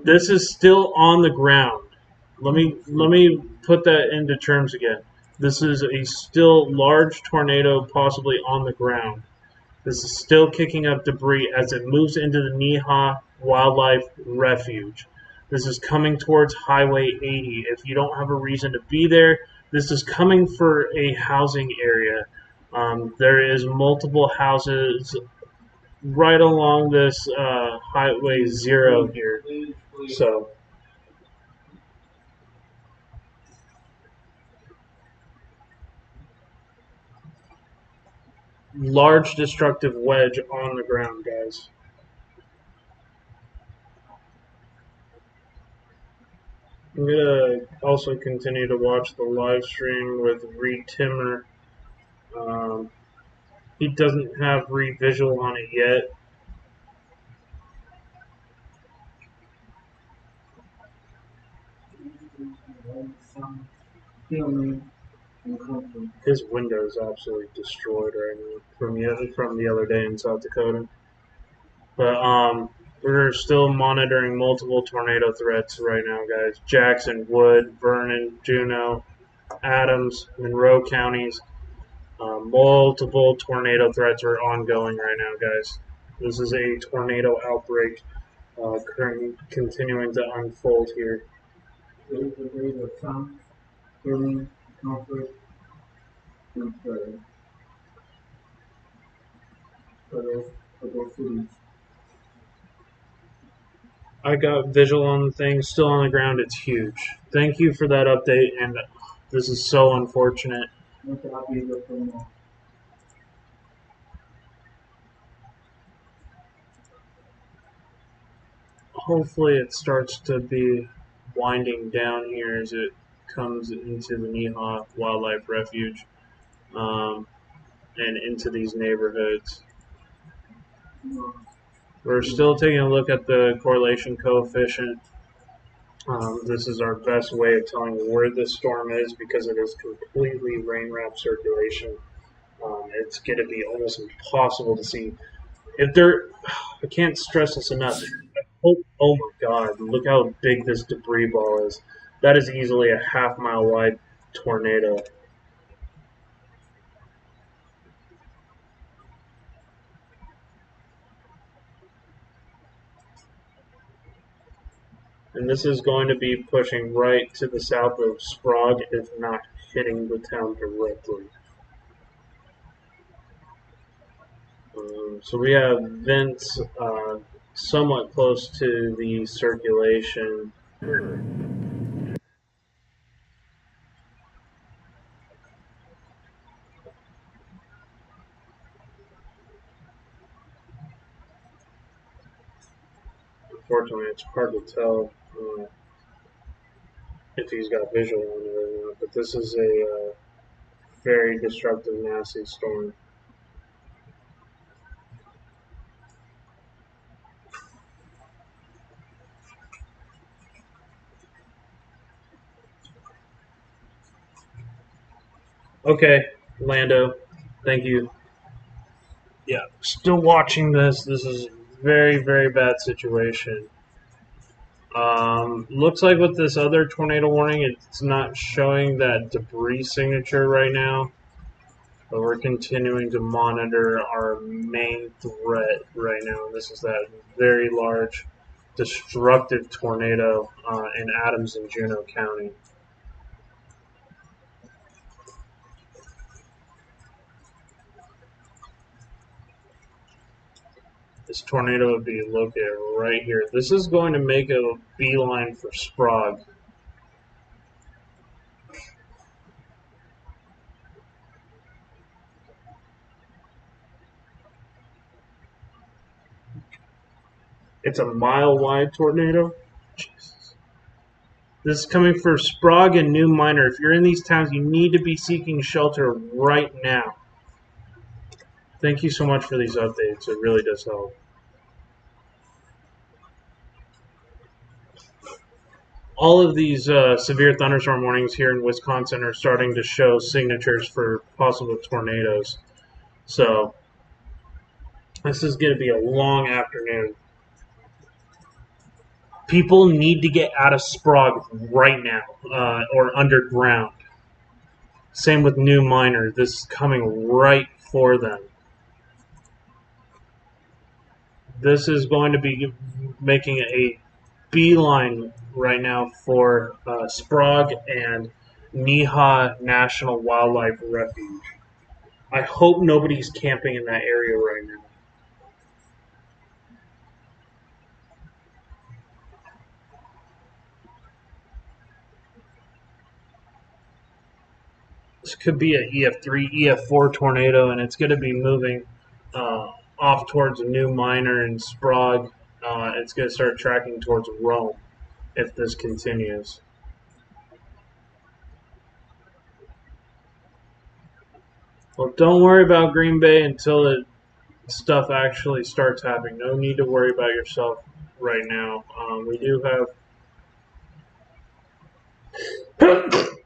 this is still on the ground. Let me put that into terms again. This is a still large tornado, possibly on the ground. This is still kicking up debris as it moves into the Neha Wildlife Refuge. This is coming towards Highway 80. If you don't have a reason to be there, this is coming for a housing area. There is multiple houses right along this Highway 0 here. So large destructive wedge on the ground, guys. I'm gonna also continue to watch the live stream with Reed Timmer. He doesn't have Reed visual on it yet. His window is absolutely destroyed right now from the other day in South Dakota. But we're still monitoring multiple tornado threats right now, guys. Jackson, Wood, Vernon, Juneau, Adams, Monroe counties. Multiple tornado threats are ongoing right now, guys. This is a tornado outbreak continuing to unfold here. There's a day of sun, healing, comfort, and prayer for those cities. I got visual on the thing, still on the ground. It's huge. Thank you for that update, and this is so unfortunate. Hopefully it starts to be winding down here as it comes into the Neha Wildlife Refuge and into these neighborhoods. We're still taking a look at the correlation coefficient. This is our best way of telling where this storm is because it is completely rain-wrapped circulation. It's going to be almost impossible to see. If there, I can't stress this enough. Oh my God! Look how big this debris ball is. That is easily a half-mile wide tornado. And this is going to be pushing right to the south of Sprague, if not hitting the town directly. So we have vents somewhat close to the circulation. Unfortunately, it's hard to tell if he's got visual on it or not, but this is a very destructive, nasty storm. Okay, Lando, thank you. Yeah, still watching this. This is a very, very bad situation. Looks like with this other tornado warning, it's not showing that debris signature right now. But we're continuing to monitor our main threat right now. This is that very large, destructive tornado in Adams and Juneau County. This tornado would be located right here. This is going to make a beeline for Sprague. It's a mile-wide tornado. Jesus. This is coming for Sprague and New Miner. If you're in these towns, you need to be seeking shelter right now. Thank you so much for these updates. It really does help. All of these severe thunderstorm warnings here in Wisconsin are starting to show signatures for possible tornadoes. So this is going to be a long afternoon. People need to get out of Sprague right now or underground. Same with New Miner. This is coming right for them. This is going to be making a beeline right now for Sprague and Neha National Wildlife Refuge. I hope nobody's camping in that area right now. This could be an EF3, EF4 tornado, and it's going to be moving off towards a New Miner and Sprague. It's going to start tracking towards Rome if this continues. Well, don't worry about Green Bay until stuff actually starts happening. No need to worry about yourself right now. We do have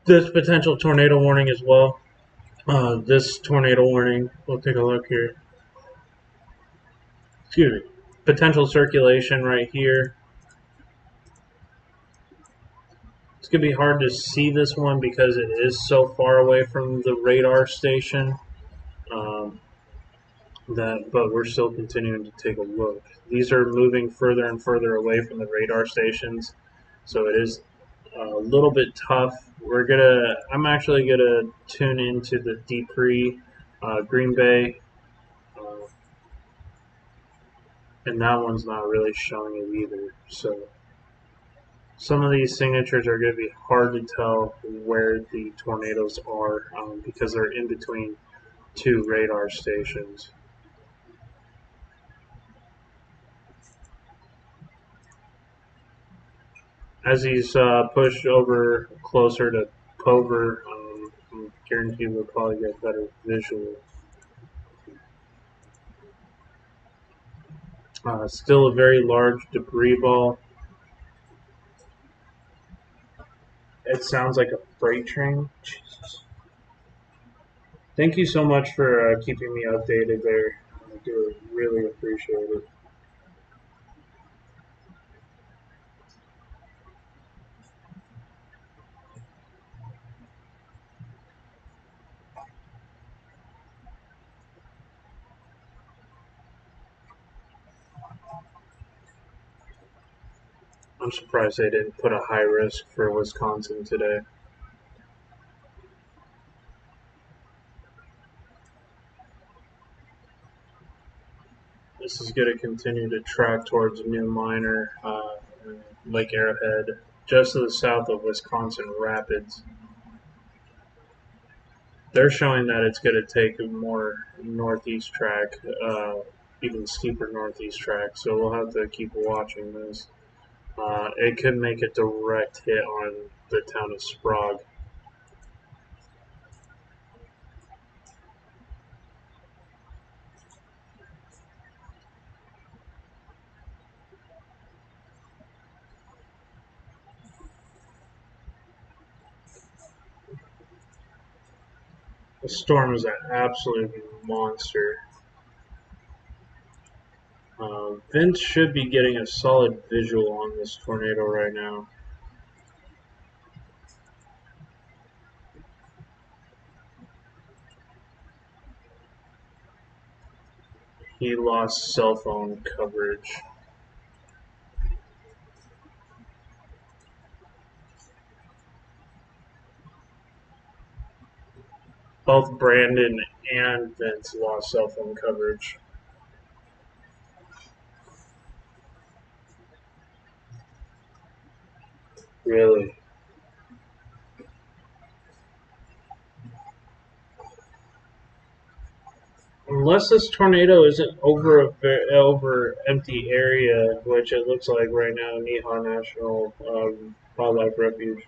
this potential tornado warning as well. This tornado warning, we'll take a look here. Excuse me. Potential circulation right here. It's going to be hard to see this one because it is so far away from the radar station. But we're still continuing to take a look. These are moving further and further away from the radar stations, so it is a little bit tough. I'm actually gonna tune into the Dupree, Green Bay, and that one's not really showing it either. So some of these signatures are going to be hard to tell where the tornadoes are because they're in between two radar stations. As he's pushed over closer to Pover, I guarantee we'll probably get better visual. Still a very large debris ball. It sounds like a freight train. Jesus. Thank you so much for keeping me updated there. I do really appreciate it. I'm surprised they didn't put a high risk for Wisconsin today. This is going to continue to track towards New Miner, Lake Arrowhead, just to the south of Wisconsin Rapids. They're showing that it's going to take a more northeast track, even steeper northeast track, so we'll have to keep watching this. It could make a direct hit on the town of Sprague. The storm is an absolute monster. Vince should be getting a solid visual on this tornado right now. He lost cell phone coverage. Both Brandon and Vince lost cell phone coverage. Really? Unless this tornado isn't over empty area, which it looks like right now, Niha National Wildlife Refuge.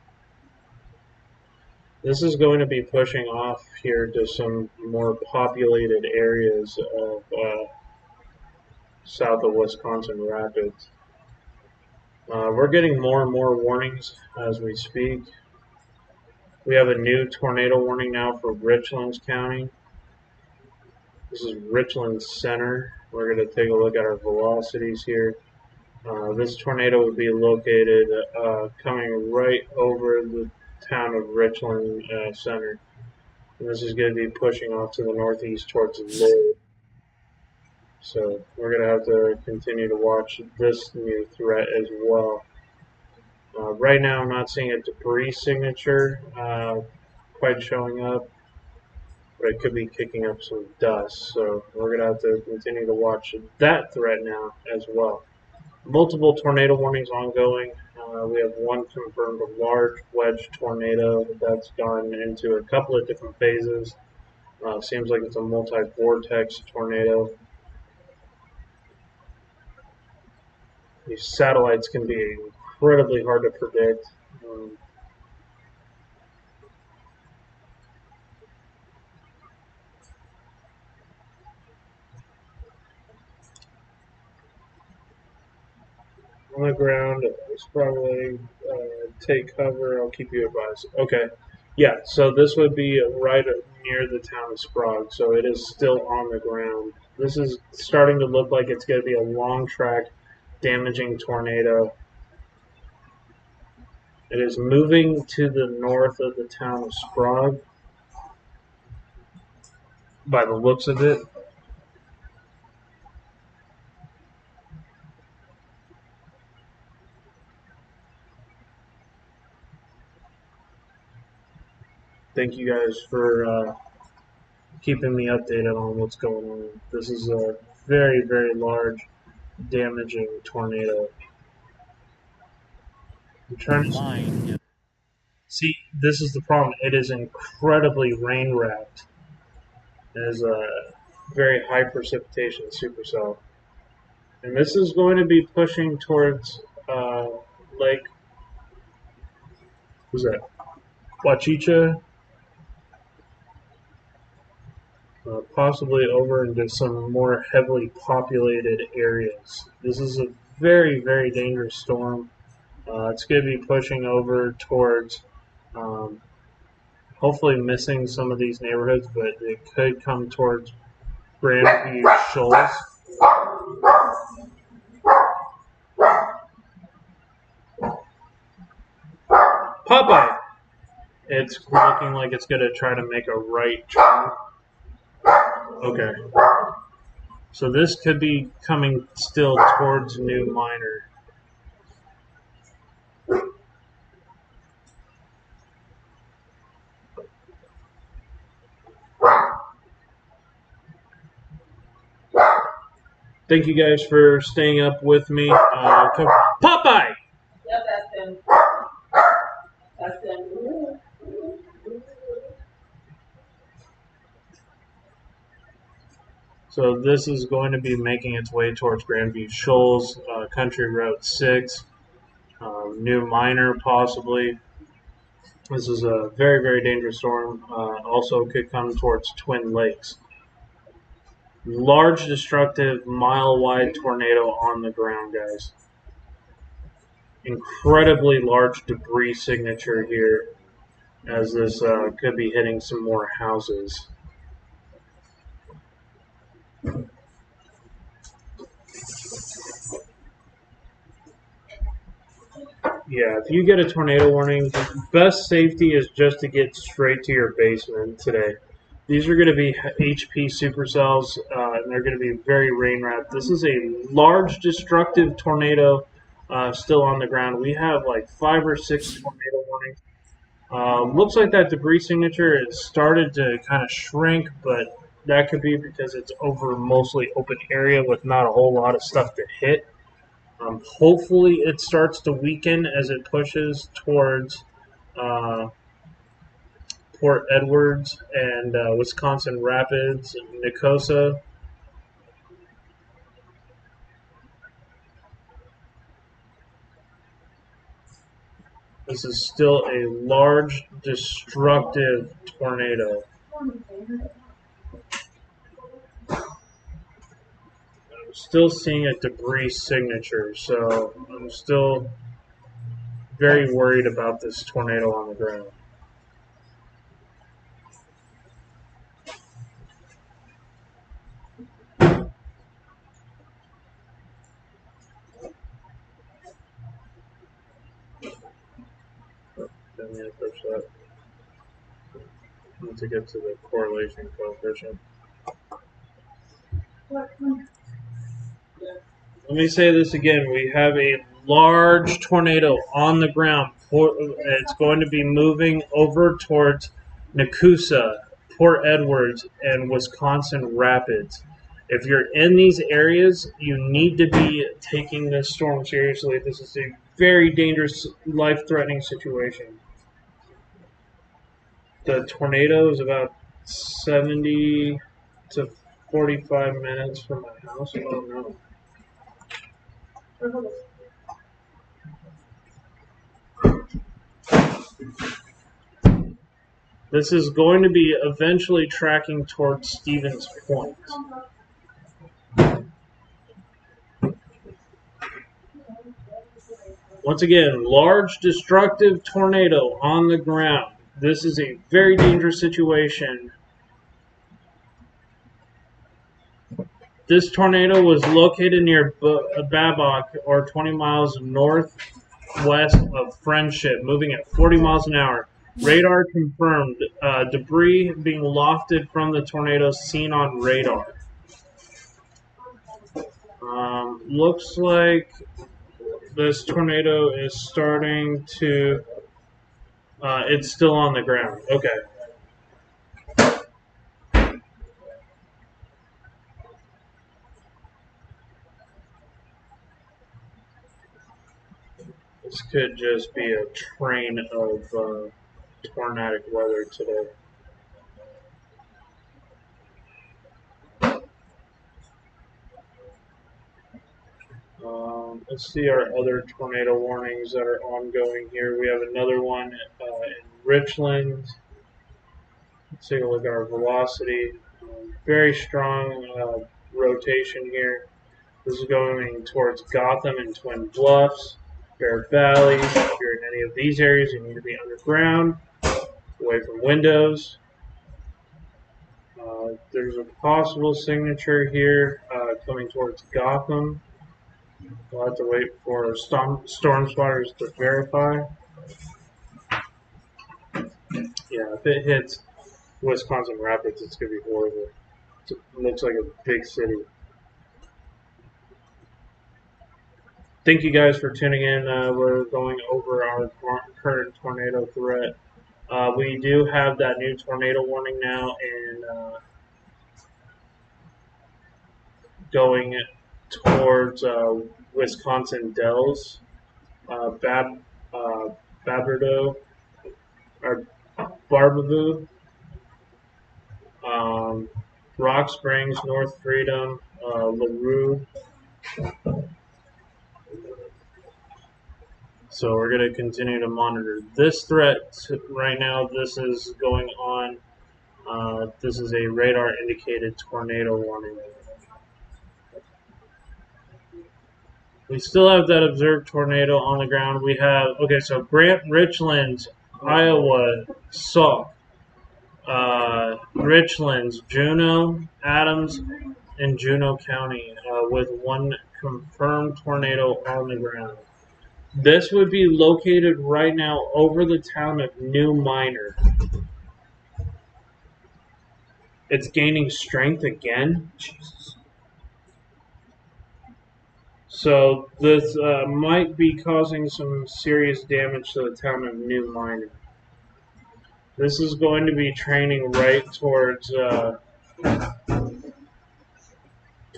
This is going to be pushing off here to some more populated areas of south of Wisconsin Rapids. We're getting more and more warnings as we speak. We have a new tornado warning now for Richlands County. This is Richland Center. We're going to take a look at our velocities here. This tornado would be located coming right over the town of Richland Center. And this is going to be pushing off to the northeast towards Lloyd. So we're going to have to continue to watch this new threat as well. Right now I'm not seeing a debris signature quite showing up, but it could be kicking up some dust. So we're going to have to continue to watch that threat now as well. Multiple tornado warnings ongoing. We have one confirmed large wedge tornado that's gone into a couple of different phases. Seems like it's a multi-vortex tornado. These satellites can be incredibly hard to predict. On the ground, it's probably take cover. I'll keep you advised. Okay. Yeah, so this would be right near the town of Sprague, so it is still on the ground. This is starting to look like it's going to be a long track, damaging tornado. It is moving to the north of the town of Sprague, by the looks of it. Thank you guys for keeping me updated on what's going on. This is a very, very large, damaging tornado. I'm trying to see. This is the problem. It is incredibly rain wrapped. It is a very high precipitation supercell, and this is going to be pushing towards Lake. Who's that? Wachicha. Possibly over into some more heavily populated areas. This is a very, very dangerous storm. It's going to be pushing over towards, hopefully missing some of these neighborhoods, but it could come towards Grandview Shoals. Popeye! It's looking like it's going to try to make a right turn. Okay. So this could be coming still towards New Miner. Thank you guys for staying up with me. Popeye! Yep, that's him. That's him. So this is going to be making its way towards Grandview Shoals, Country Road 6, New Miner possibly. This is a very, very dangerous storm. Also could come towards Twin Lakes. Large, destructive, mile-wide tornado on the ground, guys. Incredibly large debris signature here, as this could be hitting some more houses. Yeah, if you get a tornado warning, the best safety is just to get straight to your basement today. These are going to be HP supercells, and they're going to be very rain wrapped. This is a large, destructive tornado still on the ground. We have like 5 or 6 tornado warnings. Looks like that debris signature has started to kind of shrink, but that could be because it's over mostly open area with not a whole lot of stuff to hit. Hopefully it starts to weaken as it pushes towards Port Edwards and Wisconsin Rapids, Nicosia. This is still a large, destructive tornado. I'm still seeing a debris signature, so I'm still very worried about this tornado on the ground. Didn't mean to push that. I need to get to the correlation coefficient. Let me say this again. We have a large tornado on the ground. It's going to be moving over towards Nicosia, Port Edwards, and Wisconsin Rapids. If you're in these areas, you need to be taking this storm seriously. This is a very dangerous, life-threatening situation. The tornado is about 70 to 45 minutes from my house. Oh no. This is going to be eventually tracking towards Stevens Point. Once again, large destructive tornado on the ground. This is a very dangerous situation. This tornado was located near Babcock, or 20 miles northwest of Friendship, moving at 40 miles an hour. Radar confirmed debris being lofted from the tornado seen on radar. Looks like this tornado is starting to... it's still on the ground. Okay. This could just be a train of tornadic weather today. Let's see our other tornado warnings that are ongoing here. We have another one in Richland. Let's take a look at our velocity. Very strong rotation here. This is going towards Gotham and Twin Bluffs, Bear Valley. If you're in any of these areas, you need to be underground, away from windows. There's a possible signature here coming towards Gotham. We'll have to wait for storm spotters to verify. Yeah, if it hits Wisconsin Rapids, it's going to be horrible. It looks like a big city. Thank you guys for tuning in. We're going over our current tornado threat. We do have that new tornado warning now, and going towards Wisconsin Dells, Barberville, or Barbavoo, Rock Springs, North Freedom, LaRue. So we're going to continue to monitor this threat right now. This is going on. This is a radar indicated tornado warning. We still have that observed tornado on the ground. We have, okay, so Grant, Richlands, Iowa, Sauk, Richlands, Juneau, Adams, and Juneau County with one confirmed tornado on the ground. This would be located right now over the town of New Minor. It's gaining strength again. Jesus. So this might be causing some serious damage to the town of New Minor. This is going to be training right towards,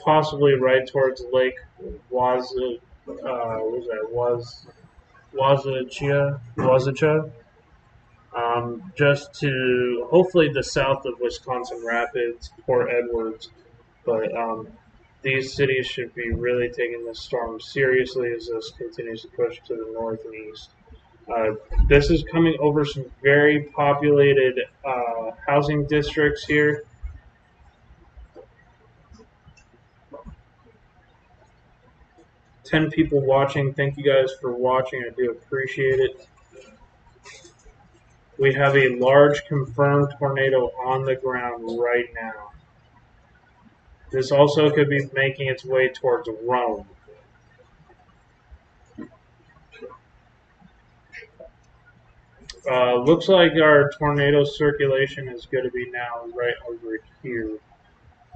possibly right towards Lake was that Wazicha, just to hopefully the south of Wisconsin Rapids, Port Edwards. But these cities should be really taking this storm seriously as this continues to push to the north and east. This is coming over some very populated housing districts here. Ten people watching. Thank you guys for watching. I do appreciate it. We have a large confirmed tornado on the ground right now. This also could be making its way towards Rome. Looks like our tornado circulation is going to be now right over here.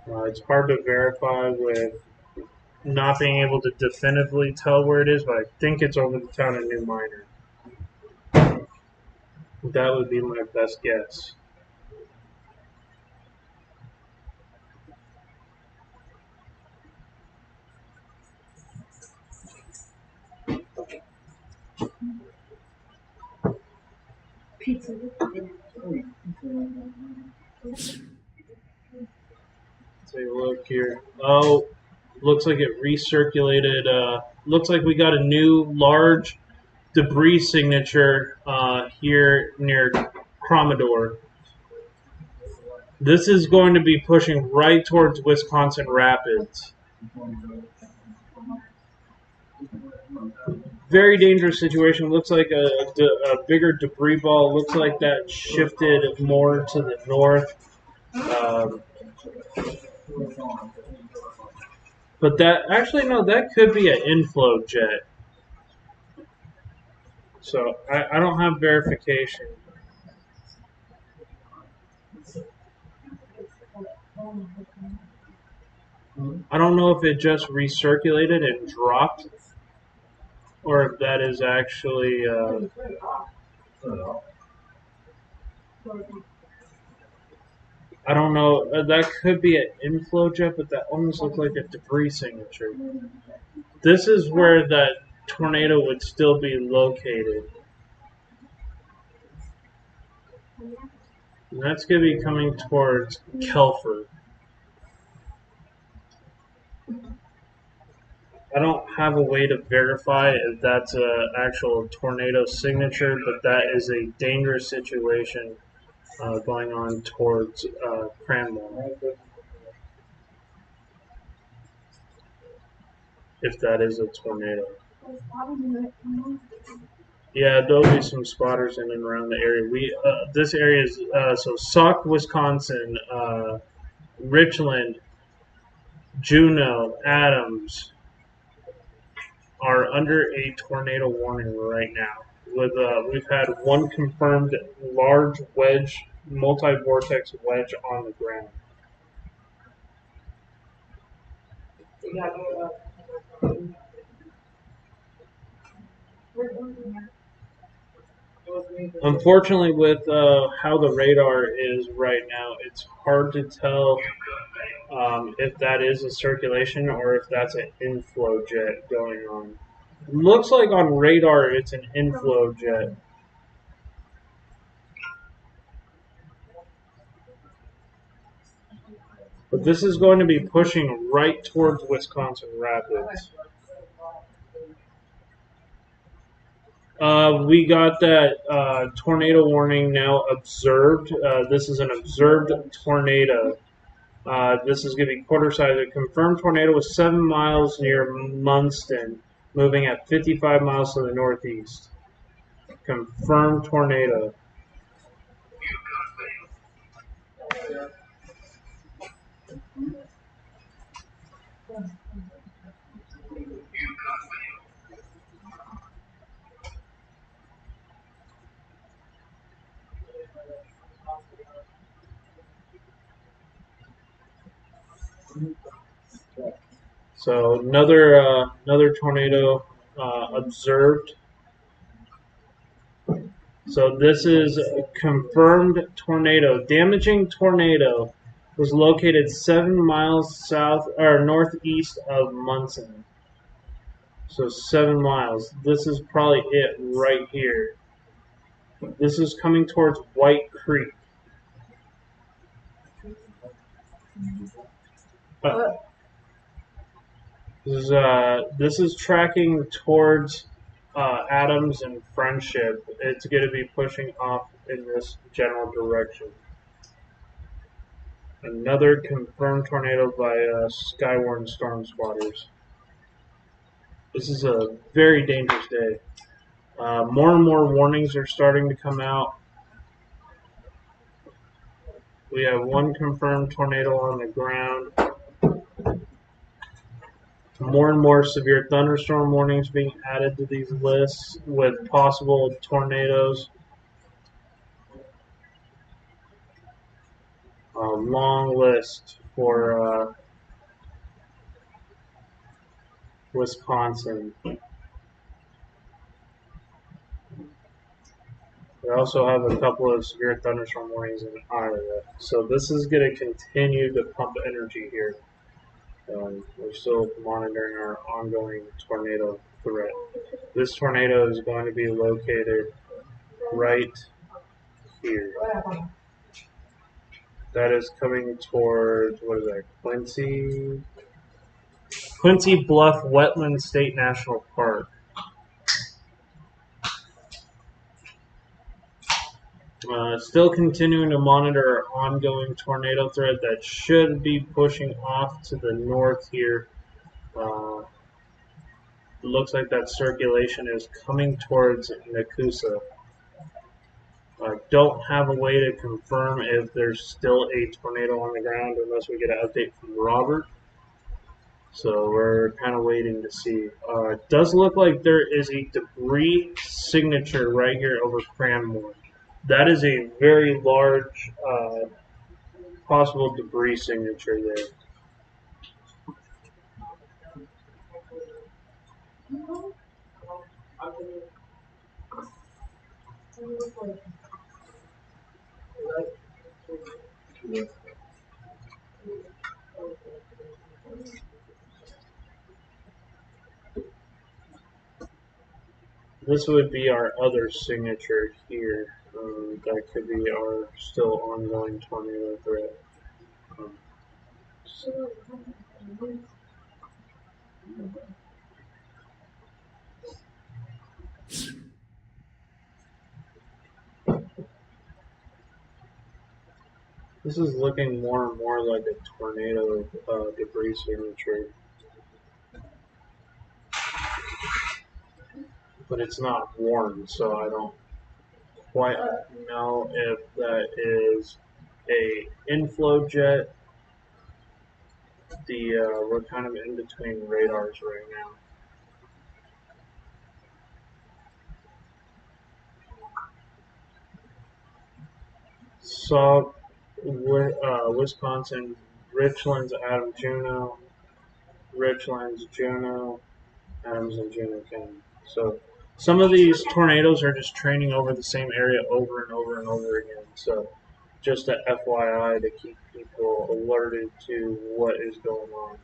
It's hard to verify with not being able to definitively tell where it is, but I think it's over the town of New Miner. That would be my best guess. Pizza. Take a look here. Oh, looks like it recirculated. Looks like we got a new large debris signature here near Commodore. This is going to be pushing right towards Wisconsin Rapids. Very dangerous situation. Looks like a bigger debris ball. Looks like that shifted more to the north. But that, actually, no, that could be an inflow jet. So I don't have verification. I don't know if it just recirculated and dropped, or if that is actually. I don't know. That could be an inflow jet, but that almost looks like a debris signature. This is where that tornado would still be located. And that's going to be coming towards Kelford. I don't have a way to verify if that's an actual tornado signature, but that is a dangerous situation going on towards Cranmore. If that is a tornado. Yeah, there'll be some spotters in and around the area. This area is so Sauk, Wisconsin, Richland, Juneau, Adams are under a tornado warning right now. We've had one confirmed large wedge, multi-vortex wedge on the ground. Unfortunately, with how the radar is right now, it's hard to tell if that is a circulation or if that's an inflow jet going on. Looks like on radar it's an inflow jet. But this is going to be pushing right towards Wisconsin Rapids. We got that tornado warning now observed. This is an observed tornado. This is going to be quarter size. A confirmed tornado was 7 miles near Munston, moving at 55 miles to the northeast. Confirmed tornado. So another tornado observed. So this is a confirmed tornado. Damaging tornado was located 7 miles south or northeast of Munson. So 7 miles. This is probably it right here. This is coming towards White Creek. This is tracking towards Adams and Friendship. It's going to be pushing off in this general direction. Another confirmed tornado by Skywarn storm spotters. This is a very dangerous day. More and more warnings are starting to come out. We have one confirmed tornado on the ground. More and more severe thunderstorm warnings being added to these lists with possible tornadoes. A long list for Wisconsin. We also have a couple of severe thunderstorm warnings in Iowa. So this is going to continue to pump energy here. We're still monitoring our ongoing tornado threat. This tornado is going to be located right here. That is coming towards, what is that, Quincy Bluff Wetland State National Park. Still continuing to monitor our ongoing tornado threat that should be pushing off to the north here. Looks like that circulation is coming towards Nakusa. I don't have a way to confirm if there's still a tornado on the ground unless we get an update from Robert. So we're kind of waiting to see. It does look like there is a debris signature right here over Cranmore. That is a very large possible debris signature there. This would be our other signature here. That could be our still ongoing tornado threat. This is looking more and more like a tornado debris signature. But it's not warm, so I don't quite know if that is a inflow jet. We're kind of in between radars right now. Saw Wisconsin, Richlands, Adam Juneau, Richlands, Juneau, Adams, and Juneau County. So some of these tornadoes are just training over the same area over and over and over again. So just a FYI to keep people alerted to what is going on.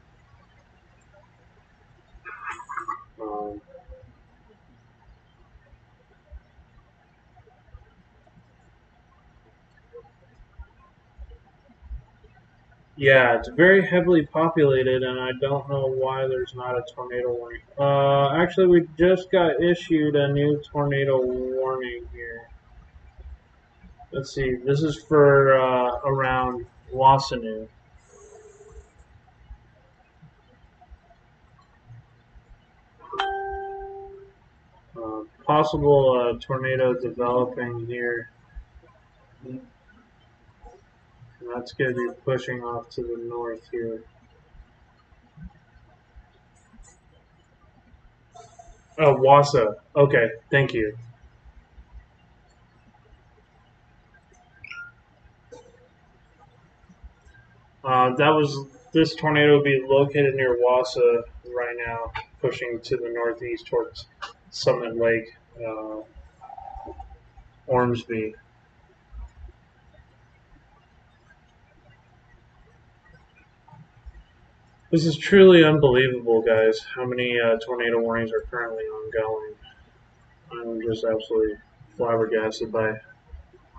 Yeah, it's very heavily populated, and I don't know why there's not a tornado warning. Actually, we just got issued a new tornado warning here. Let's see, this is for around Wasanu. Possible tornado developing here. And that's going to be pushing off to the north here. Oh, Wasa. Okay, thank you. This tornado will be located near Wasa right now, pushing to the northeast towards Summit Lake, Ormsby. This is truly unbelievable, guys, how many tornado warnings are currently ongoing. I'm just absolutely flabbergasted by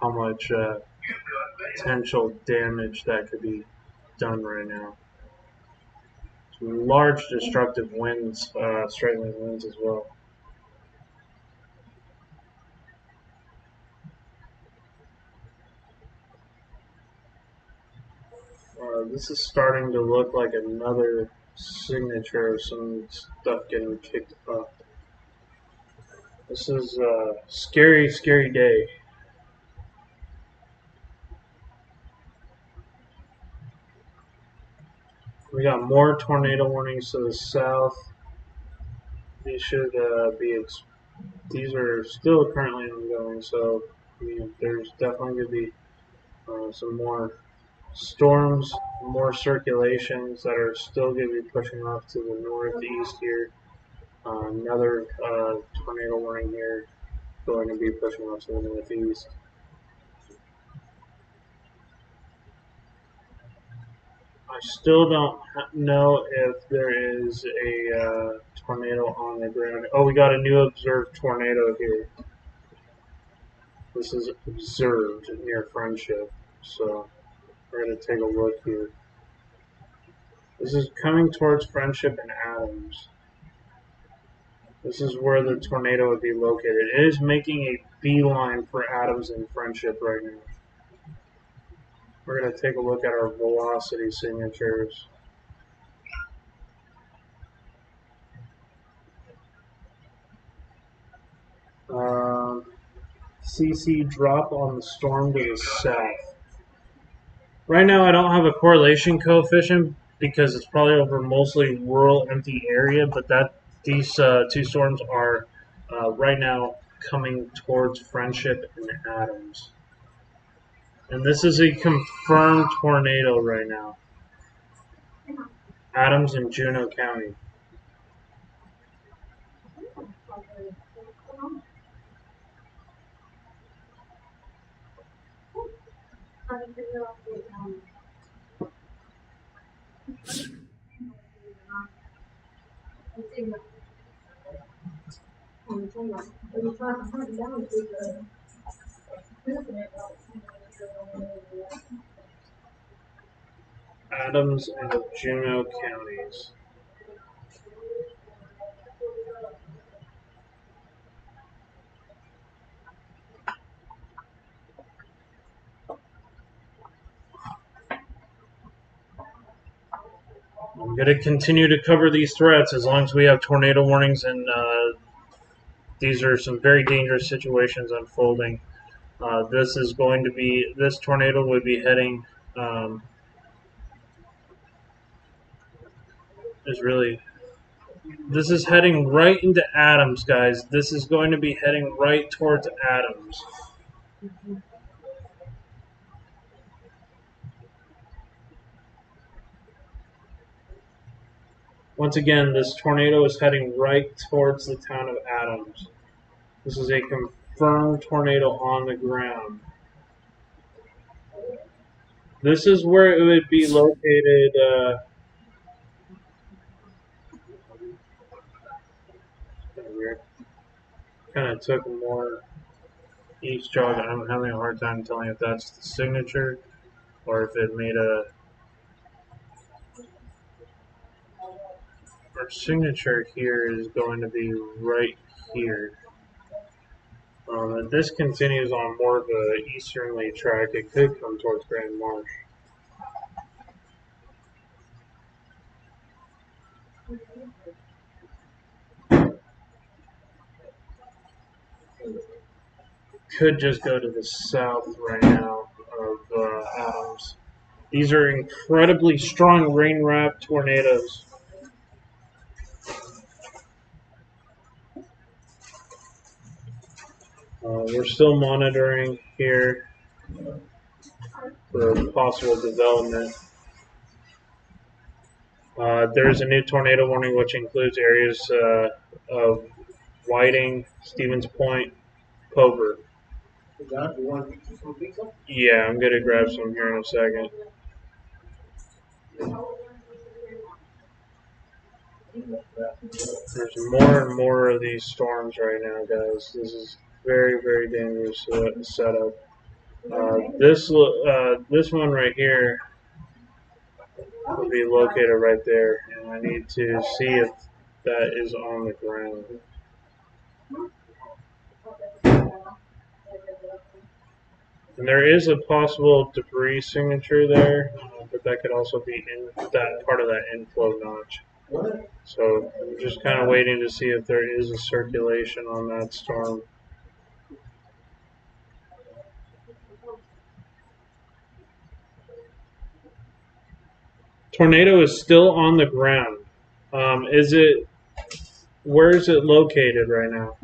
how much potential damage that could be done right now. Some large destructive winds, straight line winds as well. This is starting to look like another signature of some stuff getting kicked up. This is a scary, scary day. We got more tornado warnings to the south. These should these are still currently ongoing, so I mean, there's definitely going to be some more storms, more circulations that are still going to be pushing off to the northeast here. Another tornado warning here going to be pushing off to the northeast. I still don't know if there is a tornado on the ground. Oh, we got a new observed tornado here. This is observed near Friendship, so we're going to take a look here. This is coming towards Friendship and Adams. This is where the tornado would be located. It is making a beeline for Adams and Friendship right now. We're going to take a look at our velocity signatures. CC drop on the storm to the south. Right now I don't have a correlation coefficient because it's probably over mostly rural empty area, but these two storms are right now coming towards Friendship and Adams. And this is a confirmed tornado right now. Adams and Juneau County. Adams and Juneau counties. I'm going to continue to cover these threats as long as we have tornado warnings, and these are some very dangerous situations unfolding. This tornado would be heading, this is heading right into Adams, guys. This is going to be heading right towards Adams. Once again, this tornado is heading right towards the town of Adams. This is a confirmed tornado on the ground. This is where it would be located. Kind of took a more east jog. I'm having a hard time telling if that's the signature or if it made a. Our signature here is going to be right here. If this continues on more of a easternly track, it could come towards Grand Marsh. Could just go to the south right now of Adams. These are incredibly strong rain-wrapped tornadoes. We're still monitoring here for possible development. There's a new tornado warning which includes areas of Whiting, Stevens Point, Covert. John, you want to get some pizza? Yeah, I'm going to grab some here in a second. There's more and more of these storms right now, guys. This is very, very dangerous setup. This one right here will be located right there, and I need to see if that is on the ground. And there is a possible debris signature there, but that could also be in that part of that inflow notch. So I'm just kind of waiting to see if there is a circulation on that storm. Tornado is still on the ground. Where is it located right now?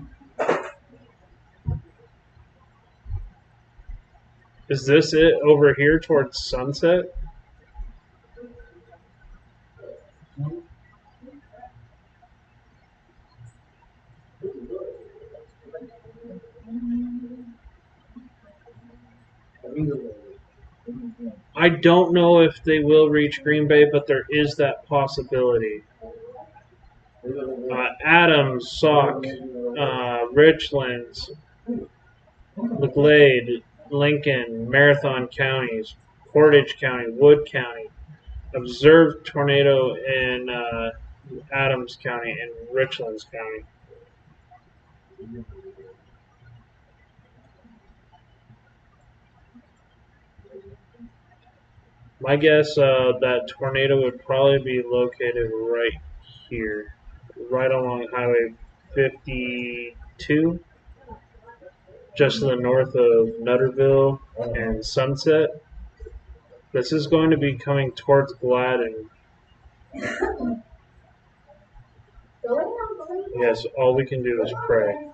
Is this it over here towards sunset? I don't know if they will reach Green Bay, but there is that possibility. Adams, Sauk, Richlands, Laclede, Lincoln, Marathon counties, Portage County, Wood County, observed tornado in Adams County and Richlands County. My guess that tornado would probably be located right here, right along Highway 52, just to the north of Nutterville and Sunset. This is going to be coming towards Gladden. Yes, all we can do is pray.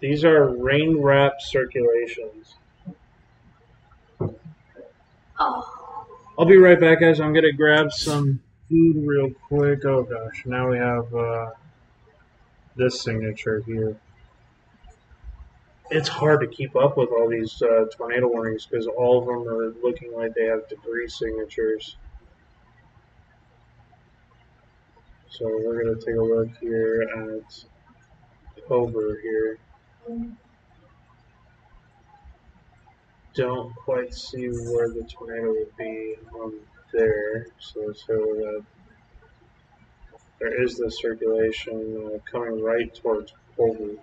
These are rain wrap circulations. I'll be right back, guys. I'm going to grab some food real quick. Oh gosh, now we have this signature here. It's hard to keep up with all these tornado warnings because all of them are looking like they have debris signatures. So we're going to take a look here at Cobra here. Don't quite see where the tornado would be on there. So let's say that there is the circulation coming right towards Cobra.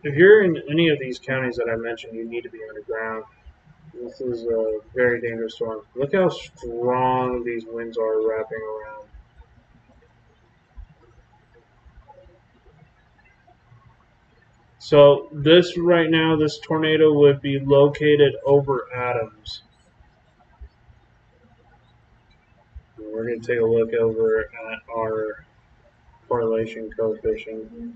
If you're in any of these counties that I mentioned, you need to be underground. This is a very dangerous storm. Look how strong these winds are wrapping around. So this right now, this tornado would be located over Adams. We're going to take a look over at our correlation coefficient.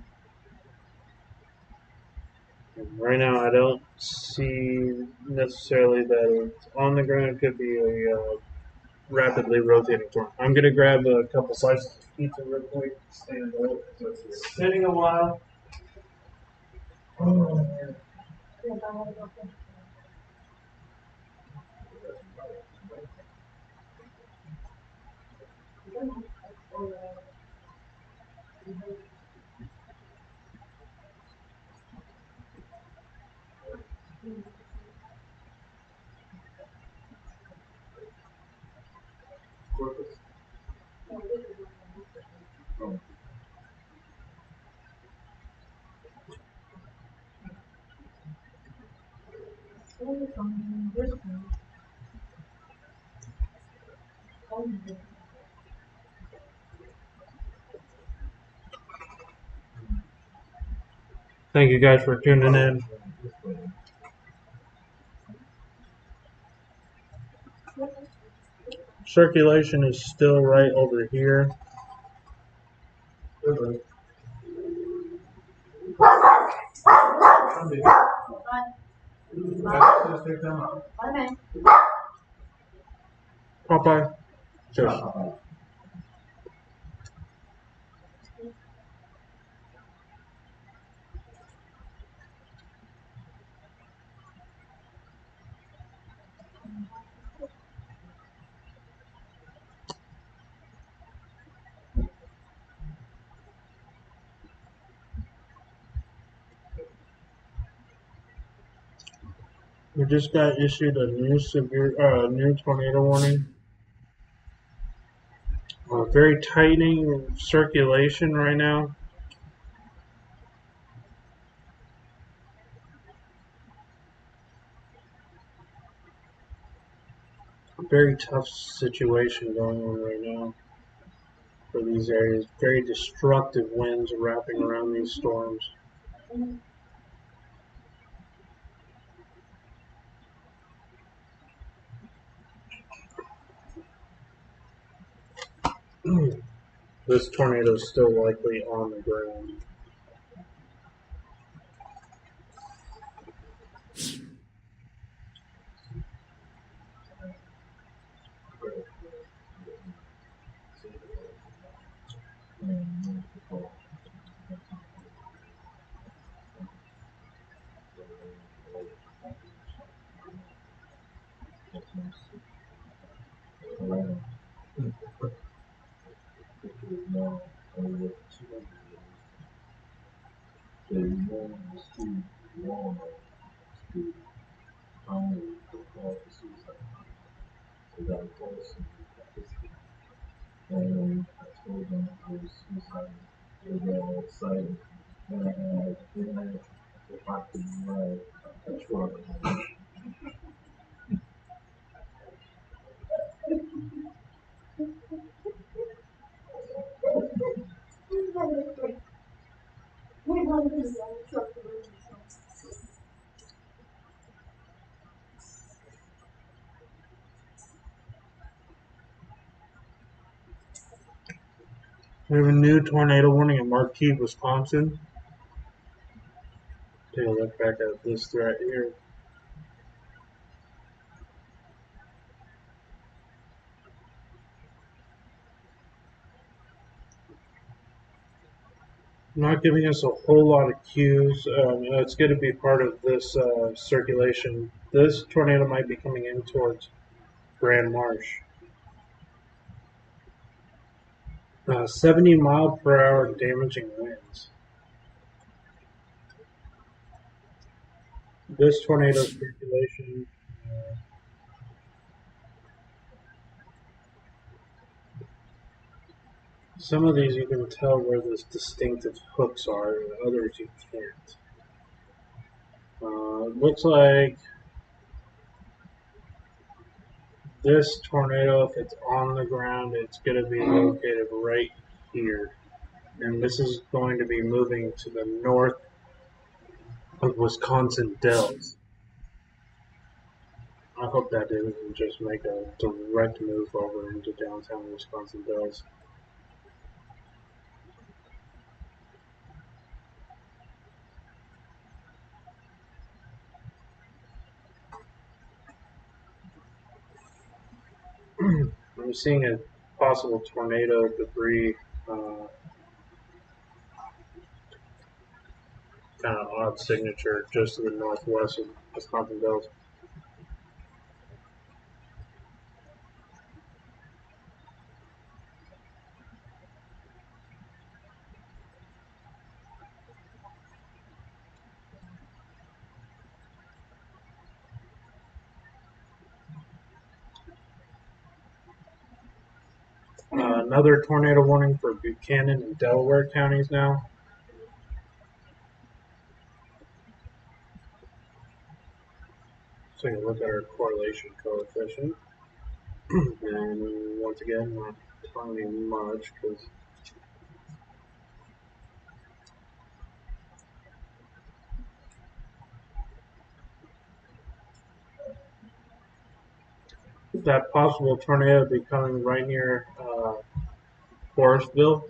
Right now, I don't see necessarily that it's on the ground. It could be a rapidly rotating storm. I'm going to grab a couple slices of pizza real quick. Stand up. Sitting a while. Thank you guys for tuning in. Circulation is still right over here. Popeye. Cheers. We just got issued a new tornado warning. Very tightening circulation right now. Very tough situation going on right now for these areas. Very destructive winds wrapping around these storms. This tornado is still likely on the ground. We have a new tornado warning in Marquis, Wisconsin. Take a look back at this threat here. Not giving us a whole lot of cues. It's going to be part of this circulation. This tornado might be coming in towards Grand Marsh. 70-mile-per-hour damaging winds. This tornado circulation. Some of these you can tell where those distinctive hooks are, and others you can't. Looks like this tornado, if it's on the ground, it's going to be located right here. And this is going to be moving to the north of Wisconsin Dells. I hope that doesn't just make a direct move over into downtown Wisconsin Dells. I'm seeing a possible tornado debris, kind of odd signature just to the northwest of Wisconsin Dells. Another tornado warning for Buchanan and Delaware counties now. So you look at our correlation coefficient. And once again, not telling me much because that possible tornado be coming right near Forestville.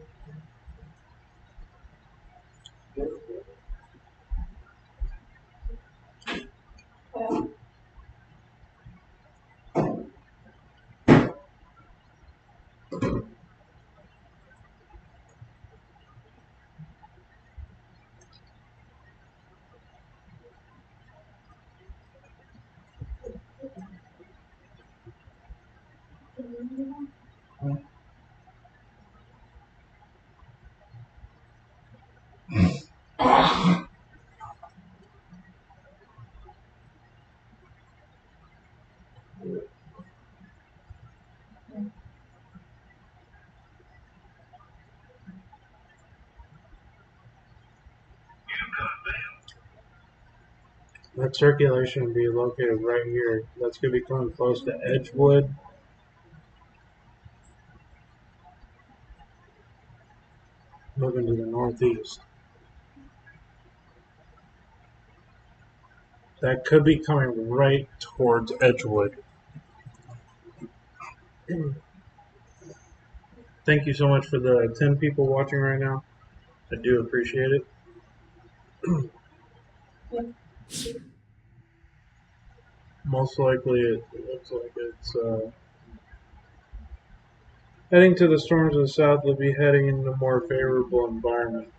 That circulation would be located right here. That's going to be coming close to Edgewood. Moving to the northeast. That could be coming right towards Edgewood. Thank you so much for the 10 people watching right now. I do appreciate it. Most likely it looks like it's heading to the storms of the south. Will be heading into a more favorable environment.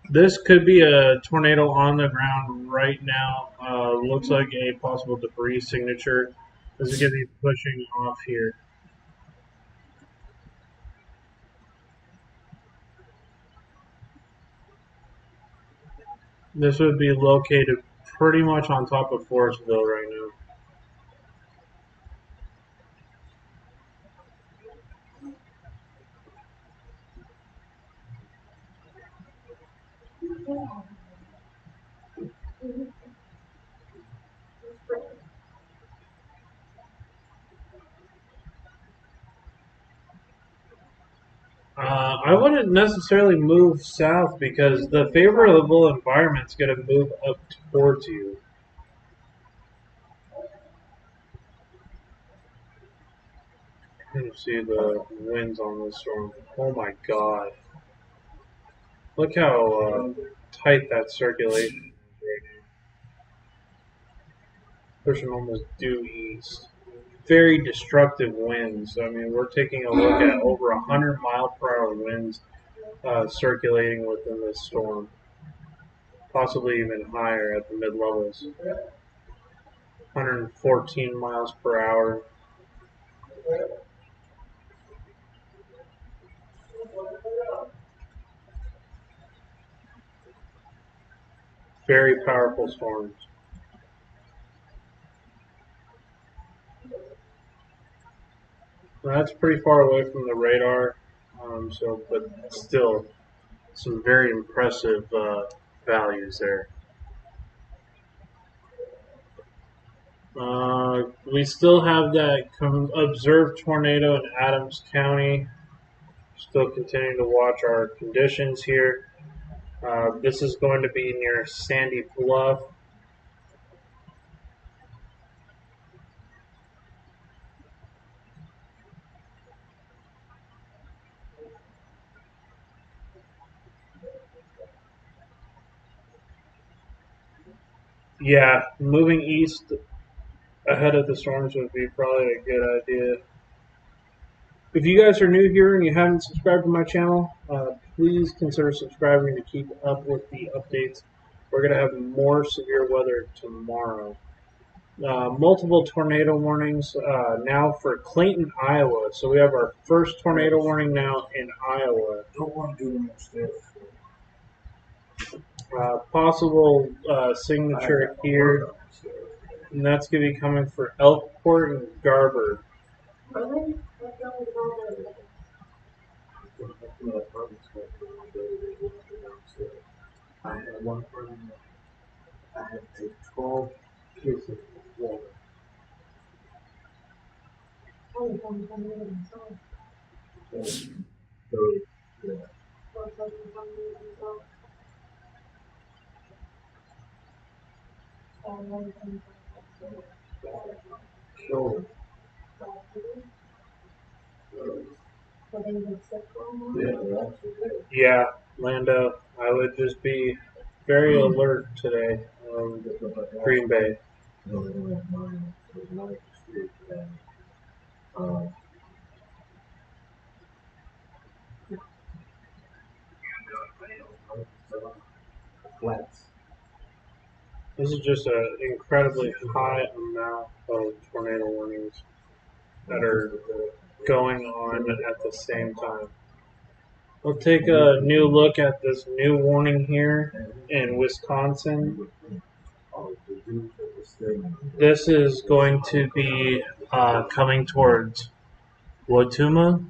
This could be a tornado on the ground right now. Looks like a possible debris signature. This is going to be pushing off here. This would be located pretty much on top of Forestville right now. I wouldn't necessarily move south because the favorable environment's going to move up towards you. You can see the winds on this storm. Oh my god. Look how tight that circulation is right now. Pushing almost due east. Very destructive winds. I mean, we're taking a look at over 100-mile-per-hour winds circulating within this storm. Possibly even higher at the mid-levels. 114 miles per hour. Very powerful storms. That's pretty far away from the radar, but still some very impressive values there. We still have that observed tornado in Adams County. Still continuing to watch our conditions here. This is going to be near Sandy Bluff. Yeah, moving east ahead of the storms would be probably a good idea. If you guys are new here and you haven't subscribed to my channel, please consider subscribing to keep up with the updates. We're going to have more severe weather tomorrow. Multiple tornado warnings now for Clayton, Iowa. So we have our first tornado warning now in Iowa. Don't want to do them upstairs. Possible signature here, and that's going to be coming for Elkport and Garber. I had one friend, I had to take 12 cases of water. So, yeah. So, Yeah, Lando, I would just be very alert today. Green Bay. Flats. This is just an incredibly high amount of tornado warnings that are going on at the same time. We'll take a new look at this new warning here in Wisconsin. This is going to be coming towards Watuma.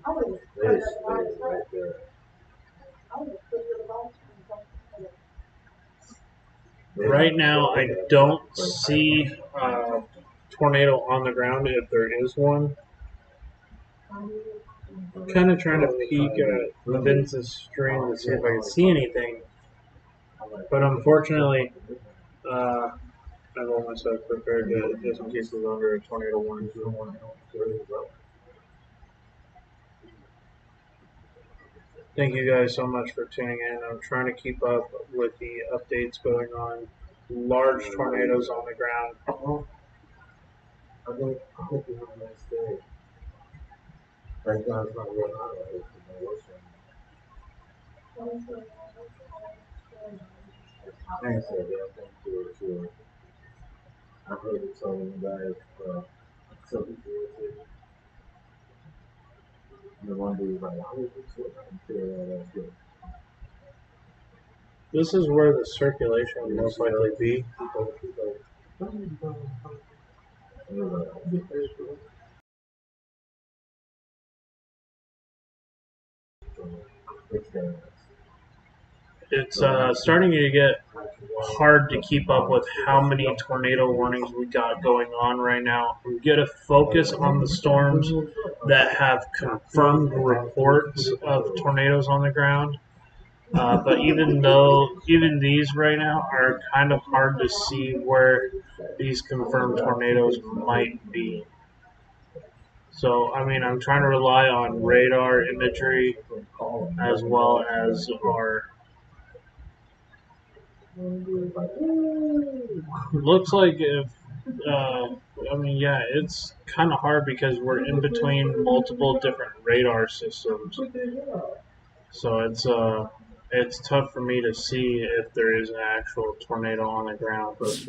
Right now, I don't see tornado on the ground if there is one. I'm kind of trying to peek at Vince's stream to see if I can see anything. But unfortunately, I've got myself prepared to, just in case it's under a tornado warning. Thank you guys so much for tuning in. I'm trying to keep up with the updates going on. Large tornadoes on the ground. I hope you have a nice day. Thank God it's not real hot out here for my worship. I ain't said that. Thank you for I've heard it some of you guys, some people say, and the one dude's like, why would you say that? I'm feeling all that shit. This is where the circulation would most likely be. It's starting to get hard to keep up with how many tornado warnings we got going on right now. We get a focus on the storms that have confirmed reports of tornadoes on the ground. But even these right now are kind of hard to see where these confirmed tornadoes might be. So, I mean, I'm trying to rely on radar imagery as well as our. Looks like if. I mean, yeah, it's kind of hard because we're in between multiple different radar systems. So it's tough for me to see if there is an actual tornado on the ground. But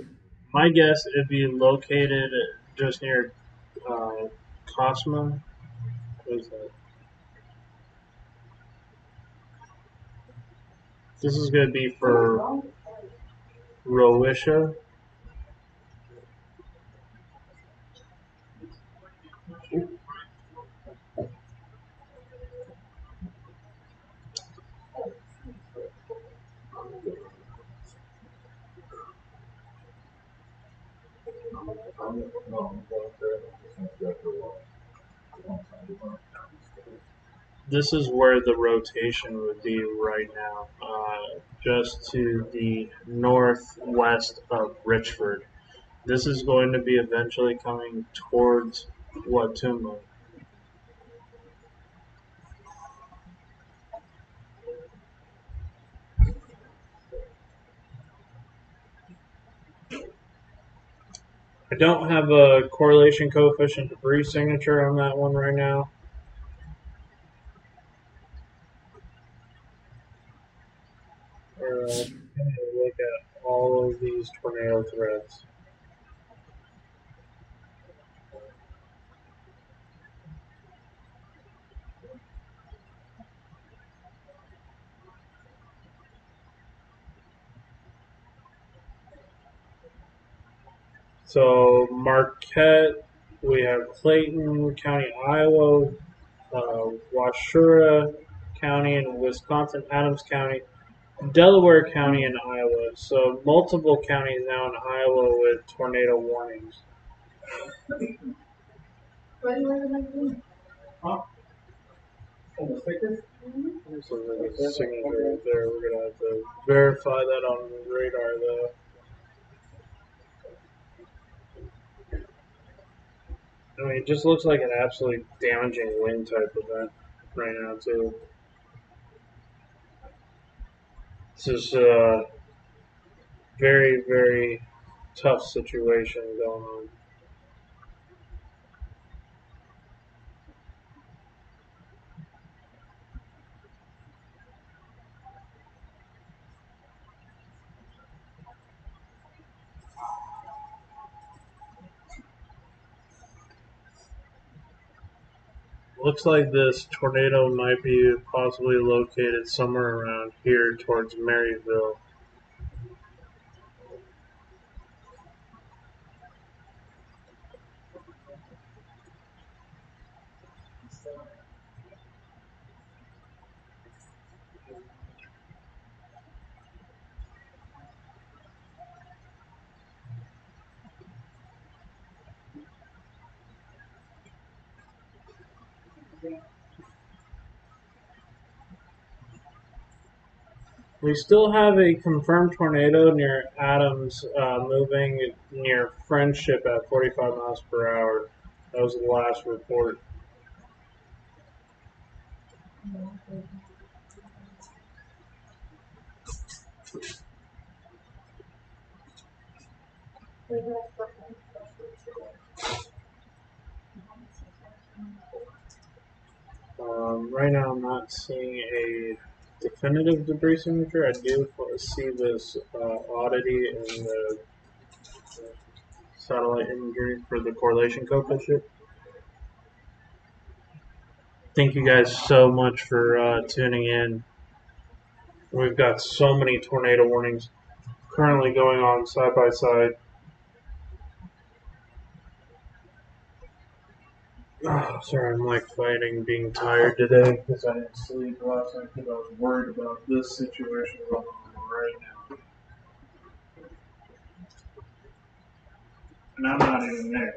my guess it'd be located just near Cosmo. What is that? This is going to be for Rowishia. This is where the rotation would be right now, just to the northwest of Richford. This is going to be eventually coming towards Watumba. I don't have a correlation coefficient debris signature on that one right now. Look at all of these tornado threads. So Marquette, we have Clayton County, Iowa, Washura County in Wisconsin, Adams County, Delaware County in Iowa. So multiple counties now in Iowa with tornado warnings. So there's a signature right there. We're gonna have to verify that on the radar though. I mean, it just looks like an absolutely damaging wind type event right now too. This is a very, very tough situation going on. Looks like this tornado might be possibly located somewhere around here towards Maryville. We still have a confirmed tornado near Adams, moving near Friendship at 45 miles per hour. That was the last report. Right now, I'm not seeing a definitive debris signature. I do see this oddity in the satellite imagery for the correlation coefficient. Thank you guys so much for tuning in. We've got so many tornado warnings currently going on side by side. Oh, sorry, I'm like fighting being tired today because I didn't sleep last night because I was worried about this situation going on right now. And I'm not even there.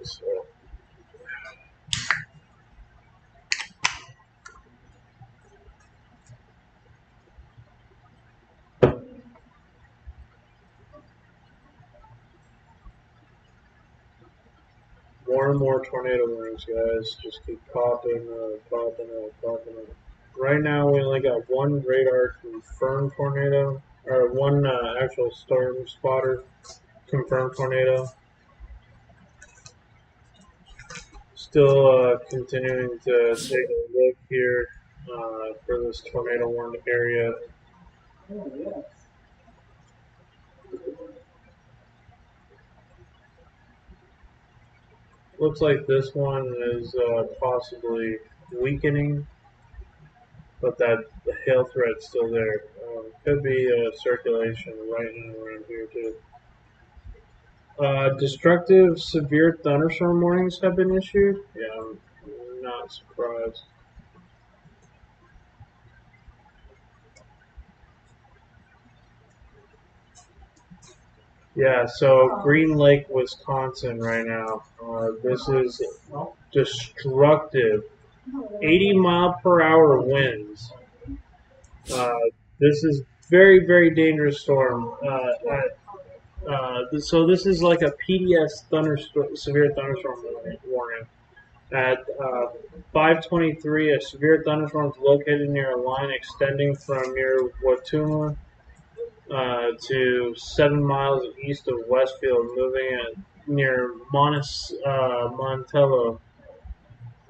So, more and more tornado warnings, guys. Just keep popping up. Right now, we only got one radar confirmed tornado, or one actual storm spotter confirmed tornado. Still continuing to take a look here for this tornado warned area. Looks like this one is possibly weakening, but that the hail threat's still there. Could be a circulation right in around here too. Destructive severe thunderstorm warnings have been issued. Yeah, I'm not surprised. Yeah, so Green Lake, Wisconsin right now. This is destructive. 80 mile per hour winds. Uh, this is very, very dangerous storm. So this is like a PDS thunderstorm, severe thunderstorm warning. At 5:23, a severe thunderstorm is located near a line extending from near Watuma to 7 miles east of Westfield, moving near Montello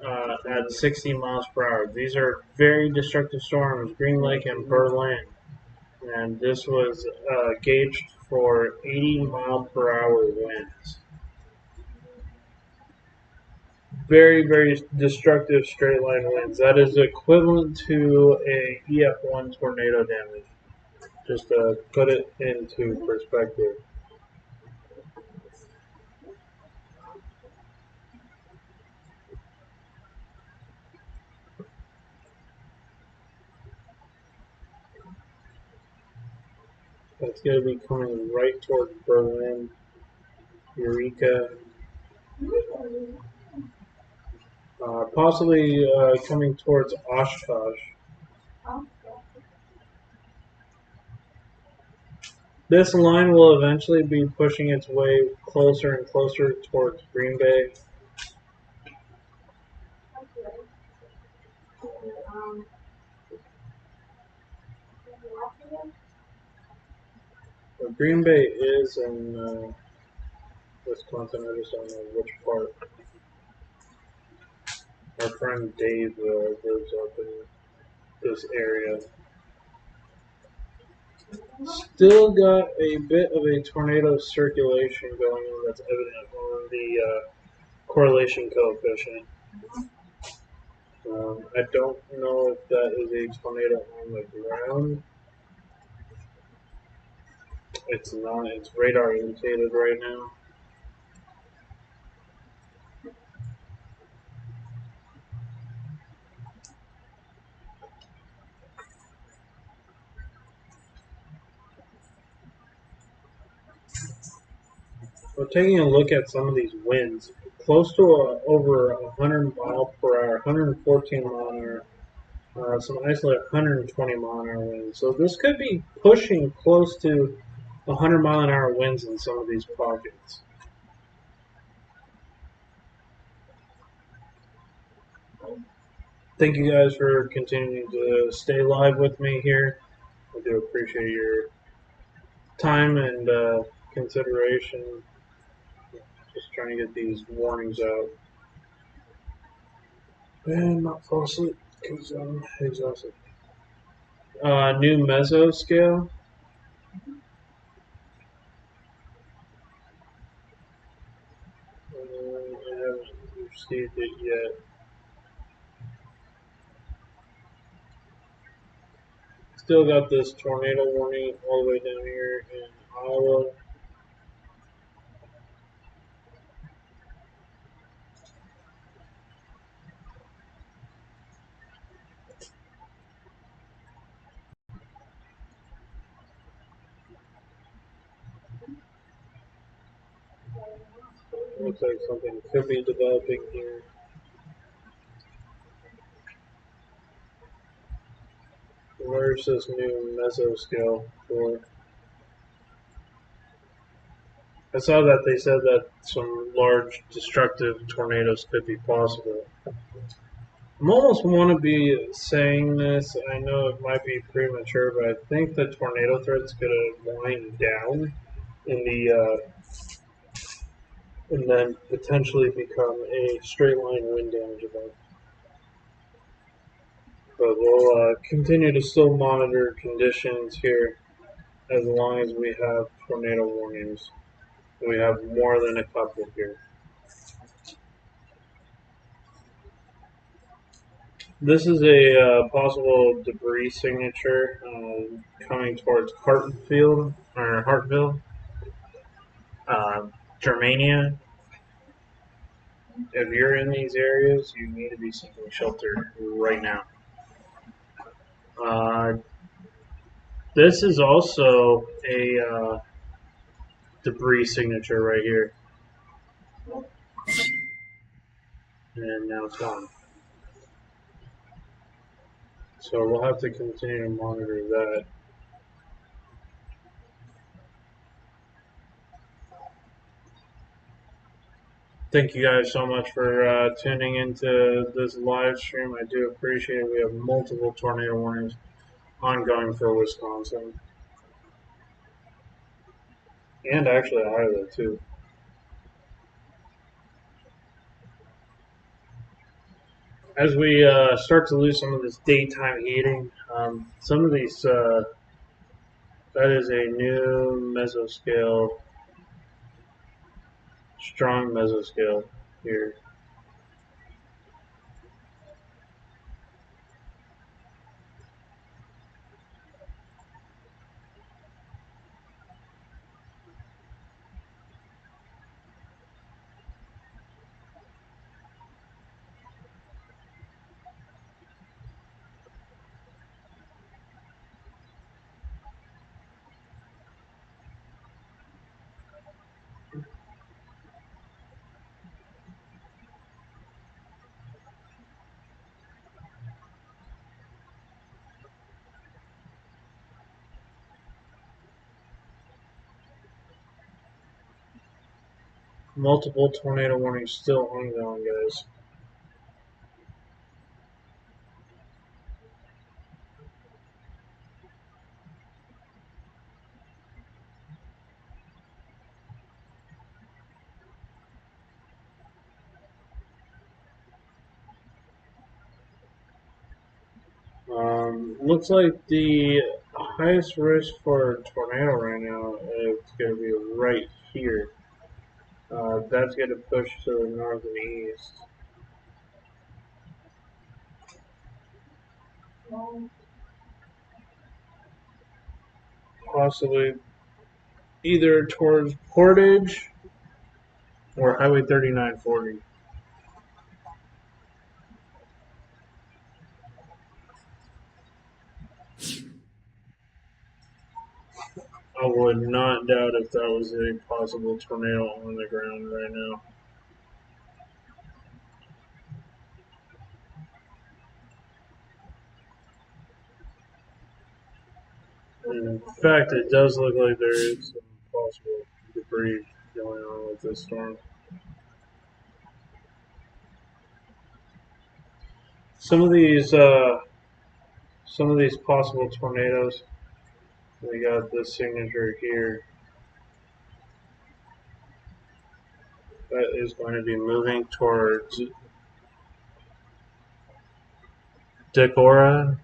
at 60 miles per hour. These are very destructive storms, Green Lake and Berlin. And this was gauged for 80 mile per hour winds. Very, very destructive straight line winds. That is equivalent to a EF1 tornado damage. Just to put it into perspective. That's going to be coming right towards Berlin, Eureka, possibly coming towards Oshkosh. This line will eventually be pushing its way closer and closer towards Green Bay. But Green Bay is in Wisconsin. I just don't know which part. Our friend Dave lives up in this area. Still got a bit of a tornado circulation going on that's evident on the correlation coefficient. I don't know if that is a tornado on the ground. It's not. It's radar indicated right now. we're taking a look at some of these winds, close to over 100 mile per hour, 114 mile an hour. Some isolated 120 mile an hour winds. So this could be pushing close to 100 mile an hour winds in some of these pockets. Thank you guys for continuing to stay live with me here. I do appreciate your time and consideration. Just trying to get these warnings out and not fall asleep because I'm exhausted. New meso scale. I haven't received it yet. Still got this tornado warning all the way down here in Iowa. Looks like something could be developing here. Where's this new mesoscale for? I saw that they said that some large destructive tornadoes could be possible. I'm almost want to be saying this. I know it might be premature, but I think the tornado threat's going to wind down in and then potentially become a straight line wind damage event. But we'll continue to still monitor conditions here as long as we have tornado warnings. We have more than a couple here. This is a possible debris signature coming towards Hartville, uh, Germania. If you're in these areas, you need to be seeking shelter right now. Uh, this is also a debris signature right here. And now it's gone. So we'll have to continue to monitor that. Thank you guys so much for tuning into this live stream. I do appreciate it. We have multiple tornado warnings ongoing for Wisconsin. And actually Iowa too. As we start to lose some of this daytime heating, some of these, that is a new mesoscale, strong mesoscale here. Multiple tornado warnings still ongoing, guys. Looks like the highest risk for a tornado right now is going to be right here. That's going to push to the north and east. Possibly either towards Portage or Highway 3940. I would not doubt if that was a possible tornado on the ground right now. In fact, it does look like there is some possible debris going on with this storm. Some of these possible tornadoes. We got this signature here. That is going to be moving towards Decorah.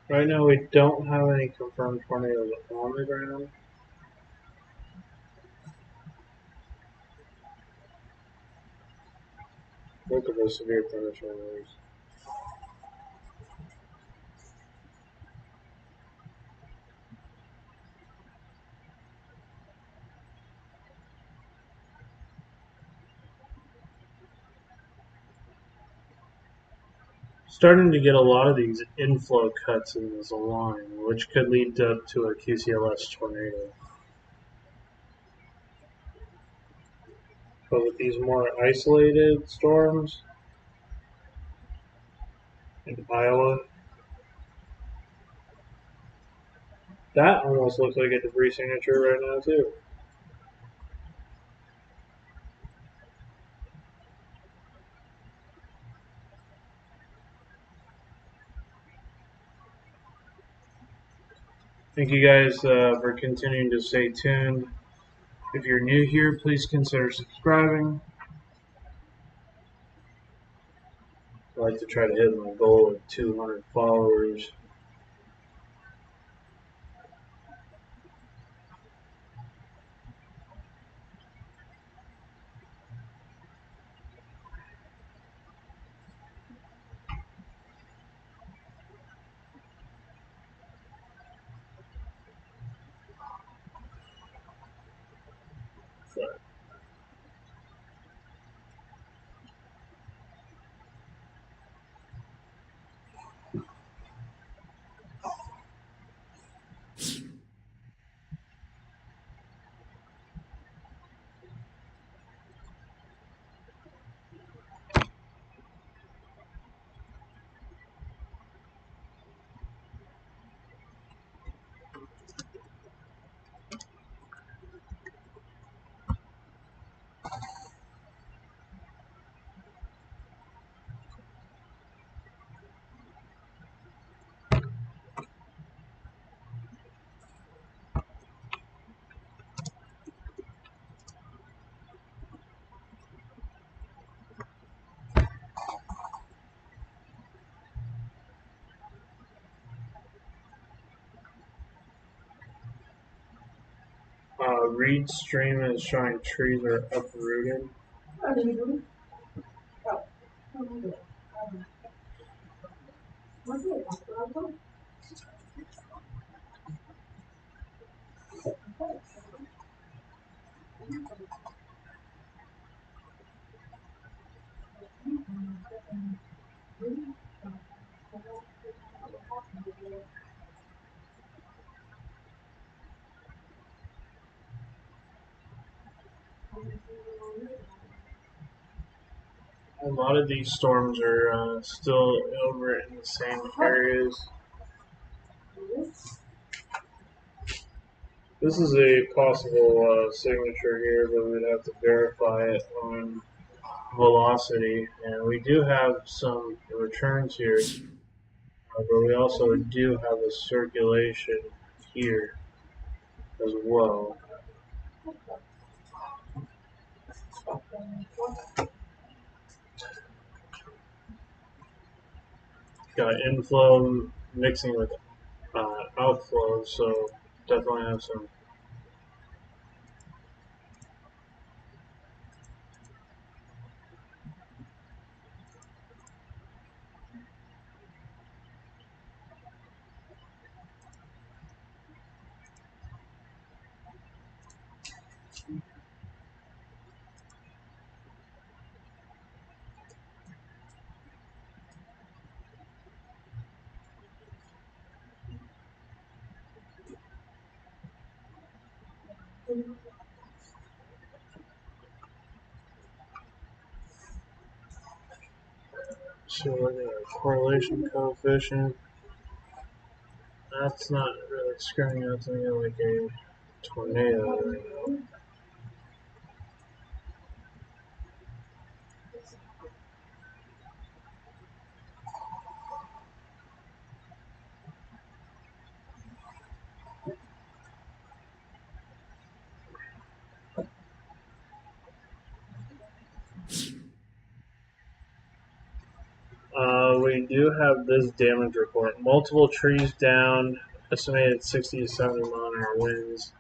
Right now, we don't have any confirmed tornadoes on the ground. Look at those severe thunderstorms. Starting to get a lot of these inflow cuts in this line, which could lead up to a QCLS tornado. But with these more isolated storms in Iowa, that almost looks like a debris signature right now too. Thank you guys for continuing to stay tuned. If you're new here, please consider subscribing. I'd like to try to hit my goal of 200 followers. Reed Stream is showing trees are uprooted. A lot of these storms are still over in the same areas. This is a possible signature here, but we'd have to verify it on velocity. And we do have some returns here, but we also do have a circulation here as well. Got inflow mixing with outflow, so definitely have some. So we're going to correlation coefficient. That's not really screaming out to me like a tornado right now. We do have this damage report. Multiple trees down, estimated 60 to 70 mile an hour winds.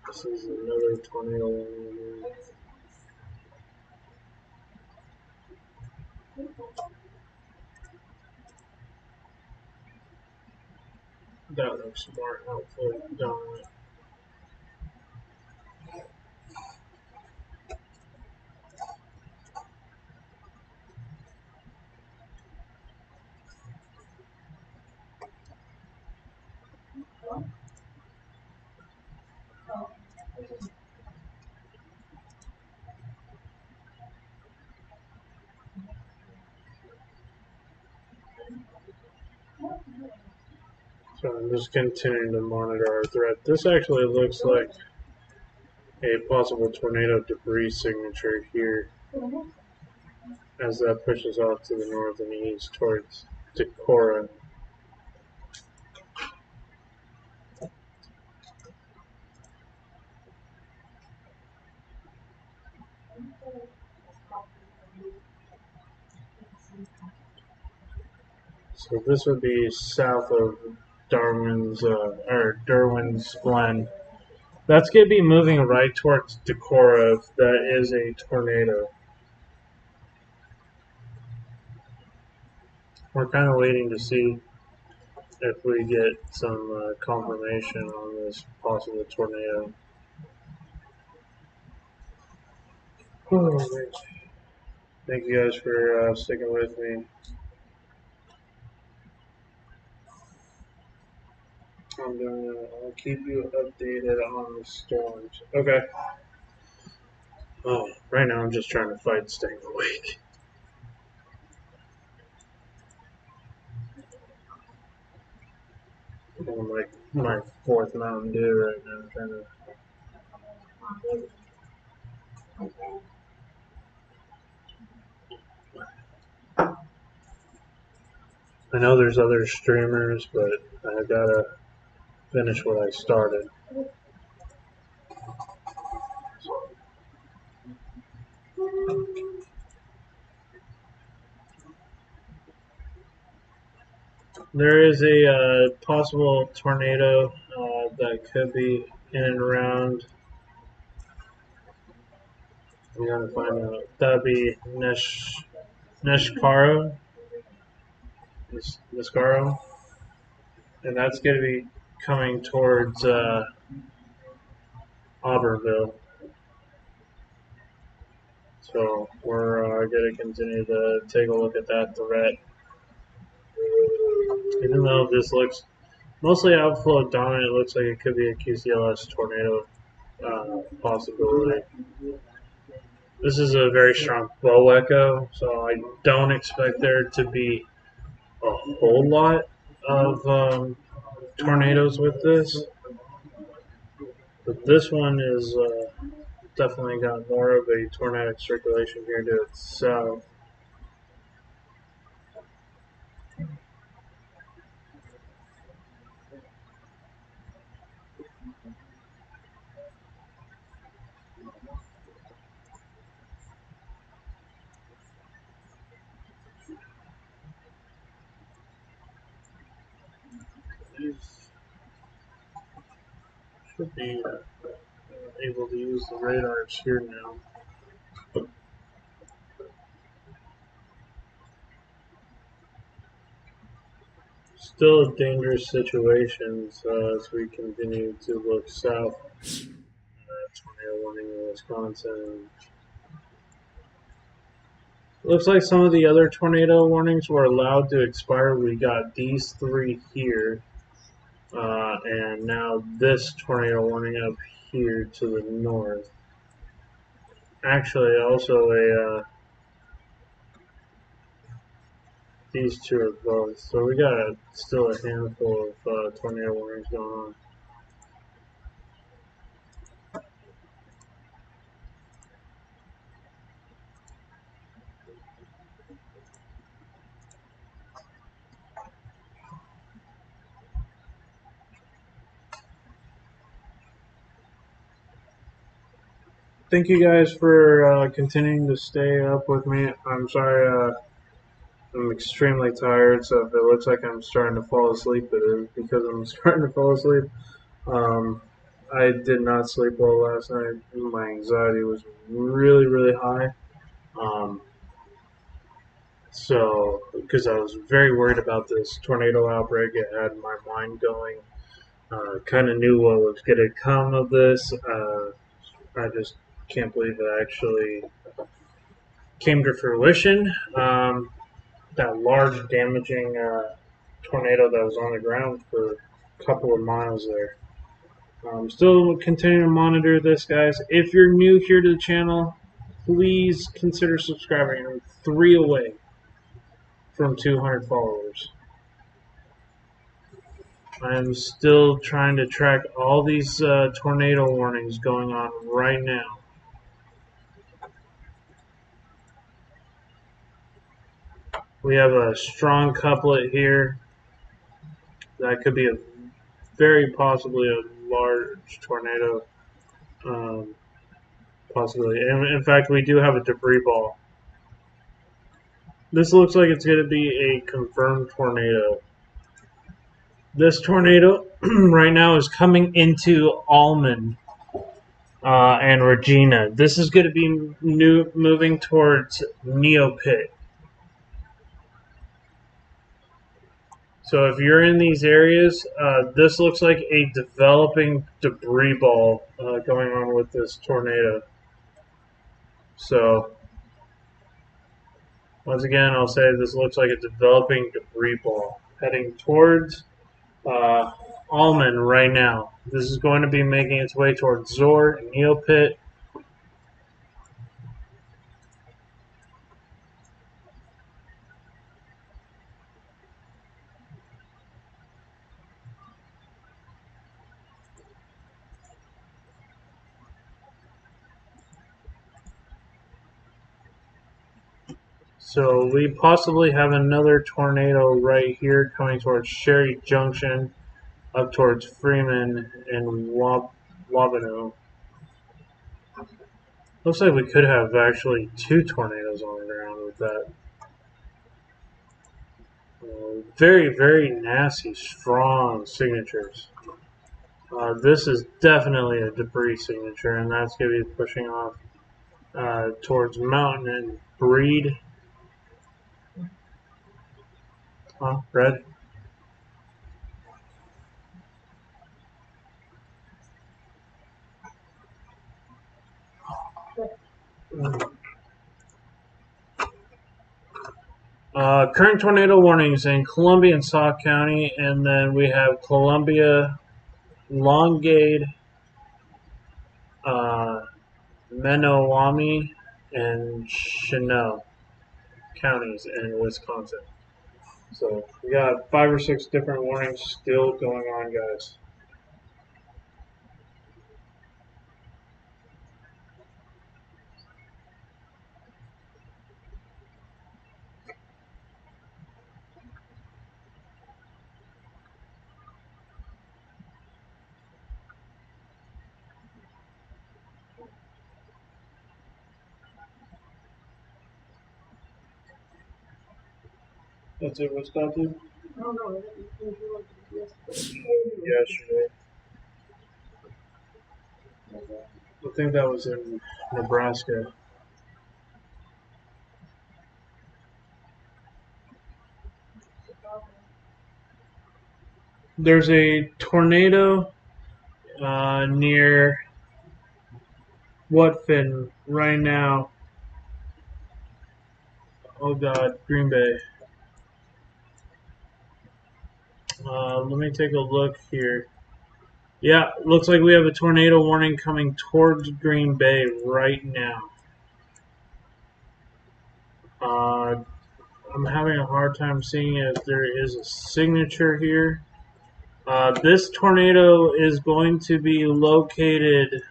This is another tornado warning. That looks more helpful down. So I'm just continuing to monitor our threat. This actually looks like a possible tornado debris signature here as that pushes off to the north and east towards Decorah. So this would be south of Derwin's Glen. That's going to be moving right towards Decorah. That is a tornado. We're kind of waiting to see if we get some confirmation on this possible tornado. Oh, thank you guys for sticking with me. I'll keep you updated on the storms. Okay. Oh, right now I'm just trying to fight staying awake. I'm on like my fourth Mountain Dew right now, trying to. I know there's other streamers, but I gotta finish what I started. There is a possible tornado that could be in and around. I'm gonna find out. That'd be Neshkaro, Neshkaro, and that's gonna be coming towards Auburville. So we're gonna continue to take a look at that threat. Even though this looks mostly outflow dominant, it looks like it could be a QCLS tornado possibility. This is a very strong bow echo, so I don't expect there to be a whole lot of tornadoes with this. But this one is definitely got more of a tornadic circulation here to its south. These should be able to use the radars here now. Still dangerous situations as we continue to look south. Tornado warning in Wisconsin. Looks like some of the other tornado warnings were allowed to expire. We got these three here. And now this tornado warning up here to the north. Actually, also these two are both. So we got still a handful of tornado warnings going on. Thank you guys for continuing to stay up with me. I'm sorry, I'm extremely tired, so if it looks like I'm starting to fall asleep, it is because I'm starting to fall asleep. I did not sleep well last night. My anxiety was really, really high. So, because I was very worried about this tornado outbreak, it had my mind going. Kind of knew what was going to come of this. I just can't believe it actually came to fruition. That large, damaging tornado that was on the ground for a couple of miles there. Still continuing to monitor this, guys. If you're new here to the channel, please consider subscribing. I'm 3 away from 200 followers. I'm still trying to track all these tornado warnings going on right now. We have a strong couplet here. That could be a very possibly a large tornado possibility. And in fact, we do have a debris ball. This looks like it's going to be a confirmed tornado. This tornado right now is coming into Almond and Regina. This is going to be moving towards Neopit. So if you're in these areas, this looks like a developing debris ball going on with this tornado. So once again, I'll say this looks like a developing debris ball heading towards Almond right now. This is going to be making its way towards Zor and Neopit. So we possibly have another tornado right here coming towards Sherry Junction, up towards Freeman and Wabano. Looks like we could have actually 2 tornadoes on the ground with that. Very, very nasty, strong signatures. This is definitely a debris signature, and that's going to be pushing off towards Mountain and Breed. Red. Current tornado warnings in Columbia and Sauk County, and then we have Columbia, Longade, Menominee, and Chenal counties in Wisconsin. So we got 5 or 6 different warnings still going on, guys. That's it, Wisconsin? No, no, Yesterday. I think that was in Nebraska. There's a tornado near Watford right now. Oh God, Green Bay. Let me take a look here. Yeah, looks like we have a tornado warning coming towards Green Bay right now. I'm having a hard time seeing if there is a signature here. This tornado is going to be located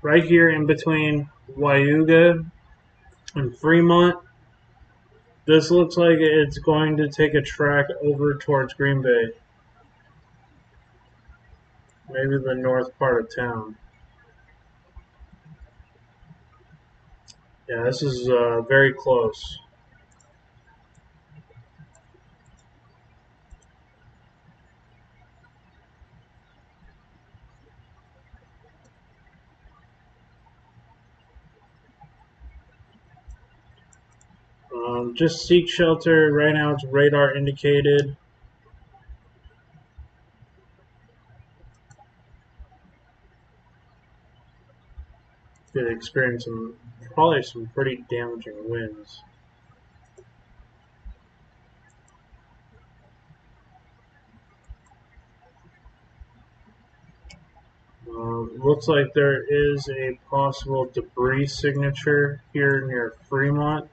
right here in between Wyuga and Fremont. This looks like it's going to take a track over towards Green Bay. Maybe the north part of town. Yeah, this is very close. Just seek shelter. Right now it's radar indicated. Could experience probably some pretty damaging winds. Looks like there is a possible debris signature here near Fremont.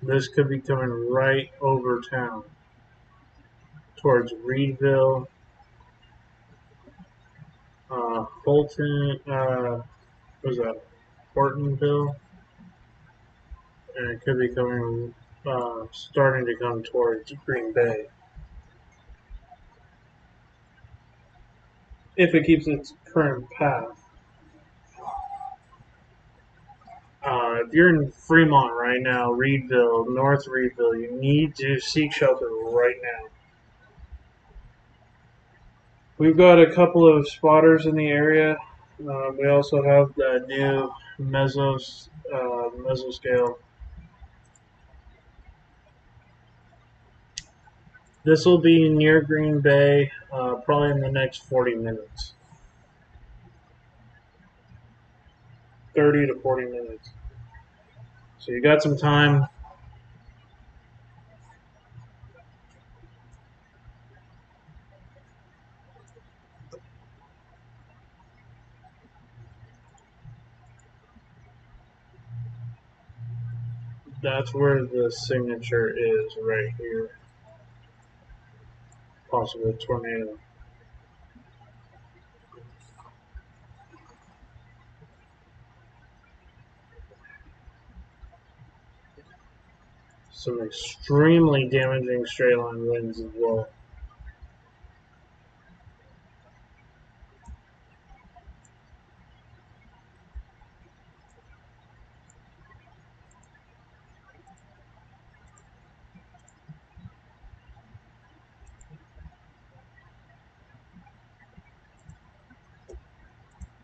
This could be coming right over town towards Reedville, Holton, what was that, Hortonville, and it could be coming, starting to come towards Green Bay. If it keeps its current path. If you're in Fremont right now, Reedville, North Reedville, you need to seek shelter right now. We've got a couple of spotters in the area. We also have the new mesoscale. This will be near Green Bay, probably in the next 40 minutes. 30 to 40 minutes. So you got some time. That's where the signature is right here. Possible tornado. Some extremely damaging straight line winds as well.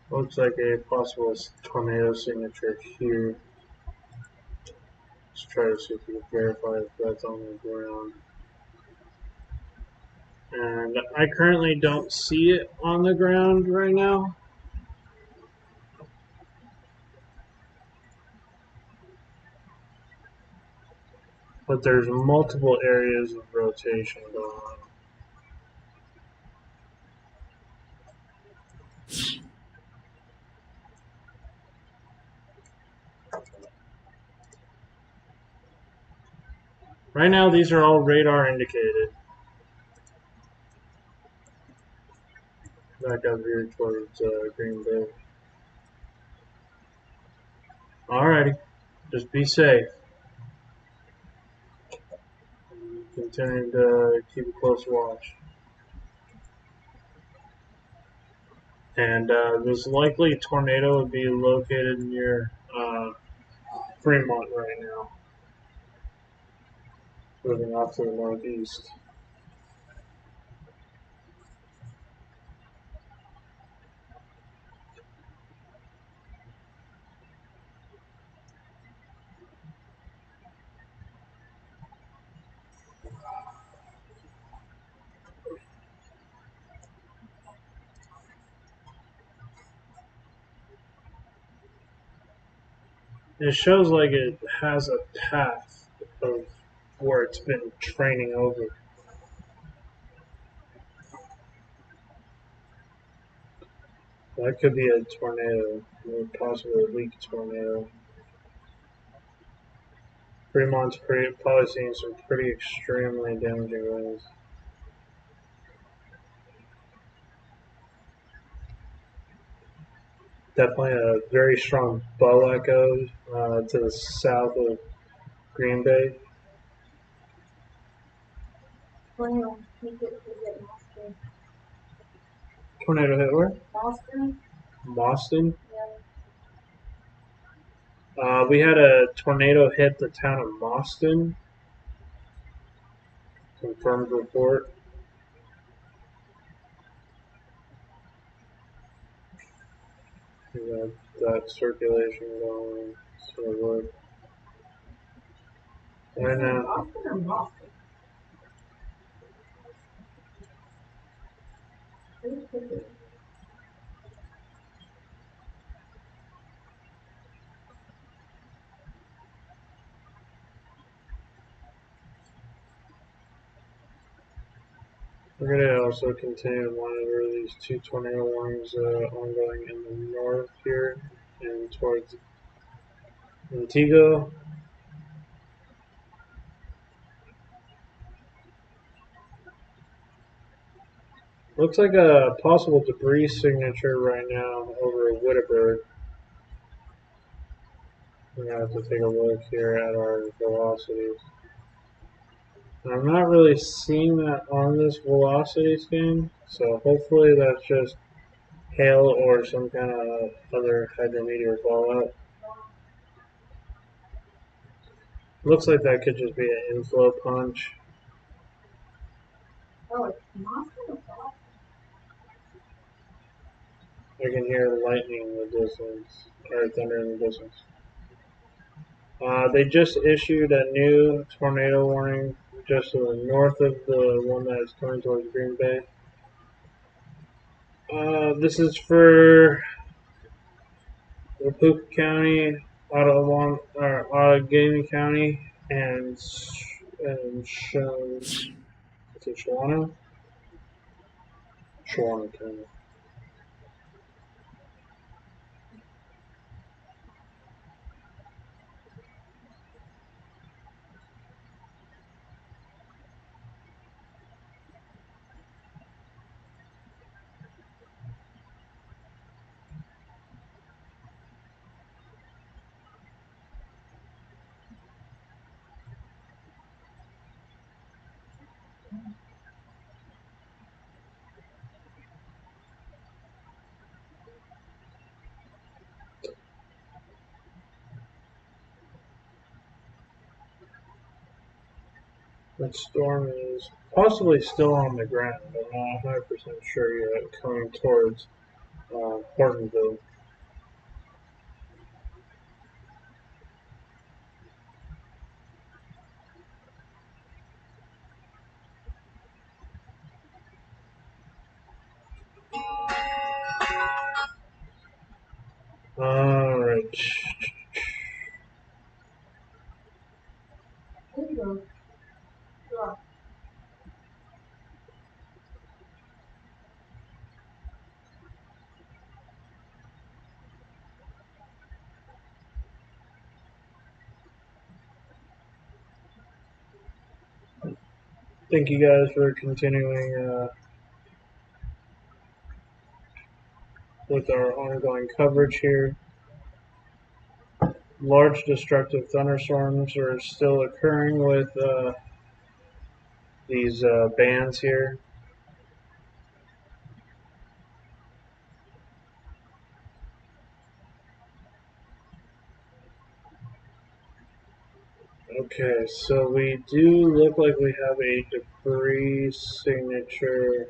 Looks like a possible tornado signature here. Let's try to see if we can verify if that's on the ground. And I currently don't see it on the ground right now. But there's multiple areas of rotation going on. Right now, these are all radar indicated. Back up here towards Green Bay. Alrighty, just be safe. Continue to keep a close watch. And this likely tornado would be located near Fremont right now, moving off to the northeast. It shows like it has a path of where it's been training over. That could be a tornado, or possibly a weak tornado. Fremont's probably seeing some pretty extremely damaging winds. Definitely a very strong bow echo to the south of Green Bay. Tornado hit Boston. Tornado hit where? Boston? Boston. Yeah. We had a tornado hit the town of Boston. Confirmed report. We got that circulation going. So we're right now. Boston or Boston? We're going to also continue to monitor these two tornado warnings ongoing in the north here and towards Antigua. Looks like a possible debris signature right now over Wittenberg. We're going to have to take a look here at our velocities. And I'm not really seeing that on this velocity scan, so hopefully that's just hail or some kind of other hydrometeor fallout. Looks like that could just be an inflow punch. Oh, it's Boston or Boston? I can hear lightning in the distance, or thunder in the distance. They just issued a new tornado warning just to the north of the one that is coming towards Green Bay. This is for Wapuka County, Outagamie County, and Shawana County. The storm is possibly still on the ground. I'm not 100% sure yet, coming towards Hortonville. Alright. There you go. Sure. Thank you guys for continuing with our ongoing coverage here. Large destructive thunderstorms are still occurring with these bands here. Okay, so we do look like we have a debris signature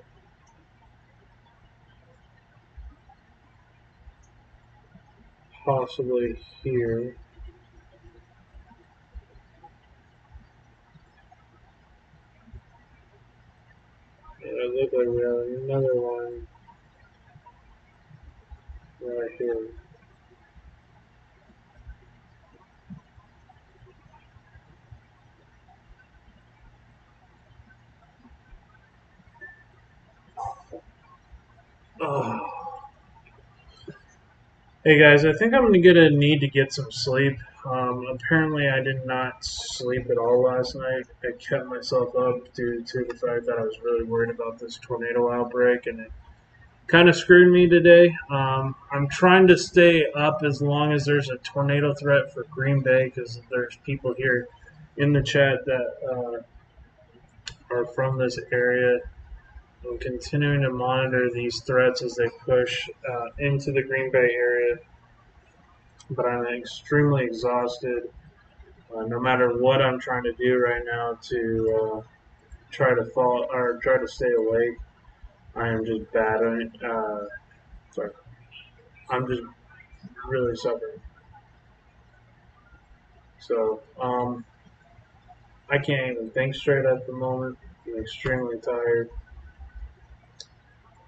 possibly here. And it looks like we have another one right here. Hey guys, I think I'm gonna need to get some sleep. Apparently, I did not sleep at all last night. I kept myself up due to the fact that I was really worried about this tornado outbreak, and it kind of screwed me today. I'm trying to stay up as long as there's a tornado threat for Green Bay, because there's people here in the chat that are from this area. I'm continuing to monitor these threats as they push into the Green Bay area, but I'm extremely exhausted. No matter what I'm trying to do right now to try to fall or try to stay awake, I am just battling. Sorry, I'm just really suffering. So I can't even think straight at the moment. I'm extremely tired,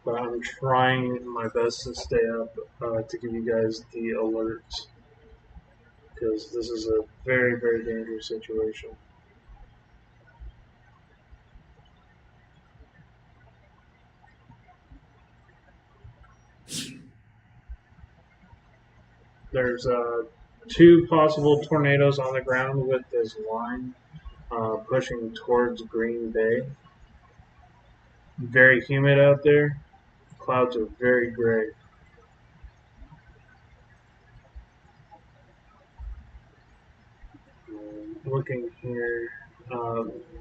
but I'm trying my best to stay up to give you guys the alerts because this is a very, very dangerous situation. There's two possible tornadoes on the ground with this line pushing towards Green Bay. Very humid out there. Clouds are very gray. Looking here,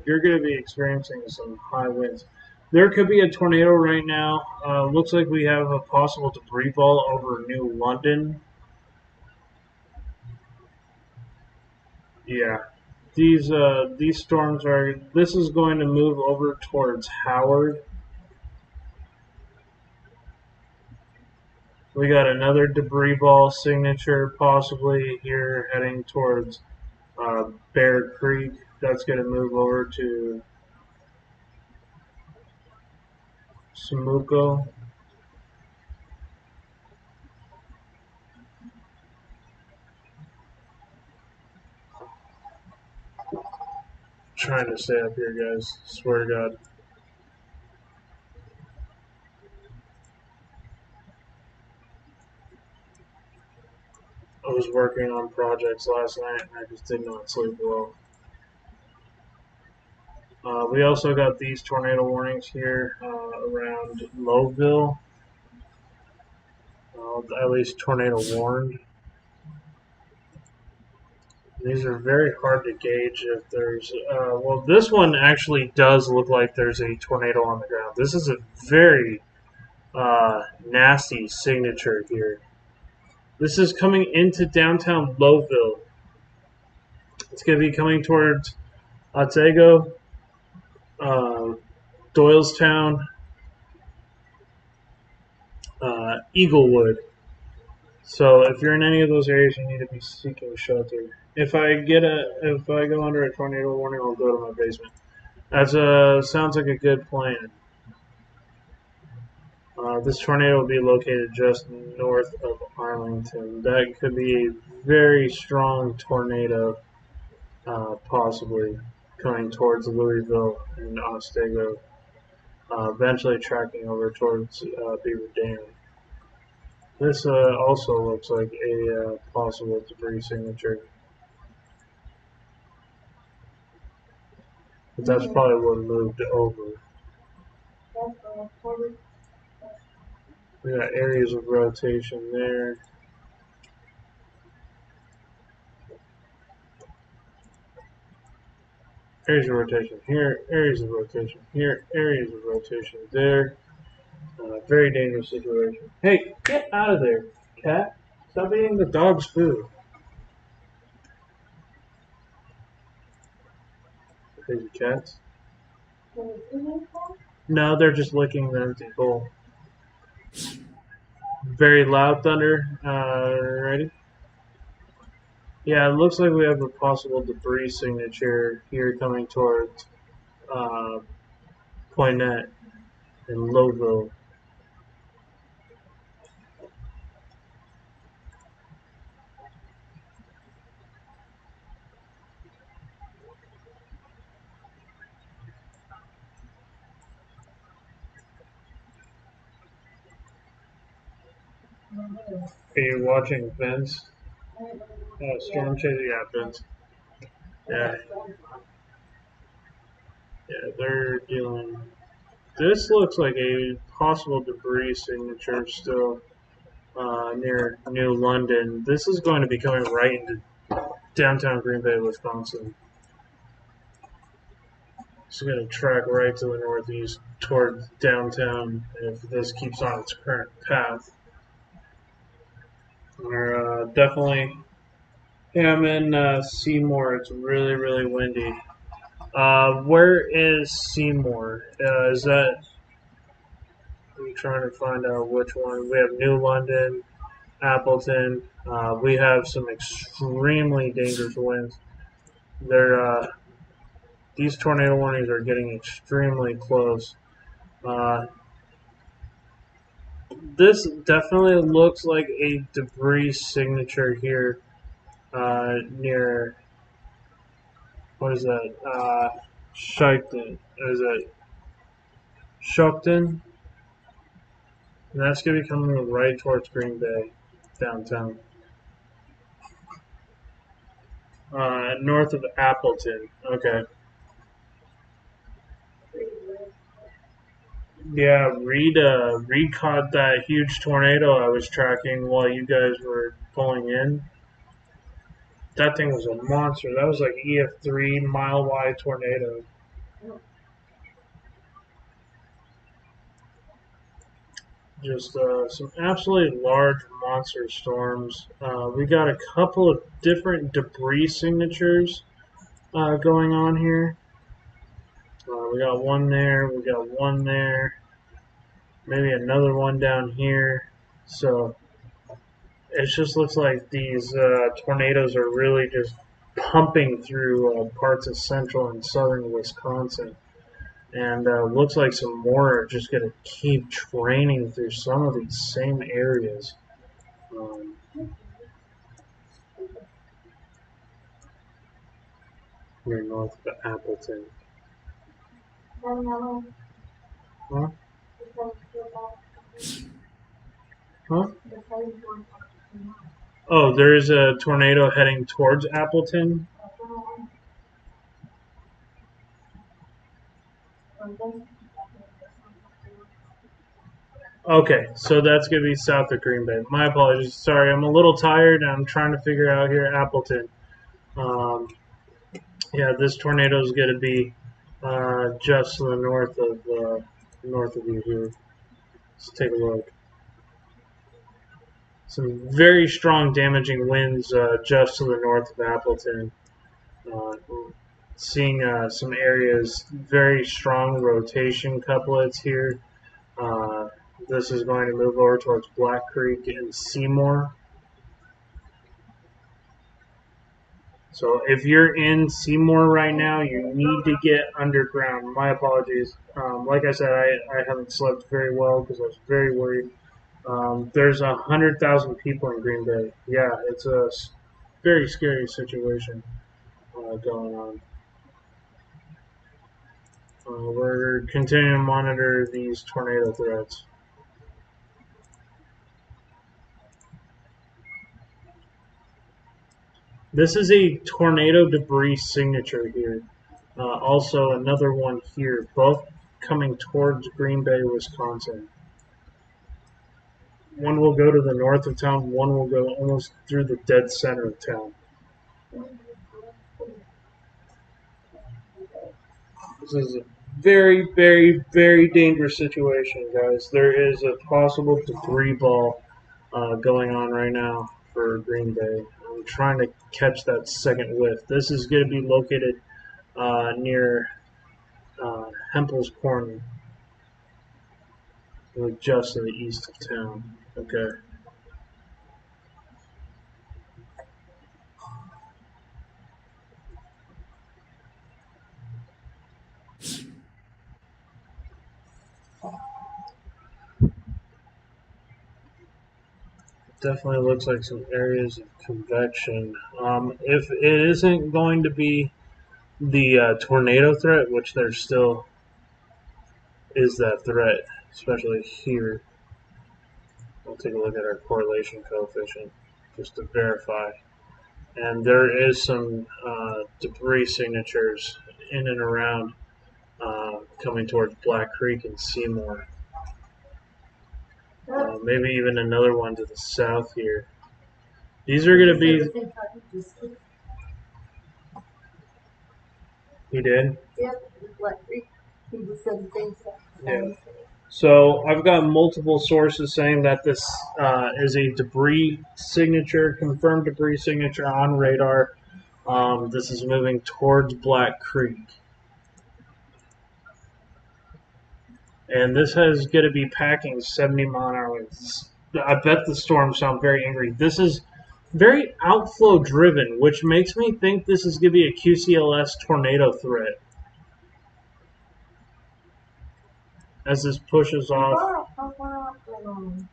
you're going to be experiencing some high winds. There could be a tornado right now. Looks like we have a possible debris ball over New London. Yeah, these storms are. This is going to move over towards Howard. We got another debris ball signature possibly here heading towards Bear Creek. That's going to move over to Samuco. Trying to stay up here, guys. Swear to God. I was working on projects last night and I just did not sleep well. We also got these tornado warnings here around Lowville. At least tornado warned. These are very hard to gauge if there's. Well, this one actually does look like there's a tornado on the ground. This is a very nasty signature here. This is coming into downtown Lowville. It's going to be coming towards Otsego, Doylestown, Eaglewood. So if you're in any of those areas, you need to be seeking shelter. If I go under a tornado warning, I'll go to my basement. That sounds like a good plan. This tornado will be located just north of Arlington. That could be a very strong tornado, possibly coming towards Louisville and Otsego, eventually tracking over towards Beaver Dam. This also looks like a possible debris signature. But that's probably what moved over. We got areas of rotation there. Areas of rotation here, areas of rotation here, areas of rotation there. Very dangerous situation. Hey, get out of there, cat. Stop eating the dog's food. Crazy cats. No, they're just licking the empty bowl. Very loud thunder. Ready? Yeah, it looks like we have a possible debris signature here coming towards uh, Poinet and Lowville. Are you watching Vince? Storm Chaser, yeah, Vince. Yeah, yeah, they're dealing. This looks like a possible debris signature still near New London. This is going to be coming right into downtown Green Bay, Wisconsin. It's going to track right to the northeast toward downtown if this keeps on its current path. We're definitely. Yeah, I'm in Seymour. It's really, really windy. Where is Seymour? Is that? I'm trying to find out which one. We have New London, Appleton. We have some extremely dangerous winds. These tornado warnings are getting extremely close. This definitely looks like a debris signature here near, what is that? Shikton. Is it Shukton? And that's going to be coming right towards Green Bay, downtown. North of Appleton. Okay. Yeah, Reed caught that huge tornado I was tracking while you guys were pulling in. That thing was a monster. That was like EF3 mile wide tornado. Just some absolutely large monster storms. We got a couple of different debris signatures going on here. We got one there. We got one there. Maybe another one down here. So it just looks like these tornadoes are really just pumping through parts of central and southern Wisconsin. And looks like some more are just going to keep draining through some of these same areas. Near north of Appleton. Huh? Huh? Oh, there is a tornado heading towards Appleton. Okay, so that's going to be south of Green Bay. My apologies. Sorry, I'm a little tired. I'm trying to figure out here Appleton. Yeah, this tornado is going to be just to the north of you here. Let's take a look. Some very strong damaging winds just to the north of Appleton. Seeing some areas, very strong rotation couplets here. This is going to move over towards Black Creek and Seymour. So if you're in Seymour right now, you need to get underground. My apologies. Like I said, I haven't slept very well because I was very worried. There's 100,000 people in Green Bay. Yeah, it's a very scary situation going on. We're continuing to monitor these tornado threats. This is a tornado debris signature here. Also, another one here, both coming towards Green Bay, Wisconsin. One will go to the north of town, one will go almost through the dead center of town. This is a very, very, very dangerous situation, guys. There is a possible debris ball going on right now for Green Bay. I'm trying to catch that second whiff. This is going to be located near Hempel's Corner, just to the east of town. Okay. Definitely looks like some areas of convection. If it isn't going to be the tornado threat, which there still is that threat, especially here. I'll take a look at our correlation coefficient just to verify. And there is some debris signatures in and around coming towards Black Creek and Seymour. Maybe even another one to the south here. These are going to be... He did? Yep, Black Creek. He just said the same stuff. Yeah. So I've got multiple sources saying that this is a debris signature, confirmed debris signature on radar. This is moving towards Black Creek. And this is going to be packing 70 mile an hour winds. I bet the storms sound very angry. This is very outflow driven, which makes me think this is going to be a QCLS tornado threat. As this pushes off. How far out from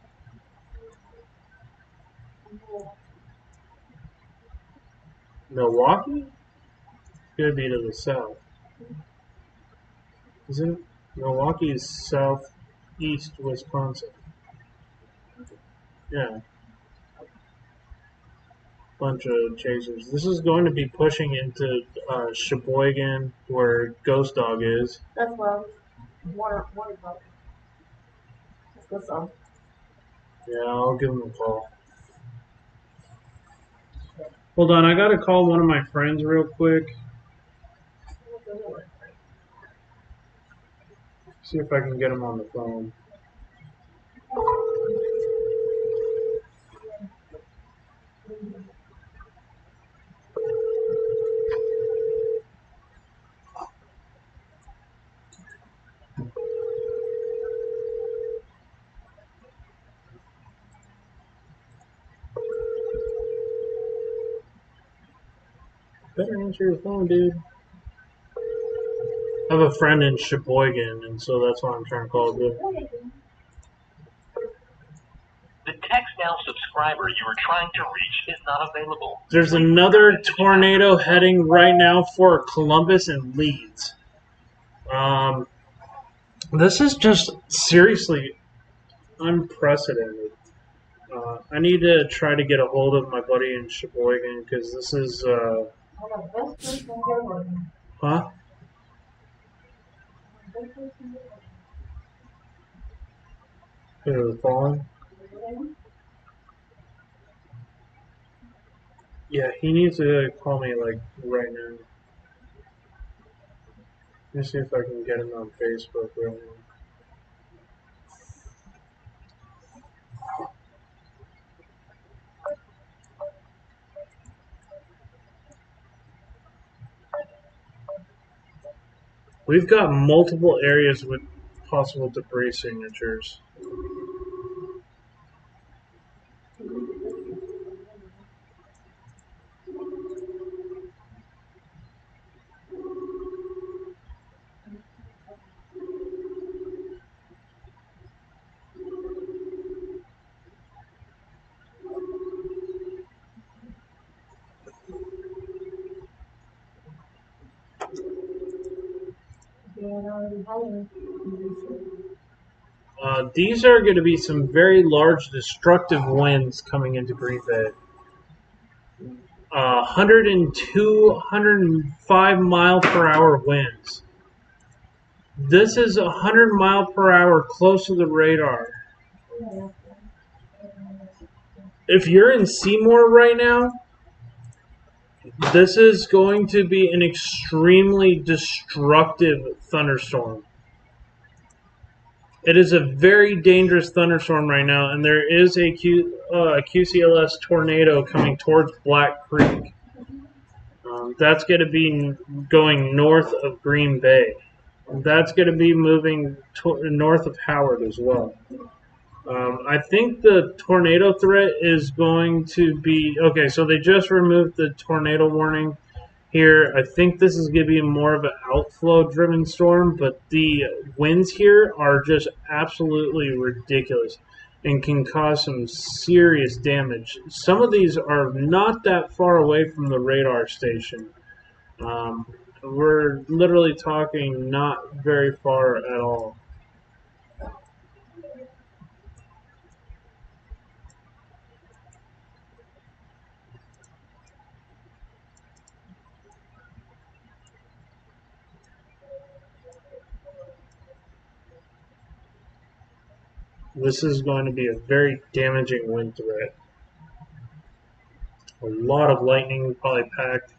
Milwaukee? It's going to be to the south. Isn't it? Milwaukee is southeast Wisconsin. Yeah. Bunch of chasers. This is going to be pushing into Sheboygan, where Ghost Dog is. That's what I was worried about. Let's go south. Yeah, I'll give him a call. Hold on, I gotta call one of my friends real quick. See if I can get him on the phone. Better answer your phone, dude. I have a friend in Sheboygan, and so that's why I'm trying to call dude. The text now subscriber you are trying to reach is not available. There's another tornado heading right now for Columbus and Leeds. This is just seriously unprecedented. I need to try to get a hold of my buddy in Sheboygan because this is, huh? Who, falling? Yeah, he needs to call me like right now. Let me see if I can get him on Facebook right now. We've got multiple areas with possible debris signatures. These are going to be some very large destructive winds coming into Green Bay. 102, 105 mile per hour winds. This is 100 mile per hour close to the radar. If you're in Seymour right now, this is going to be an extremely destructive thunderstorm. It is a very dangerous thunderstorm right now, and there is a QCLS tornado coming towards Black Creek. That's going to be going north of Green Bay. That's going to be moving north of Howard as well. I think the tornado threat is going to be... Okay, so they just removed the tornado warning here. I think this is going to be more of an outflow-driven storm, but the winds here are just absolutely ridiculous and can cause some serious damage. Some of these are not that far away from the radar station. We're literally talking not very far at all. This is going to be a very damaging wind threat. A lot of lightning probably packed.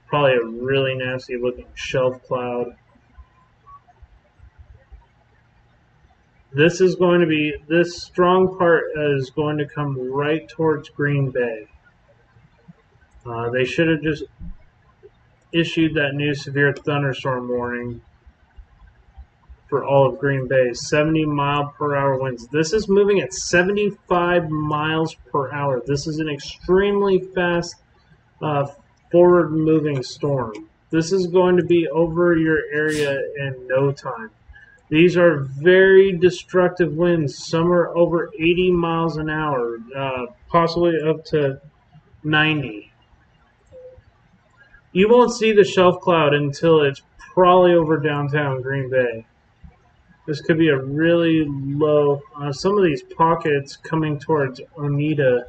Probably a really nasty looking shelf cloud. This strong part is going to come right towards Green Bay. They should have just issued that new severe thunderstorm warning for all of Green Bay. 70-mile-per-hour winds. This is moving at 75 miles per hour. This is an extremely fast forward-moving storm. This is going to be over your area in no time. These are very destructive winds. Some are over 80 miles an hour, possibly up to 90. You won't see the shelf cloud until it's probably over downtown Green Bay. This could be a really low. Some of these pockets coming towards Oneida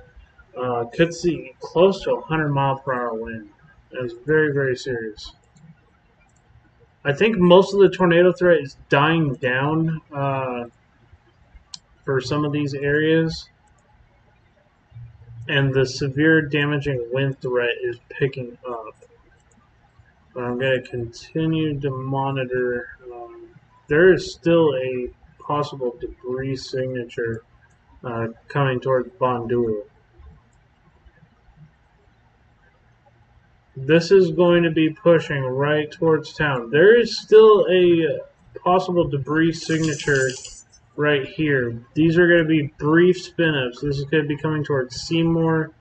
could see close to 100-mile-per-hour wind. That's very, very serious. I think most of the tornado threat is dying down for some of these areas, and the severe damaging wind threat is picking up. But I'm going to continue to monitor. There is still a possible debris signature coming towards Bandul. This is going to be pushing right towards town. There is still a possible debris signature right here. These are going to be brief spin-ups. This is going to be coming towards Seymour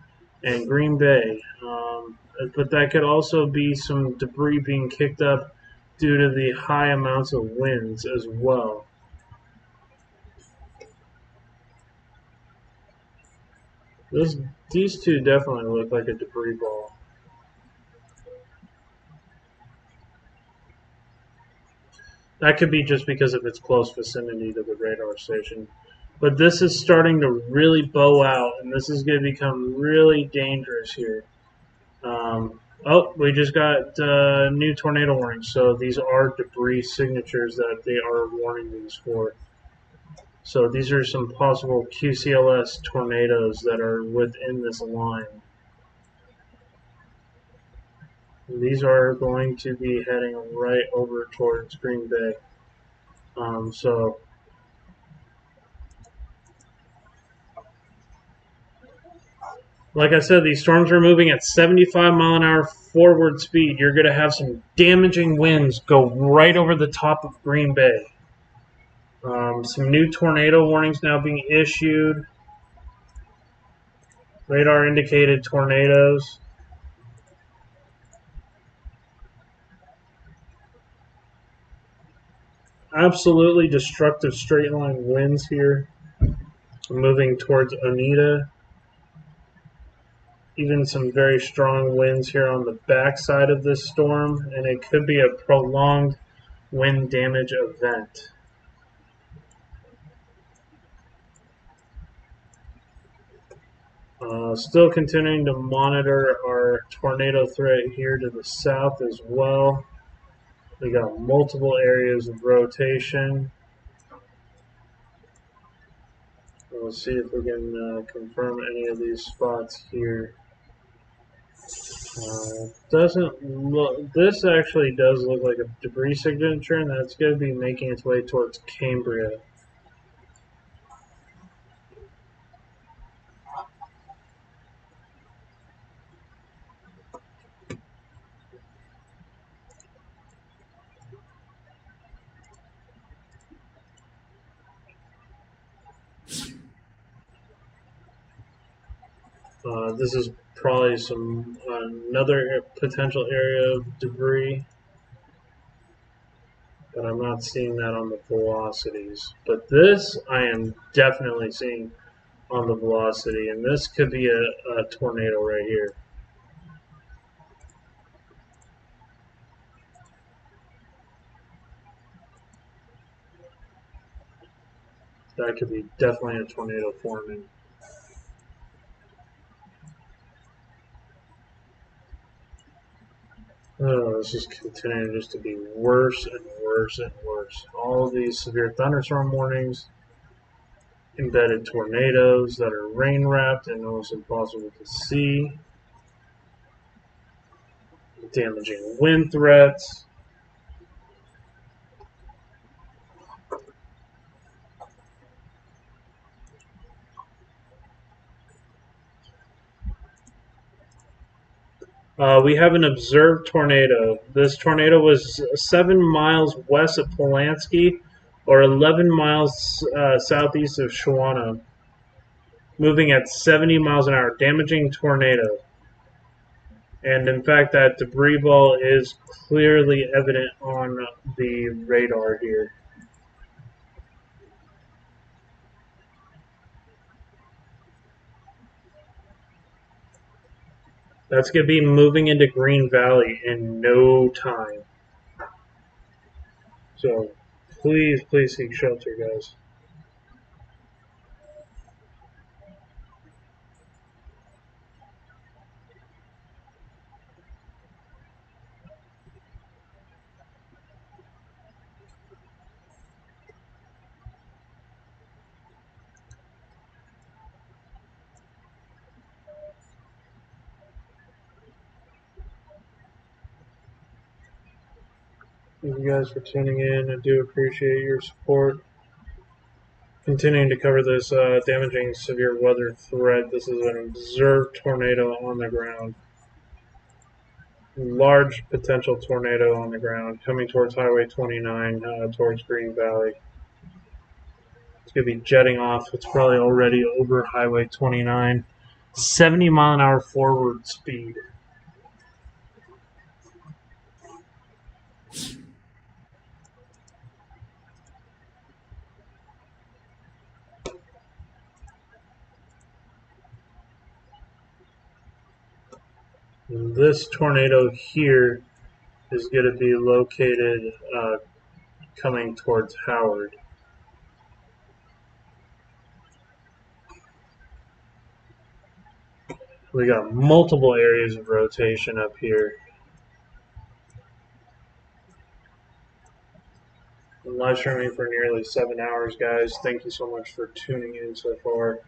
and Green Bay. But that could also be some debris being kicked up due to the high amounts of winds as well. These two definitely look like a debris ball. That could be just because of its close vicinity to the radar station. But this is starting to really bow out, and this is going to become really dangerous here. We just got new tornado warnings, so these are debris signatures that they are warning these for. So these are some possible QCLS tornadoes that are within this line. These are going to be heading right over towards Green Bay. Like I said, these storms are moving at 75-mile-an-hour forward speed. You're going to have some damaging winds go right over the top of Green Bay. Some new tornado warnings now being issued. Radar indicated tornadoes. Absolutely destructive straight line winds here. Moving towards Oneida. Even some very strong winds here on the backside of this storm, and it could be a prolonged wind damage event. Still continuing to monitor our tornado threat here to the south as well. We got multiple areas of rotation. We'll see if we can confirm any of these spots here. Doesn't look. This actually does look like a debris signature, and that's going to be making its way towards Cambria. This is probably another potential area of debris, but I'm not seeing that on the velocities. But this I am definitely seeing on the velocity, and this could be a tornado right here. That could be definitely a tornado forming. Oh, this is continuing just to be worse and worse and worse. All of these severe thunderstorm warnings embedded tornadoes that are rain wrapped and almost impossible to see. Damaging wind threats. We have an observed tornado. This tornado was 7 miles west of Polanski, or 11 miles southeast of Shawana, moving at 70 miles an hour, damaging tornado. And in fact, that debris ball is clearly evident on the radar here. That's going to be moving into Green Valley in no time. So please seek shelter, guys. Thank you guys for tuning in. I do appreciate your support. Continuing to cover this damaging severe weather threat. This is an observed tornado on the ground. Large potential tornado on the ground coming towards Highway 29, towards Green Valley. It's going to be jetting off. It's probably already over Highway 29. 70 mile an hour forward speed. And this tornado here is going to be located coming towards Howard. We got multiple areas of rotation up here. I'm live streaming for nearly 7 hours, guys. Thank you so much for tuning in so far.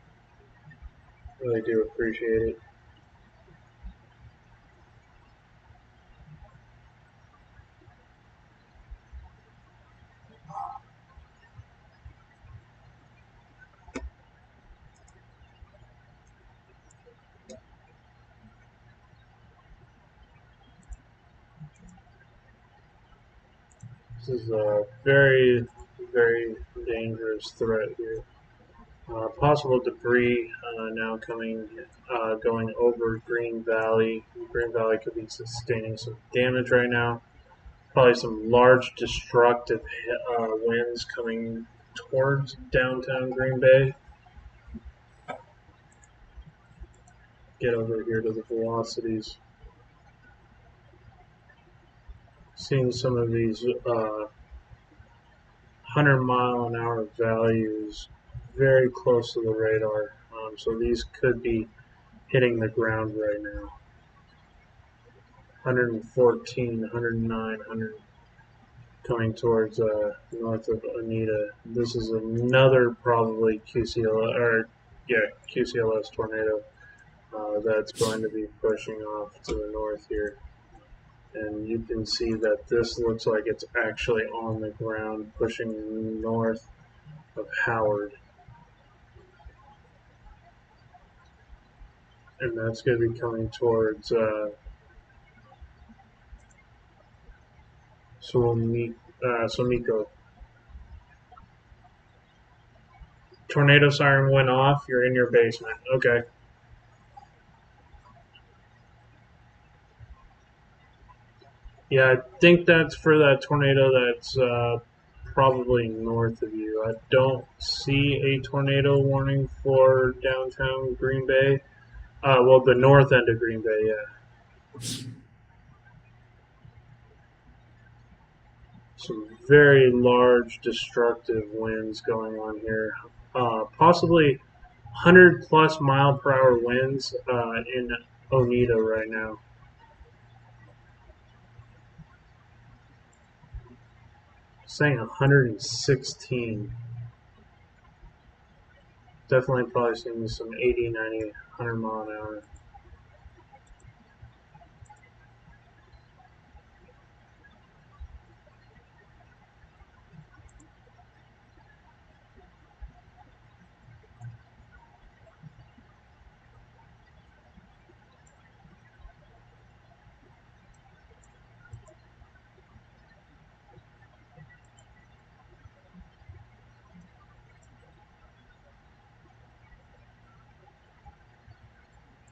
Really do appreciate it. This is a very, very dangerous threat here. Possible debris now going over Green Valley. Green Valley could be sustaining some damage right now. Probably some large destructive winds coming towards downtown Green Bay. Get over here to the velocities. Seeing some of these 100 mile an hour values very close to the radar. So these could be hitting the ground right now. 114, 109, 100 coming towards north of Oneida. This is another probably QCLS tornado that's going to be pushing off to the north here. And you can see that this looks like it's actually on the ground pushing north of Howard. And that's going to be coming towards Suamico. Tornado siren went off. You're in your basement. Okay. Yeah, I think that's for that tornado that's probably north of you. I don't see a tornado warning for downtown Green Bay. Well, the north end of Green Bay, yeah. Some very large destructive winds going on here. Possibly 100 plus mile per hour winds in Oneida right now. Saying 116. Definitely probably seeing some 80, 90, 100 mile an hour.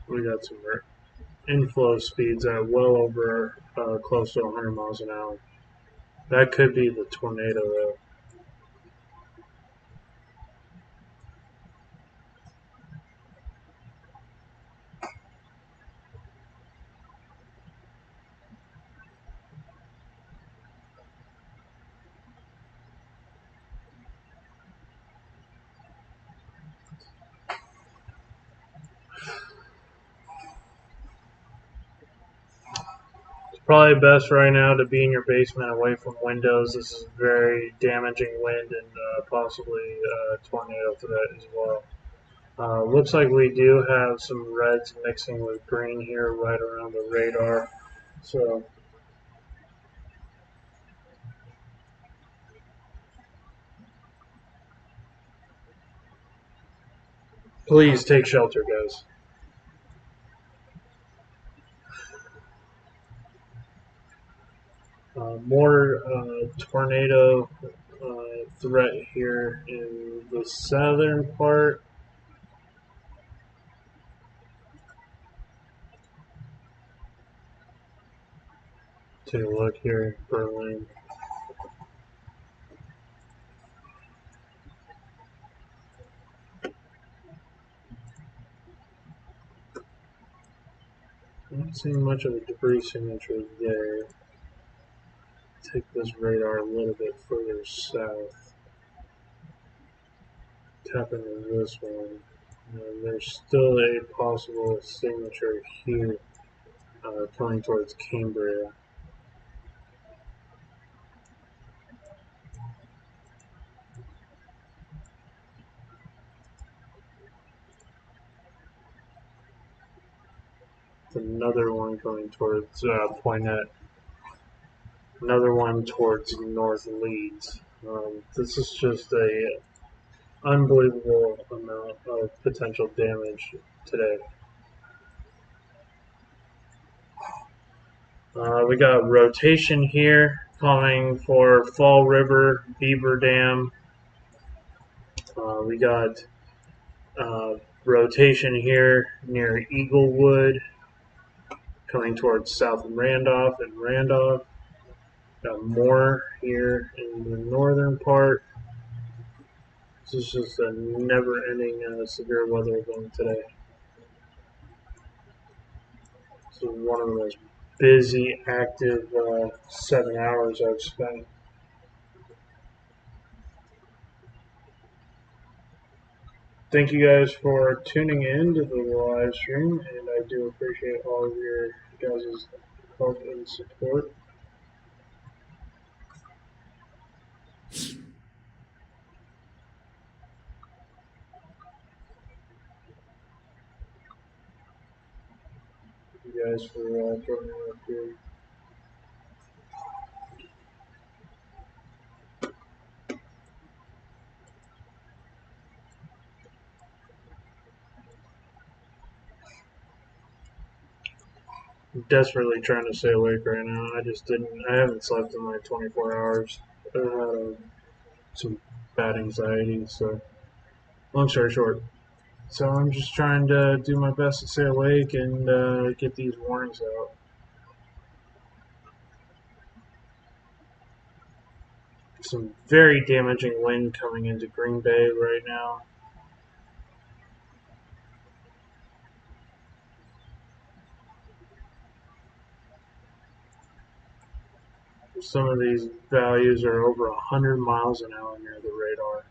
We got some inflow speeds at well over close to 100 miles an hour. That could be the tornado though. Probably best right now to be in your basement away from windows. This is very damaging wind and possibly tornado threat as well. Looks like we do have some reds mixing with green here right around the radar. So please take shelter, guys. More tornado threat here in the southern part. Take a look here, Berlin. Not seeing much of a debris signature there. Take this radar a little bit further south. Tap into this one. There's still a possible signature here coming towards Cambria. Another one going towards Poinet. Another one towards North Leeds. This is just a unbelievable amount of potential damage today. We got rotation here coming for Fall River, Beaver Dam. We got rotation here near Eaglewood coming towards South Randolph and Randolph. Got more here in the northern part. This is just a never-ending severe weather event today. This is one of the most busy, active 7 hours I've spent. Thank you guys for tuning in to the live stream, and I do appreciate all of your guys' help and support. Thank you guys for joining up here. I'm desperately trying to stay awake right now. I haven't slept in like 24 hours. I had some bad anxiety, so long story short. So I'm just trying to do my best to stay awake and get these warnings out. Some very damaging wind coming into Green Bay right now. Some of these values are over 100 miles an hour near the radar.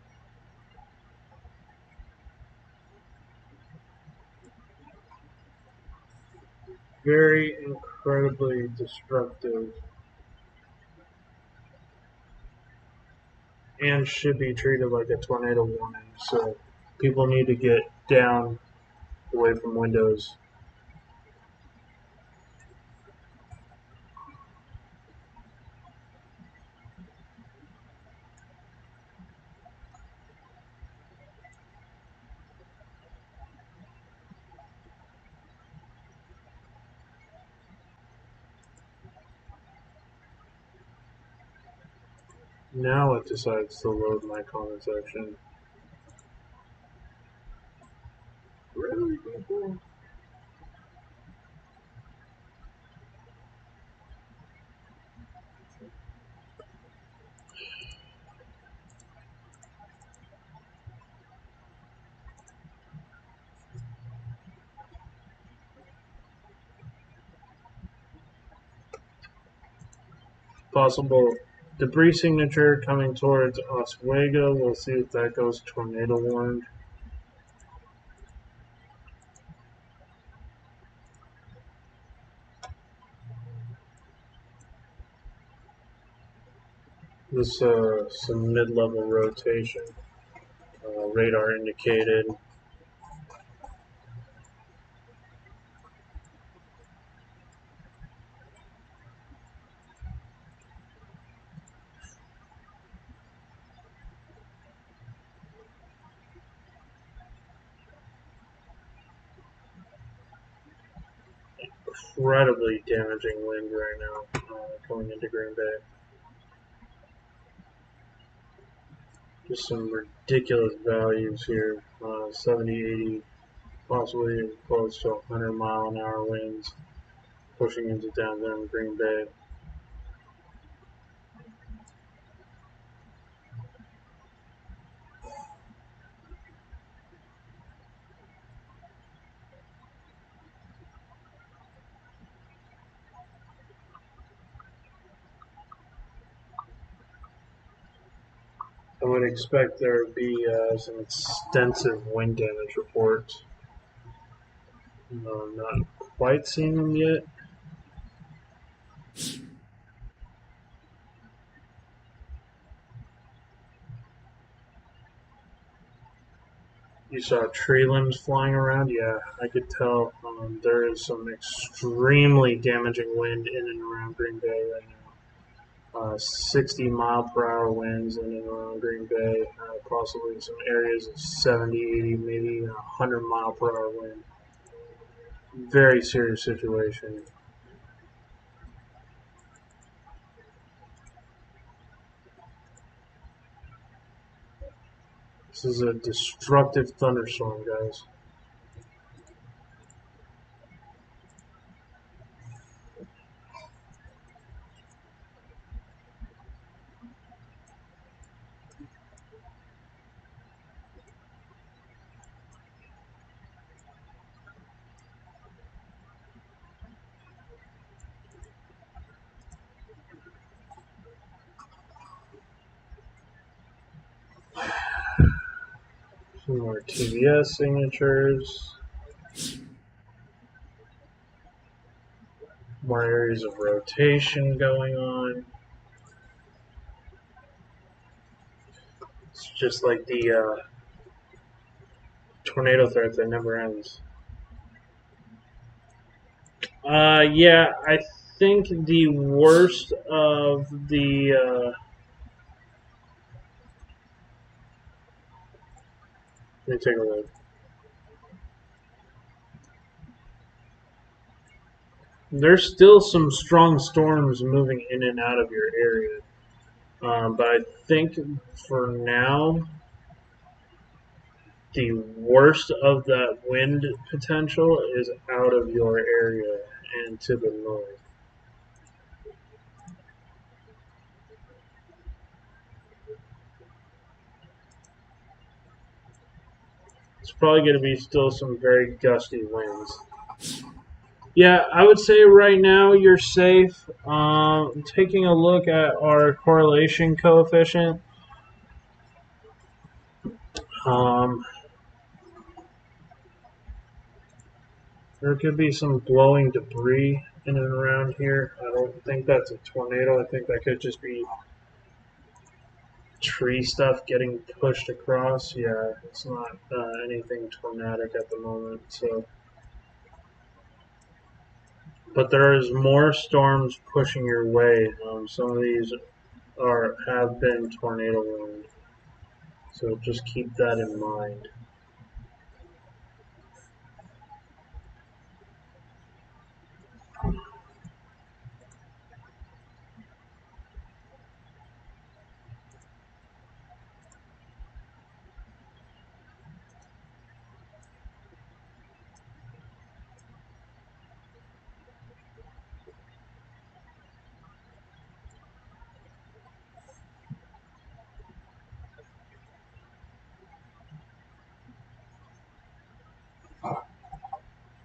Very incredibly destructive and should be treated like a tornado warning. So People need to get down away from windows. Now it decides to load my comment section. Really, people? Possible debris signature coming towards Oswego. We'll see if that goes tornado warned. This some mid-level rotation. Radar indicated. Incredibly damaging wind right now going into Green Bay. Just some ridiculous values here. 70, 80, possibly close to 100-mile-an-hour winds pushing into downtown Green Bay. I would expect there would be some extensive wind damage reports. Not quite seeing them yet. You saw tree limbs flying around? Yeah, I could tell. There is some extremely damaging wind in and around Green Bay right now. 60-mile-per-hour winds in and around Green Bay, possibly some areas of 70, 80, maybe even 100-mile-per-hour wind. Very serious situation. This is a destructive thunderstorm, guys. Some more TBS signatures. More areas of rotation going on. It's just like the tornado threat that never ends. Yeah, I think the worst of the. Let me take a look. There's still some strong storms moving in and out of your area. But I think for now, the worst of that wind potential is out of your area and to the north. It's probably going to be still some very gusty winds. Yeah, I would say right now you're safe. Taking a look at our correlation coefficient. There could be some blowing debris in and around here. I don't think that's a tornado. I think that could just be tree stuff getting pushed across. Yeah, it's not anything tornadic at the moment. So, but there is more storms pushing your way. Some of these have been tornado warned, so just keep that in mind.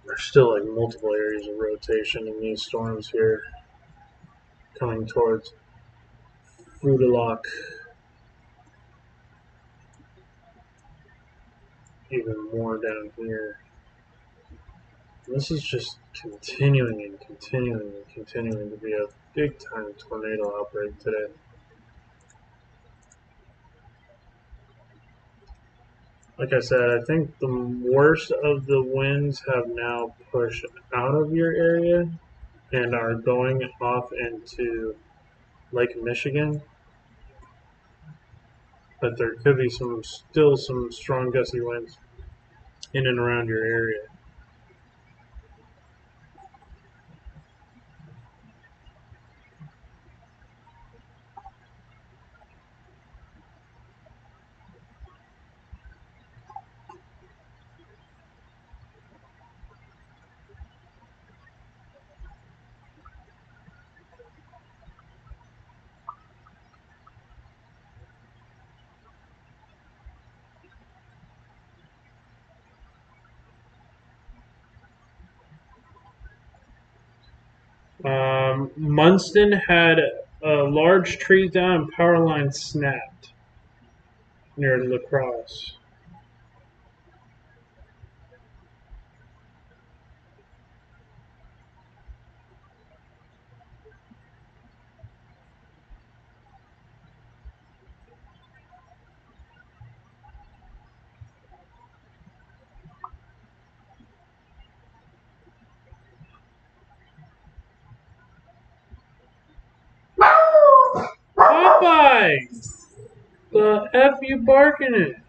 There's still like multiple areas of rotation in these storms here, coming towards Fruitalock. Even more down here. This is just continuing and continuing and continuing to be a big time tornado outbreak today. Like I said, I think the worst of the winds have now pushed out of your area and are going off into Lake Michigan. But there could be still some strong gusty winds in and around your area. Munston had a large tree down and power line snapped near La Crosse. Popeye! The F you barking at?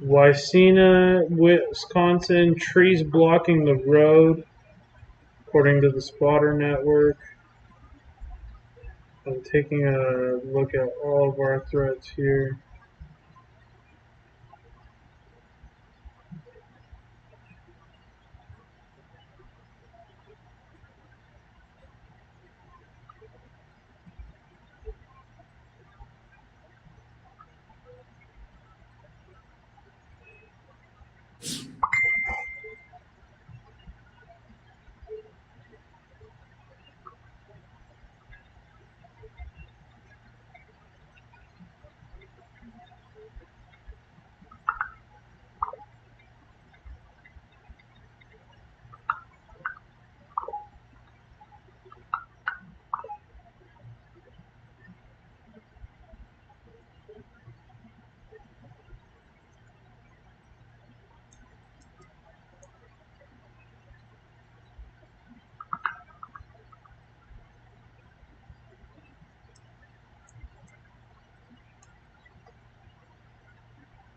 Wysena, Wisconsin, trees blocking the road, according to the spotter network. I'm taking a look at all of our threats here.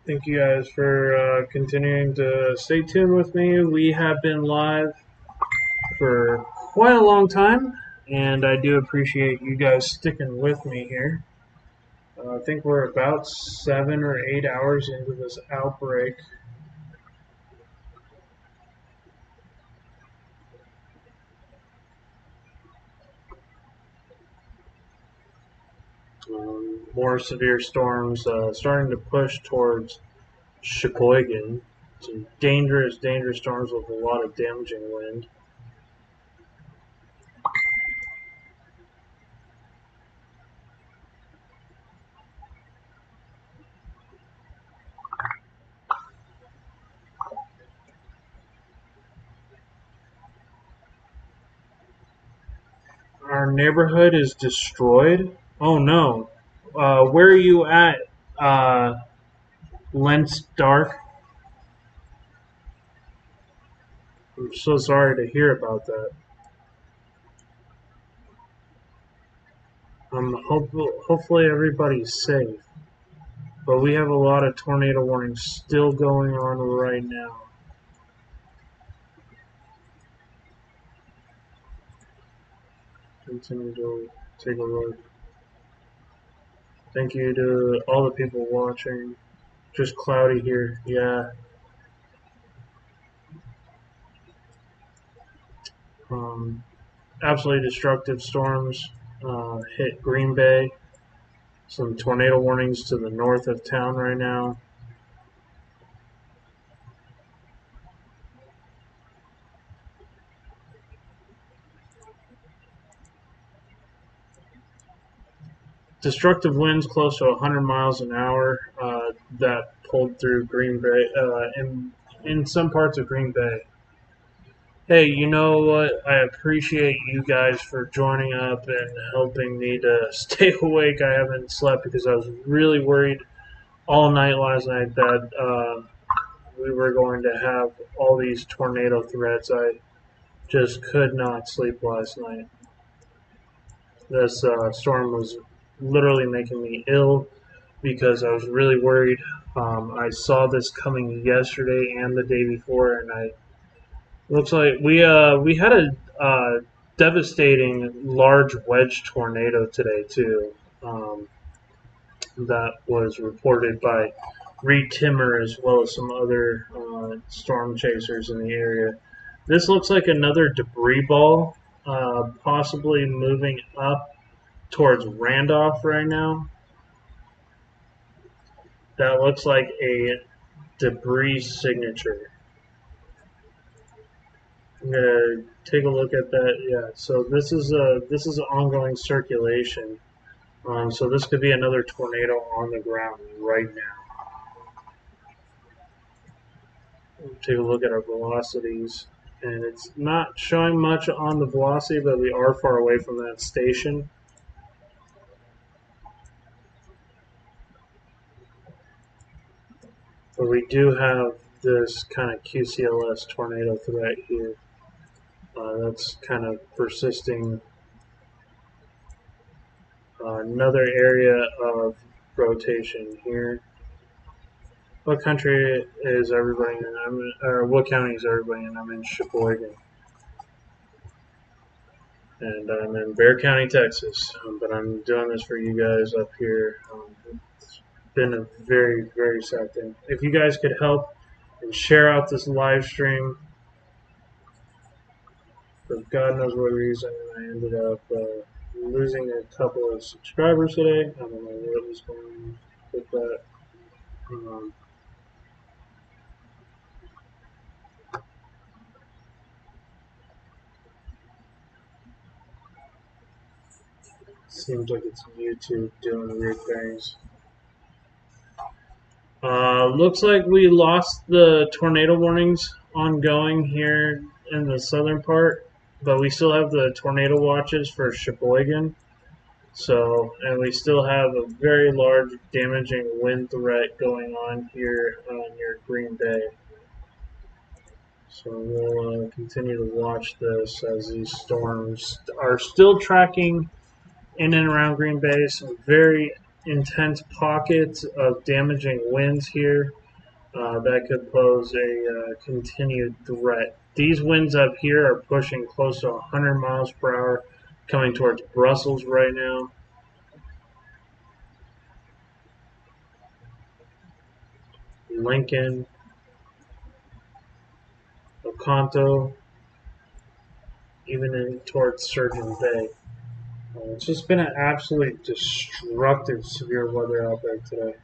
Thank you guys for continuing to stay tuned with me. We have been live for quite a long time, and I do appreciate you guys sticking with me here. I think we're about 7 or 8 hours into this outbreak. More severe storms starting to push towards Sheboygan. Some dangerous, dangerous storms with a lot of damaging wind. Our neighborhood is destroyed. Oh no. Where are you at, Lens Dark? I'm so sorry to hear about that. Hopefully everybody's safe. But we have a lot of tornado warnings still going on right now. Continue to take a look. Thank you to all the people watching. Just cloudy here, yeah. Absolutely destructive storms hit Green Bay. Some tornado warnings to the north of town right now. Destructive winds close to 100 miles an hour that pulled through Green Bay, in some parts of Green Bay. Hey, you know what? I appreciate you guys for joining up and helping me to stay awake. I haven't slept because I was really worried all night last night that we were going to have all these tornado threats. I just could not sleep last night. This storm was literally making me ill because I was really worried. I saw this coming yesterday and the day before, and I looks like we had a devastating large wedge tornado today too. That was reported by Reed Timmer as well as some other storm chasers in the area. This looks like another debris ball, possibly moving up towards Randolph right now. That looks like a debris signature. I'm gonna take a look at that. Yeah, so this is an ongoing circulation. So this could be another tornado on the ground right now. Take a look at our velocities, and it's not showing much on the velocity, but we are far away from that station. But we do have this kind of QCLS tornado threat here. That's kind of persisting. Another area of rotation here. What country is everybody in? Or what county is everybody in? I'm in Sheboygan. And I'm in Bexar County, Texas. But I'm doing this for you guys up here. It's been a very, very sad thing. If you guys could help and share out this live stream, for God knows what reason, I ended up losing a couple of subscribers today. I don't know what was going on with that. Seems like it's YouTube doing weird things. Looks like we lost the tornado warnings ongoing here in the southern part, but we still have the tornado watches for Sheboygan. So, and we still have a very large damaging wind threat going on here near Green Bay. So we'll continue to watch this as these storms are still tracking in and around Green Bay. Some very intense pockets of damaging winds here that could pose a continued threat. These winds up here are pushing close to 100 miles per hour, coming towards Brussels right now. Lincoln, Oconto, even in towards Surgeon Bay. It's just been an absolutely destructive severe weather out there today.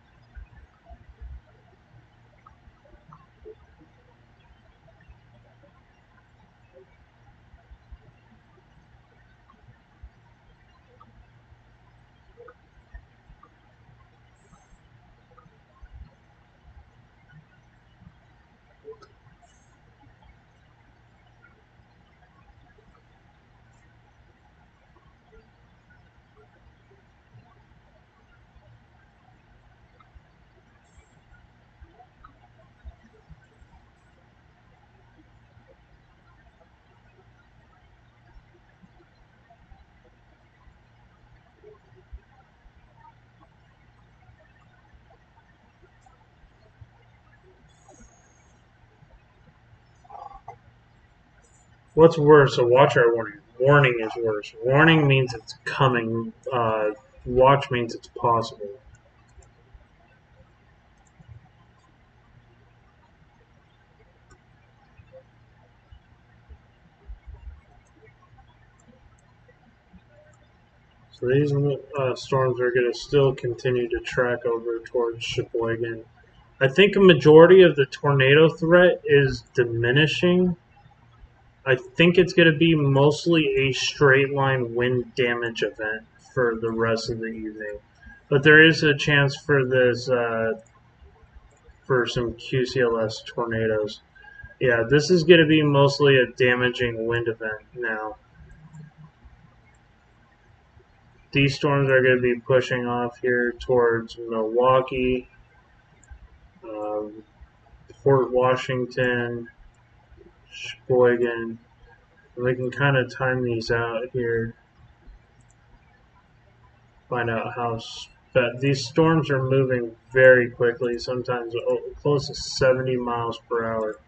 What's worse, a watch or a warning? Warning is worse. Warning means it's coming. Watch means it's possible. So these storms are going to still continue to track over towards Sheboygan. I think a majority of the tornado threat is diminishing. I think it's going to be mostly a straight line wind damage event for the rest of the evening. But there is a chance for this, for some QCLS tornadoes. Yeah, this is going to be mostly a damaging wind event now. These storms are going to be pushing off here towards Milwaukee, Fort Washington, Sheboygan. And we can kind of time these out here. Find out how. But these storms are moving very quickly, sometimes close to 70 miles per hour.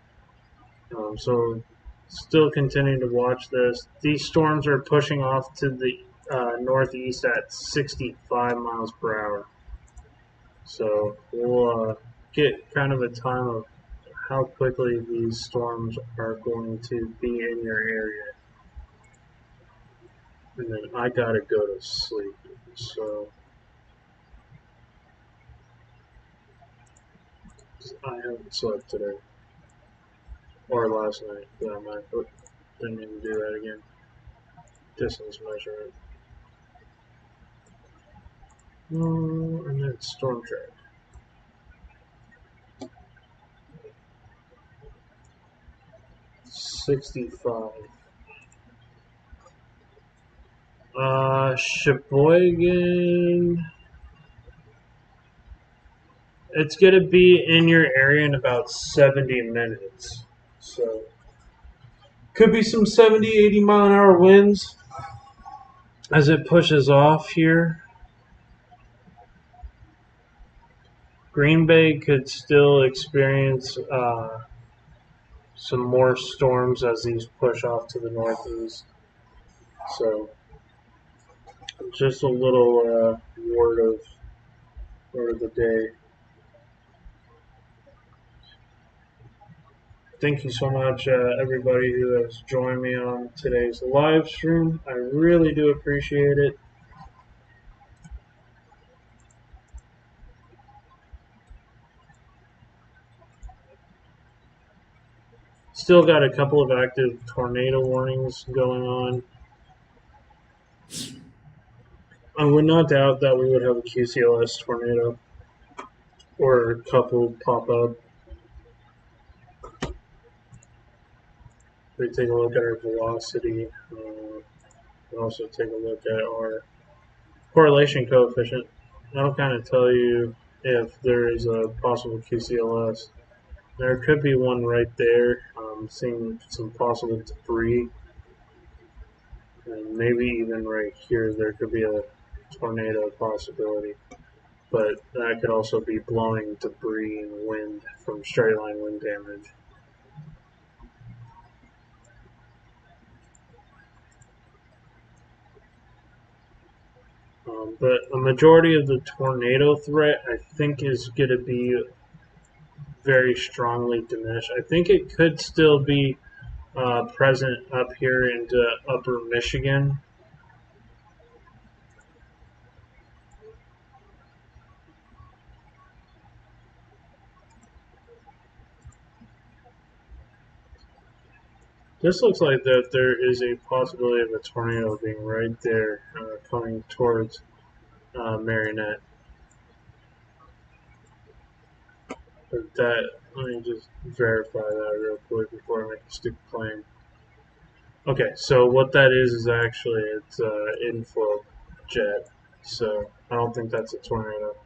So still continuing to watch this. These storms are pushing off to the northeast at 65 miles per hour. So we'll get kind of a time of how quickly these storms are going to be in your area. And then I gotta go to sleep. So I haven't slept today. Or last night, for that matter. But didn't even do that again. Distance measurement. And then storm track. Sheboygan. It's going to be in your area in about 70 minutes. So, could be some 70, 80 mile an hour winds as it pushes off here. Green Bay could still experience some more storms as these push off to the northeast. So, just a little word of the day. Thank you so much, everybody who has joined me on today's live stream. I really do appreciate it. Still got a couple of active tornado warnings going on. I would not doubt that we would have a QCLS tornado or a couple pop up. We take a look at our velocity. We also take a look at our correlation coefficient. That'll kind of tell you if there is a possible QCLS. There could be one right there. Seeing some possible debris. And maybe even right here there could be a tornado possibility. But that could also be blowing debris and wind from straight line wind damage. But a majority of the tornado threat, I think, is going to be very strongly diminished. I think it could still be present up here into upper Michigan. This looks like that there is a possibility of a tornado being right there coming towards Marionette. But that, let me just verify that real quick before I make a stupid claim. Okay, so what that is actually it's inflow jet. So I don't think that's a tornado.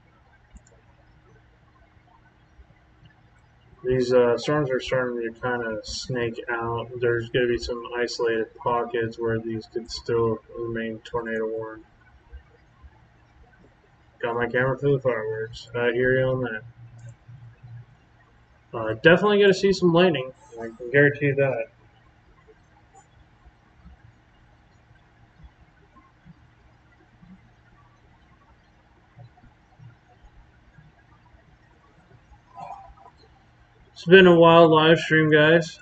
These storms are starting to kind of snake out. There's going to be some isolated pockets where these could still remain tornado warned. Got my camera for the fireworks. I hear you on that. Definitely going to see some lightning. I can guarantee you that. It's been a wild live stream, guys.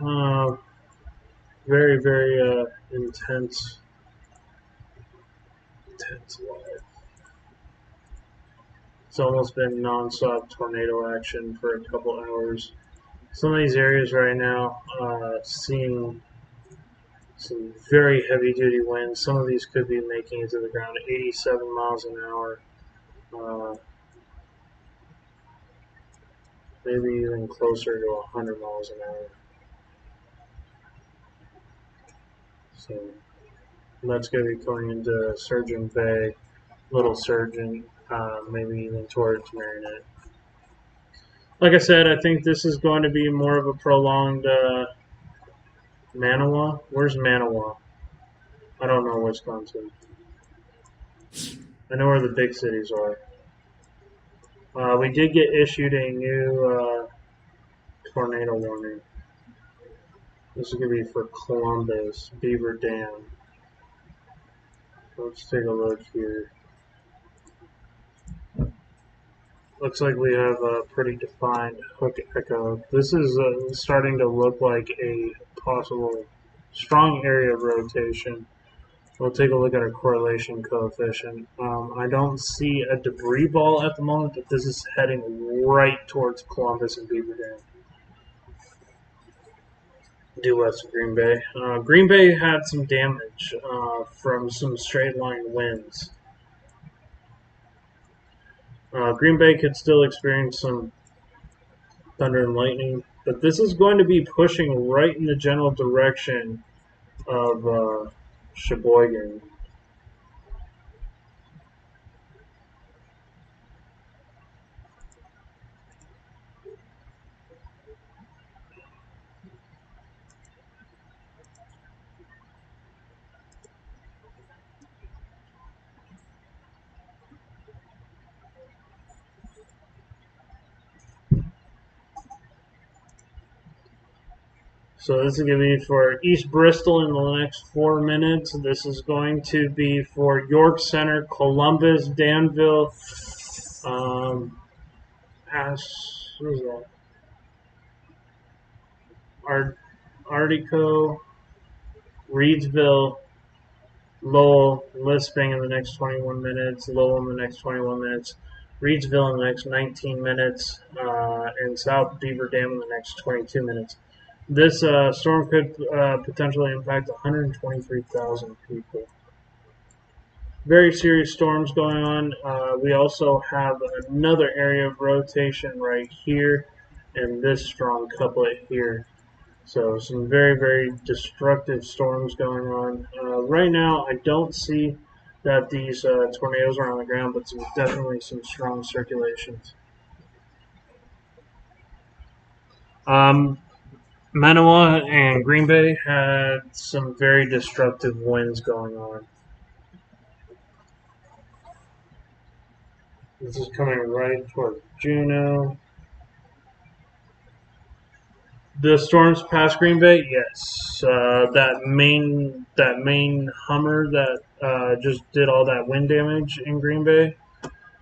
Very, very intense live. It's almost been non-stop tornado action for a couple hours. Some of these areas right now seeing some very heavy-duty winds. Some of these could be making it to the ground at 87 miles an hour. Maybe even closer to 100 miles an hour. So that's going to be coming into Surgeon Bay, Little Surgeon, maybe even towards Marionette. Like I said, I think this is going to be more of a prolonged Manawa. Where's Manawa? I don't know Wisconsin. I know where the big cities are. We did get issued a new tornado warning. This is going to be for Columbus, Beaver Dam. Let's take a look here. Looks like we have a pretty defined hook echo. This is starting to look like a possible strong area of rotation. We'll take a look at our correlation coefficient. I don't see a debris ball at the moment, but this is heading right towards Columbus and Beaver Dam. Due west of Green Bay. Green Bay had some damage from some straight line winds. Green Bay could still experience some thunder and lightning, but this is going to be pushing right in the general direction of Sheboygan. So this is going to be for East Bristol in the next 4 minutes. This is going to be for York Center, Columbus, Danville, what is that? Artico, Reedsville, Lowell, Lisping in the next 21 minutes, Lowell in the next 21 minutes, Reedsville in the next 19 minutes, and South Beaver Dam in the next 22 minutes. This storm could potentially impact 123,000 people. Very serious storms going on. We also have another area of rotation right here and this strong couplet here. So some very, very destructive storms going on. Right now, I don't see that these tornadoes are on the ground, but definitely some strong circulations. Manawa and Green Bay had some very destructive winds going on. This is coming right toward Juneau. The storms past Green Bay, yes. That main Hummer that just did all that wind damage in Green Bay.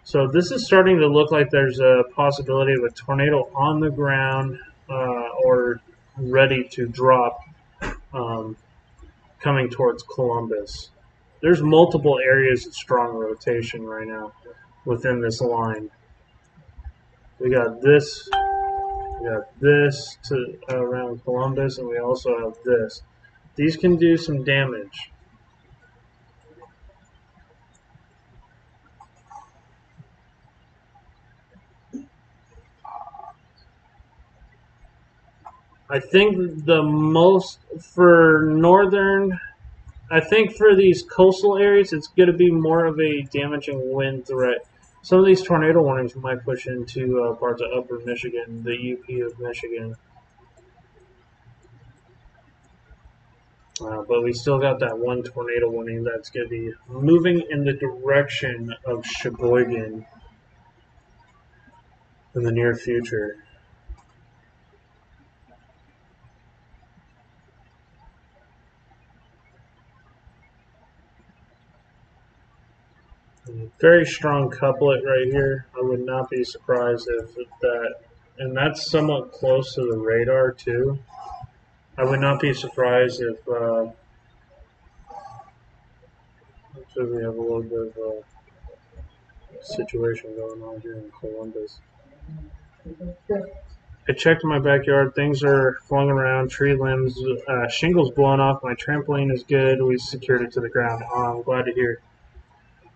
So this is starting to look like there's a possibility of a tornado on the ground or ready to drop coming towards Columbus. There's multiple areas of strong rotation right now within this line. We got this to around Columbus, and we also have this. These can do some damage. I think the most for northern, I think for these coastal areas, it's going to be more of a damaging wind threat. Some of these tornado warnings might push into parts of upper Michigan, the UP of Michigan. But we still got that one tornado warning that's going to be moving in the direction of Sheboygan in the near future. Very strong couplet right here. I would not be surprised if that, and that's somewhat close to the radar too. I would not be surprised if so we have a little bit of a situation going on here in Columbus. I checked my backyard. Things are flung around, tree limbs, shingles blowing off. My trampoline is good. We secured it to the ground. I'm glad to hear.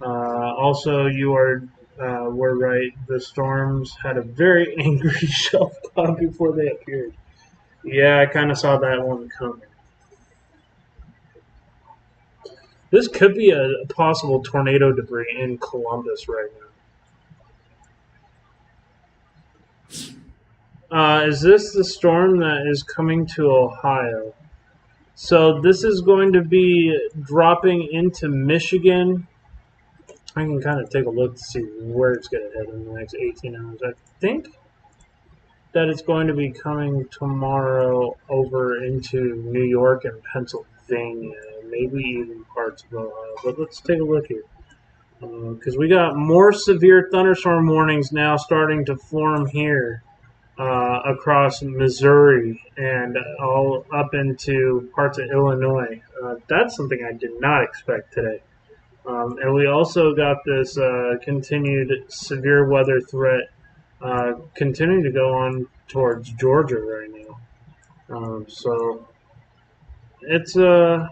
Also, you were right. The storms had a very angry shelf cloud before they appeared. Yeah, I kind of saw that one coming. This could be a possible tornado debris in Columbus right now. Is this the storm that is coming to Ohio? So this is going to be dropping into Michigan. I can kind of take a look to see where it's going to head in the next 18 hours. I think that it's going to be coming tomorrow over into New York and Pennsylvania, maybe even parts of Ohio. But let's take a look here. Because we got more severe thunderstorm warnings now starting to form here across Missouri and all up into parts of Illinois. That's something I did not expect today. And we also got this continued severe weather threat continuing to go on towards Georgia right now. So it's let's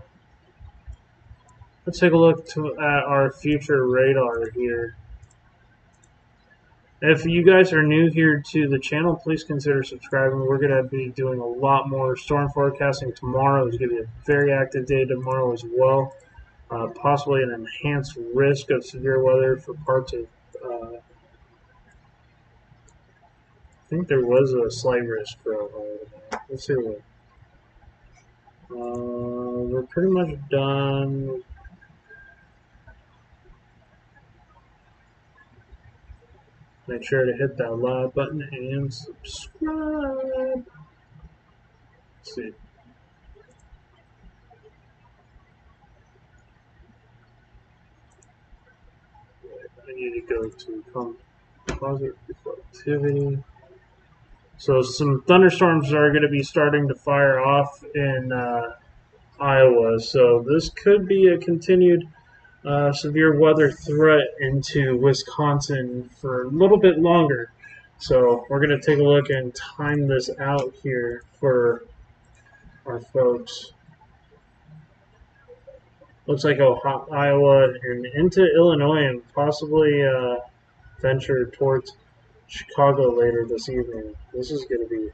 take a look at our future radar here. If you guys are new here to the channel, please consider subscribing. We're going to be doing a lot more storm forecasting tomorrow. There's going to be a very active day tomorrow as well. Possibly an enhanced risk of severe weather for parts of I think there was a slight risk for Ohio. Let's see what. We're pretty much done. Make sure to hit that like button and subscribe. Let's see. I need to go to composite reflectivity. So some thunderstorms are going to be starting to fire off in Iowa. So this could be a continued severe weather threat into Wisconsin for a little bit longer. So we're going to take a look and time this out here for our folks. Looks like Iowa and into Illinois and possibly venture towards Chicago later this evening. This is going to be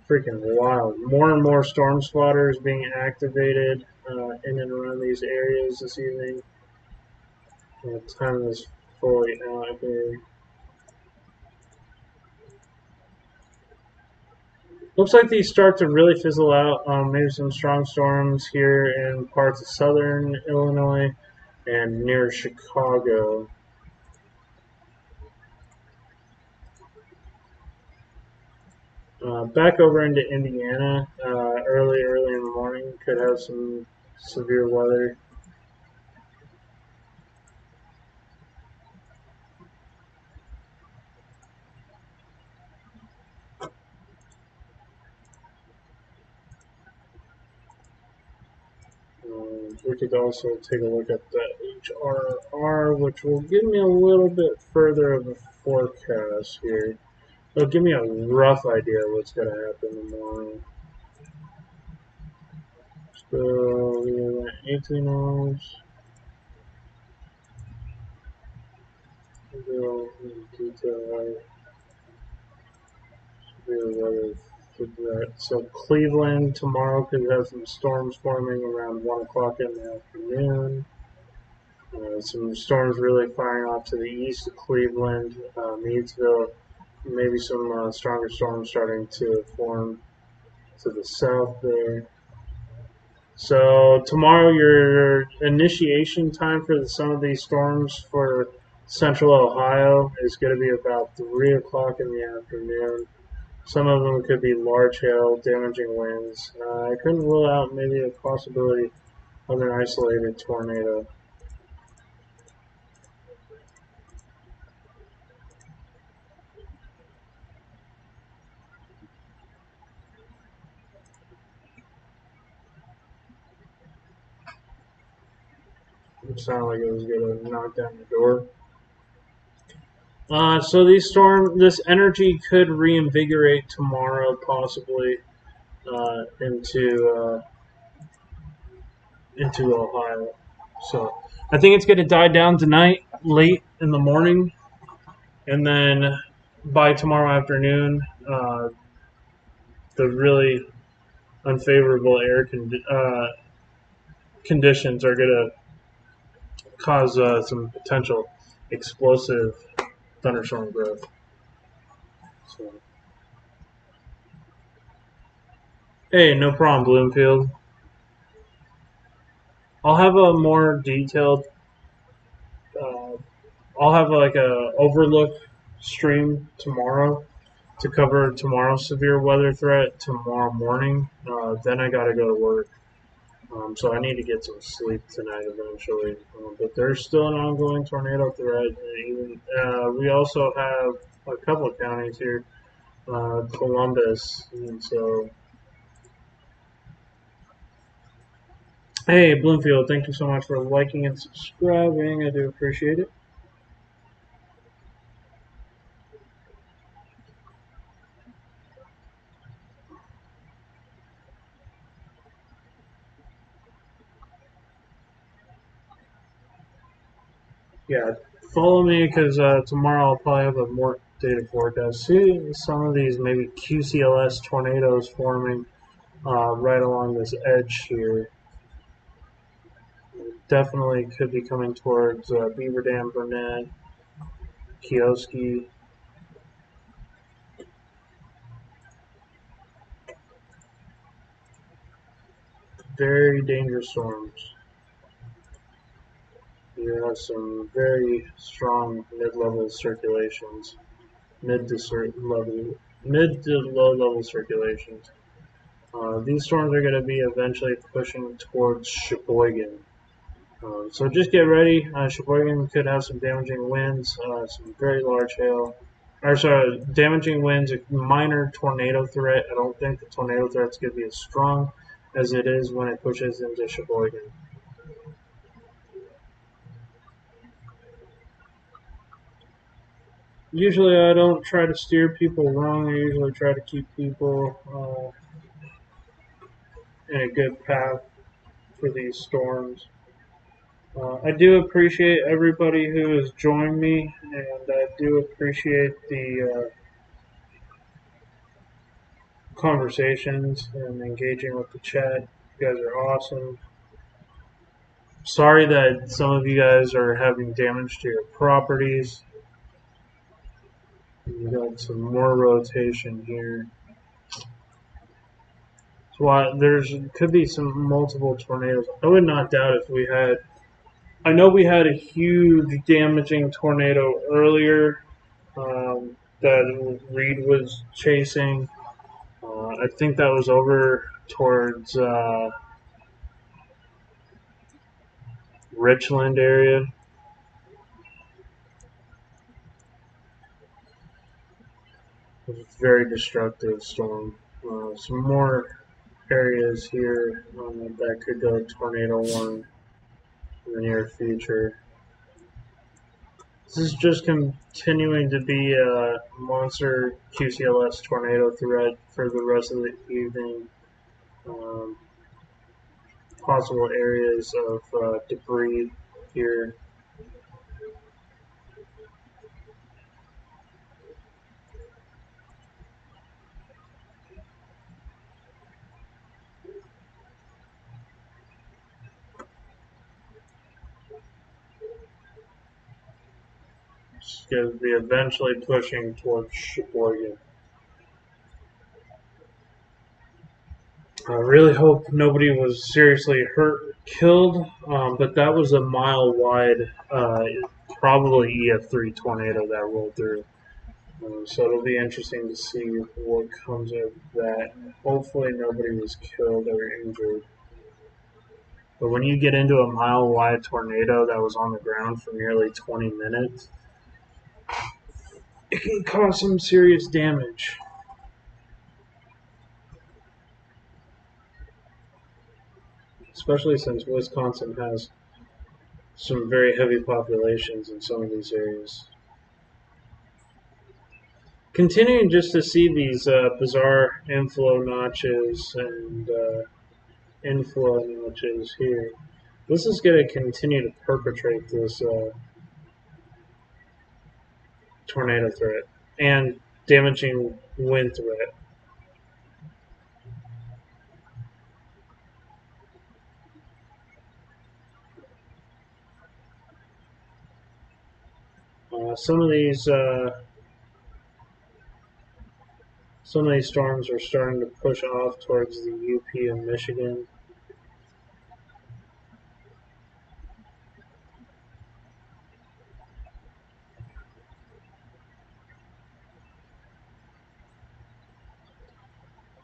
freaking wild. More and more storm spotters being activated in and around these areas this evening. Time is fully out here. Looks like these start to really fizzle out. Maybe some strong storms here in parts of southern Illinois and near Chicago. Back over into Indiana, early in the morning, could have some severe weather. we could also take a look at the HRR, which will give me a little bit further of a forecast here. It'll give me a rough idea of what's going to happen tomorrow. So we have 18 hours. Go in detail. So Cleveland tomorrow could have some storms forming around 1 o'clock in the afternoon. Some storms really firing off to the east of Cleveland, Meadsville. Maybe some stronger storms starting to form to the south there. So tomorrow, your initiation time for some of these storms for central Ohio is going to be about 3 o'clock in the afternoon. Some of them could be large hail, damaging winds. I couldn't rule out maybe a possibility of an isolated tornado. It sounded like it was going to knock down the door. So this energy could reinvigorate tomorrow, possibly into Ohio. So I think it's going to die down tonight, late in the morning, and then by tomorrow afternoon, the really unfavorable conditions are going to cause some potential explosive thunderstorm growth. So, hey, no problem, Bloomfield. I'll have a more detailed. I'll have like a overlook stream tomorrow to cover tomorrow's severe weather threat tomorrow morning. Then I got to go to work. So I need to get some sleep tonight eventually. But there's still an ongoing tornado threat. Even we also have a couple of counties here, Columbus, and so. Hey, Bloomfield, thank you so much for liking and subscribing. I do appreciate it. Yeah, follow me because tomorrow I'll probably have a more data forecast. See some of these maybe QCLS tornadoes forming right along this edge here. Definitely could be coming towards Beaver Dam, Burnett, Kioski. Very dangerous storms. You have some very strong mid-level circulations, mid to low level circulations. These storms are going to be eventually pushing towards Sheboygan. So just get ready. Sheboygan could have some damaging winds, some very large hail. Or sorry, damaging winds, a minor tornado threat. I don't think the tornado threat's going to be as strong as it is when it pushes into Sheboygan. Usually I don't try to steer people wrong. I usually try to keep people in a good path for these storms. I do appreciate everybody who has joined me, and I do appreciate the conversations and engaging with the chat. You guys are awesome. Sorry that some of you guys are having damage to your properties. We got some more rotation here. So there's could be some multiple tornadoes. I would not doubt if we had. I know we had a huge damaging tornado earlier that Reed was chasing. I think that was over towards Richland area. It was a very destructive storm. Some more areas here that could go tornado warning. in the near future. This is just continuing to be a monster QCLS tornado threat for the rest of the evening. Possible areas of debris here. It's going to be eventually pushing towards Sheboygan. I really hope nobody was seriously hurt or killed, but that was a mile wide, probably EF3 tornado that rolled through. So it'll be interesting to see what comes of that. Hopefully nobody was killed or injured. But when you get into a mile wide tornado that was on the ground for nearly 20 minutes, it can cause some serious damage. Especially since Wisconsin has some very heavy populations in some of these areas. Continuing just to see these bizarre inflow notches and inflow notches here. This is going to continue to perpetrate this tornado threat and damaging wind threat. Some of these storms are starting to push off towards the UP of Michigan.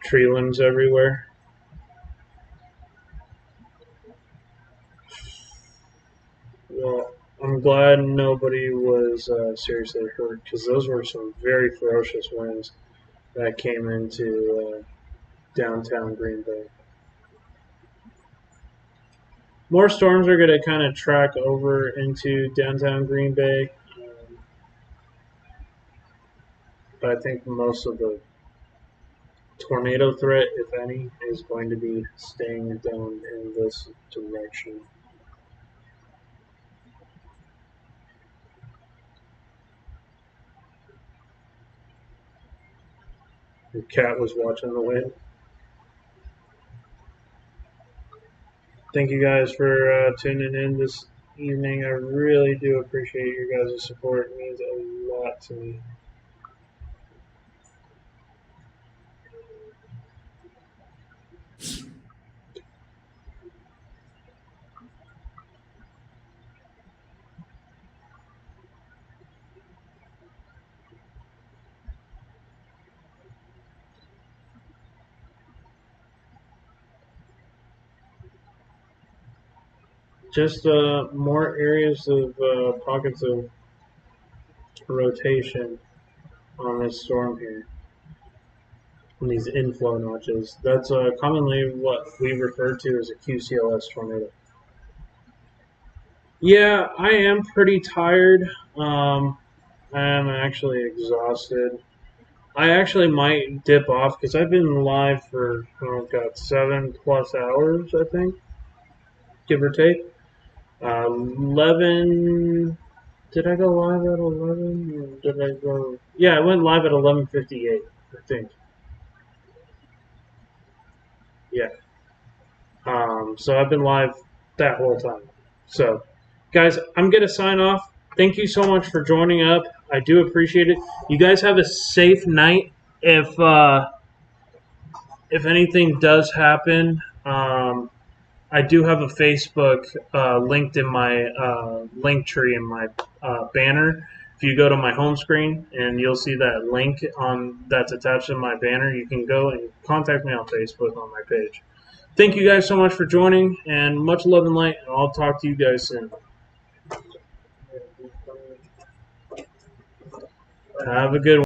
Tree limbs everywhere. Well, I'm glad nobody was seriously hurt because those were some very ferocious winds that came into downtown Green Bay. More storms are going to kind of track over into downtown Green Bay. But I think most of the tornado threat, if any, is going to be staying down in this direction. The cat was watching the wind. Thank you guys for tuning in this evening. I really do appreciate your guys' support. It means a lot to me. Just more areas of pockets of rotation on this storm here. On these inflow notches. That's commonly what we refer to as a QCLS tornado. Yeah, I am pretty tired. I am actually exhausted. I actually might dip off because I've been live for 7+ hours, I think, give or take. 11. Did I go live at 11? Or did I go? Yeah, I went live at 11:58, I think. Yeah. So I've been live that whole time. So, guys, I'm gonna sign off. Thank you so much for joining up. I do appreciate it. You guys have a safe night. If anything does happen, I do have a Facebook linked in my link tree in my banner. If you go to my home screen and you'll see that link on that's attached to my banner, you can go and contact me on Facebook on my page. Thank you guys so much for joining, and much love and light, and I'll talk to you guys soon. Have a good one.